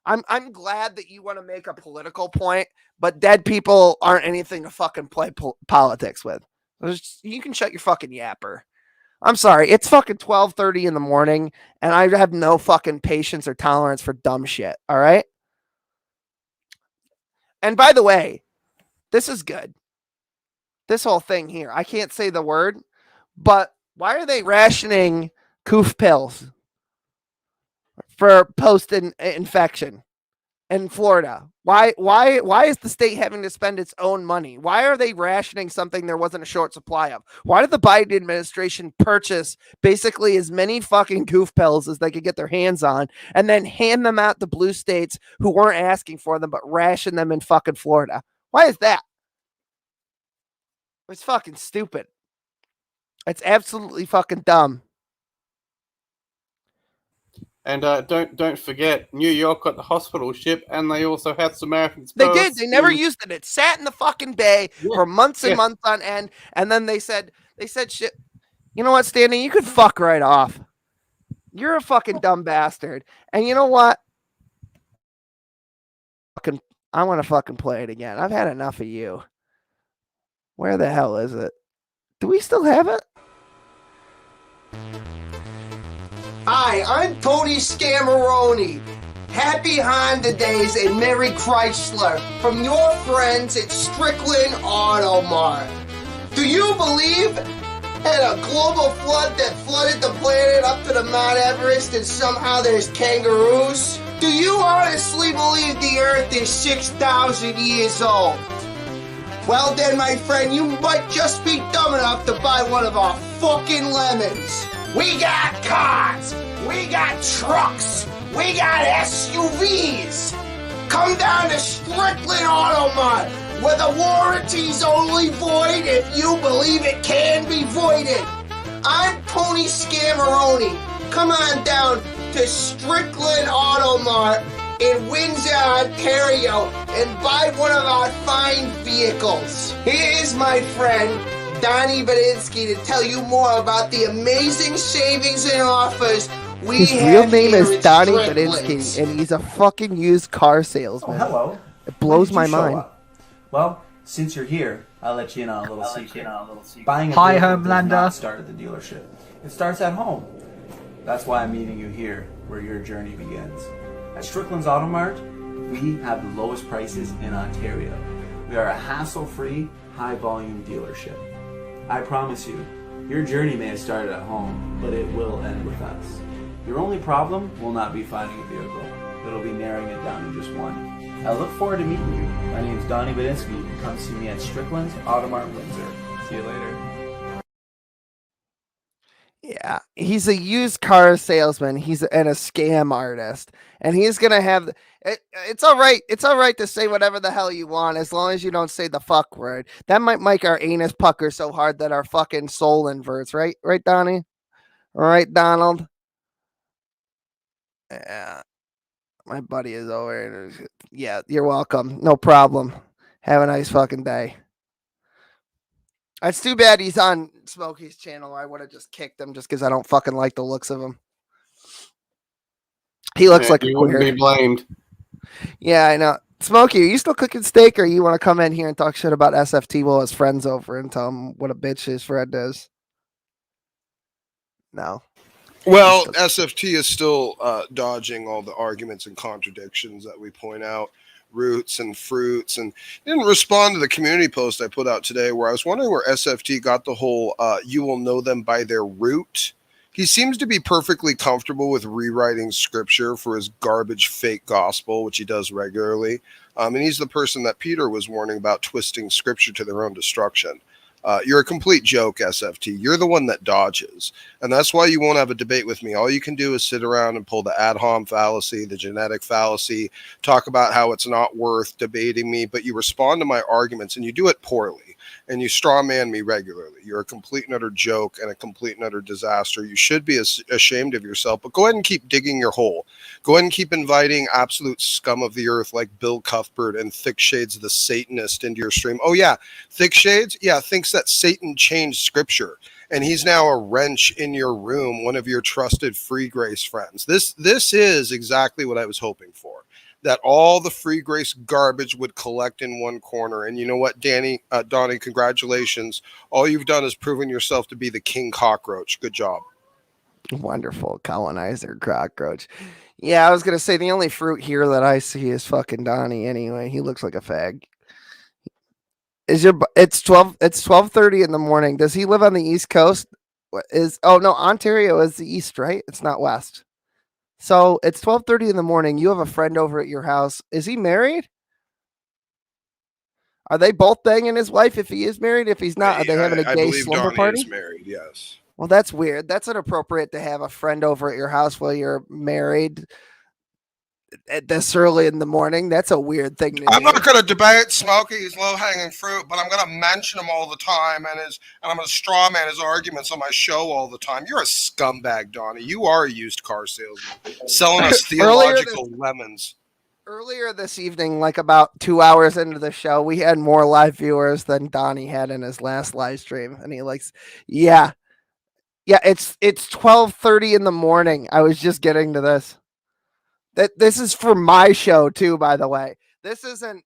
I'm glad that you want to make a political point, but dead people aren't anything to fucking play politics with. You can shut your fucking yapper. I'm sorry. It's fucking 12:30 in the morning, and I have no fucking patience or tolerance for dumb shit. All right? And by the way, this is good. This whole thing here. I can't say the word, but why are they rationing coof pills for post-infection in Florida? Why is the state having to spend its own money? Why are they rationing something there wasn't a short supply of? Why did the Biden administration purchase basically as many fucking coof pills as they could get their hands on and then hand them out to blue states who weren't asking for them but ration them in fucking Florida? Why is that? It's fucking stupid. It's absolutely fucking dumb.
And don't forget, New York got the hospital ship, and they also had Samaritan's
They
Purse.
did. They never used it. It sat in the fucking bay for months and months on end, and then they said shit. You know what, Stanley? You could fuck right off. You're a fucking dumb bastard. And you know what? I want to fucking play it again. I've had enough of you. Where the hell is it? Do we still have it?
Hi, I'm Tony Scamaroni. Happy Honda Days and Merry Chrysler from your friends at Strickland Auto Mart. Do you believe in a global flood that flooded the planet up to the Mount Everest and somehow there's kangaroos? Do you honestly believe the Earth is 6,000 years old? Well then, my friend, you might just be dumb enough to buy one of our fucking lemons. We got cars, we got trucks, we got SUVs. Come down to Strickland Auto Mart, where the warranty's only void if you believe it can be voided. I'm Tony Scamaroni. Come on down to Strickland Auto Mart in Windsor, Ontario, and buy one of our fine vehicles. Here's my friend, Donnie Badinsky, to tell you more about the amazing savings and offers we
His
have
real name
here
is
at
Donnie
Strickland's.
Badinsky, and he's a fucking used car salesman.
Oh, hello.
It blows
When did
my
you show
mind.
up? Well, since you're here, I'll let you in on a little secret. Buying a
Hi,
vehicle does
Homelander.
not start at the dealership. It starts at home. That's why I'm meeting you here, where your journey begins. At Strickland's Auto Mart, we have the lowest prices in Ontario. We are a hassle-free, high-volume dealership. I promise you, your journey may have started at home, but it will end with us. Your only problem will not be finding a vehicle. It'll be narrowing it down to just one. I look forward to meeting you. My name's Donnie Badinsky. Come see me at Strickland's Auto Mart Windsor. See you later.
Yeah, he's a used car salesman. He's and a scam artist, and he's gonna have. It's all right. It's all right to say whatever the hell you want, as long as you don't say the fuck word. That might make our anus pucker so hard that our fucking soul inverts. Right, right, Donnie. All right, Donald. Yeah, my buddy is over. Yeah, you're welcome. No problem. Have a nice fucking day. It's too bad he's on Smokey's channel. I would have just kicked him just because I don't fucking like the looks of him. He looks like a
you wouldn't
queer.
be blamed.
Yeah, I know. Smokey, are you still cooking steak, or you want to come in here and talk shit about SFT while his friend's over and tell him what a bitch his friend is? No.
Well, SFT is still dodging all the arguments and contradictions that we point out, roots and fruits, and didn't respond to the community post I put out today where I was wondering where SFT got the whole you will know them by their root. He seems to be perfectly comfortable with rewriting scripture for his garbage fake gospel, which he does regularly. And he's the person that Peter was warning about twisting scripture to their own destruction. You're a complete joke, SFT. You're the one that dodges. And that's why you won't have a debate with me. All you can do is sit around and pull the ad hom fallacy, the genetic fallacy, talk about how it's not worth debating me, but you respond to my arguments and you do it poorly. And you straw man me regularly. You're a complete and utter joke and a complete and utter disaster. You should be ashamed of yourself, but go ahead and keep digging your hole. Go ahead and keep inviting absolute scum of the earth like Bill Cuthbert and Thick Shades the Satanist into your stream. Oh yeah, Thick Shades, yeah, thinks that Satan changed scripture. And he's now a wrench in your room, one of your trusted free grace friends. This is exactly what I was hoping for. That all the free grace garbage would collect in one corner. And you know what, Donnie, congratulations. All you've done is proven yourself to be the king cockroach. Good job.
Wonderful colonizer cockroach. Yeah, I was gonna say the only fruit here that I see is fucking Donnie anyway. He looks like a fag. It's 12:30 in the morning. Does he live on the East Coast? Ontario is the East, right? It's not West. So it's 12:30 in the morning. You have a friend over at your house. Is he married? Are they both banging his wife if he is married? If he's not, are they having a gay slumber
Donnie
party?
is married, yes.
Well, that's weird. That's inappropriate to have a friend over at your house while you're married at this early in the morning. That's a weird thing to
I'm
do.
not going to debate Smokey's low-hanging fruit, but I'm going to mention him all the time, and I'm going to straw man his arguments on my show all the time. You're a scumbag, Donnie. You are a used car salesman selling us theological lemons.
Earlier this evening, like about 2 hours into the show, we had more live viewers than Donnie had in his last live stream, and he likes, yeah, it's 12:30 in the morning. I was just getting to this. This is for my show too, by the way. This isn't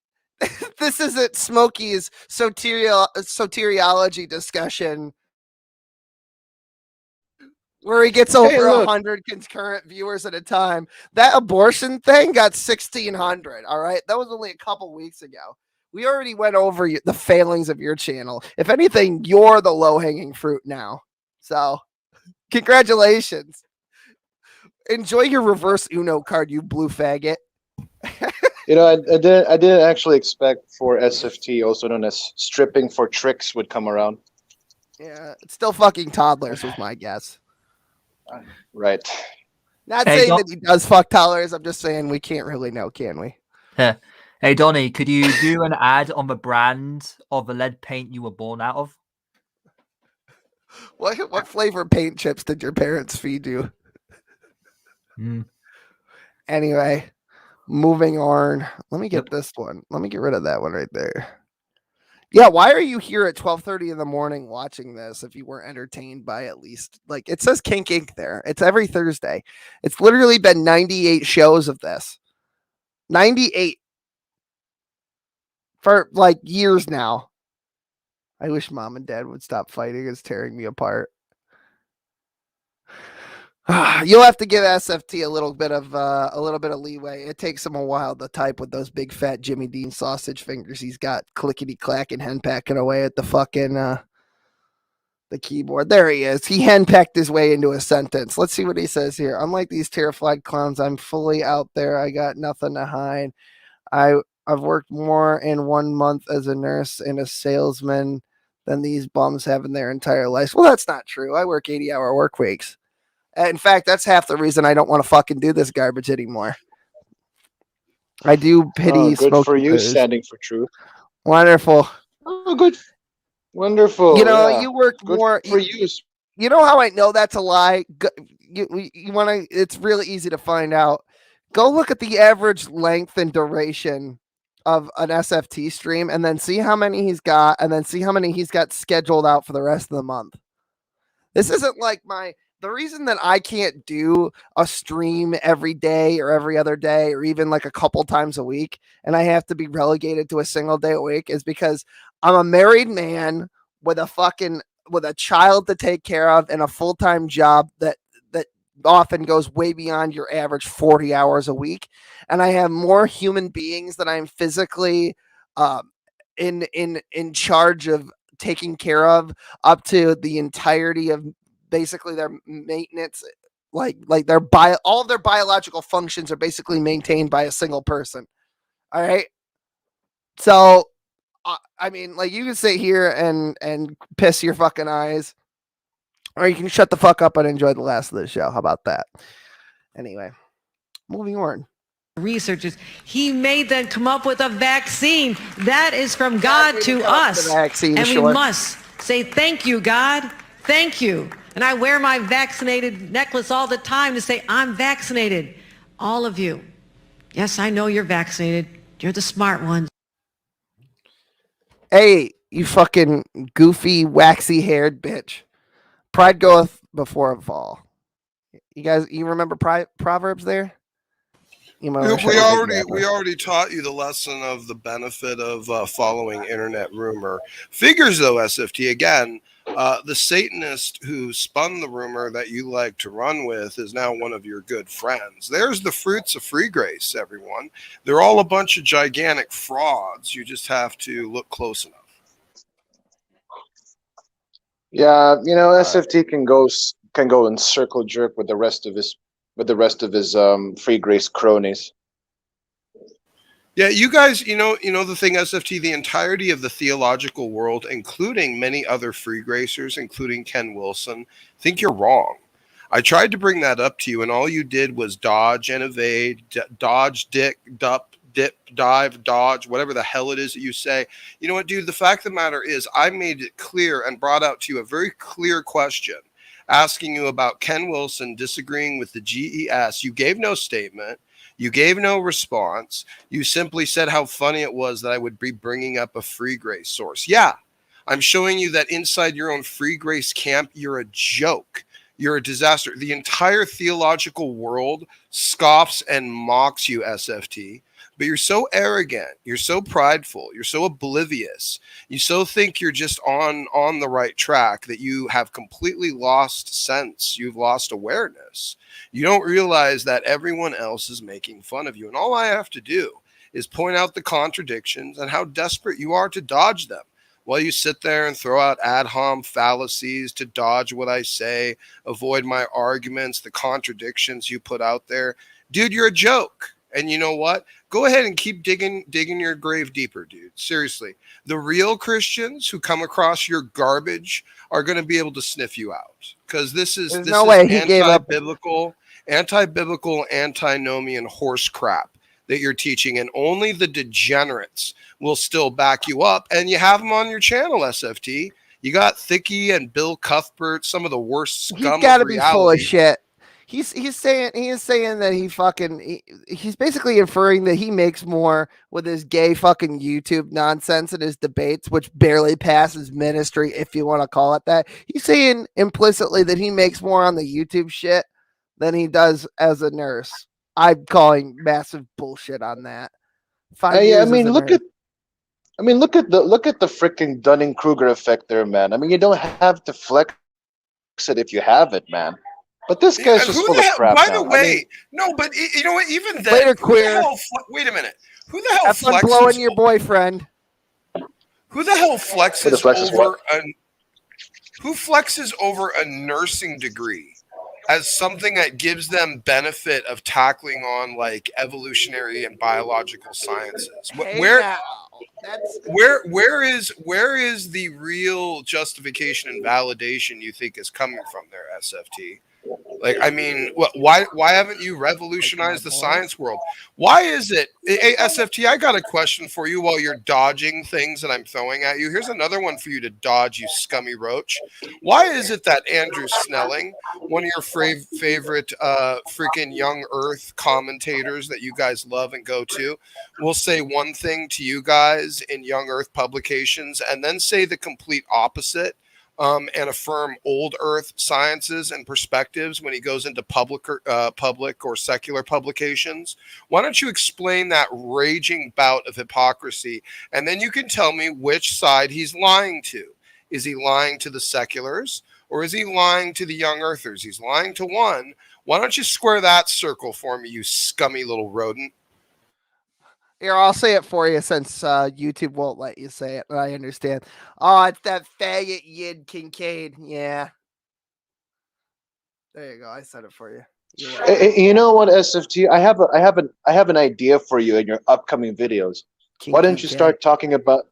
Smokey's soteriology discussion where he gets over 100 concurrent viewers at a time. That abortion thing got 1,600. All right, that was only a couple weeks ago. We already went over the failings of your channel. If anything, you're the low-hanging fruit now. So, congratulations. Enjoy your reverse Uno card, you blue faggot.
You know, I didn't actually expect for SFT, also known as stripping for tricks, would come around.
Yeah, it's still fucking toddlers was my guess.
Right.
Not saying that he does fuck toddlers. I'm just saying we can't really know, can we?
Yeah. Hey, Donnie, could you do an ad on the brand of the lead paint you were born out of?
What flavor paint chips did your parents feed you? Anyway, Moving on. Let me get this one. Let me get rid of that one right there. Yeah, why are you here at 12:30 in the morning watching this if you weren't entertained by at least, like, it says Kinc Inc. there. It's every Thursday. It's literally been 98 shows of this. 98 for like years now. I wish mom and dad would stop fighting. It's tearing me apart. You'll have to give SFT a little bit of leeway. It takes him a while to type with those big fat Jimmy Dean sausage fingers he's got clickety clacking henpacking away at the fucking the keyboard. There he is. He henpecked his way into a sentence. Let's see what he says here. Unlike these terrified clowns, I'm fully out there. I got nothing to hide. I've worked more in 1 month as a nurse and a salesman than these bums have in their entire lives. Well, that's not true. I work 80-hour work weeks. In fact, that's half the reason I don't want to fucking do this garbage anymore. I do pity.
Good for you, standing for truth.
Wonderful.
Oh, good. Wonderful.
You know, you work more
for you.
You know how I know that's a lie? You want to? It's really easy to find out. Go look at the average length and duration of an SFT stream, and then see how many he's got, and then see how many he's got scheduled out for the rest of the month. This isn't like the reason that I can't do a stream every day or every other day or even like a couple times a week, and I have to be relegated to a single day a week, is because I'm a married man with a child to take care of and a full-time job that often goes way beyond your average 40 hours a week. And I have more human beings that I'm physically in charge of taking care of, up to the entirety of basically their maintenance, like all of their biological functions are basically maintained by a single person. All right. So, I mean, like, you can sit here and piss your fucking eyes, or you can shut the fuck up and enjoy the last of the show. How about that? Anyway, moving on.
Researchers, he made them come up with a vaccine that is from God to us.
Vaccine,
and
sure.
we must say, thank you, God. Thank you. And I wear my vaccinated necklace all the time to say, I'm vaccinated. All of you. Yes, I know you're vaccinated. You're the smart ones.
Hey, you fucking goofy, waxy-haired bitch. Pride goeth before a fall. You guys, you remember Proverbs there?
We already taught you the lesson of the benefit of following internet rumor. Figures, though, SFT, again, the Satanist who spun the rumor that you like to run with is now one of your good friends. There's the fruits of free grace, everyone. They're all a bunch of gigantic frauds. You just have to look close enough.
Yeah, you know, SFT can go and circle jerk with the rest of his free grace cronies.
Yeah, you guys, you know the thing, SFT, the entirety of the theological world, including many other free gracers, including Ken Wilson, think you're wrong. I tried to bring that up to you, and all you did was dodge and evade, dodge, dip, dive, dodge, whatever the hell it is that you say. You know what, dude? The fact of the matter is, I made it clear and brought out to you a very clear question, asking you about Ken Wilson disagreeing with the GES. You gave no statement. You gave no response. You simply said how funny it was that I would be bringing up a free grace source. Yeah, I'm showing you that inside your own free grace camp, you're a joke. You're a disaster. The entire theological world scoffs and mocks you, SFT. But you're so arrogant, you're so prideful, you're so oblivious, you so think you're just on the right track that you have completely lost sense, you've lost awareness. You don't realize that everyone else is making fun of you. And all I have to do is point out the contradictions and how desperate you are to dodge them. While you sit there and throw out ad hom fallacies to dodge what I say, avoid my arguments, the contradictions you put out there. Dude, you're a joke. And you know what? Go ahead and keep digging your grave deeper, dude. Seriously. The real Christians who come across your garbage are going to be able to sniff you out. Because this is anti-biblical, antinomian horse crap that you're teaching. And only the degenerates will still back you up. And you have them on your channel, SFT. You got Thicky and Bill Cuthbert, some of the worst scum.
He's got to be full of shit. He's saying that he's basically inferring that he makes more with his gay fucking YouTube nonsense and his debates, which barely passes ministry, if you want to call it that. He's saying implicitly that he makes more on the YouTube shit than he does as a nurse. I'm calling massive bullshit on that. 5 years.
I mean, look at the freaking Dunning-Kruger effect there, man. I mean, you don't have to flex it if you have it, man. But this guy's just full of crap.
By the way, no, but you know what? Even then,
later, queer.
Wait a minute. Who the hell flexes?
Blowing your boyfriend.
Who the hell flexes over who flexes over a nursing degree as something that gives them benefit of tackling on like evolutionary and biological sciences? Where is the real justification and validation you think is coming from there, SFT? Like, I mean, why haven't you revolutionized the science world? Why is it, hey, SFT, I got a question for you while you're dodging things that I'm throwing at you. Here's another one for you to dodge, you scummy roach. Why is it that Andrew Snelling, one of your favorite freaking Young Earth commentators that you guys love and go to, will say one thing to you guys in Young Earth publications and then say the complete opposite? And affirm old Earth sciences and perspectives when he goes into public or secular publications? Why don't you explain that raging bout of hypocrisy, and then you can tell me which side he's lying to. Is he lying to the seculars, or is he lying to the Young Earthers? He's lying to one. Why don't you square that circle for me, you scummy little rodent?
Here, I'll say it for you since YouTube won't let you say it, but I understand. Oh, it's that faggot Yid Kincaid. Yeah. There you go. I said it for you.
You know what, SFT? I have an idea for you in your upcoming videos. Why don't you start talking about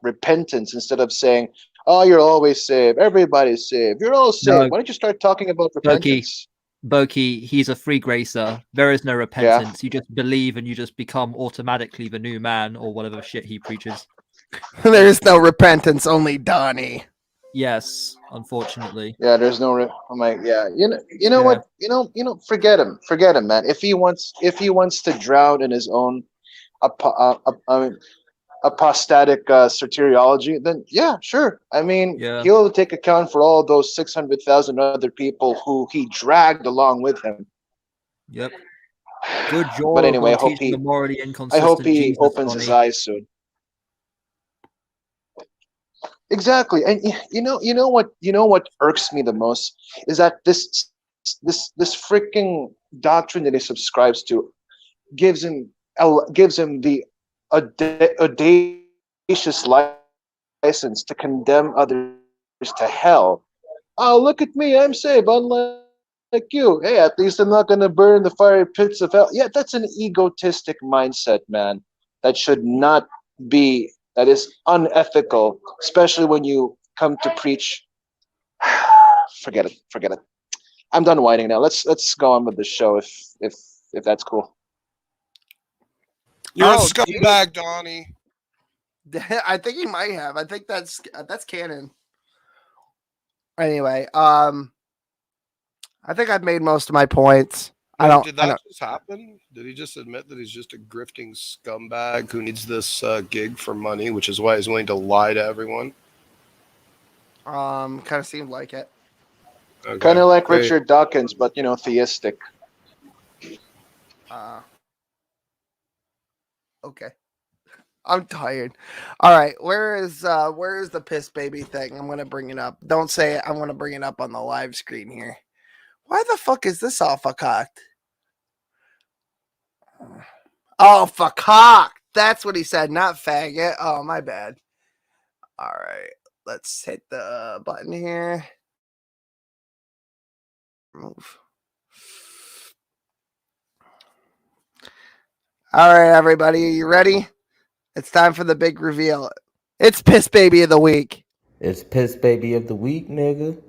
repentance instead of saying, "Oh, you're always saved. Everybody's saved. You're all saved."
No.
Why don't you start talking about repentance?
Boki, he's a free gracer. There is no repentance. You just believe and you just become automatically the new man or whatever shit he preaches.
There is no repentance, only Donnie.
Yes, unfortunately.
Yeah, there's no. You know what? Forget him, man. If he wants to drown in his own apostatic soteriology, then yeah, sure. I mean, he'll take account for all those 600,000 other people who he dragged along with him.
Yep. Good job.
But anyway, I hope he opens his eyes soon. Exactly, and you know what irks me the most is that this freaking doctrine that he subscribes to gives him the audacious license to condemn others to hell. Oh, look at me, I'm saved, unlike you. Hey, at least I'm not going to burn in the fiery pits of hell. Yeah, that's an egotistic mindset, man. That should not be. That is unethical, especially when you come to preach. Forget it. I'm done whining now. Let's go on with the show if that's cool.
You're a scumbag, Donnie.
I think he might have. I think that's canon. Anyway, I think I've made most of my points.
Did that just happen? Did he just admit that he's just a grifting scumbag who needs this gig for money, which is why he's willing to lie to everyone?
Kind of seemed like it.
Okay, kind of like great. Richard Dawkins, but theistic.
Okay. I'm tired. All right, where is the piss baby thing? I'm gonna bring it up. Don't say it. I'm gonna bring it up on the live screen here. Why the fuck is this all fucked? Oh, fuck. That's what he said, not faggot. Oh, my bad. All right, let's hit the button here. Move. All right, everybody, are you ready? It's time for the big reveal. It's Piss Baby of the Week.
It's Piss Baby of the Week, nigga.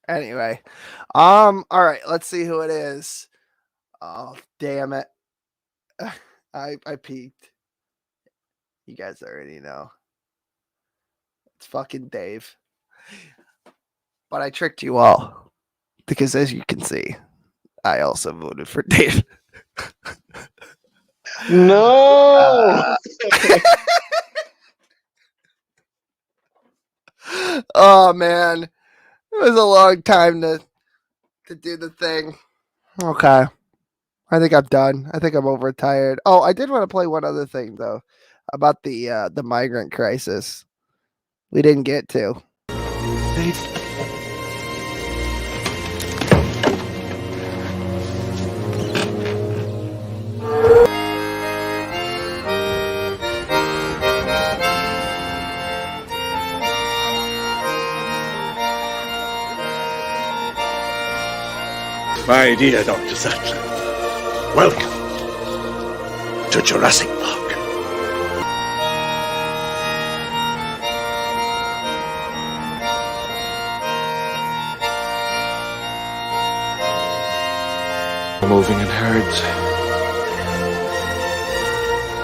Anyway, all right, let's see who it is. Oh, damn it. I peeked. You guys already know. It's fucking Dave. But I tricked you all because, as you can see, I also voted for Dave.
No.
Oh man, it was a long time to do the thing. Okay, I think I'm done. I think I'm overtired. Oh, I did want to play one other thing though about the migrant crisis. We didn't get to.
My dear Dr. Sattler, welcome to Jurassic Park.
Moving in herds.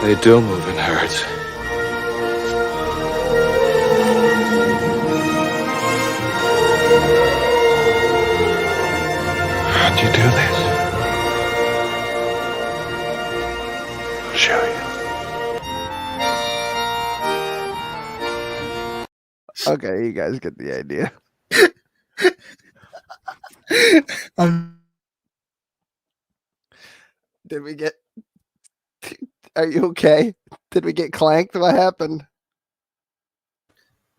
They do move in herds. How'd you do this? I'll show you.
Okay, you guys get the idea. Did we get? Are you okay? Did we get clanked? What happened?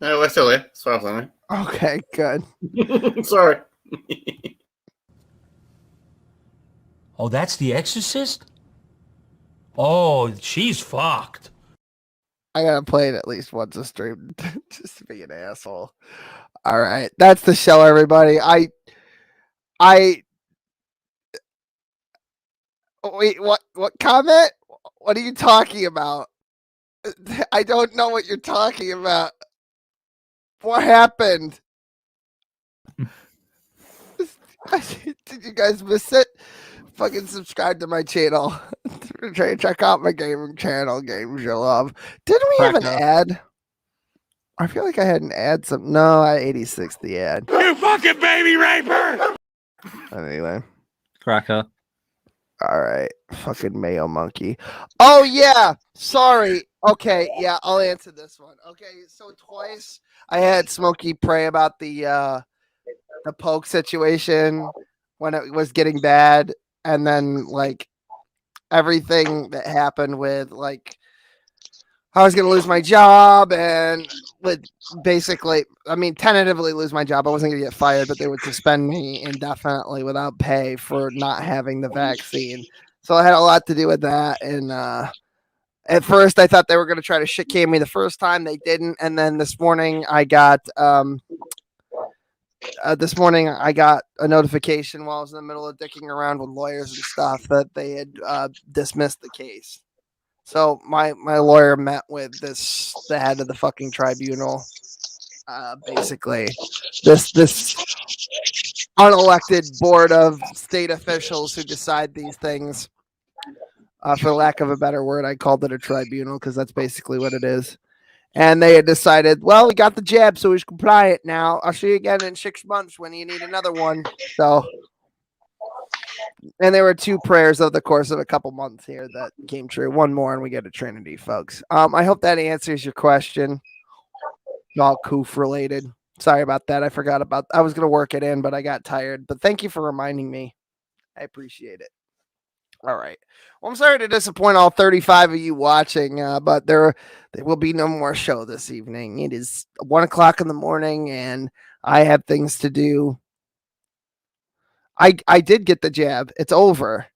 No, we're still here. As far as I know.
Okay, good.
Sorry.
Oh, that's The Exorcist? Oh, she's fucked.
I gotta play it at least once a stream just to be an asshole. All right, that's the show, everybody. Wait, what comment? What are you talking about? I don't know what you're talking about. What happened? Did you guys miss it? Fucking subscribe to my channel. Check out my gaming channel, Games You Love. Didn't we have an ad? I feel like I had an ad. No, I 86 the ad.
You fucking baby raper!
Anyway.
Cracker.
All right. Fucking Mayo Monkey. Oh, yeah. Sorry. Okay. Yeah, I'll answer this one. Okay. So twice I had Smokey pray about the poke situation when it was getting bad. And then, like, everything that happened with, like, I was going to lose my job and would basically, I mean, tentatively lose my job. I wasn't going to get fired, but they would suspend me indefinitely without pay for not having the vaccine. So it had a lot to do with that. And at first, I thought they were going to try to shit-can me the first time. They didn't. And then this morning, I got a notification while I was in the middle of dicking around with lawyers and stuff that they had dismissed the case. So my lawyer met with the head of the fucking tribunal. Basically, this unelected board of state officials who decide these things. For lack of a better word, I called it a tribunal because that's basically what it is. And they had decided, well, we got the jab, so we should comply it now. I'll see you again in 6 months when you need another one. So, and there were 2 prayers over the course of a couple months here that came true. One more, and we get a Trinity, folks. I hope that answers your question. All coof related. Sorry about that. I forgot about. I was gonna work it in, but I got tired. But thank you for reminding me. I appreciate it. All right. Well, I'm sorry to disappoint all 35 of you watching, but there will be no more show this evening. It is 1 o'clock in the morning, and I have things to do. I did get the jab. It's over.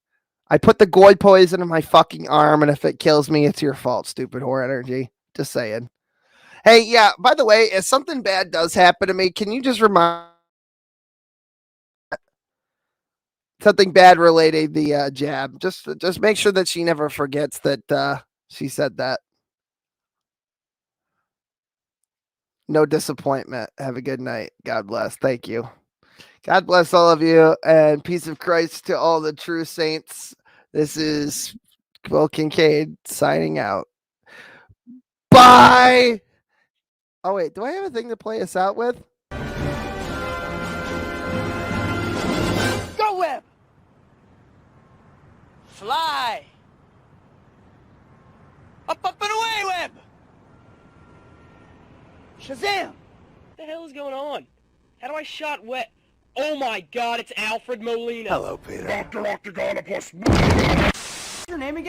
I put the goy poison in my fucking arm, and if it kills me, it's your fault, stupid whore energy. Just saying. Hey, yeah, by the way, if something bad does happen to me, can you just remind something bad related the jab? Just make sure that she never forgets that she said that. No disappointment. Have a good night. God bless. Thank you. God bless all of you, and peace of Christ to all the true saints. This is Will Kincaid signing out. Bye. Oh wait, do I have a thing to play us out with?
Go Web! Fly! Up and away, Web! Shazam! What the hell is going on? How do I shot Web? Oh my god, it's Alfred Molina!
Hello, Peter.
Dr. Octagon plus... What's your name again?